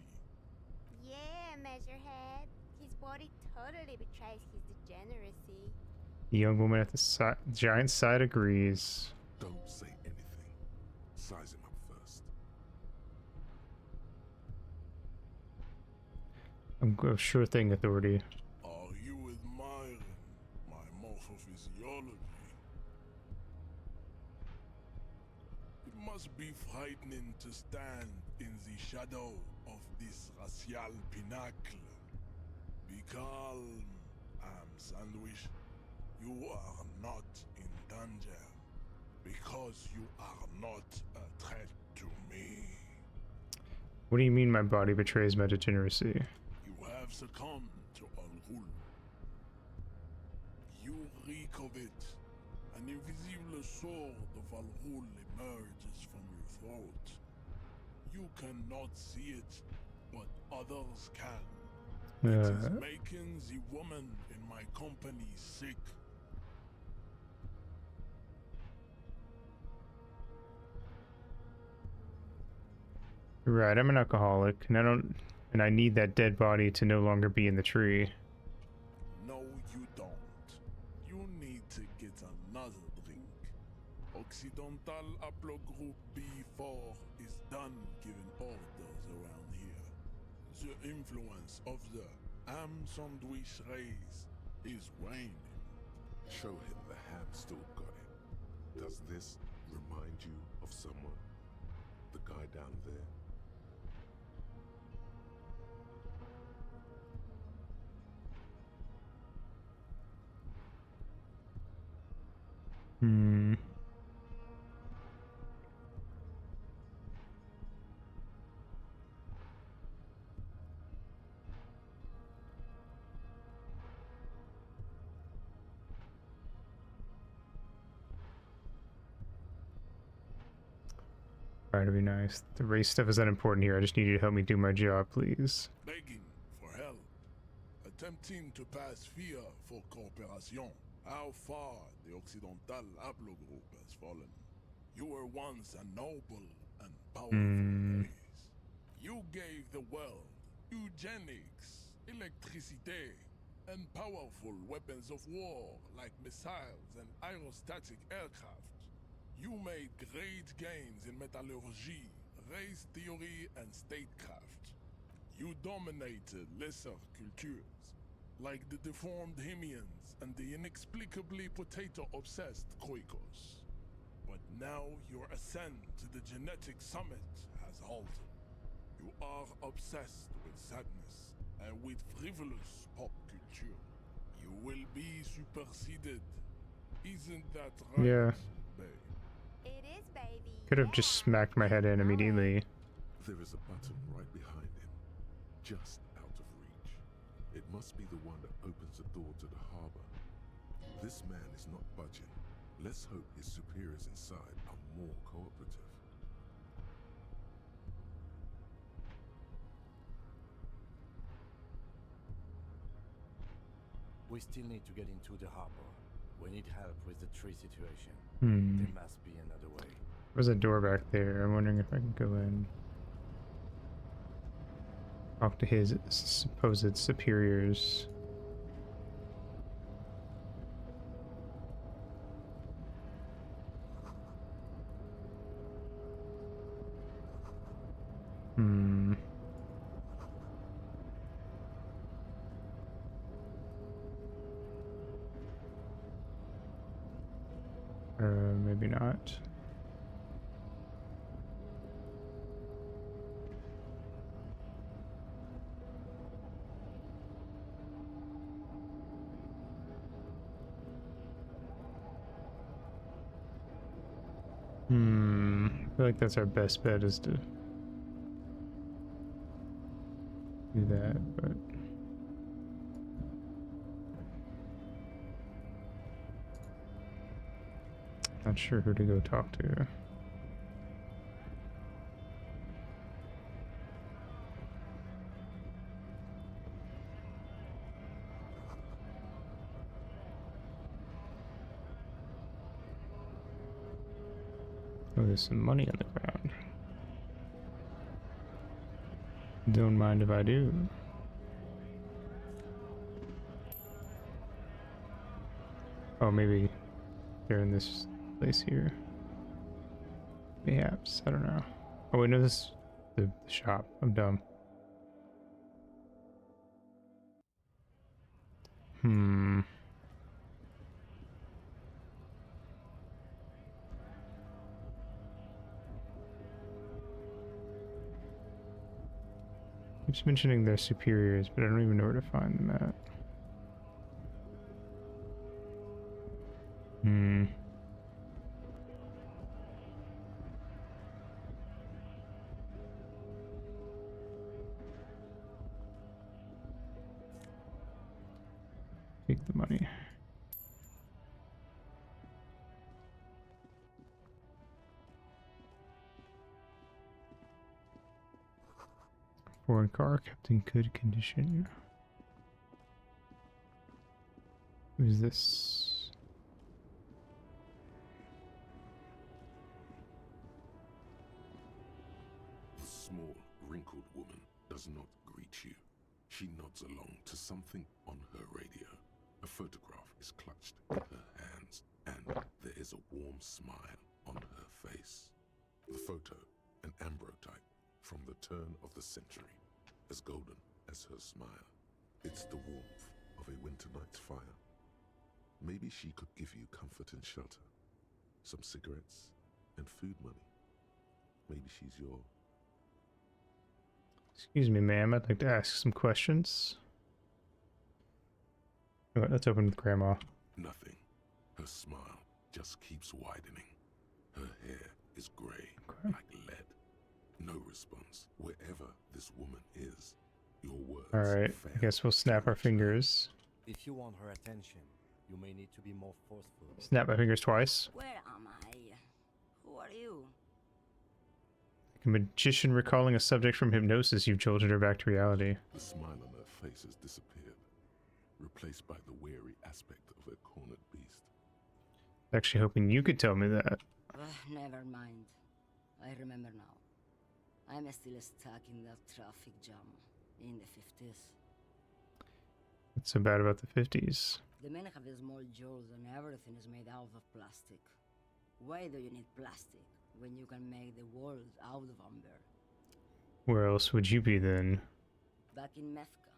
Yeah, Measurehead. His body totally betrays his degeneracy. The young woman at the giant side agrees. Don't say anything. Size him up first. I'm sure thing, Authority. Are you admiring my morphophysiology? It must be frightening to stand in the shadow of this racial pinnacle. Be calm, Sandwich. You are not in danger because you are not a threat to me. What do you mean my body betrays my degeneracy? You have succumbed to Al-Ghul. You reek of it. An invisible sword of Al-Ghul emerges from your throat. You cannot see it, but others can. It is making the woman in my company sick. Right, I'm an alcoholic, and I need that dead body to no longer be in the tree. No, you don't. You need to get another drink. Occidental Haplogroup B4 is done giving orders around here. The influence of the ham sandwich race is waning. Show him the ham still got it. Does this remind you of someone? The guy down there? Hmm. Try to be nice. The race stuff is unimportant here. I just need you to help me do my job, please. Begging for help. Attempting to pass fear for cooperation. How far the Occidental Haplogroup has fallen. You were once a noble and powerful race. You gave the world eugenics, electricity, and powerful weapons of war like missiles and aerostatic aircraft. You made great gains in metallurgy, race theory, and statecraft. You dominated lesser cultures, like the deformed Hemians and the inexplicably potato-obsessed Khoikos. But now your ascent to the genetic summit has halted. You are obsessed with sadness and with frivolous pop culture. You will be superseded. Isn't that right, Yeah. babe? It is, baby. Could have just smacked my head in immediately. There is a button right behind him, just out of reach. It must be the one that opens the door to the harbor. This man is not budging. Let's hope his superiors inside are more cooperative. We still need to get into the harbor. We need help with the tree situation. Hmm. There must be another way. There's a door back there. I'm wondering if I can go in. Talk to his supposed superiors. Hmm. Maybe not. I feel like that's our best bet is to do that, but not sure who to go talk to. Oh, there's some money on the ground. Don't mind if I do. Oh, maybe they're in this place here. Perhaps. I don't know. Oh, wait, no, this is the shop. I'm dumb. Keeps mentioning their superiors, but I don't even know where to find them at. Hmm. Take the money. Foreign car kept in good condition. Who's this? The small, wrinkled woman does not greet you. She nods along to something on her radio. A photograph is clutched in her hands, and there is a warm smile on her face. The photo, an ambrotype from the turn of the century, as golden as her smile. It's the warmth of a winter night's fire. Maybe she could give you comfort and shelter, some cigarettes and food money. Maybe she's your... Excuse me, ma'am. I'd like to ask some questions. All right, let's open with Grandma. Nothing. Her smile just keeps widening. Her hair is gray, like lead. No response. Wherever this woman is, your words Alright, I guess we'll snap our fingers. If you want her attention, you may need to be more forceful. Snap my fingers twice. Where am I? Who are you? Like a magician recalling a subject from hypnosis, you've jolted her back to reality. The smile on her face has disappeared, replaced by the wary aspect of a cornered beast. Actually hoping you could tell me that. Never mind. I remember now. I'm still stuck in that traffic jam in the 50s. What's so bad about the 50s? The men have small jaws and everything is made out of plastic. Why do you need plastic when you can make the world out of amber? Where else would you be then? Back in Methka,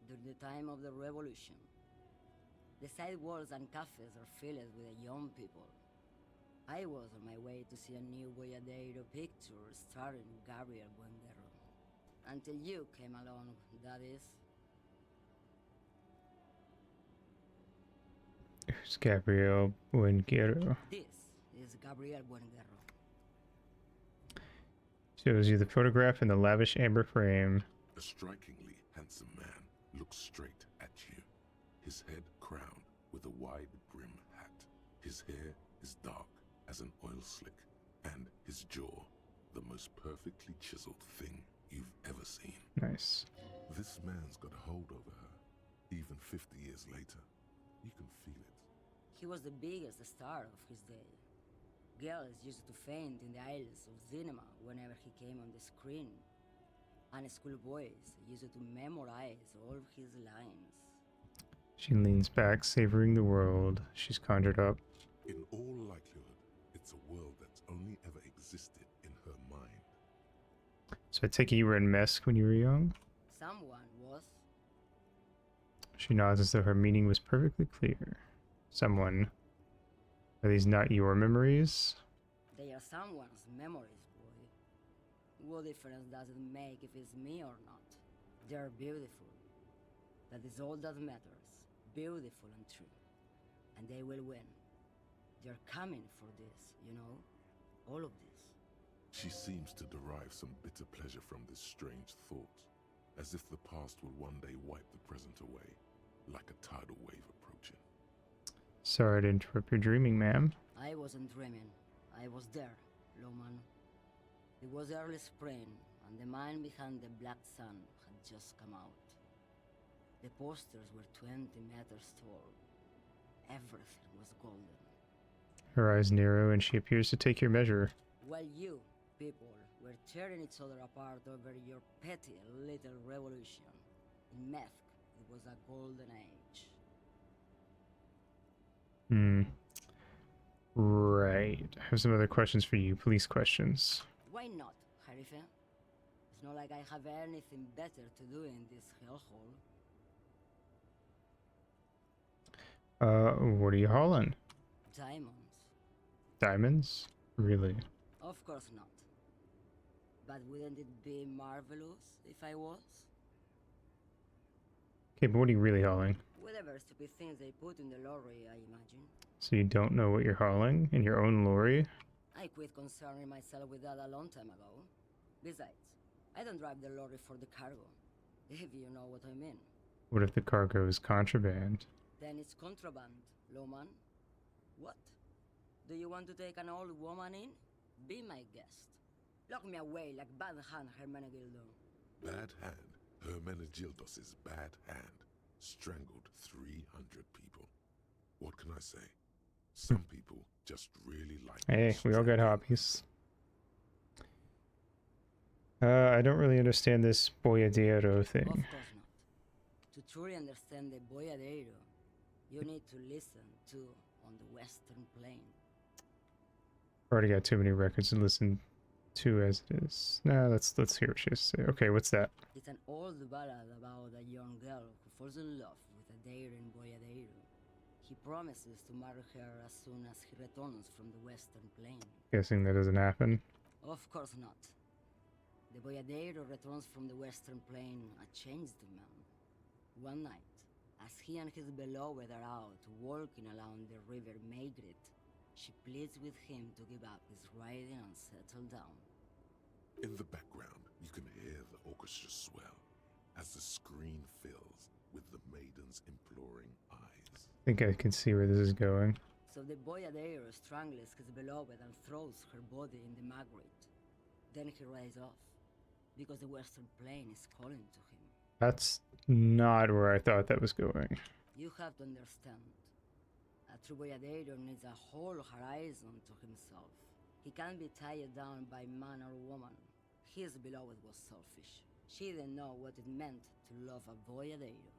during the time of the revolution. The sidewalks and cafes are filled with young people. I was on my way to see a new Boyadero picture starring Gabriel Buenguerro. Until you came along, that is. Who's Gabriel Buenguerro? This is Gabriel Buenguerro. Shows you the photograph in the lavish amber frame. A strikingly handsome man looks straight at you, his head crowned with a wide brim hat. His hair is dark as an oil slick, and his jaw the most perfectly chiseled thing you've ever seen. Nice. This man's got a hold over her, even 50 years later. You can feel it. He was the biggest star of his day. Girls used to faint in the aisles of cinema whenever he came on the screen. And schoolboys used to memorize all his lines. She leans back, savoring the world she's conjured up. In all likelihood, it's a world that's only ever existed in her mind. So I take it you were in Mesk when you were young? Someone was. She nods as though her meaning was perfectly clear. Someone. Are these not your memories? They are someone's memories, boy. What difference does it make if it's me or not? They're beautiful. That is all that matters. Beautiful and true. And they will win. They're coming for this, you know? All of this. She seems to derive some bitter pleasure from this strange thought, as if the past will one day wipe the present away, like a tidal wave approaching. Sorry to interrupt your dreaming, ma'am. I wasn't dreaming. I was there, Loman. It was early spring, and the mine behind the Black Sun had just come out. The posters were 20 meters tall. Everything was golden. Her eyes narrow and she appears to take your measure. While you, people, were tearing each other apart over your petty little revolution, in Methk, it was a golden age. Right. I have some other questions for you. Police questions. Why not, Harife? It's not like I have anything better to do in this hellhole. What are you hauling? Diamonds. Diamonds? Really? Of course not. But wouldn't it be marvelous if I was? Okay, but what are you really hauling? Whatever stupid things they put in the lorry, I imagine. So you don't know what you're hauling in your own lorry? I quit concerning myself with that a long time ago. Besides, I don't drive the lorry for the cargo, if you know what I mean. What if the cargo is contraband? Then it's contraband, Lowman. What? Do you want to take an old woman in? Be my guest. Lock me away like Bad Hand Hermenegildo. Bad Hand? Hermenegildos' bad hand. Strangled 300 people. What can I say? Some people just really like... Hey, we all got hobbies. I don't really understand this boyadero thing. Of course not. To truly understand the boyadero, you need to listen to On the Western Plain. Already got too many records to listen to as it is. Nah, let's hear what she has to say. Okay, what's that? It's an old ballad about a young girl who falls in love with a daring boyadero. He promises to marry her as soon as he returns from the Western Plain. Guessing that doesn't happen. Of course not. The boyadero returns from the Western Plain a changed man. One night, as he and his beloved are out walking along the river Maigret, she pleads with him to give up his riding and settle down. In the background, you can hear the orchestra swell as the screen fills with the maiden's imploring eyes. I think I can see where this is going. So the boyadero strangles his beloved and throws her body in the Maigret. Then he rides off, because the Western Plain is calling to him. That's not where I thought that was going. You have to understand. A true boyadero needs a whole horizon to himself. He can't be tied down by man or woman. His beloved was selfish. She didn't know what it meant to love a boyadero.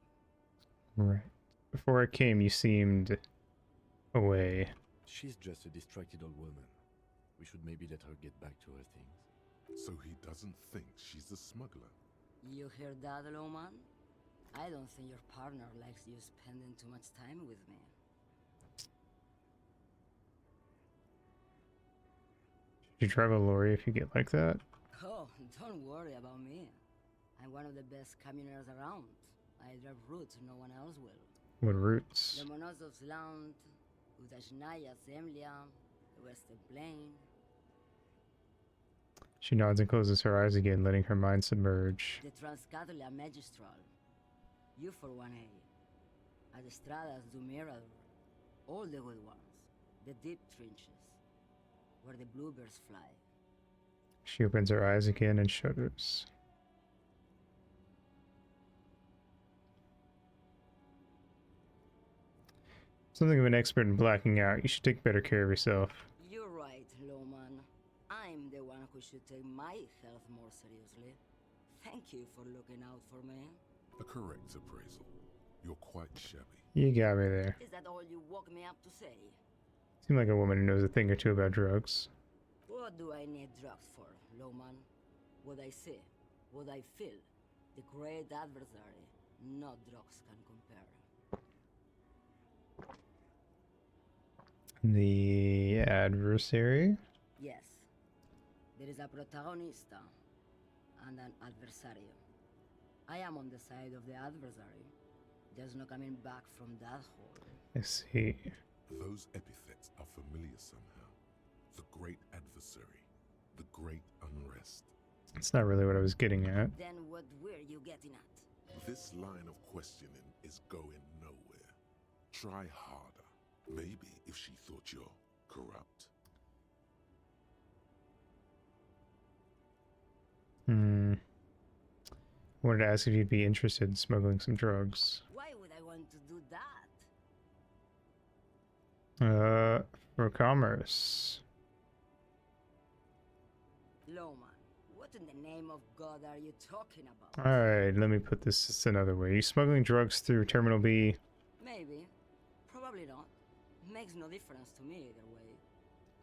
Right. Before I came, you seemed away. She's just a distracted old woman. We should maybe let her get back to her things. So he doesn't think she's a smuggler. You hear that, Lowman? I don't think your partner likes you spending too much time with me. Should you drive a lorry if you get like that? Oh, don't worry about me. I'm one of the best camioners around. I drive routes no one else will. What routes? Lomonosov's Land, Udashnaya Zemlya, the Western Plain. She nods and closes her eyes again, letting her mind submerge. The Transcatalia Magistral. You for 1A. Adestradas du Mirador. All the good ones. The deep trenches. Where the bluebirds fly. She opens her eyes again and shudders. Something of an expert in blacking out. You should take better care of yourself. You're right, Lowman. I'm the one who should take my health more seriously. Thank you for looking out for me. A correct appraisal. You're quite shabby. You got me there. Is that all you woke me up to say? Seem like a woman who knows a thing or two about drugs. What do I need drugs for, Lowman? What I see, what I feel, the great adversary, no drugs can compare. The adversary? Yes. There is a protagonista and an adversario. I am on the side of the adversary. There's no coming back from that hole. I see. Those epithets are familiar somehow. The great adversary. The great unrest. That's not really what I was getting at. Then what were you getting at? This line of questioning is going nowhere. Try harder. Maybe if she thought you're corrupt. I wanted to ask if you'd be interested in smuggling some drugs. Why would I want to do that? For commerce. Lowman, what in the name of God are you talking about? Alright, let me put this another way. Are you smuggling drugs through Terminal B? Maybe. Probably not. Makes no difference to me either way.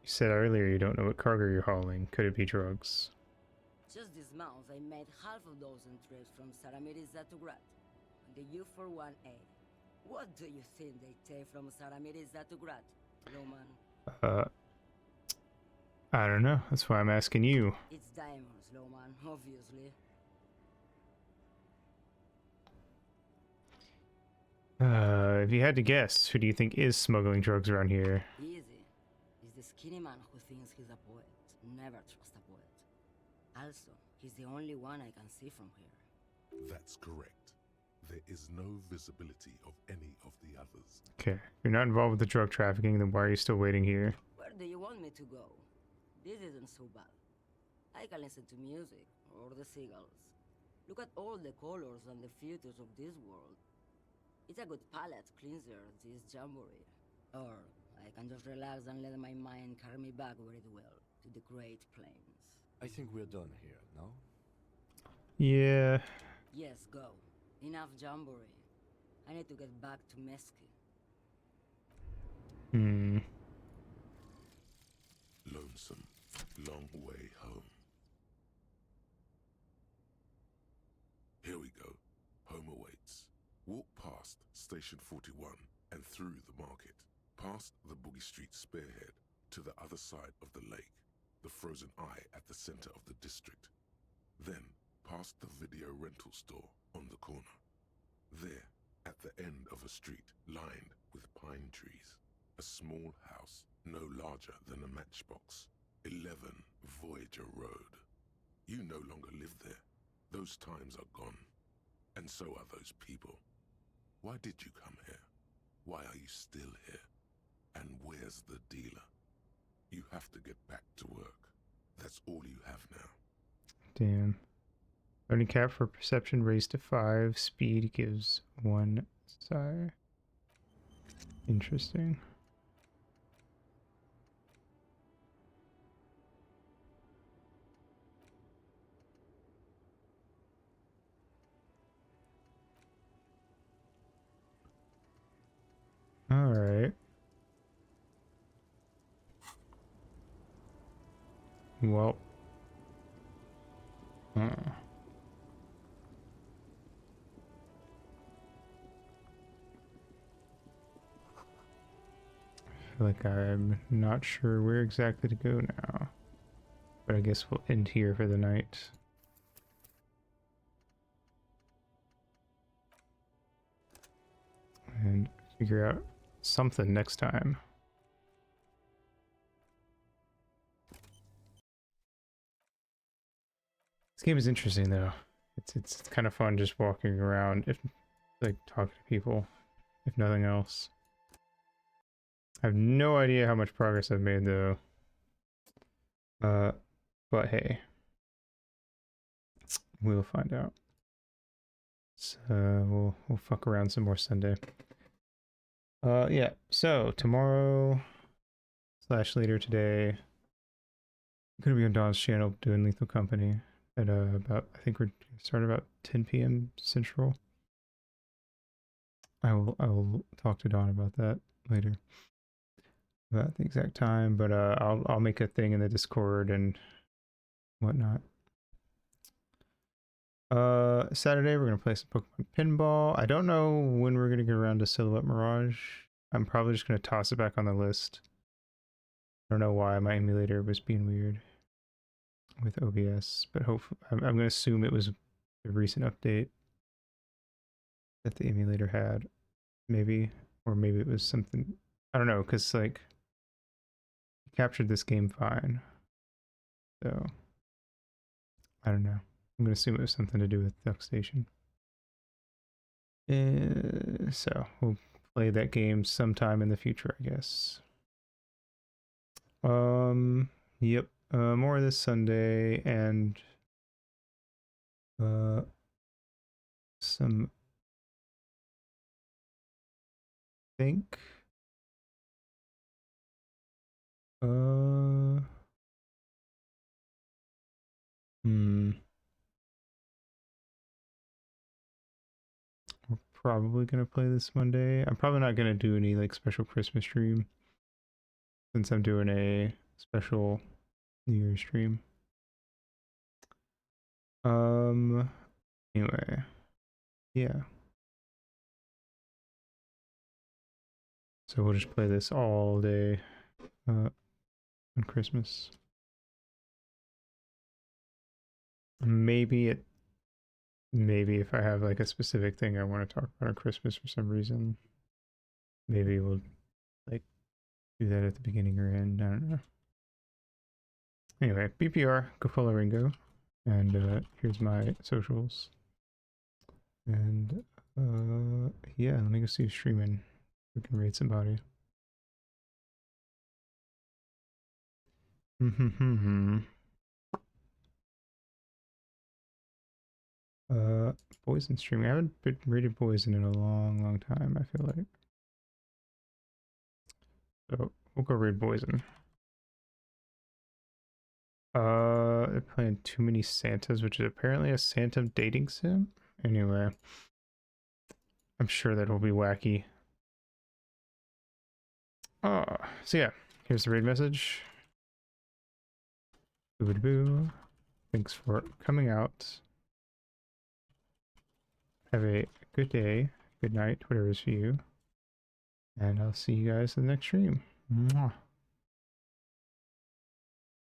You said earlier you don't know what cargo you're hauling. Could it be drugs? Just this month I made half a dozen trips from Saramirizza to Grat, on the U41A. What do you think they take from Saramirizza to Grat, Lowman? I don't know. That's why I'm asking you. It's diamonds, Lowman, obviously. If you had to guess, who do you think is smuggling drugs around here? Easy. He's the skinny man who thinks he's a poet. Never trust a poet. Also, he's the only one I can see from here. That's correct. There is no visibility of any of the others. Okay, you're not involved with the drug trafficking, then why are you still waiting here? Where do you want me to go? This isn't so bad. I can listen to music, or the seagulls. Look at all the colors and the filters of this world. It's a good palate cleanser, this jamboree. Or I can just relax and let my mind carry me back where it will, to the Great Plains. I think we're done here, no? Yeah. Yes, go. Enough jamboree. I need to get back to Mesky. Lonesome. Long way home. Here we go. Home awaits. Walk past Station 41 and through the market. Past the Boogie Street spearhead to the other side of the lake. The frozen eye at the center of the district. Then past the video rental store on the corner. There, at the end of a street lined with pine trees, a small house no larger than a matchbox. 11 Voyager Road. You no longer live there. Those times are gone. And so are those people. Why did you come here? Why are you still here? And where's the dealer? You have to get back to work. That's all you have now. Damn. Learning cap for perception raised to 5. Speed gives 1 sire. Interesting. Alright. Well. I feel like I'm not sure where exactly to go now. But I guess we'll end here for the night. And figure out something next time. This game is interesting though. It's kind of fun just walking around, if like talking to people, if nothing else. I have no idea how much progress I've made though. But hey, we'll find out. So we'll fuck around some more Sunday. Yeah. So tomorrow / later today, I'm gonna be on Don's channel doing Lethal Company at about, I think we're starting about 10 p.m. Central. I will talk to Don about that later, about the exact time, but I'll make a thing in the Discord and whatnot. Saturday we're gonna play some Pokemon Pinball. I don't know when we're gonna get around to Silhouette Mirage. I'm probably just gonna toss it back on the list. I don't know why my emulator was being weird with OBS, but hopefully I'm gonna assume it was a recent update that the emulator had, maybe, or maybe it was something, I don't know, because like it captured this game fine, so I don't know. I'm gonna assume it was something to do with Duck Station. So we'll play that game sometime in the future, I guess. Yep. More this Sunday and some think we're probably gonna play this Monday. I'm probably not gonna do any like special Christmas stream since I'm doing a special New Year's stream. Anyway, yeah. So we'll just play this all day on Christmas. Maybe at maybe if I have like a specific thing I want to talk about on Christmas for some reason, maybe we'll like do that at the beginning or end. I don't know. Anyway, BPR, go follow Ringo, and here's my socials. And yeah, let me go see who's streaming. We can raid somebody. Poison streaming. I haven't been rated Poison in a long time, I feel like. So we'll go raid Poison. They're playing Too Many Santas, which is apparently a Santa dating sim. Anyway, I'm sure that will be wacky. So yeah, here's the raid message. Boo-boo-boo. Thanks for coming out. Have a good day, good night, whatever is for you. And I'll see you guys in the next stream. Mwah.